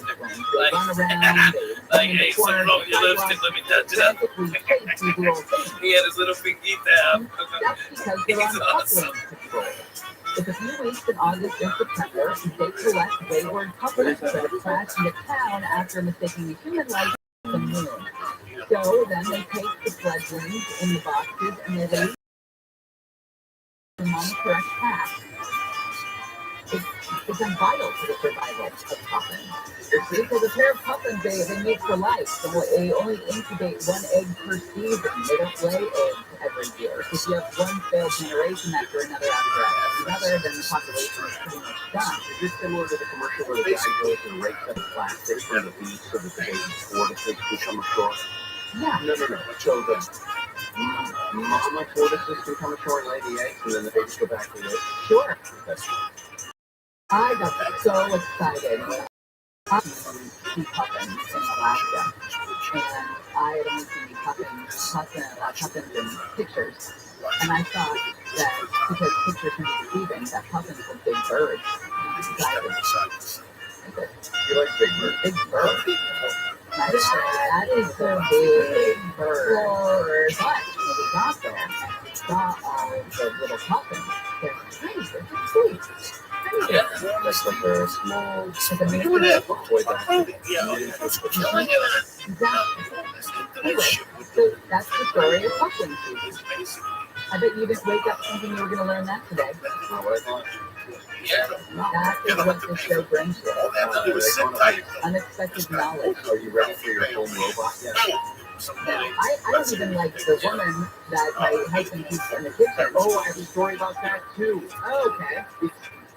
Like, hey, something wrong with your lipstick, let me touch it up. He had his little pinguita out. That's because they're on Puffin patrol. It's a few weeks in August and September, they collect wayward puffins that have crashed into town after mistaking the human light for the moon. So then they take the fledglings in the boxes and they release them on the correct path. It's vital to the survival of puffins. Because a pair of puffins, they mate for life. So they only incubate one egg per season. They don't lay eggs every year. If you have one failed generation after another, then the population is pretty much done. Is this similar to the commercial where the guy goes and rakes up plastic from the beach so that the baby's tortoises become ashore? Yeah. No. So the mama tortoises can come ashore and lay the eggs, and then the babies go back to live? Sure. That's I got so excited. I see puffins in Alaska, and I had only seen puffins in pictures, and I thought that because pictures can be deceiving, that puffins were big birds. You like big birds? Big bird. And I thought, that is a big bird. But when we got there, we saw all the little puffins. They're tiny, they're just sweet. Yeah. That's like a small Like a mini toy back. Exactly. Anyway, so that's the story of puffin season. I bet you didn't wake up thinking you were going to learn that today. That's not what I thought. Yeah. That is what this show brings you. All they have to do is sit tight. Unexpected knowledge. Are you ready for your home robot yet? I don't even like the woman that my husband keeps in the kitchen. Oh, I have a story about that too. Oh, okay.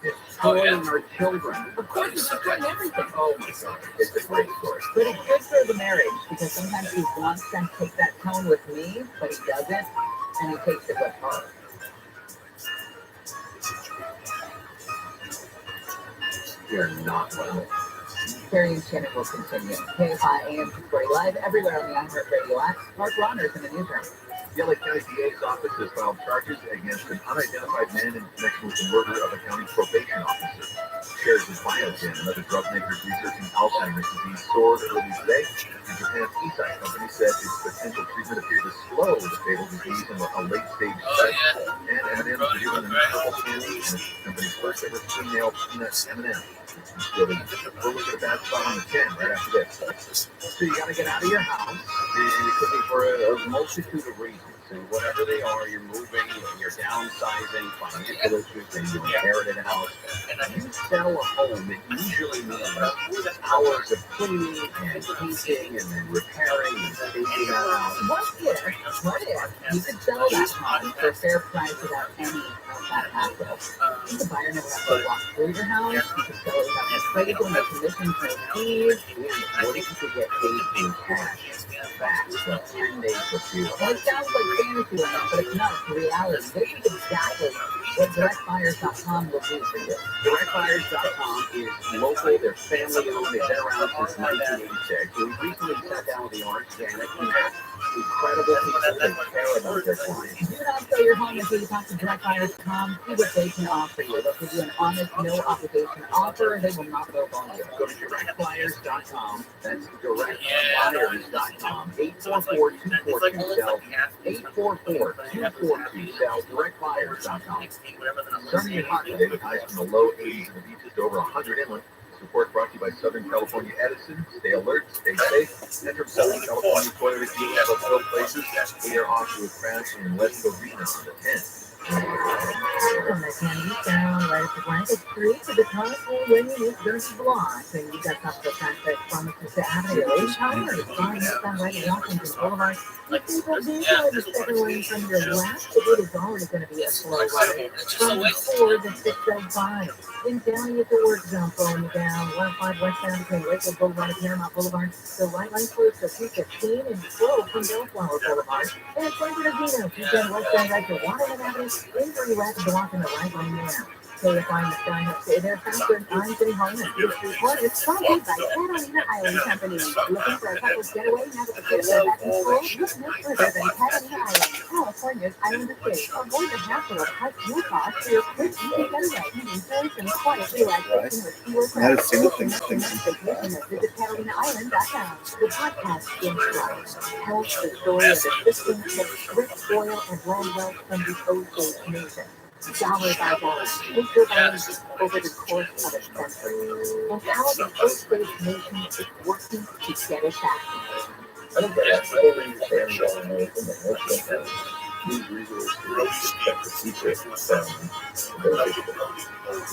Destroying our children. Of course, it's destroying everything. Oh my God, it's a great story. But it's good for the marriage because sometimes he wants to take that tone with me, but he doesn't, and he takes it with her. You're not well. Carrie and Shannon will continue. KFI AM 240 live everywhere on the iHeartRadio app. Mark Ronners in the newsroom. The LA County DA's office has filed charges against an unidentified man in connection with the murder of a county probation officer. Shares of Biogen, another drug maker researching Alzheimer's disease, soared early today. The Japan's Eisai company said its potential treatment appeared to slow the fatal disease in a late-stage study. And M&M's are giving them purple candy and it's the company's first ever female peanut M&M. We'll look at a bad spot on the 10 right after this. So you got to get out of your house, and it could be for a multitude of reasons. So whatever they are, you're moving, you're downsizing, financial issues, you inherited a house. And you sell a home, it usually means hours of cleaning and painting and then repairing and taking that out. What if you could sell that home for a fair price without any of that hassle? The buyer never has to walk through your house. You can sell it without appraisal, no commissions, no fees. What if you could get paid in cash back for 10 days refusal? Well, it sounds like fantasy land, but it's not. It's reality. This is exactly what DirectBuyers.com will do for you. DirectBuyers.com is local, they're family owned, they've been around since 1986. We recently sat down with the owners, Janet and Matt, incredible people that care about their clients. Do not sell your home until you talk to DirectBuyers.com. See what they can offer you. They'll give you an honest, no obligation offer. They will not go on you. Go to DirectBuyers.com. That's DirectBuyers.com. 844-242-SELL. 844-242-SELL. DirectBuyers.com. Sunny and hot today with highs from the low 80s and the beaches to over 100 inland. Support brought to you by Southern California Edison. Stay alert, stay safe. And from Southern California Toyota Dealers of Field Places, we are off to a crash in West Covina on the 10th. donut candy found right at the blanket street to the colorful when you use dirty blocks. And you got tropical traffic from the Avenue H. However, it's fine. It's found right at Washington Boulevard. If people do go in the second lane from your left, it is already going to be a slow ride from 4 to 6:05. In Downey at the work zone, pulling you down 105 westbound between Lakewood Boulevard and Paramount Boulevard. The right lane closed to 215 and 12 from Bellflower Boulevard. And San Bernardino, 210 westbound right to Waterman Avenue. Injury rapid block in the right lane now. KFI in the sky up there faster and I'm getting home. Well, it's sponsored by Catalina Island Company. Looking for a couple's getaway now that the kids are back in school? Look no further than Catalina Island, California's island estate. Avoid the hassle of high fuel costs for your quick easy getaway. Enjoy some quiet relaxation with fewer crowds. Connect vacation at visitcatalinaisland.com. The podcast Insight tells the story of the systems that strip oil and land wealth from the Osage Nation. Dollar by dollar, acre by acre, over the course of a century. And how the Osage Nation is working to get it back. I don't get it. I don't understand anything that works like that. These resources that the secret found.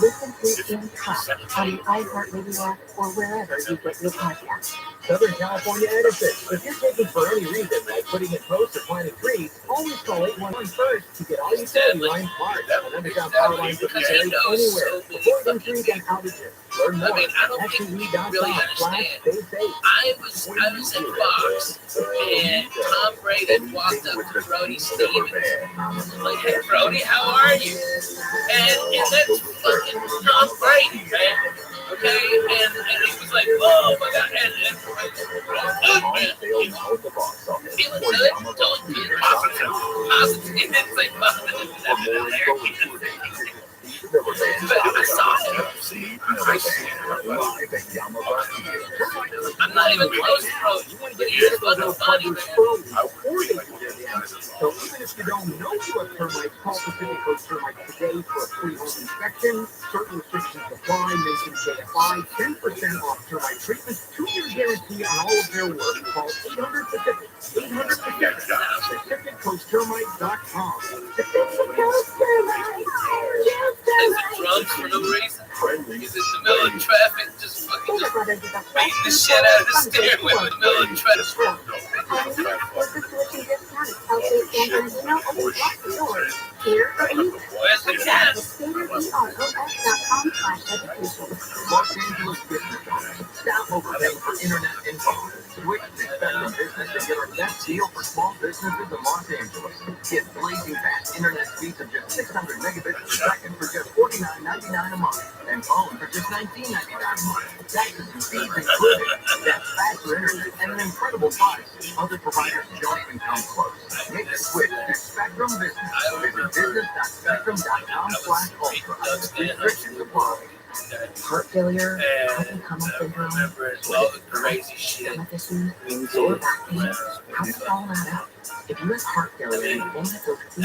Listen to In Talk on the iHeartRadio app or wherever you get your podcasts. Southern California Edison. If you're taking for any reason, like putting in posts or planting trees, always call 811 first to get all utility lines marked and underground power lines that can carry anywhere. Avoiding trees and outages. Learn more at SUE.com/stay safe. I was in Fox, and Tom Brady walked up to Brody Stevens. Like, hey, Brody, how are you? And that's fucking Tom Brady, man. Okay, and he was like, oh my god, and feeling good, don't be positive, it's like I saw him. I'm not even close, bro. He is fucking funny, man. So even if you don't know you have termites, call Pacific Coast Termites today for a free home inspection. Certain restrictions apply. Mention KFI, 10% off termite treatment, 2-year guarantee on all of their work. Call 800-PACIFIC, 800-PACIFIC, PacificCoastTermites.com. Pacific Coast Termites, Is it drunk for no reason? Is it the middle of traffic just fucking just beating the shit out of the stairway in the middle of traffic? Here or anywhere. Where's the cat? Los Angeles business owners, stop overpaying for internet info. Switch to Spectrum Business to get our best deal for small businesses in Los Angeles. Get blazing fast internet speeds of just 600 megabits per second for just $49.99 a month. And phone for just $19.99 a month. Taxes and fees included. That's faster internet and an incredible price. Other providers don't even come close. Make the switch to Spectrum Business. Visit business.spectrum.com/ultra. Restrictions apply. Heart failure, And I remember all the crazy shit. stomach issues, lower back pain, how to fall that out. If you have heart failure,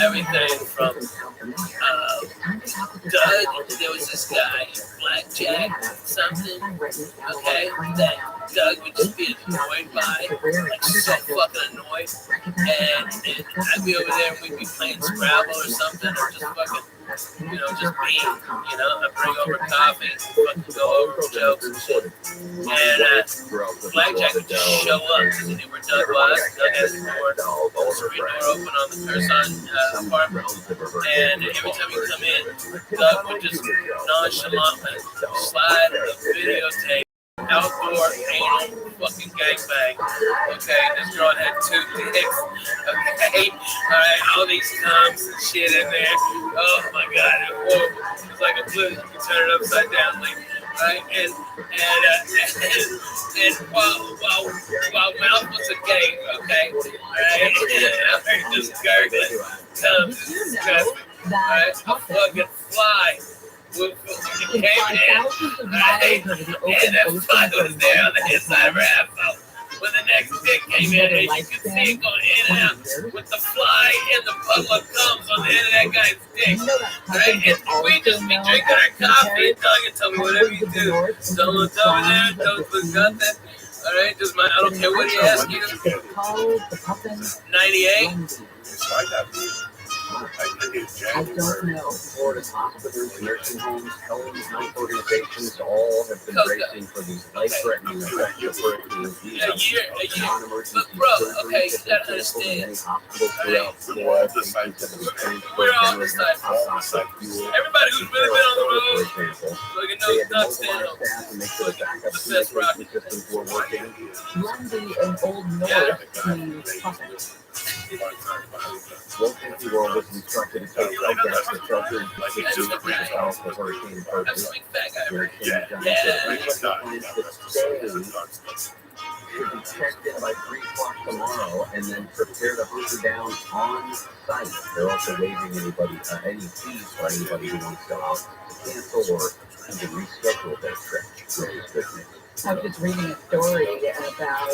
Everything from it's time to talk with your Doug, cardiologist. there was this guy, Blackjack, something, okay, that Doug would just be annoyed by, like so fucking annoyed, and I'd be over there and we'd be playing Scrabble or something, or just fucking, just being, I'd bring over coffee, fucking go over jokes and shit, and Blackjack would just show up, because he knew where Doug was. Doug has the screen door open on the Curzon apartment, and every time he come in, Doug would just nonchalantly slide a videotape, outdoor anal fucking gangbang. Okay, this girl had 2 dicks. Okay, alright, all these thumbs and shit in there. Oh my god, it's horrible. It's like a blue, you can turn it upside down, like, right? And while mouth was a game, okay, alright, just gargling thumbs, it's disgusting. Alright, a fucking fly. Came in, right? And that fly was there on the inside of her asshole. When the next dick came in, and you could see it going in and out with the fly and the puddle of gums on the end of that guy's dick. Right? And we just be drinking our coffee and Doug and tell me whatever you do. Don't look over there, don't forget that. Alright, just I don't care what he asks you. 98. I don't know. Florida's hospitals, nursing homes, homes, health organizations all have been bracing for these life-threatening effects of Hurricane Ian. Non-emergency surgery has been canceled in many hospitals throughout Florida. Patients have been transferred generators, hot fuel. Everybody who's really been on the road, For example, looking they had to those mobilize nuts staff and make sure the backup communication systems were working. Lundy and Old North means puppet. Walt Disney World was instructed to take guests to shelter in Pacific South of Hurricane That's Purpose. a big fat guy. Hurricane Johnson. Anyone who plans to stay should be checked in by 3 o'clock tomorrow and then prepare to hunker down on site. They're also waiving any fees for anybody who wants to cancel or even reschedule their trip. Really good news. I was just reading a story about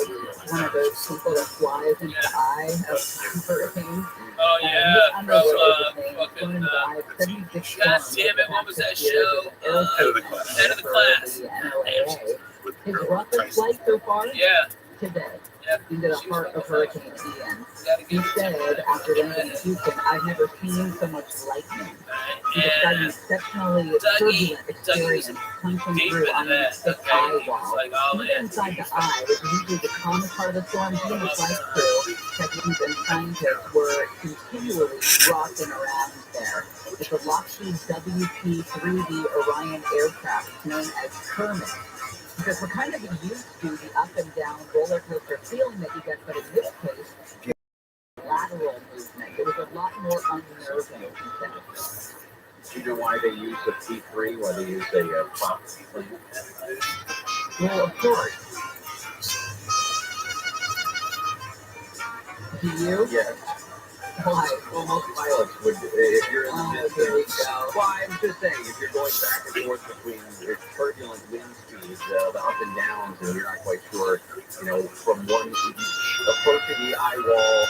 one of those people that flies into the eye of hurricanes. Oh yeah, from fucking God damn it, what was that show? Head of the Class. His roughest flight so far? Yeah. Today. Yeah. Into the heart of Hurricane Ian. He said, after landing in Houston, I've never seen so much lightning. He described an exceptionally turbulent experience punching through on a thick eye wall. Even inside the eye, which is usually the calmest part of the storm, he and his flight crew, technicians and scientists were continually rocking around there. It's a Lockheed WP-3D Orion aircraft known as TRUMAN. Because we're kind of used to the up and down roller coaster feeling that you get, but in this case, lateral movement. It was a lot more unnerving, he said. Do you know why they use a P3, why they use a prop? Well, of course. Do you? Yes. Why? Well, most pilots would, if you're in the midst there you of, go. well, I'm just saying, if you're going back and forth between your turbulent wind speeds, the up and downs, and you're not quite sure, from one, approaching the eye wall,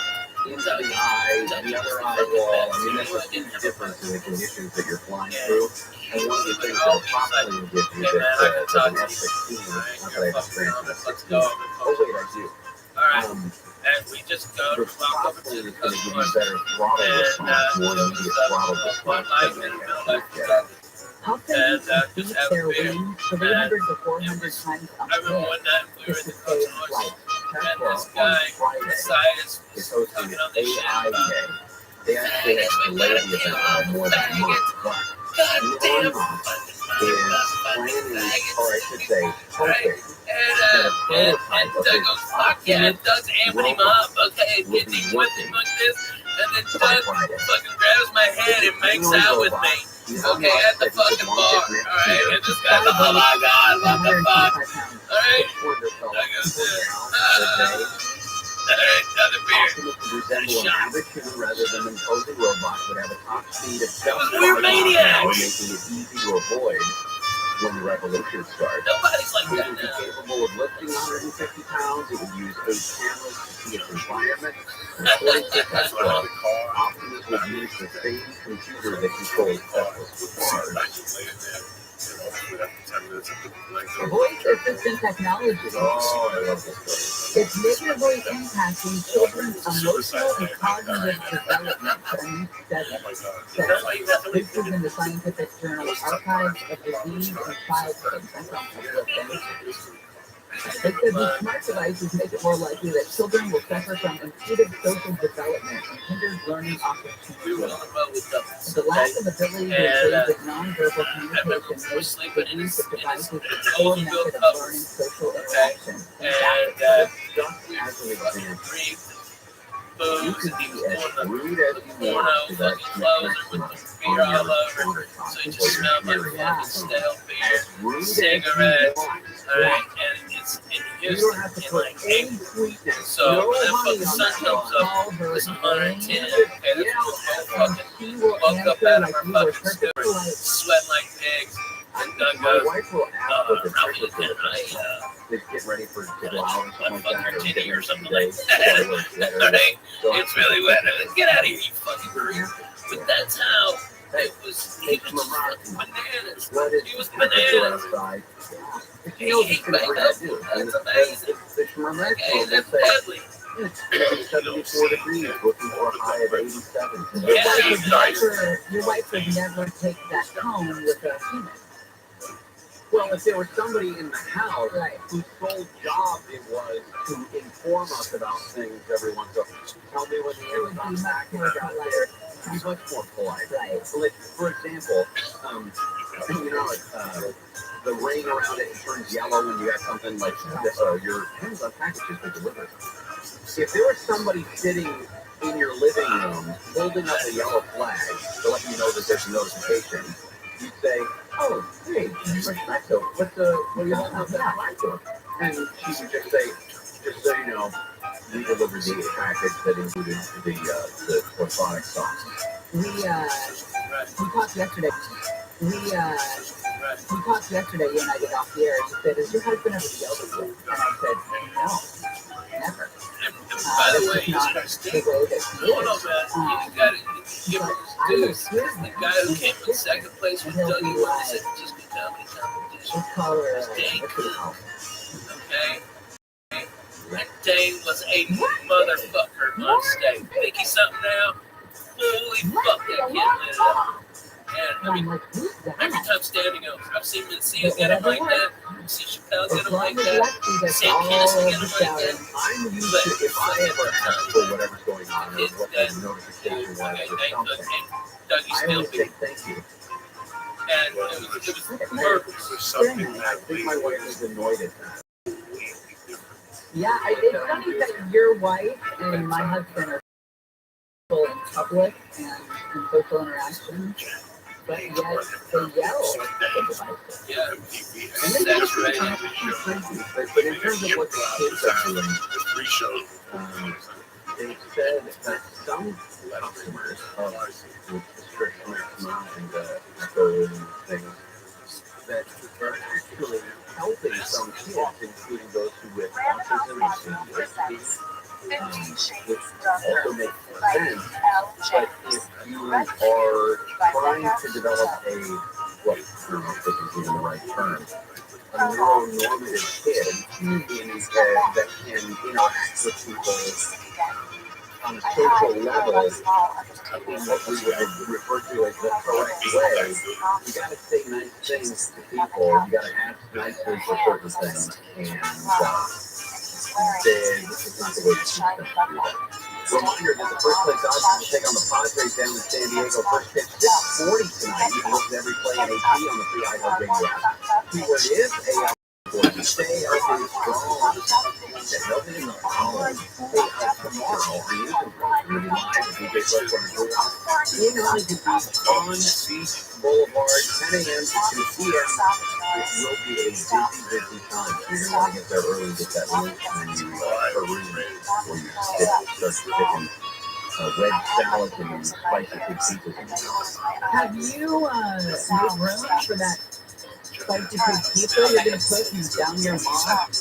into the eye, the other eye wall, I mean, that's a huge difference in the conditions that you're flying through. And one of the things that a prop plane gives you that's an F-16, not that I have experience with F-16. Oh, wait, I do. Alright. And we just go to walk over to the customer and immediate throttle one light in the middle. How can you beat their wings 300 to 400 times a I remember minute one night we were just in to the stay in Coast flight? and this guy decided It's to hosting talking an on the AI show. day. They actually have to delay the event by more than a month, but God damn is planning, or I should say, hoping and Doug goes, fuck yeah, Doug's amping him up, okay, getting him with him like this, and then Doug fucking grabs my head and makes out with me, okay, at the fucking bar, alright, and this guy's like, oh my god, what the fuck, alright, Doug goes, alright, another beer, resemble an average human rather than an imposing robot would have a top speed of 75 maniacs. making it easy to avoid when the revolution starts. Nobody's like It that would be now. capable of lifting 150 pounds. It would use 8 cameras to see its environment. And according to Tesla, Optimus would use the same computer that controls Tesla's cars. Voice assistant technology Oh, I love this story. is negatively impacting children's emotional and cognitive development, a new study says. This is in the scientific journal Archives of Disease and Childhood. That's on public. It says these smart devices make it more likely that children will suffer from impeded social development and hindered learning We were opportunities. on the road with them. The lack of ability to engage in nonverbal communication makes the use of devices a core method of learning social interaction. And Just as an example, free you booze, could and he be was as pouring rude the as you porno want to that fucking clothes and with next the beer all over. So he just smelled like fucking stale beer, as rude cigarettes, as you want. alright, and it's in You Houston don't have to in put like any April. sweetness. So no that honey fucking on sun that comes one. up, it's 110, okay, that's whole fucking She will woke up answer out of like our you were fucking scooter, perfectly like sweating like pigs, and Doug My goes, wife will ask what the Rabbi, temperature can is. I, Just get ready for to go out or something like fuck that. your titty or something days, like that? whatever. Alright, So it's really wet. Get out of here, you fucking creep. But that's how it was. He was just fucking bananas. What is He was the temperature bananas. outside? But He you know ate the makeup. do. That's amazing. The Schmermer Okay, will that's say, deadly. It's 74 degrees, looking for a high of 87 today. Your wife would never take that home with a human. Well, if there was somebody in the house whose sole job it was to inform us about things every once in a while, tell me when the Amazon's back and out there, to be much more polite. Right. So, like, for example, the ring around it turns yellow when you have something like your Amazon package has been delivered. If there was somebody sitting in your living room holding up a yellow flag to let you know that there's a notification, you'd say, "Oh, hey, Respecto, what are you holding up that flag for?" And she would just say, "Just so you know, we delivered the package that included the orthotic sauce." We talked yesterday. We talked yesterday, you and I did off the air, and she said, "Has your husband ever yelled at you?" And I said, "No, never." By the way, not the way that he hold on, is. man. You gotta give him his dues. The guy who came in second place was Dougie Wilson. Just good comedy competition. Let's call her, Dang. what's it called? Okay? That Dane was a motherfucker on stage. Think he's something now? Holy fuck, that kid lit it up. And I mean, every time standing up, I've seen Mencia get him like that. I've seen Chappelle get him like that. Sam Kinison get him like that. I'm used to if I ever ask for whatever's going on or what the notification was or something, Dougie I still always say thank you. And it was perfect. I think my wife is annoyed at that. Yeah, it's funny that your wife and my husband are in public and in social interaction, but yet they yell at the devices. Yeah, And then that's right. But in terms of what the kids are doing, they said that some customers of discretionary and code and things that are actually helping some kids, including those who with autism and ADHD, which also makes sense. But if you are trying to develop a, well, I don't know if this is even the right term, a neuronormative kid that can interact with people on a social level in what we would refer to as the correct way, you gotta say nice things to people, you gotta ask nicely for certain things, and then this is not the way to teach them to do that. Reminder that the first place Dodgers will take on the Padres down in San Diego. First pitch 6:40 tonight. You can listen to every play at 8 on the free iHeartRadio app. Keyword is AL. Stay healthy, strong, and healthy in the fall. Hey, tomorrow, our news and community live with DJ Rush on Huntington Beach Boulevard, 10 a.m. to 2 p.m. It will be a busy time. You're going to want to get there early, get that link when you where you start picking wedge salads and spicy pizzas. Have you made room for that spicy pizza you're going to put down your mouth?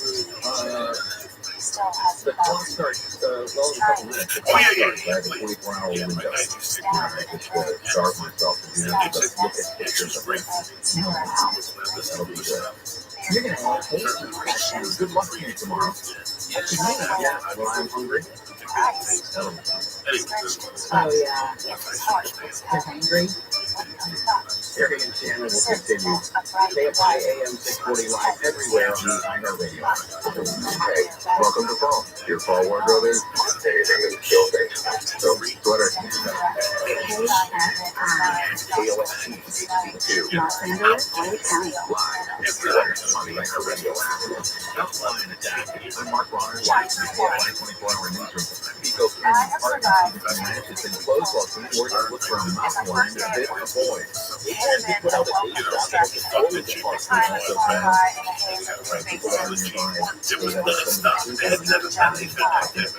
The clock starts, well, in a couple minutes. The clock starts. I have a 24-hour window. I just starve myself and do nothing but look at pictures of races. That'll be good. You're going to have tasty. Good luck to you tomorrow. Yeah, well, I'm hungry. That'll be fun. Oh, yeah. You're hungry? Terry and Shannon will continue. Stay at AM 640 live everywhere on the iHeartRadio. Hey, welcome to fall. Your fall wardrobe is anything in the show face. So, sweater. Los Angeles, Orange County. Live everywhere on the iHeartRadio app. Outline adapted. I'm Mark Ron, live from the 24-hour newsroom. Eco Canyon Partnership has been closed while team warriors look for a mouth-watering to fit the boys. And they put out a It was nonstop. They had never done anything like that.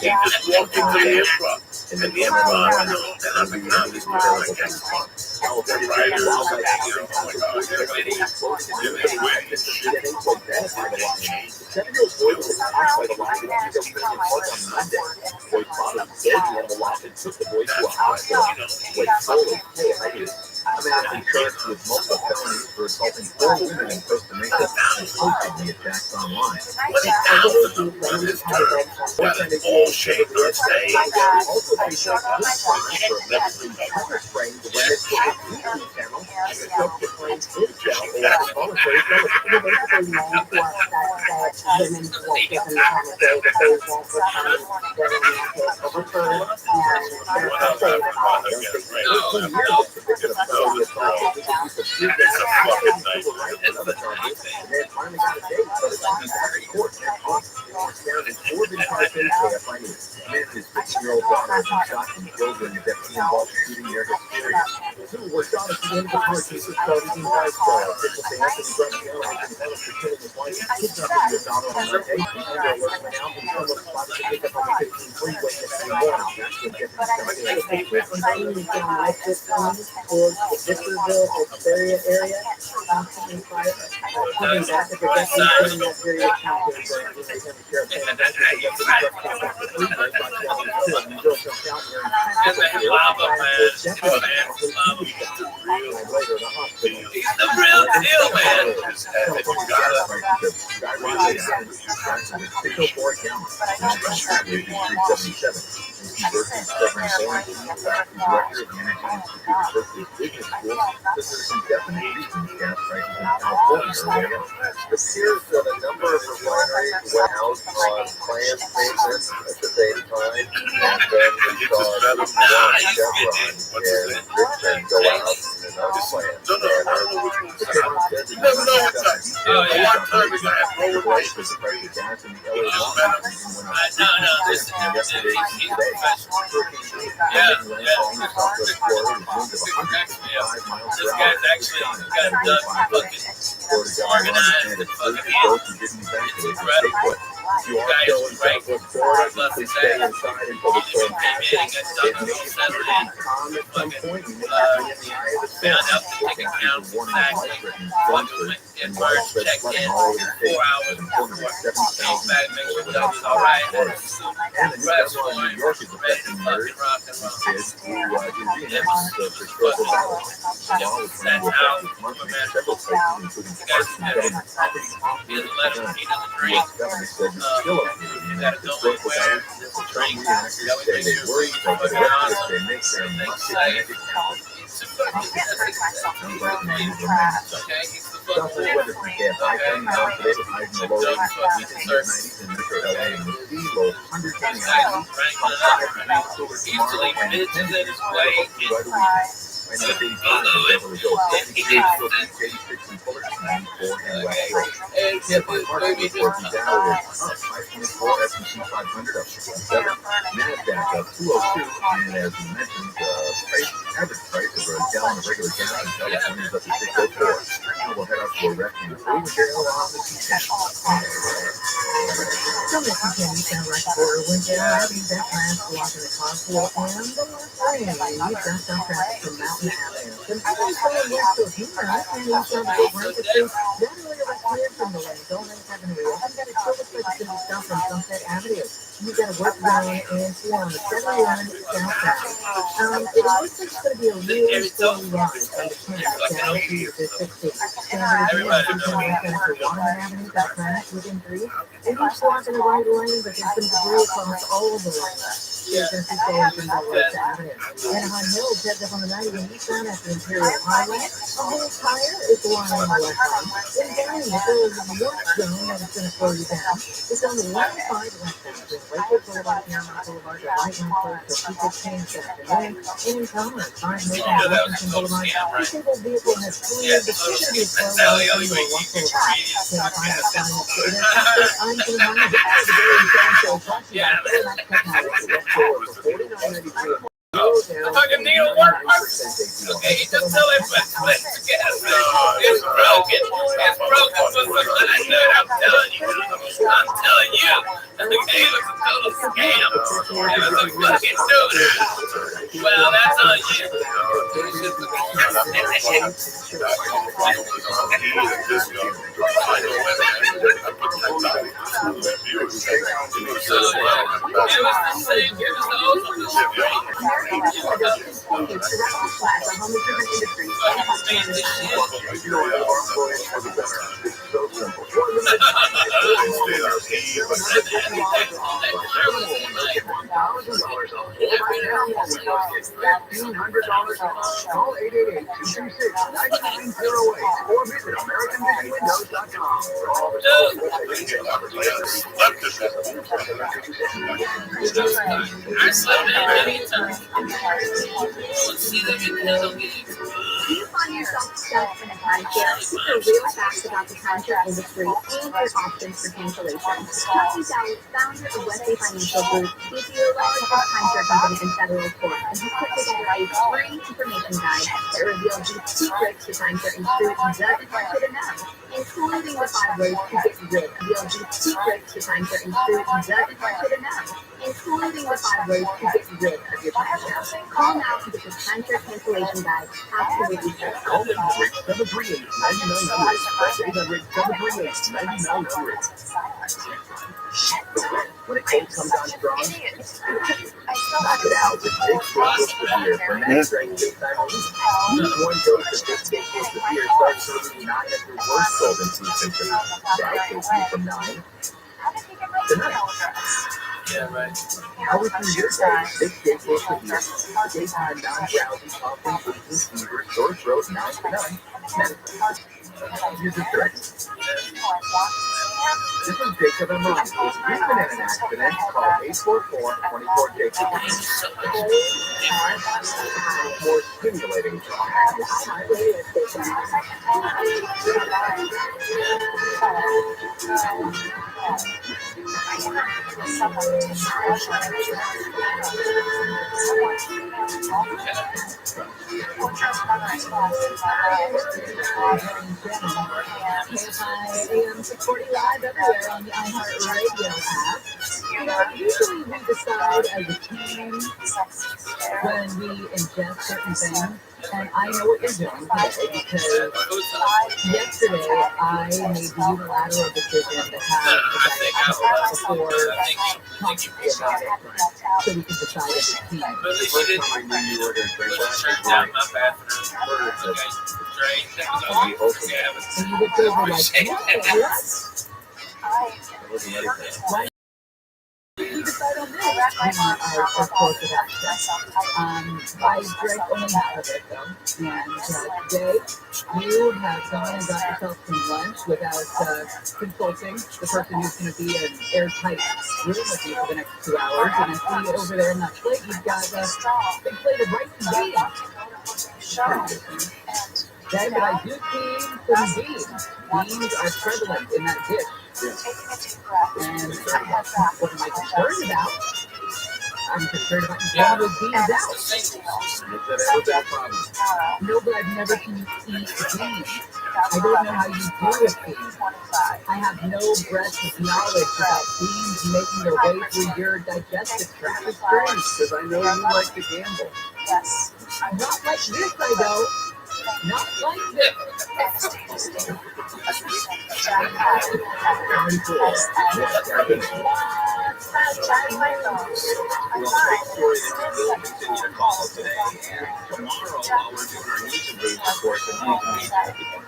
He just walked into the improv, and the improv, and I'm like, nah, this is like that. The writers, oh my God, they're ready. They're ready. Seven-year-old boy was attacked by the Lions at Park on Monday. Boy's father was dead and the loss and took the boy to a hospital. Boy solely paid. A man has been charged with multiple felonies for assaulting 4 women in Costa Rica and posted the attacks online. $20,000 for this turtle. What an all shaped on stage. Also features good signs for electric pepper spray to run it to the TV channel and the soap to play food shell or voluntary television. You basically mean to us that women won't give them the time of day, that they won't return their romantic overtures, and they're say that all It's a fucking nightmare. And then finally got a date, but it's on back in court next month. It's down in 4 Vintage KFIU. A man and his 15-year-old daughter have been shot and killed in the deputy involved shooting near his area. The two were shot at the end of the car chase that started in Vice Officials say Anthony Graziano has been held for killing his wife and kidnapping his daughter on Monday. The area alert went out and someone spotted the pickup on the 15 freeway yesterday morning. That's when deputies like this one is the Victorville, Hesperia area, constantly fire. Coming back at the deputies in that area account here, The real deal, man. It appears that a number of refineries went out on planned maintenance at the same time, and then we saw Chevron and Richmond go out in another plant. No, I don't know which one. You never know what's up. A lot of times I have no relations. This guy's actually got done fucking organized and fucking incredible. You guys are great. Plus, it's that you just came in and got done so settled in. Fucking found out the ticket count exactly. Fucking went and merged, checked in 4 hours before. Came back, make sure that was all right. Press for him, ready to fucking rock and roll. It was fucking that's how my man the guys had he doesn't let him, he doesn't drink. You gotta go anywhere, drink, you gotta make sure you put it on, make safe. He's the fucking, okay, he's the fucking, easily bitches in his way. NASDAQ of 202, and as we mentioned, average price of a gallon of regular gas in California is up to $6.04. Now we'll head out to a rescue in Peru and get on the So let's continue to rush border winter. That plans to walk in the carpool and the left lane. Just on traffic from Mountain Avenue. The people going west of Humor and east of the Grand Street. That area was cleared from the lane. Don't let Avenue. You got a triple switch to the stop from Sunset Avenue. You got a work zone and on the 71 southbound. It looks like it's going to be a really slow ride from the 10th down to the 16th. Everybody for Waterman Avenue got crash within 3. And he's blocking the right lane, but there's some debris across all the lanes. There's a station that works Avenue. Anaheim Hill kept up on the 90 eastbound at the Imperial Highway. A whole tire is lying on the left lane. In Downey, if there is a work zone that is going to slow you down, it's on the left side left-hand. Lakewood Boulevard, Paramount Boulevard, the right lane closed, so people change that. And in Commerce, 5 Mason Washington Boulevard, disabled vehicle has cleared the city of Boulevard. I'm going to mind the fucking needle work. Okay, he just tell everybody it's broken. It's broken for some dude. I'm telling you. Okay, it was a total scam. It was a fucking dude. Well, that's on you. So, it was the same. It was the ultimate straight. $1,500 off. Call 888-226-9908 or visit AmericanVisionWindows.com. I slept in many times. Let's see them in the hell games. Do you find yourself stuck in a timeshare? It's a real fact about the timeshare industry and your options for cancellation. Chucky Dowd, founder of Westgate Financial Group, is the largest timeshare company in federal court, and he put together a free information guide that reveals the secrets the timeshare industry doesn't want you to know, including the 5 ways to get rid of the secrets the timeshare industry doesn't want you to know, including the 5 ways to get rid of your timeshare. Call now to get the timeshare cancellation guide absolutely free. Call them at 738-9900. That's 800-738-9900. When it cold comes on strong, knock it out with Big Steak Beer for next drinking this time of week. Use one dose of Big Steak Beer starts serving 9 of your worst cold and flu symptoms. That takes you from 9 to 9. Yeah, right. Power through your day. Big Steak Beer. Daytime non-drowsy, coughing, wheezing, fever, sore throat, 9 to 9. Medicine. Use it correct. This is Jacob and Ron. If you've been in an accident, call 844-24-JACOB. More stimulating AM 640 live everywhere on the iHeartRadio app. You know, usually we decide as a team when we ingest certain things, and I know what you're doing today because yesterday I made the unilateral decision to have a diet before talking about it, so we could decide as a team. But at least you didn't turn down my bathroom. Drain. That was all. And you looked over like, what? Why did you decide on this? Our course of action. I drank only half of it though, and today you have gone and got yourself some lunch without consulting the person who's going to be in an airtight room with you for the next 2 hours. And I see over there on that plate you've got a big plate of rice and beans. Okay, but I do see some beans. Beans are prevalent in that dish. And what am I concerned about? I'm concerned about you throwing those beans out. No, but I've never seen you eat beans. I don't know how you do with beans. I have no breadth of knowledge about beans making their way through your digestive tract. It's strange. Because I know you like to gamble. Not like this, I don't. Not like this. Continue to call today, and tomorrow while we're doing our news and news report,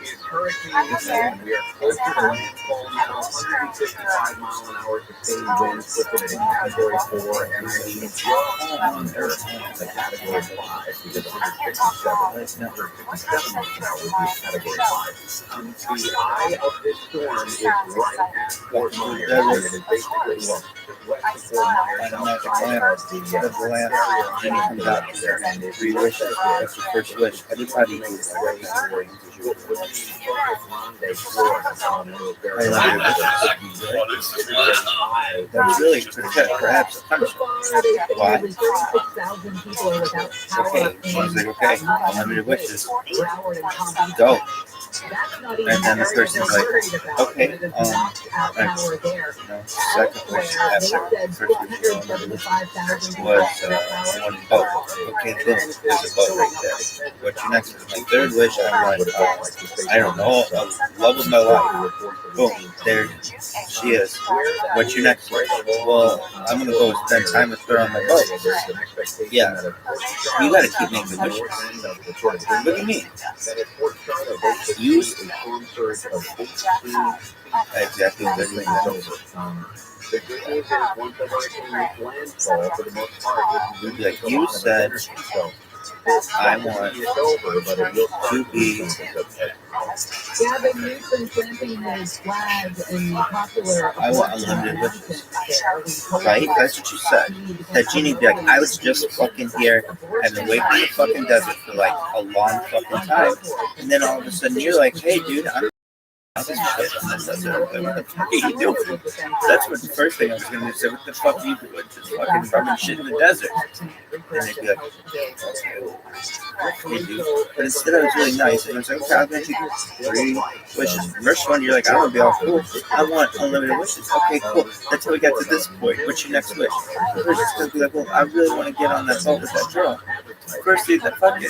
is hurricane season. We are close to the landfall now, 155-mile-an-hour sustained winds, puts it in Category 4, and I mean, you're under the Category 5, because 157 miles an hour would be Category 5. The eye of this storm is right at Fort Myers, and it is basically west of Fort Myers, south of the land. Comes out there and 3 wishes. That's your first wish. Everybody knows that. That's really perhaps a punishment. Why? Okay. She's like, okay, unlimited wishes. Go. And then the person's like, okay, second wish after first wish was one boat. Okay, boom, there's a boat right there. What's your next wish? My third wish, I'm like, I don't know, love of my life. Boom, there she is. What's your next wish? Well, I'm gonna go spend time with her on the boat. Yeah, you gotta keep making wishes. What do you mean? You exactly what they're doing. The good news is once the hurricane reached landfall, for the most part, Like you said, I want to be Gavin Newsom planting his flag in the popular I want unlimited wishes. Right? That's what you said. That genie be like, I was just fucking here. I've been waiting in the fucking desert for like a long fucking time. And then all of a sudden you're like, hey dude, I'm what the fuck are you doing? That's what the first thing I was gonna say. What the fuck are you doing? Just fucking rubbing shit in the desert. And they'd be like, okay, dude. But instead I was really nice. And I was like, okay, I'm gonna give you 3 wishes. First one, you're like, I want to be all cool. I want unlimited wishes. Okay, cool. Until we get to this point. What's your next wish? We're just gonna be like, well, I really want to get on that boat with that girl. First, dude, that fucking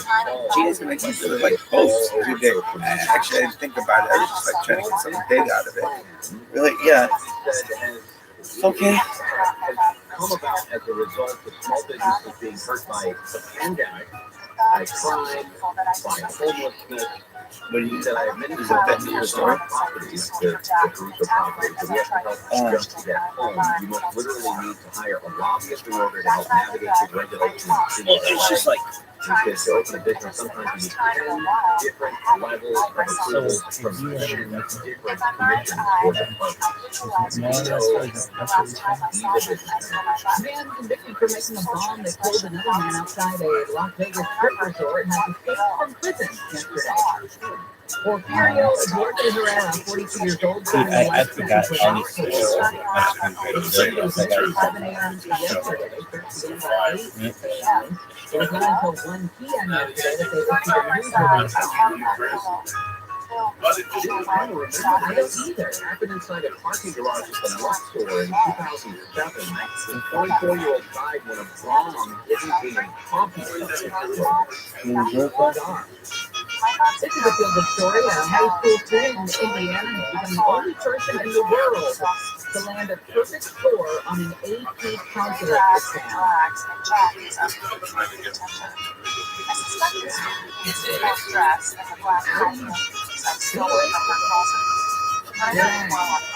genie's gonna make you feel like boats. Actually, I didn't think about it. I was just like trying to get something big out of it. Really, yeah. Okay. Come about as a result of small businesses being hurt by the pandemic, by crime, by homelessness. What do you That I have many properties, the properties that produce properties, that we have to help just to get home. You must literally need to hire a lobbyist in order to help navigate the regulations. It's just like Because to open a business, sometimes you need 10 different levels of approvals from 10 different commissions for the fund. Man convicted for making a bomb that killed another man outside a Las Vegas strip resort has escaped from prison yesterday. Porfirio Eduardo Herrera, 42 years old, dude, I forgot all these things. 7 a.m. yesterday. It was not until 1 p.m. yesterday that they issued a news release. I don't either. Happened inside a parking garage at the Lux store in 2007. The 24-year-old died when a bomb hidden in a coffee shop. This is a feel-good story. A high school student in Indiana has become the only person in the world to land a perfect score on an AP calculus exam.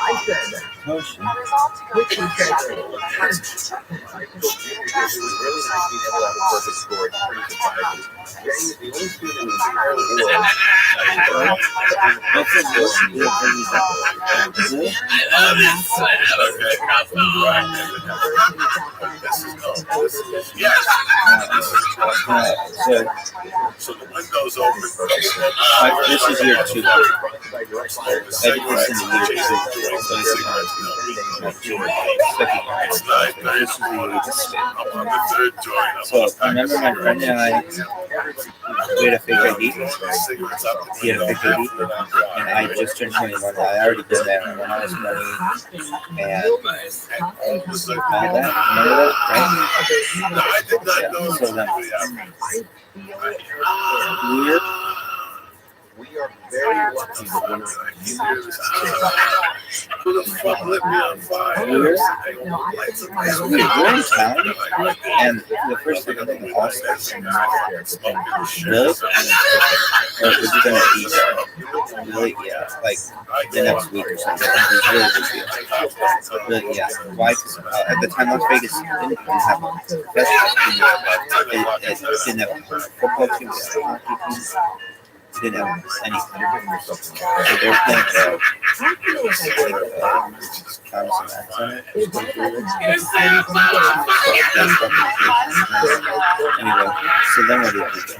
I said that. Oh shit. Which was great. It was really nice being able to have a perfect score. It's pretty surprising. Jay is the only student in the entire world. So the window's open. This is year 2. I did this in year 2. So remember my friend and I, we had a fake ID. He had a fake ID, and I just turned 21. I already did that when I was money and all that. Remember that, right? No, I did not know. So then, We are very lucky that we're not Who the fuck lit me on fire? we're in town, and the first thing I think of us really? Or is it gonna be really? Yeah, like the next week or something. It's really big deal. Really, yeah. Why? Because at the time Las Vegas didn't even have festival. It didn't have football teams, hockey teams. Didn't have anything. So they're playing anyway, so then what did you do?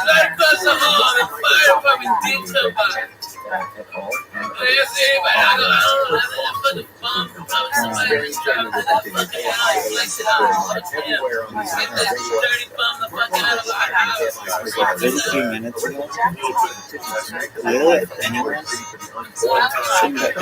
Like 33 minutes ago? Really? Anyone? Shouldn't that